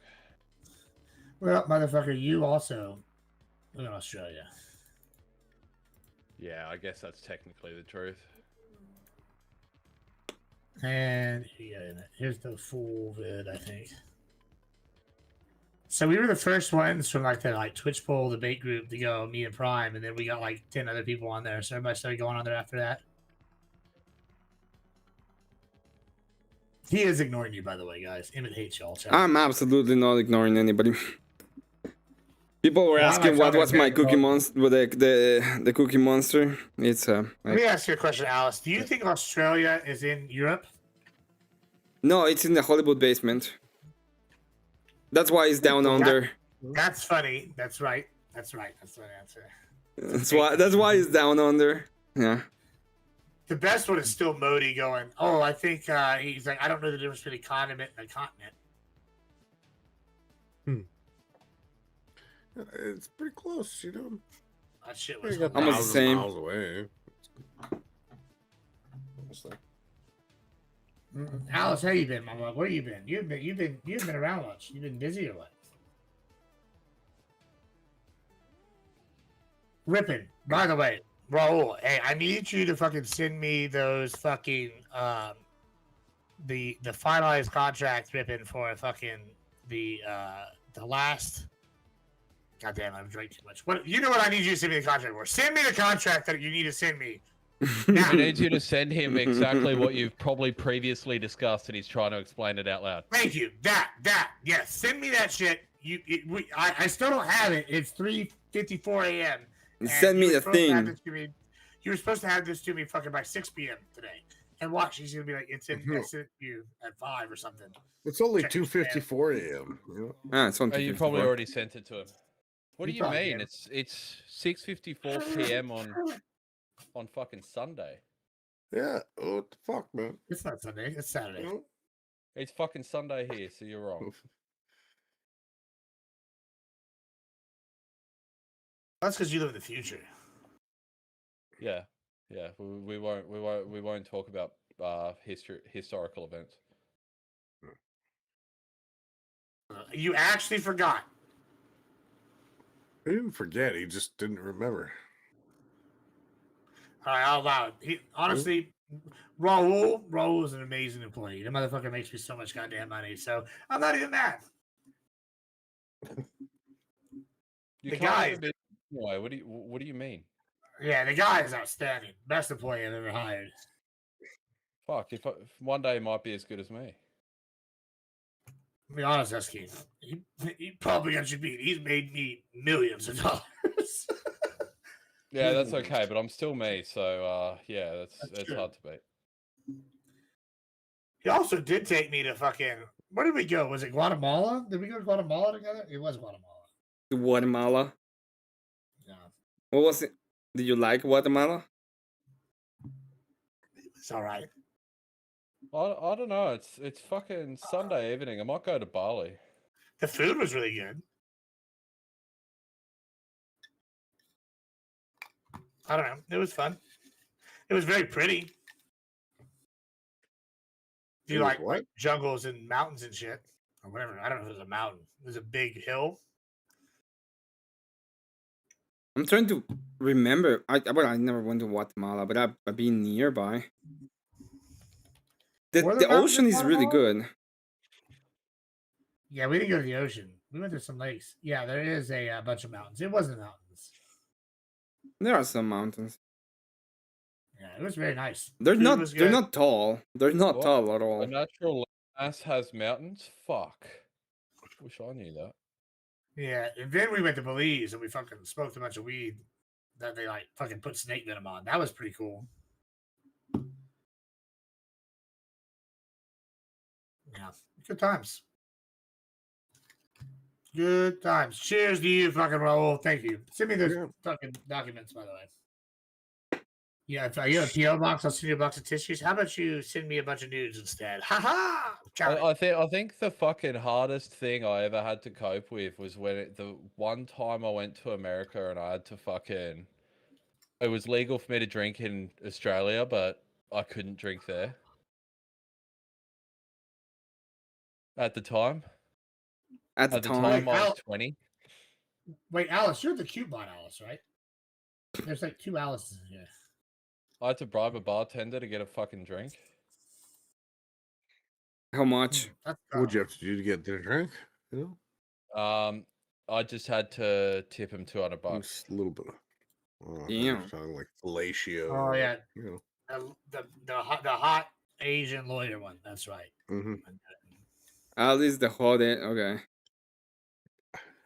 K: Well, motherfucker, you also live in Australia.
Q: Yeah, I guess that's technically the truth.
K: And here's the full vid, I think. So we were the first ones from like the Twitch poll debate group to go me and Prime, and then we got like 10 other people on there. So everybody started going on there after that. He is ignoring you, by the way, guys. Emmett hates y'all.
D: I'm absolutely not ignoring anybody. People were asking what was my Cookie Monster, the Cookie Monster. It's
K: Let me ask you a question, Alice. Do you think Australia is in Europe?
D: No, it's in the Hollywood basement. That's why it's down under.
K: That's funny. That's right. That's right. That's the right answer.
D: That's why it's down under. Yeah.
K: The best one is still Modi going, oh, I think he's like, I don't know the difference between a condiment and a continent.
H: It's pretty close, you know.
K: That shit was
D: almost the same.
H: Miles away.
K: Alice, how you been, Mama? Where you been? You've been around much. You've been busy or what? Ripping. By the way, Raul, hey, I need you to fucking send me those fucking the finalized contract ripping for fucking the last. God damn, I've drank too much. What you know? What I need you to send me the contract for? Send me the contract that you need to send me.
Q: He needs you to send him exactly what you've probably previously discussed, and he's trying to explain it out loud.
K: Thank you. That. Yes. Send me that shit. I still don't have it. It's 3:54 a.m.
D: Send me the thing.
K: You were supposed to have this to me fucking by 6 p.m. today. And watch, he's gonna be like, it's in. I sent it to you at 5 or something.
H: It's only 2:54 a.m.
D: It's on.
Q: You probably already sent it to him. What do you mean? It's 6:54 p.m. on fucking Sunday.
H: Yeah. What the fuck, man?
K: It's not Sunday. It's Saturday.
Q: It's fucking Sunday here, so you're wrong.
K: That's because you live in the future.
Q: Yeah. We won't talk about historical events.
K: You actually forgot.
H: He didn't forget. He just didn't remember.
K: All right, I'll allow it. Honestly, Raul is an amazing employee. The motherfucker makes me so much goddamn money. So I'm not even mad.
Q: The
K: guy.
Q: What do you mean?
K: Yeah, the guy is outstanding. Best employee I've ever hired.
Q: Fuck, if one day he might be as good as me.
K: To be honest, Husky, he probably got you beat. He's made me millions of dollars.
Q: Yeah, that's okay, but I'm still me, so yeah, that's hard to beat.
K: He also did take me to fucking. Where did we go? Was it Guatemala? Did we go to Guatemala together? It was Guatemala.
D: Guatemala.
K: Yeah.
D: What was it? Did you like Guatemala?
K: It's all right.
Q: I don't know. It's fucking Sunday evening. I might go to Bali.
K: The food was really good. I don't know. It was fun. It was very pretty. Do you like jungles and mountains and shit? Or whatever. I don't know if it was a mountain. It was a big hill.
D: I'm trying to remember. I never went to Guatemala, but I've been nearby. The ocean is really good.
K: Yeah, we didn't go to the ocean. We went to some lakes. Yeah, there is a bunch of mountains. It wasn't mountains.
D: There are some mountains.
K: Yeah, it was very nice.
D: They're not tall. They're not tall at all.
Q: A natural landmass has mountains? Fuck. Wish I knew that.
K: Yeah, and then we went to Belize and we fucking smoked a bunch of weed that they like fucking put snake venom on. That was pretty cool. Yeah, good times. Good times. Cheers to you, fucking Raul. Thank you. Send me those fucking documents, by the way. Yeah, if you have a PO box, I'll send you a box of tissues. How about you send me a bunch of nudes instead? Ha ha!
Q: I think the fucking hardest thing I ever had to cope with was when the one time I went to America and I had to fucking. It was legal for me to drink in Australia, but I couldn't drink there. At the time.
D: At the time
Q: I was 20.
K: Wait, Alice, you're the cute bot, Alice, right? There's like 2 Alice's in here.
Q: I had to bribe a bartender to get a fucking drink.
D: How much?
H: What'd you have to do to get their drink? You
Q: know? I just had to tip him $200.
H: Just a little bit.
D: Damn.
H: Sounding like fellatio.
K: Oh yeah.
H: You
K: know. The hot Asian lawyer one. That's right.
H: Mm-hmm.
D: Alice the hot. Okay.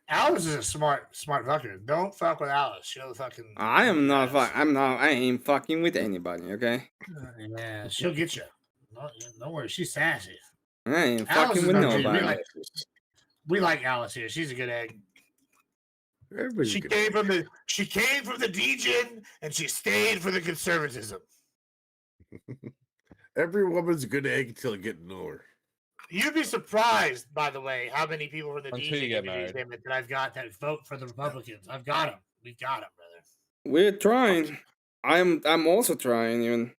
K: Alice is a smart fucker. Don't fuck with Alice. She'll fucking.
D: I am not. I ain't fucking with anybody. Okay.
K: Yeah, she'll get you. Don't worry. She's sassy.
D: I ain't fucking with nobody.
K: We like Alice here. She's a good egg. She came from the Degen and she stayed for the conservatism.
H: Every woman's a good egg until you get to know her.
K: You'd be surprised, by the way, how many people from the Degen that I've got that vote for the Republicans. I've got them. We've got them, brother.
D: We're trying. I'm also trying. Even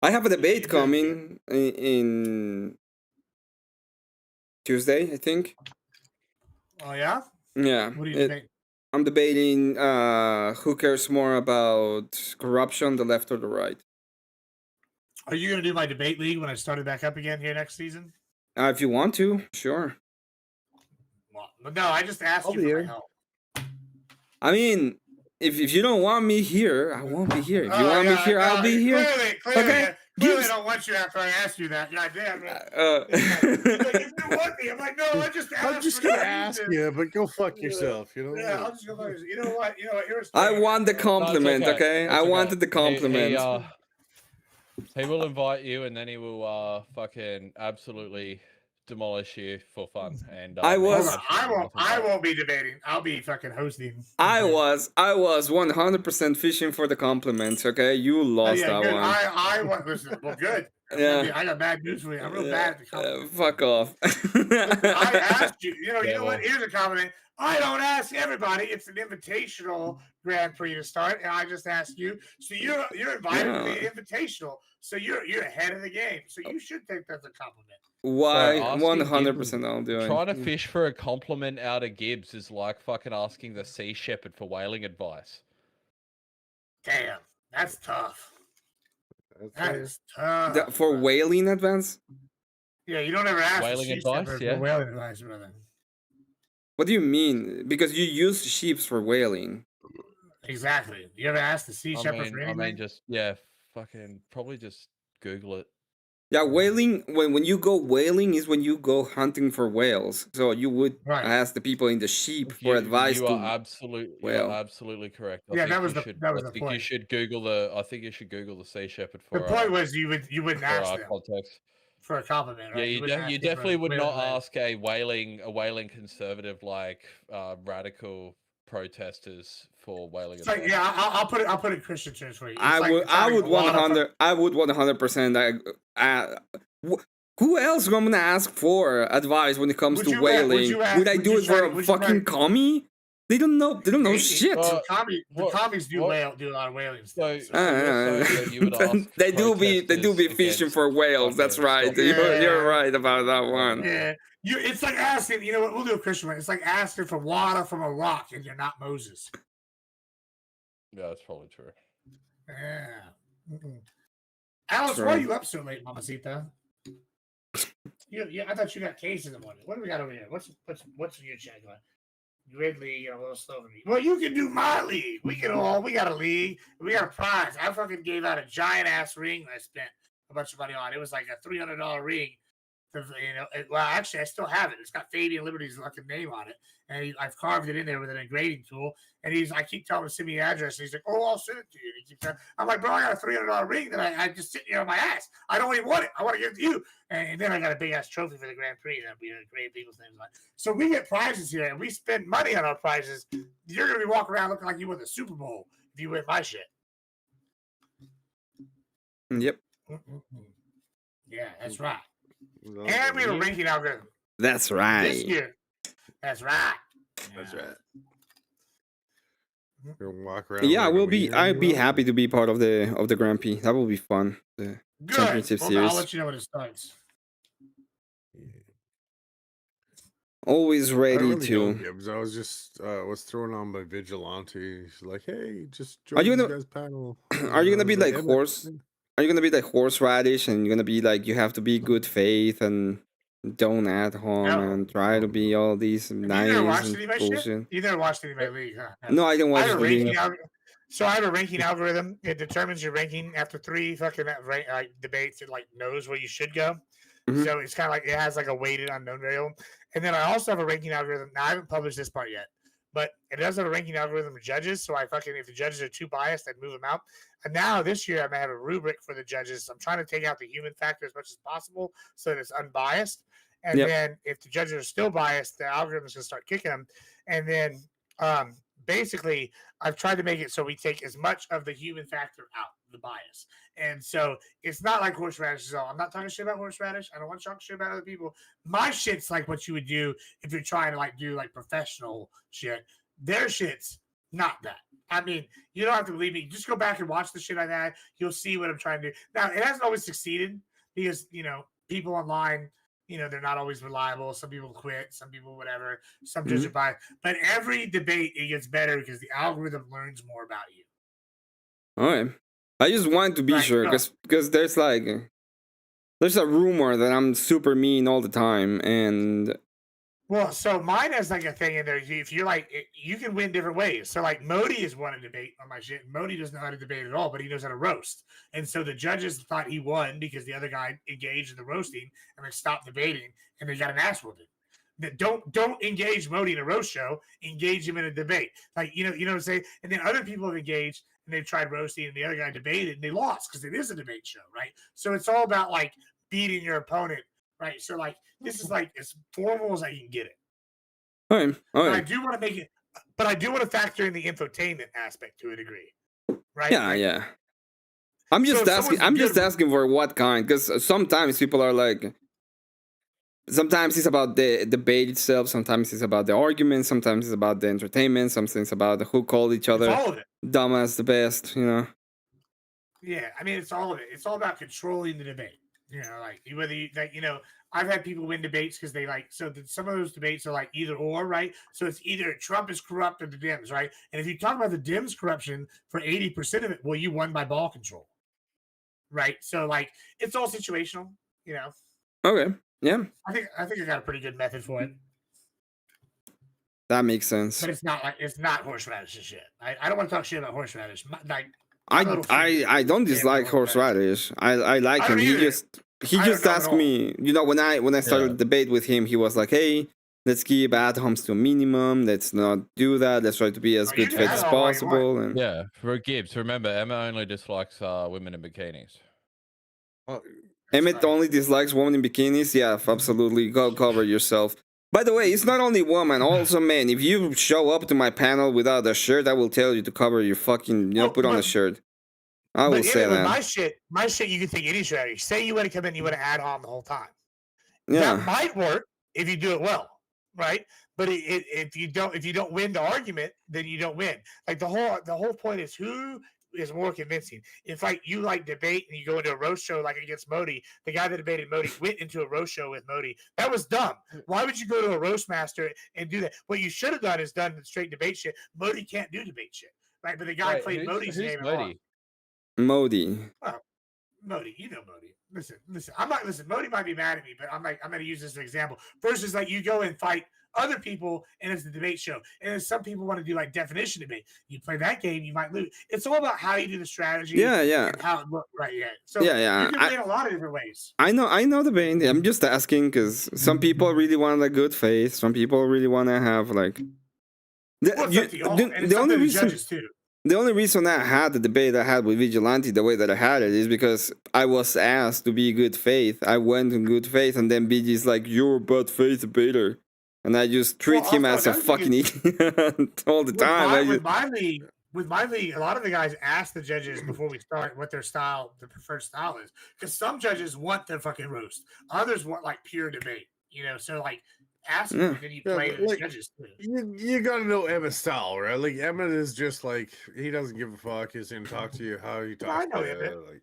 D: I have a debate coming in Tuesday, I think.
K: Oh yeah.
D: Yeah.
K: What do you think?
D: I'm debating who cares more about corruption, the left or the right.
K: Are you going to do my debate league when I start it back up again here next season?
D: If you want to, sure.
K: Well, no, I just asked you for my help.
D: I mean, if you don't want me here, I won't be here. If you want me here, I'll be here.
K: Clearly,
D: Okay.
K: Clearly, I don't want you after I asked you that. God damn it. If you want me, I'm like, no, I just asked.
I: I'm just gonna ask you, but go fuck yourself. You know.
K: Yeah, I'm just gonna fuck yourself. You know what?
D: I want the compliment,
Q: No,
D: okay? I wanted the compliment.
Q: He will invite you, and then he will fucking absolutely demolish you for fun. And
D: I
K: won't be debating. I'll be fucking hosting.
D: I was 100% fishing for the compliments, okay? You lost that
K: good.
D: one.
K: I want listen. Well, good.
D: Yeah.
K: I got bad news for you. I'm real bad at the compliment.
D: Fuck off.
K: I asked you. You know what? Here's a compliment. I don't ask everybody. It's an invitational Grand Prix to start, and I just asked you. So you're invited to the invitational. So you're ahead of the game. So you should think that's a compliment.
D: Why? 100% I'll do it.
Q: Trying to fish for a compliment out of Gibbs is like fucking asking the Sea Shepherd for whaling advice.
K: Damn, that's tough. That is tough.
D: For whaling advice?
K: Yeah, you don't ever ask
Q: whaling advice. Yeah,
K: for whaling advice, brother.
D: What do you mean? Because you use sheeps for whaling.
K: Exactly. You ever ask the Sea Shepherd for anything?
Q: I mean, just fucking probably just Google it.
D: Yeah, whaling. When you go whaling is when you go hunting for whales. So you would ask the people in the sheep for advice.
Q: You are absolutely correct.
K: That was the point.
Q: You should Google I think you should Google the Sea Shepherd for.
K: The point was you wouldn't ask them
Q: context
K: for a compliment, right?
Q: Yeah, you definitely would not ask a whaling conservative like radical protesters for whaling advice.
K: Like, yeah, I'll put it in Christian terms for you.
D: I would 100%. Who else am I gonna ask for advice when it comes to whaling? Would I do it for a fucking commie? They don't know. They don't know shit.
K: The commies do a lot of whaling stuff.
D: They do be fishing for whales. That's right. You're right about that one.
K: Yeah. It's like asking, you know what, we'll do a Christian one. It's like asking for water from a rock and you're not Moses.
Q: Yeah, that's probably true.
K: Yeah. Alex, why are you up so late, Mamacita? I thought you got cases in the morning. What do we got over here? What's your chat going? Ridley, you're a little slow for me. Well, you can do my league. We got a league. We got a prize. I fucking gave out a giant ass ring that I spent a bunch of money on. It was like a $300 ring. Well, actually, I still have it. It's got Fabian Liberty's fucking name on it, and I've carved it in there with an engraving tool. And I keep telling him to send me the address. And he's like, "Oh, I'll send it to you." And he keeps saying, I'm like, "Bro, I got a $300 ring that I just sitting here on my ass. I don't even want it. I want to give it to you." And then I got a big ass trophy for the Grand Prix that we engraved people's names on. So we get prizes here, and we spend money on our prizes. You're gonna be walking around looking like you won the Super Bowl if you win my shit.
D: Yep.
K: Yeah, that's right. And we have a ranking algorithm.
D: That's right.
K: This year. That's right.
I: That's right. Walk around.
D: Yeah, I'd be happy to be part of the Grand Prix. That will be fun. The championship series.
K: I'll let you know when it starts.
D: Always ready to.
I: Gibbs. I was just was throwing on my vigilante. She's like, "Hey, just join this guy's panel."
D: Are you gonna be like horse? Are you gonna be like horseradish and you're gonna be like you have to be good faith and don't at home and try to be all these nice and bullshit?
K: You never watched any of my league, huh?
D: No, I didn't watch the league.
K: So I have a ranking algorithm. It determines your ranking after 3 fucking debates. It like knows where you should go.
D: Mm-hmm.
K: So it's kind of like it has like a weighted unknown variable. And then I also have a ranking algorithm. Now I haven't published this part yet, but it does have a ranking algorithm of judges. So if the judges are too biased, I'd move them out. And now this year, I'm going to have a rubric for the judges. I'm trying to take out the human factor as much as possible so that it's unbiased. And then if the judges are still biased, the algorithm is going to start kicking them. And then basically, I've tried to make it so we take as much of the human factor out, the bias. And so it's not like horseradish is all. I'm not talking shit about horseradish. I don't want to talk shit about other people. My shit's like what you would do if you're trying to do professional shit. Their shit's not that. I mean, you don't have to believe me. Just go back and watch the shit I've had. You'll see what I'm trying to do. Now, it hasn't always succeeded because, people online, they're not always reliable. Some people quit. Some people whatever. Some judges are biased. But every debate, it gets better because the algorithm learns more about you.
D: All right. I just want to be sure because there's like there's a rumor that I'm super mean all the time, and
K: well, so mine has like a thing in there. If you're like, you can win different ways. So like Modi has won a debate on my shit. Modi doesn't know how to debate at all, but he knows how to roast. And so the judges thought he won because the other guy engaged in the roasting and they stopped debating and they got an ass whooping. That don't engage Modi in a roast show. Engage him in a debate. Like you know what I'm saying. And then other people have engaged and they've tried roasting and the other guy debated and they lost because it is a debate show, right? So it's all about like beating your opponent. Right, so like this is like as formal as I can get it.
D: Okay.
K: But I do want to make it, but I do want to factor in the infotainment aspect to a degree, right?
D: Yeah, yeah. I'm just asking. I'm just asking for what kind, because sometimes people are like, sometimes it's about the debate itself, sometimes it's about the argument, sometimes it's about the entertainment, sometimes it's about who called each other
K: all of it.
D: dumb as the best, you know.
K: Yeah, I mean it's all of it. It's all about controlling the debate. You know, like whether you like, you know, I've had people win debates because they like some of those debates are like either or, right? So it's either Trump is corrupt or the Dems, right? And if you talk about the Dems corruption for 80% of it, well, you won by ball control, right? So like it's all situational, you know.
D: Okay, yeah,
K: I think I got a pretty good method for it.
D: That makes sense.
K: But it's not horseradish and shit. I don't want to talk shit about horseradish. Like
D: I don't dislike horseradish. I like him. He just asked me, you know, when I started the debate with him, he was like, hey, let's keep atoms to a minimum, let's not do that, let's try to be as good faith as possible. And
Q: yeah, for Gibbs, remember Emma only dislikes women in bikinis.
D: Emmet only dislikes women in bikinis. Yeah, absolutely. Go cover yourself. By the way, it's not only women, also men. If you show up to my panel without a shirt, I will tell you to cover your fucking, you know, put on a shirt. I will say that.
K: My shit, you can think any strategy. Say you want to come in, you want to add on the whole time.
D: Yeah.
K: That might work if you do it well, right? But if you don't win the argument, then you don't win. Like the whole point is who is more convincing. If like you like debate and you go into a roast show like against Modi, the guy that debated Modi went into a roast show with Modi. That was dumb. Why would you go to a roast master and do that? What you should have done is done straight debate shit. Modi can't do debate shit, right? But the guy played Modi's game.
D: Modi.
K: Well, Modi, you know Modi. Listen. Modi might be mad at me, but I'm going to use this as an example. Versus like you go and fight other people and it's a debate show. And some people want to do like definition debate. You play that game, you might lose. It's all about how you do the strategy.
D: Yeah.
K: And how it looks, right? Yeah. So
D: yeah.
K: You can play in a lot of different ways.
D: I know the band. I'm just asking because some people really want like good faith. Some people really want to have like. The only reason.
K: Judges too.
D: The only reason I had the debate I had with Vigilante the way that I had it is because I was asked to be good faith. I went in good faith, and then BG's like, "You're a bad faith debater," and I just treat him as a fucking idiot all the time.
K: With my league, a lot of the guys ask the judges before we start what their preferred style is, because some judges want their fucking roast, others want like pure debate. You know, so like. Ask him, and then you play the judges too.
H: You gotta know Emmett's style, right? Like Emmett is just like he doesn't give a fuck. He's gonna talk to you how he talks to you. Like,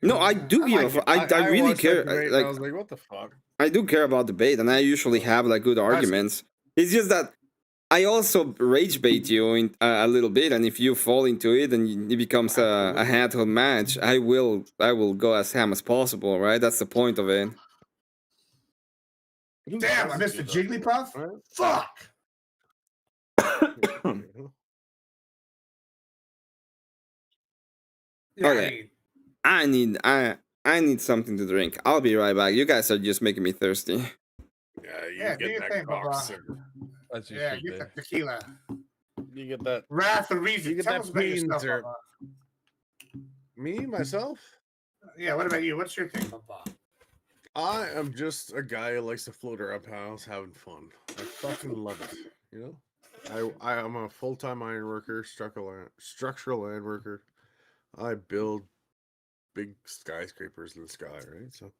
D: no, I do give a fuck. I really care. Like,
H: I was like, what the fuck?
D: I do care about debate, and I usually have like good arguments. It's just that I also rage bait you in, a little bit, and if you fall into it and it becomes a hand-to-hand match, I will go as ham as possible, right? That's the point of it.
K: Damn, I missed the Jigglypuff. Fuck.
D: Okay, I need something to drink. I'll be right back. You guys are just making me thirsty.
H: Yeah, you get that cocksucker.
K: Yeah, get that tequila.
H: You get that
K: wrath of reason.
H: You get that bean syrup. Me myself?
K: Yeah. What about you? What's your thing, Papa?
H: I am just a guy who likes to float around house having fun. I fucking love it. You know, I am a full-time iron worker, structural iron worker. I build big skyscrapers in the sky, right? So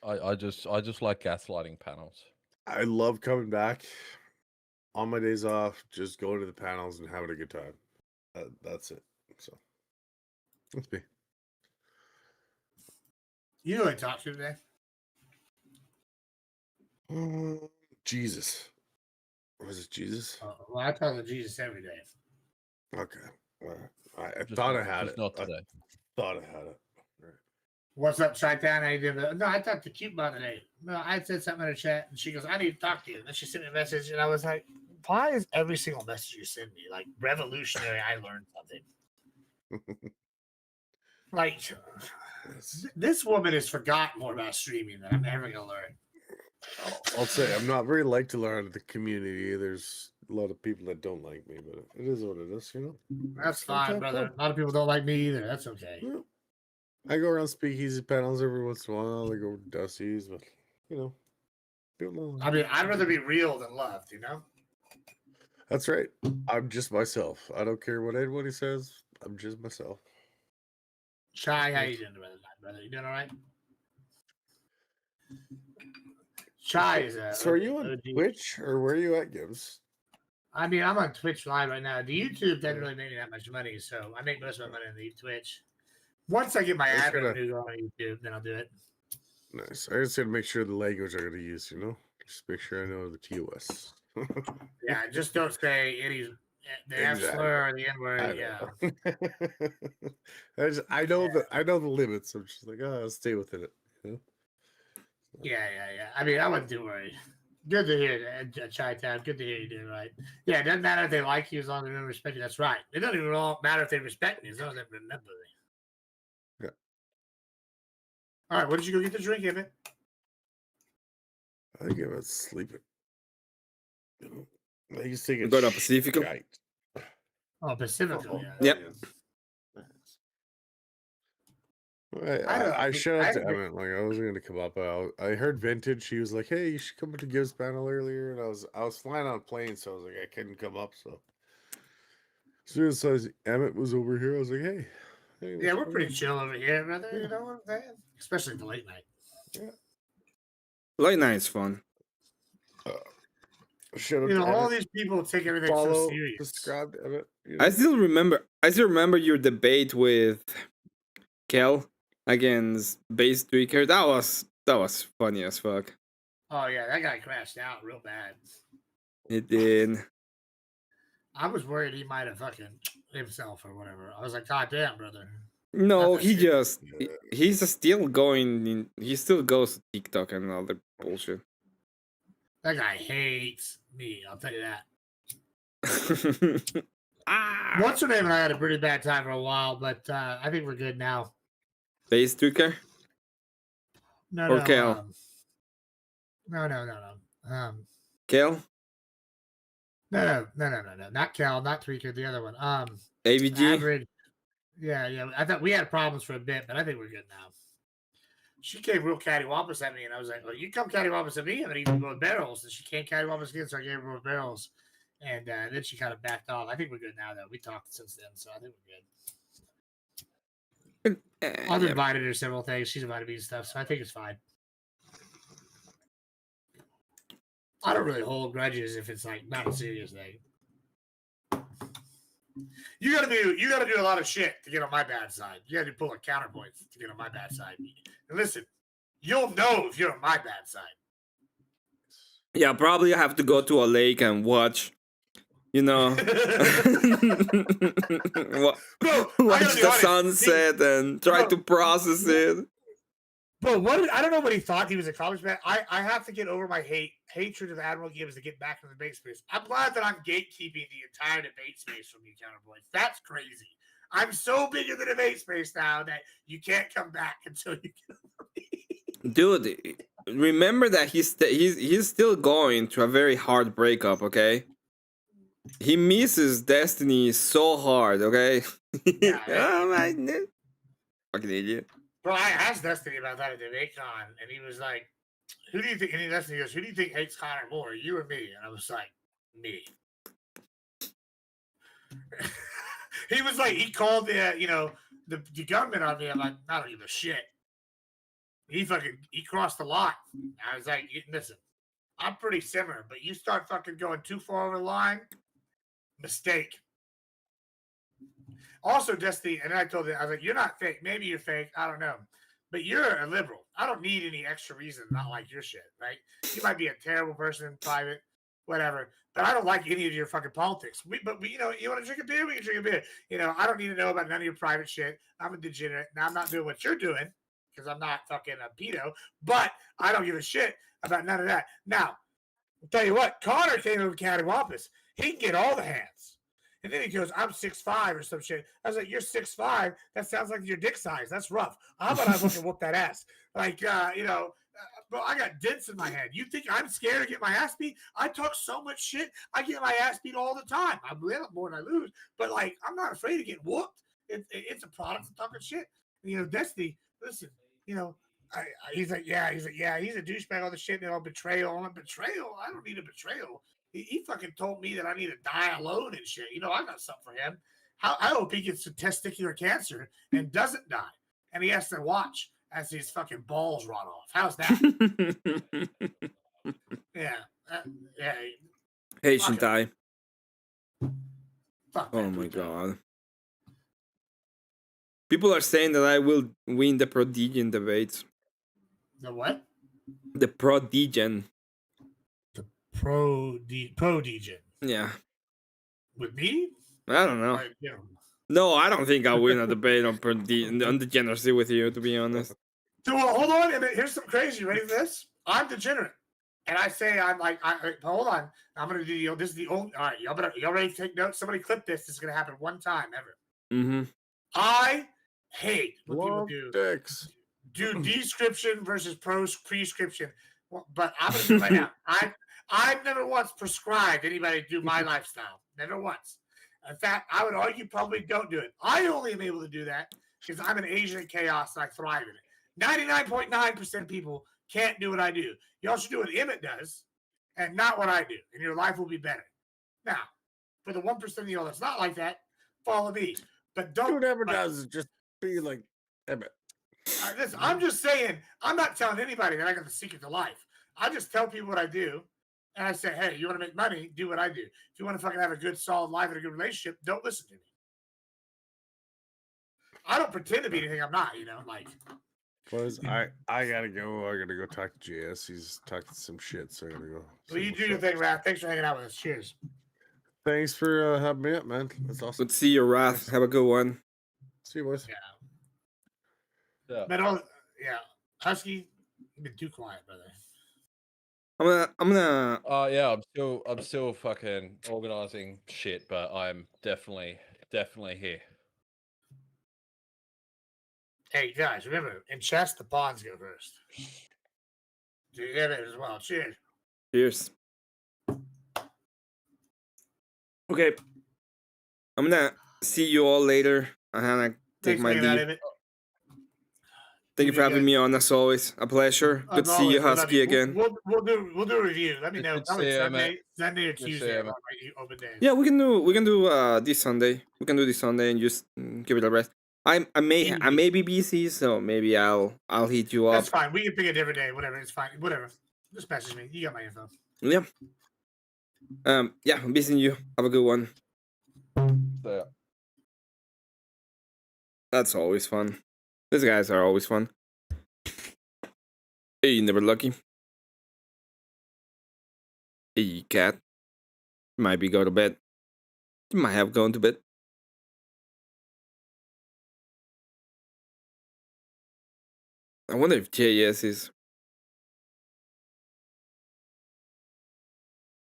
Q: I just like gaslighting panels.
H: I love coming back on my days off, just going to the panels and having a good time. That's it. So that's me.
K: You know what I talked to today?
H: Jesus. Was it Jesus?
K: Well, I talk to Jesus every day.
H: Okay. Well, I thought I had it.
Q: Not today.
I: Thought I had it.
K: What's up, Chi-Town? How you doing? No, I talked to Cute about today. No, I said something in the chat, and she goes, I need to talk to you. And then she sent me a message, and I was like, why is every single message you send me like revolutionary? I learned something. Like, this woman has forgotten more about streaming than I'm ever going to learn.
I: I'll say I'm not very liked to learn the community. There's a lot of people that don't like me, but it is what it is, you know.
K: That's fine, brother. A lot of people don't like me either. That's okay.
I: Yeah. I go around speakeasy panels every once in a while. I go to Dusty's, but you know, people know.
K: I mean, I'd rather be real than loved, you know?
I: That's right. I'm just myself. I don't care what anybody says. I'm just myself.
K: Shy, how you doing, brother? You doing all right? Shy is a.
I: So are you on Twitch or where are you at, Gibbs?
K: I mean, I'm on Twitch Live right now. The YouTube doesn't really make me that much money, so I make most of my money on the Twitch. Once I get my ad revenue going on YouTube, then I'll do it.
I: Nice. I just got to make sure the language I'm going to use, you know? Just make sure I know the TOS.
K: Yeah, just don't say any the F slur or the N word. Yeah.
I: I know the limits. I'm just like, I'll stay within it. You know?
K: Yeah. I mean, I wouldn't too worried. Good to hear, Chi-Town. Good to hear you doing right. Yeah, it doesn't matter if they like you as long as they respect you. That's right. It doesn't even matter if they respect me as long as they remember me.
I: Yeah.
K: All right, what did you go get to drink, Emmett?
I: I think I was sleeping. I used to take a
D: Go to Pacifico.
K: Oh, Pacifico. Yeah.
D: Yep.
I: I shut up to Emmett. Like I wasn't gonna come up. I heard Vintage. She was like, "Hey, you should come up to Gibbs panel earlier." And I was flying on a plane, so I was like, I couldn't come up. So as soon as Emmett was over here, I was like, "Hey,
K: yeah, we're pretty chill over here, brother. You know what I'm saying? Especially the late night.
I: Yeah,
D: late night is fun.
I: Shut up.
K: You know, all these people take everything so serious.
I: Subscribe to Emmett. You
D: know? I still remember your debate with Kel against Base Tweaker. That was funny as fuck.
K: Oh yeah, that guy crashed out real bad.
D: It did.
K: I was worried he might have fucking himself or whatever. I was like, God damn, brother.
D: No, he's still going. He still goes to TikTok and all the bullshit.
K: That guy hates me. I'll tell you that. What's her name? And I had a pretty bad time for a while, but I think we're good now.
D: Base Tweaker?
K: No.
D: Kel?
K: No.
D: Kel?
K: No. Not Kel, not Tweaker, the other one.
D: AVG?
K: Average. Yeah. I thought we had problems for a bit, but I think we're good now. She came real cattywampus at me, and I was like, well, you come cattywampus at me, I'm going to even go with barrels. And she can't cattywampus again, so I gave her both barrels. And then she kind of backed off. I think we're good now, though. We talked since then, so I think we're good. I've invited her several things. She's invited me and stuff, so I think it's fine. I don't really hold grudges if it's like not a serious thing. You gotta do a lot of shit to get on my bad side. You gotta pull a counterpoint to get on my bad side. And listen, you'll know if you're on my bad side.
D: Yeah, probably I have to go to a lake and watch. You know, watch the sunset and try to process it.
K: But I don't know what he thought he was a college man. I have to get over my hatred of Admiral Gibbs to get back to the debate space. I'm glad that I'm gatekeeping the entire debate space from you, counterpoints. That's crazy. I'm so big in the debate space now that you can't come back until you get over me.
D: Dude, remember that he's still going through a very hard breakup. Okay, he misses Destiny so hard. Okay,
K: Yeah,
D: oh my fucking idiot.
K: Bro, I asked Destiny about that at DebateCon, and he was like, who do you think, and Destiny goes, who do you think hates Connor more, you or me? And I was like, me. He was like, he called the government on me. I'm like, I don't give a shit. He crossed the line. I was like, listen, I'm pretty similar, but you start fucking going too far over the line, mistake. Also, Destiny, and I told him, I was like, you're not fake. Maybe you're fake. I don't know. But you're a liberal. I don't need any extra reason to not like your shit, right? You might be a terrible person in private, whatever. But I don't like any of your fucking politics. But you know, you want to drink a beer? We can drink a beer. You know, I don't need to know about none of your private shit. I'm a degenerate. Now I'm not doing what you're doing because I'm not fucking a pedo. But I don't give a shit about none of that. Now, I'll tell you what, Connor came to the cattywampus. He can get all the hands. And then he goes, I'm 6'5" or some shit. I was like, you're 6'5"? That sounds like your dick size. That's rough. How about I fucking whoop that ass? Like, you know, bro, I got dents in my head. You think I'm scared to get my ass beat? I talk so much shit. I get my ass beat all the time. I win more than I lose. But, like, I'm not afraid to get whooped. It's a product of talking shit. And, you know, Destiny, listen, you know, he's like, yeah, he's a douchebag, all the shit, you know, betrayal. I'm like, betrayal? I don't need a betrayal. He fucking told me that I need to die alone and shit. You know, I got something for him. I hope he gets testicular cancer and doesn't die. And he has to watch as his fucking balls rot off. How's that? Yeah. Yeah.
D: Hey, Shintai.
K: Fuck
D: oh my god. People are saying that I will win the Prodigian debates.
K: The what?
D: The Prodigian.
K: Prodigian.
D: Yeah.
K: With me?
D: I don't know.
K: You know.
D: No, I don't think I'll win a debate on degeneracy with you, to be honest.
K: So hold on a minute. Here's some crazy. You ready for this? I'm degenerate. And I say, I'm like, hold on. I'm going to do this is the only. All right, y'all ready to take notes? Somebody clip this. This is going to happen one time ever.
D: Mm-hmm.
K: I hate what
H: Long
K: people do.
H: dicks.
K: Do description versus prescription. Well, but I'm going to do it right now. I've never once prescribed anybody to do my lifestyle. Never once. In fact, I would argue probably don't do it. I only am able to do that because I'm an agent of chaos and I thrive in it. 99.9% of people can't do what I do. You also do what Emmett does and not what I do, and your life will be better. Now, for the 1% of y'all that's not like that, follow me. But don't.
H: Do whatever does is just be like Emmett.
K: Listen, I'm just saying, I'm not telling anybody that I got the secret to life. I just tell people what I do. And I say, hey, you want to make money? Do what I do. If you want to fucking have a good, solid life and a good relationship, don't listen to me. I don't pretend to be anything I'm not, you know, like.
H: Boys, I gotta go. I gotta go talk to JS. He's talking some shit, so I gotta go.
K: Well, you do your thing, Raph. Thanks for hanging out with us. Cheers.
H: Thanks for having me up, man. That's awesome.
D: Good to see you, Raph. Have a good one.
H: See you, boys.
K: Yeah. But yeah, Husky, you've been too quiet, brother.
D: I'm gonna.
Q: Yeah, I'm still fucking organizing shit, but I'm definitely here.
K: Hey guys, remember in chess the pawns go first. Do you get it as well? Cheers.
D: Cheers. Okay, I'm gonna see you all later. I'm gonna take my leave. Thank you for having me on, as always. A pleasure. Good to see you, Husky, again.
K: We'll do a review. Let me know. Sunday or Tuesday. Open days.
D: Yeah, we can do this Sunday. We can do this Sunday and just give it a rest. I may be busy, so maybe I'll hit you up.
K: That's fine. We can pick a different day. Whatever. It's fine. Whatever. Just message me. You got my info.
D: Yeah. Yeah, I'm missing you. Have a good one.
Q: Yeah.
D: That's always fun. These guys are always fun. Hey, Never Lucky. Hey, Cat. Might be go to bed. You might have gone to bed. I wonder if JS is.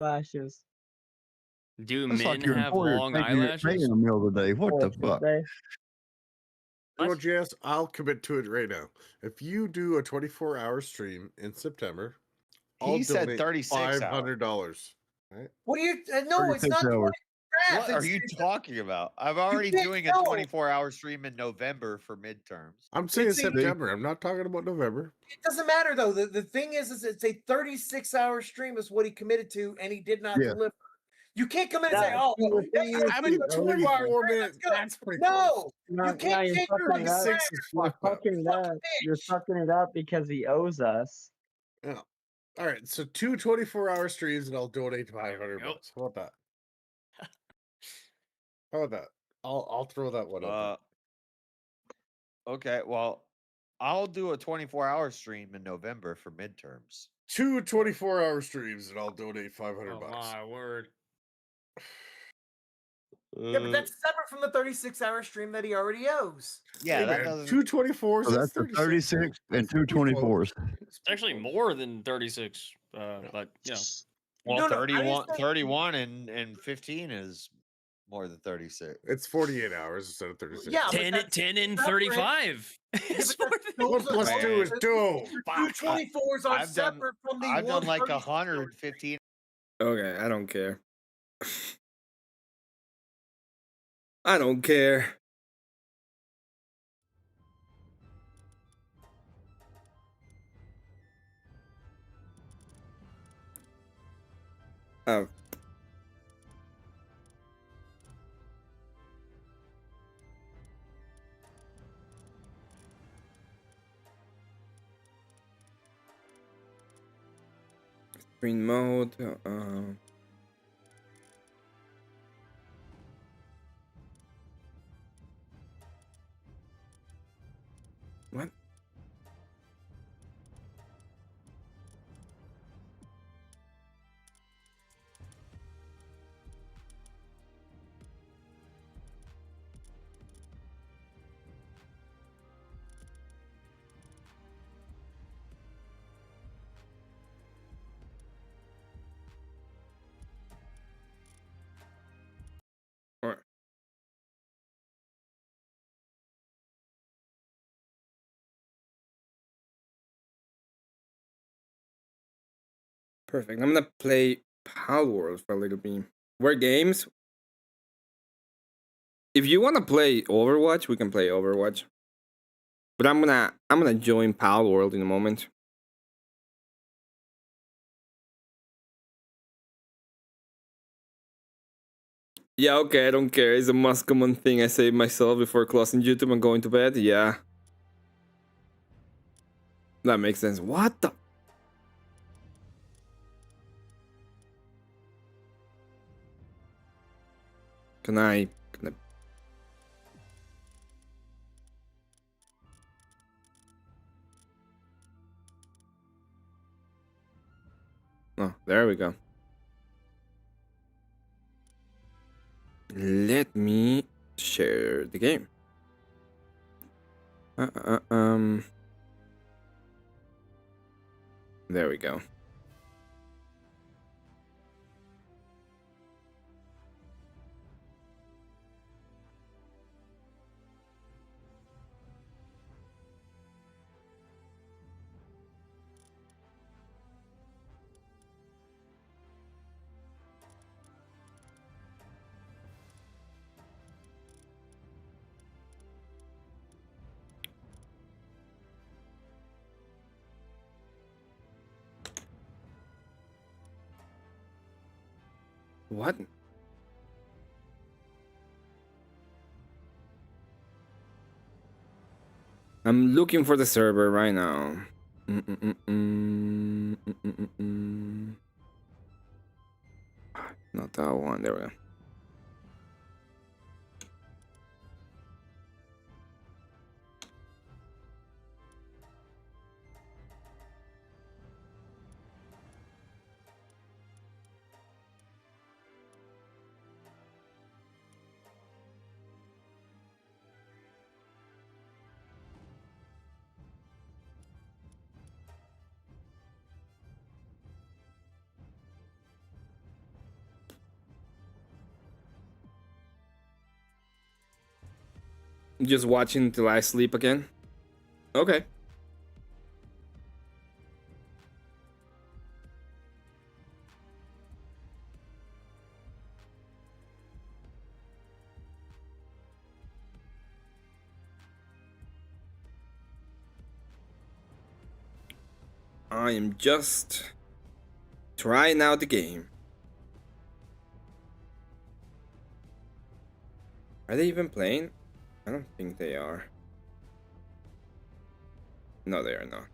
R: Lashes.
S: Do
T: That's
S: men
T: like your
S: have
T: employer
S: long
T: taking your pay
S: eyelashes?
T: in the middle of the day. What the fuck?
H: You know, JS, I'll commit to it right now. If you do a 24-hour stream in September, I'll
U: He said
H: donate
U: 36
H: $500. Right?
U: What are you? No, it's
H: 36
U: not.
H: hours.
U: What are you talking about? I'm already doing a 24-hour stream in November for midterms.
H: I'm saying September. I'm not talking about November.
U: It doesn't matter though. The thing is it's a 36-hour stream is what he committed to, and he did not
H: Yeah.
U: deliver. You can't come in and say, "Oh, well,
H: I mean, 24 minutes. That's pretty close.
U: No, you can't
T: you're
U: change your
T: fucking it up.
H: Six is
T: You're
H: fucked up.
T: fucking it up. You're fucking it up because he owes us.
H: Yeah. All right. So 2 24-hour streams, and I'll donate $500. How about that? How about that? I'll throw that one up.
U: Okay, well, I'll do a 24-hour stream in November for midterms.
I: 2 24-hour streams, and I'll donate $500.
R: My word.
V: Yeah, but that's separate from the 36-hour stream that he already owes.
U: Yeah,
I: Hey,
U: that
I: man,
U: doesn't.
I: 2 24s.
W: So that's the 36 and 2 24s.
R: It's actually more than 36, but you know.
U: Well,
V: No, I didn't
U: 31,
V: say-
U: 31 and 15 is more than 36.
I: It's 48 hours instead of 36.
V: Yeah,
R: 10 and 35.
I: One plus 2 is 2.
V: The 224s are separate from the
U: I've done like
V: 136.
U: 115.
D: Okay, I don't care. I don't care. Oh. Screen mode. What? Alright. Perfect. I'm gonna play Pal World for a little bit. We're games. If you wanna play Overwatch, we can play Overwatch. But I'm gonna join Pal World in a moment. Yeah, okay, I don't care. It's the most common thing I say myself before closing YouTube and going to bed. Yeah. That makes sense. What the? Can I... Oh, there we go. Let me share the game. There we go. What? I'm looking for the server right now. Not that one. There we go. Just watching till I sleep again? Okay. I am just trying out the game. Are they even playing? I don't think they are. No, they are not.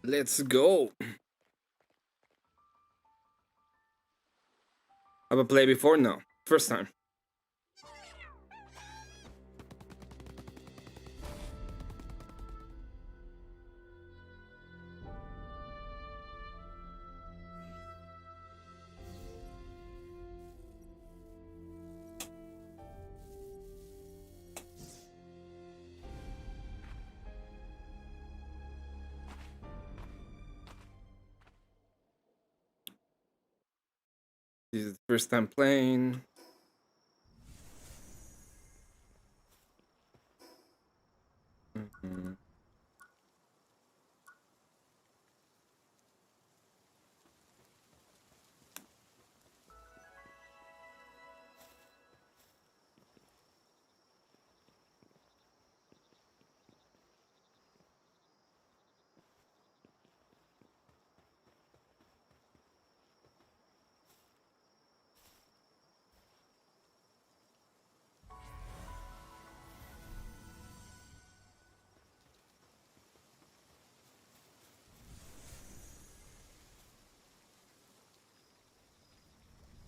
D: Let's go. Have I played before? No. First time. This is the first time playing.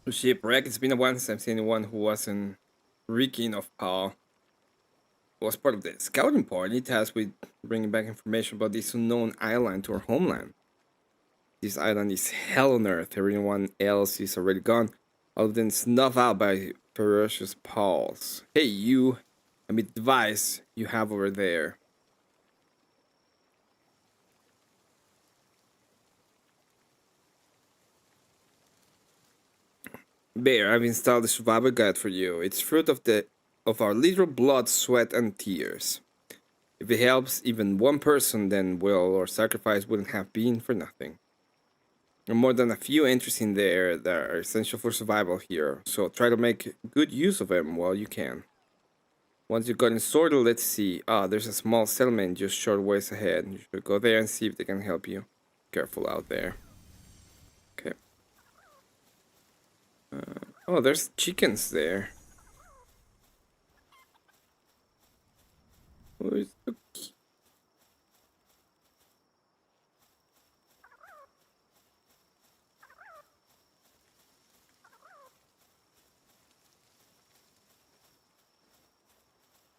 D: Shipwreck. It's been a while since I've seen anyone who wasn't reeking of power. Was part of the scouting party tasked with bringing back information about this unknown island to our homeland. This island is hell on earth. Everyone else is already gone, all of them snuffed out by ferocious paws. Hey, you! Let me advise you have over there. Bear, I've installed a survival guide for you. It's fruit of our literal blood, sweat, and tears. If it helps even one person, then our sacrifice wouldn't have been for nothing. There are more than a few entries in there that are essential for survival here, so try to make good use of them while you can. Once you've gotten sorted, let's see. There's a small settlement just short ways ahead. You should go there and see if they can help you. Careful out there. Okay. Oh, there's chickens there. Where's the key?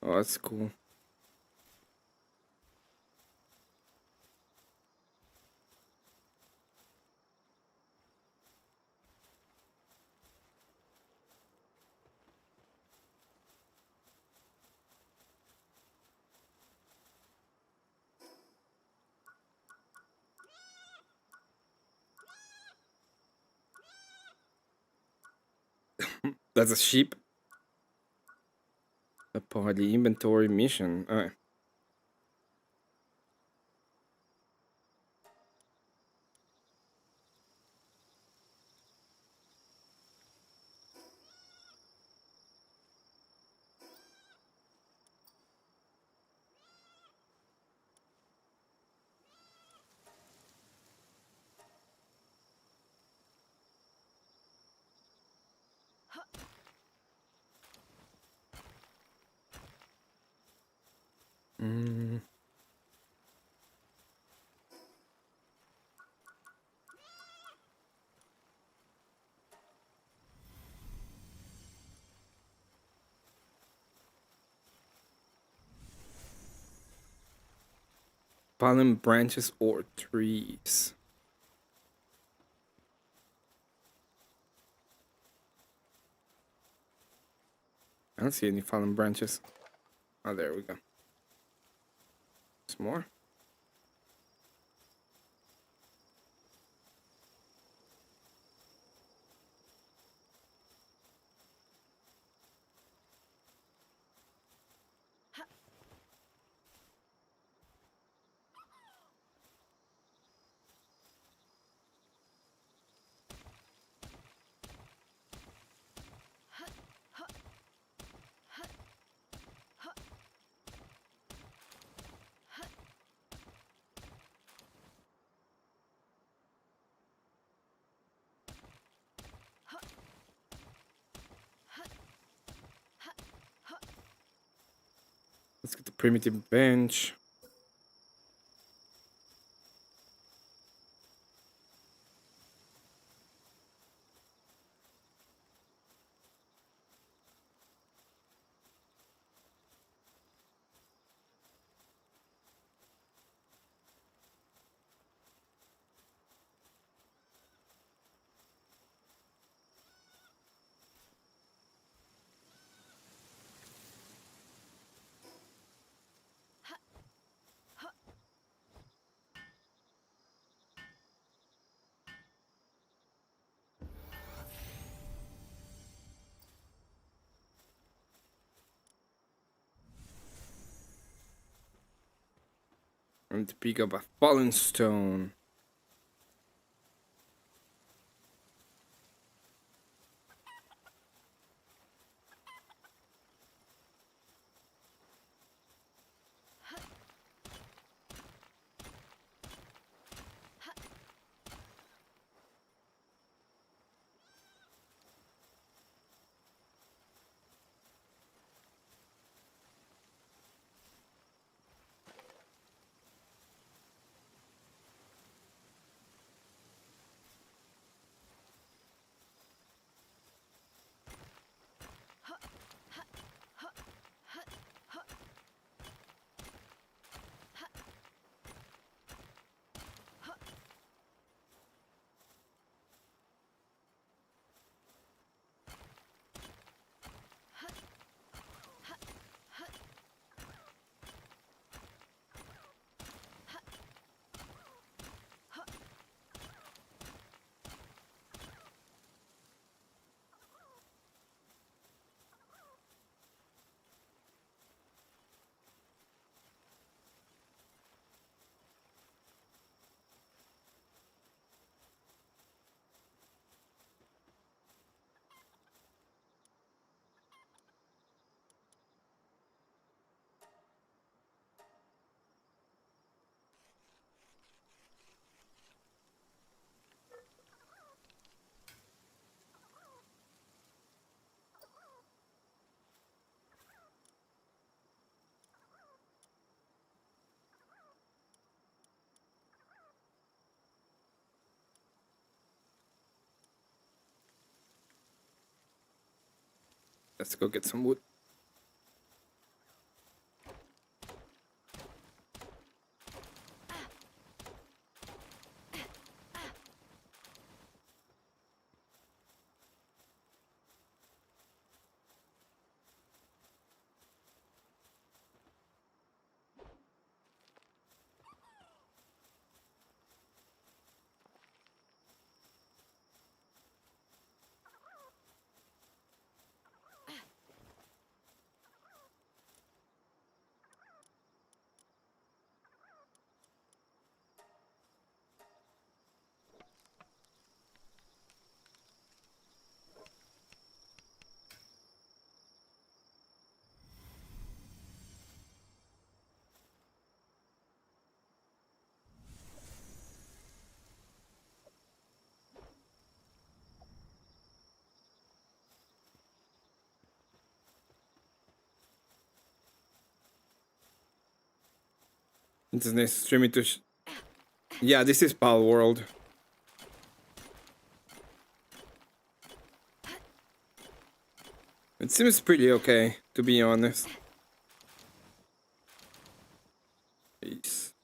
D: Oh, that's cool. That's a sheep. A party inventory mission. Alright. Fallen branches or trees. I don't see any fallen branches. Oh, there we go. Some more. Let's get the primitive bench. Time to pick up a fallen stone. Let's go get some wood. It's nice streaming to. Yeah, this is Pal World. It seems pretty okay, to be honest. Peace.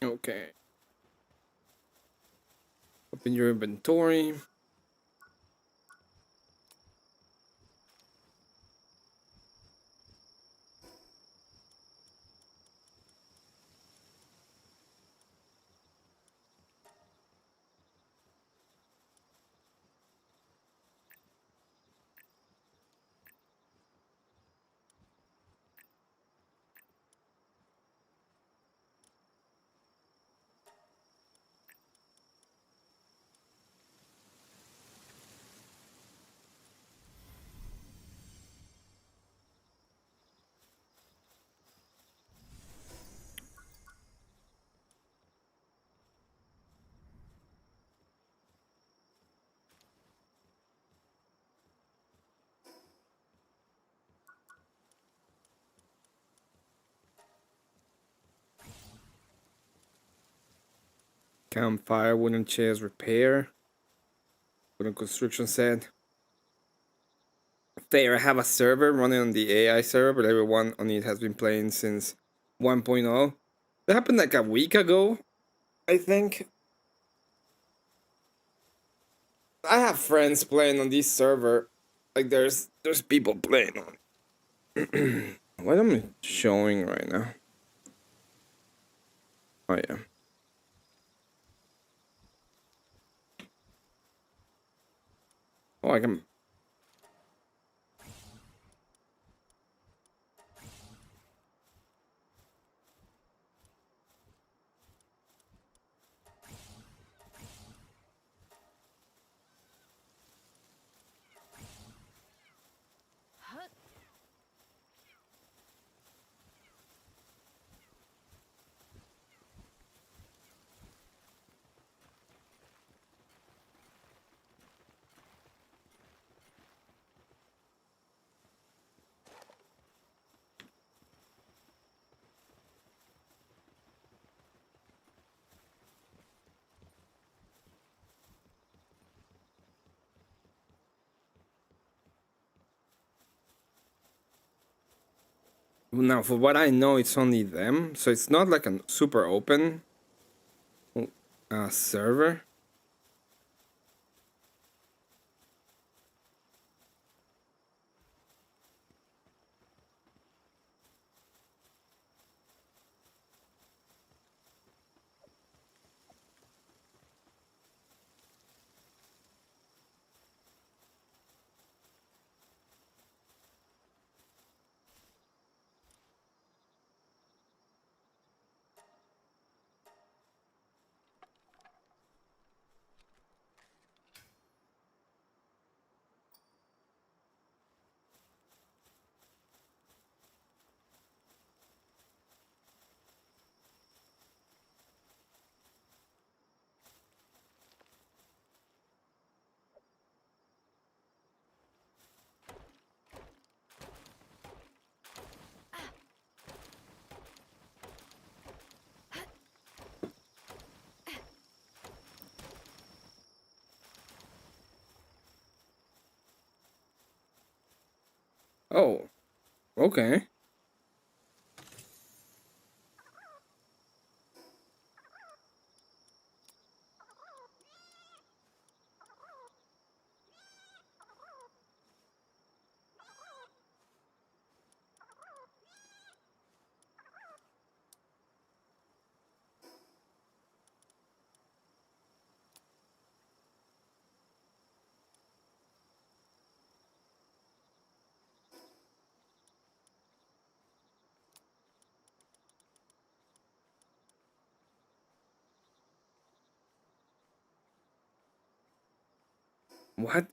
D: Okay. Open your inventory. Campfire, wooden chairs, repair. Wooden construction set. There, I have a server running on the AI server, but everyone on it has been playing since 1.0. That happened like a week ago, I think. I have friends playing on this server. Like there's people playing on. What am I showing right now? Oh yeah. Oh, I can. Now, for what I know, it's only them, so it's not like a super open server. Oh, okay. What?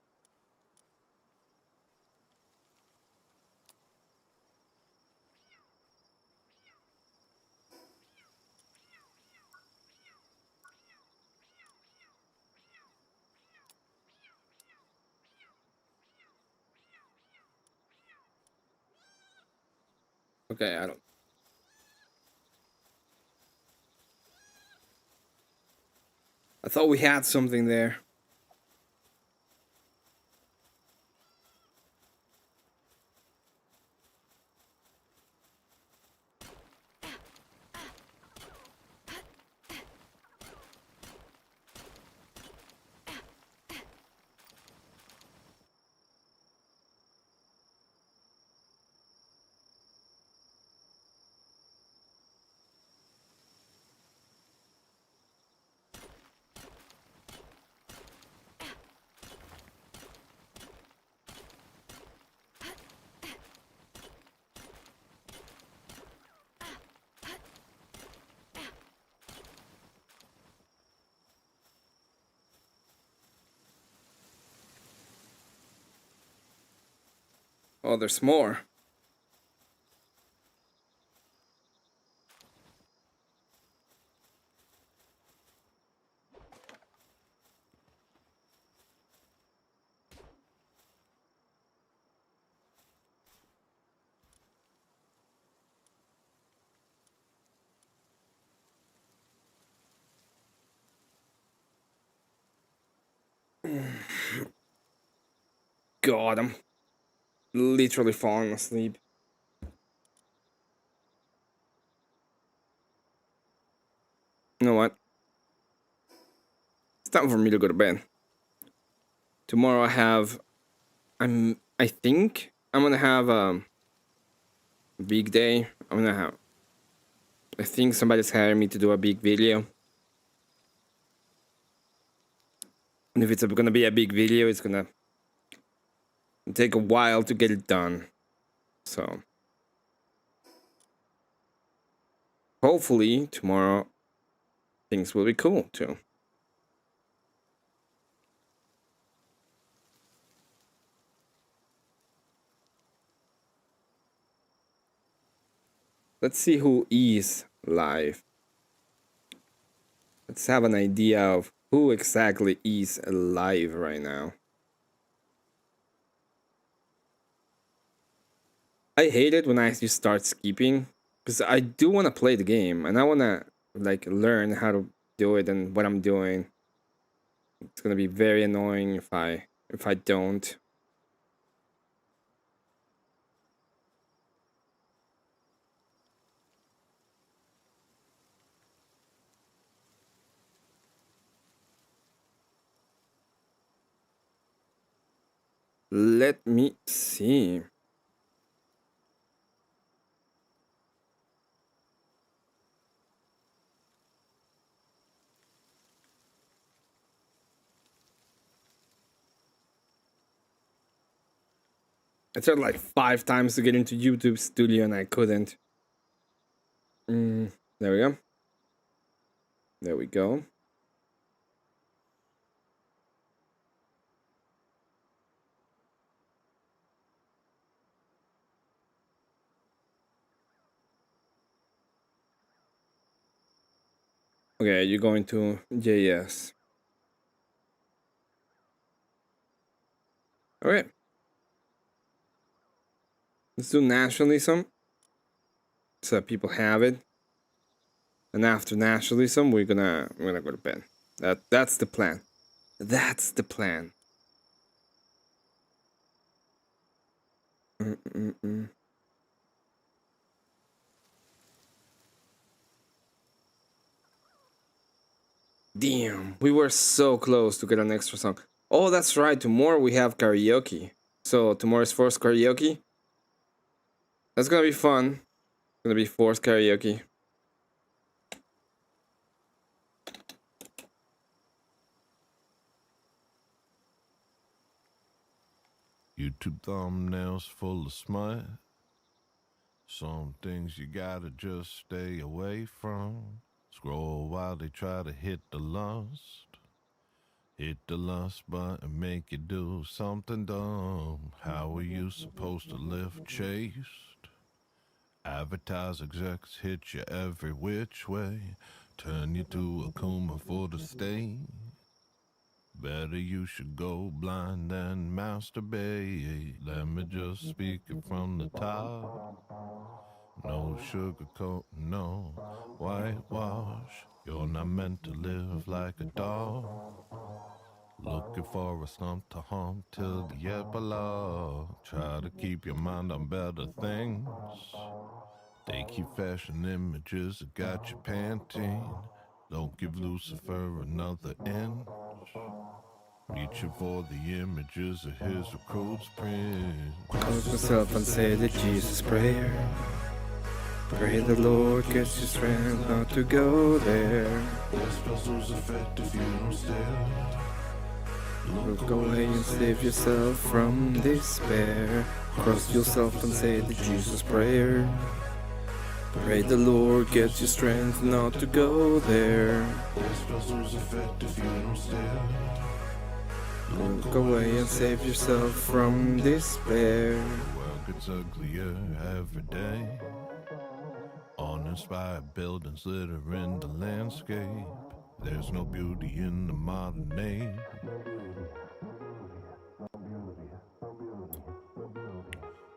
D: Okay, I don't. I thought we had something there. Oh, there's more. God, I'm literally falling asleep. You know what? It's time for me to go to bed. Tomorrow I think I'm gonna have a big day. I think somebody's hiring me to do a big video. And if it's gonna be a big video, it's gonna take a while to get it done. So hopefully tomorrow things will be cool too. Let's see who is live. Let's have an idea of who exactly is live right now. I hate it when I just start skipping because I do want to play the game and I want to like learn how to do it and what I'm doing. It's gonna be very annoying if I don't. Let me see. I tried like 5 times to get into YouTube Studio and I couldn't. There we go. There we go. Okay, you're going to JS. All right. Let's do nationalism so that people have it. And after nationalism, we're gonna go to bed. That's the plan. That's the plan. Damn, we were so close to get an extra song. Oh, that's right. Tomorrow we have karaoke. So tomorrow's forced karaoke. That's gonna be fun. It's gonna be forced karaoke.
C: YouTube thumbnails full of smut. Some things you gotta just stay away from. Scroll while they try to hit the lust. Hit the lust button, make you do something dumb. How are you supposed to live chaste? Advertise execs hit you every which way. Turn you to a Kuma for the state. Better you should go blind than masturbate. Let me just speak it from the top. No sugarcoat, no whitewash. You're not meant to live like a dog. Looking for a stump to hump till the epilogue. Try to keep your mind on better things. They keep fashion images that got you panting. Don't give Lucifer another inch. Reaching for the images of his recruit's print.
D: Close myself and say the Jesus prayer. Pray the Lord gets you strength not to go there.
C: This spells lose effect if you don't stare.
D: Look away and save yourself from despair. Cross yourself and say the Jesus prayer. Pray the Lord gets you strength not to go there.
C: This spells lose effect if you don't stare.
D: Look away and save yourself from despair.
C: The world gets uglier every day. Uninspired buildings litter in the landscape. There's no beauty in the modern age.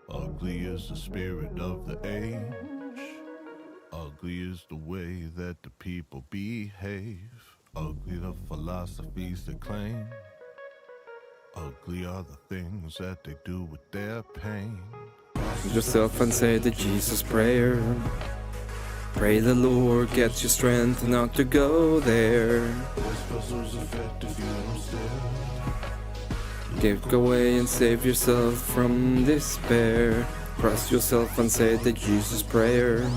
C: Ugly is the spirit of the age. Ugly is the way that the people behave. Ugly the philosophies they claim. ugly are the things that they do with their pain.
D: Yourself and say the Jesus prayer. Pray the Lord gets you strength not to go there. Give away and save yourself from despair. Cross yourself and say the Jesus prayer.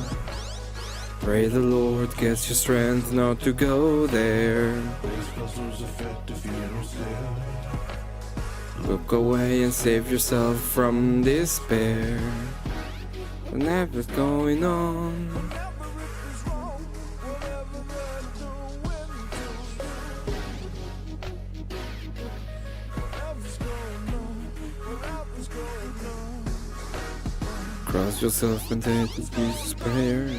D: Pray the Lord gets you strength not to go there. Look away and save yourself from despair. Whatever's going on. Cross yourself and take the Jesus prayer.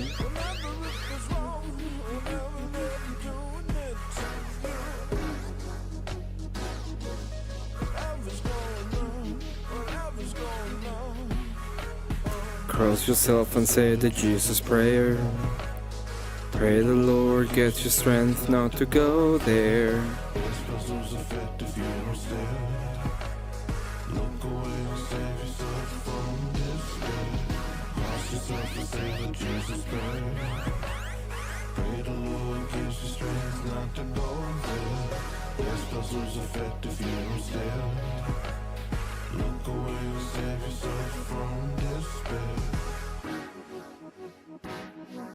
D: Cross yourself and say the Jesus prayer. Pray the Lord gets you strength not to go there.
C: Look away and save yourself from despair.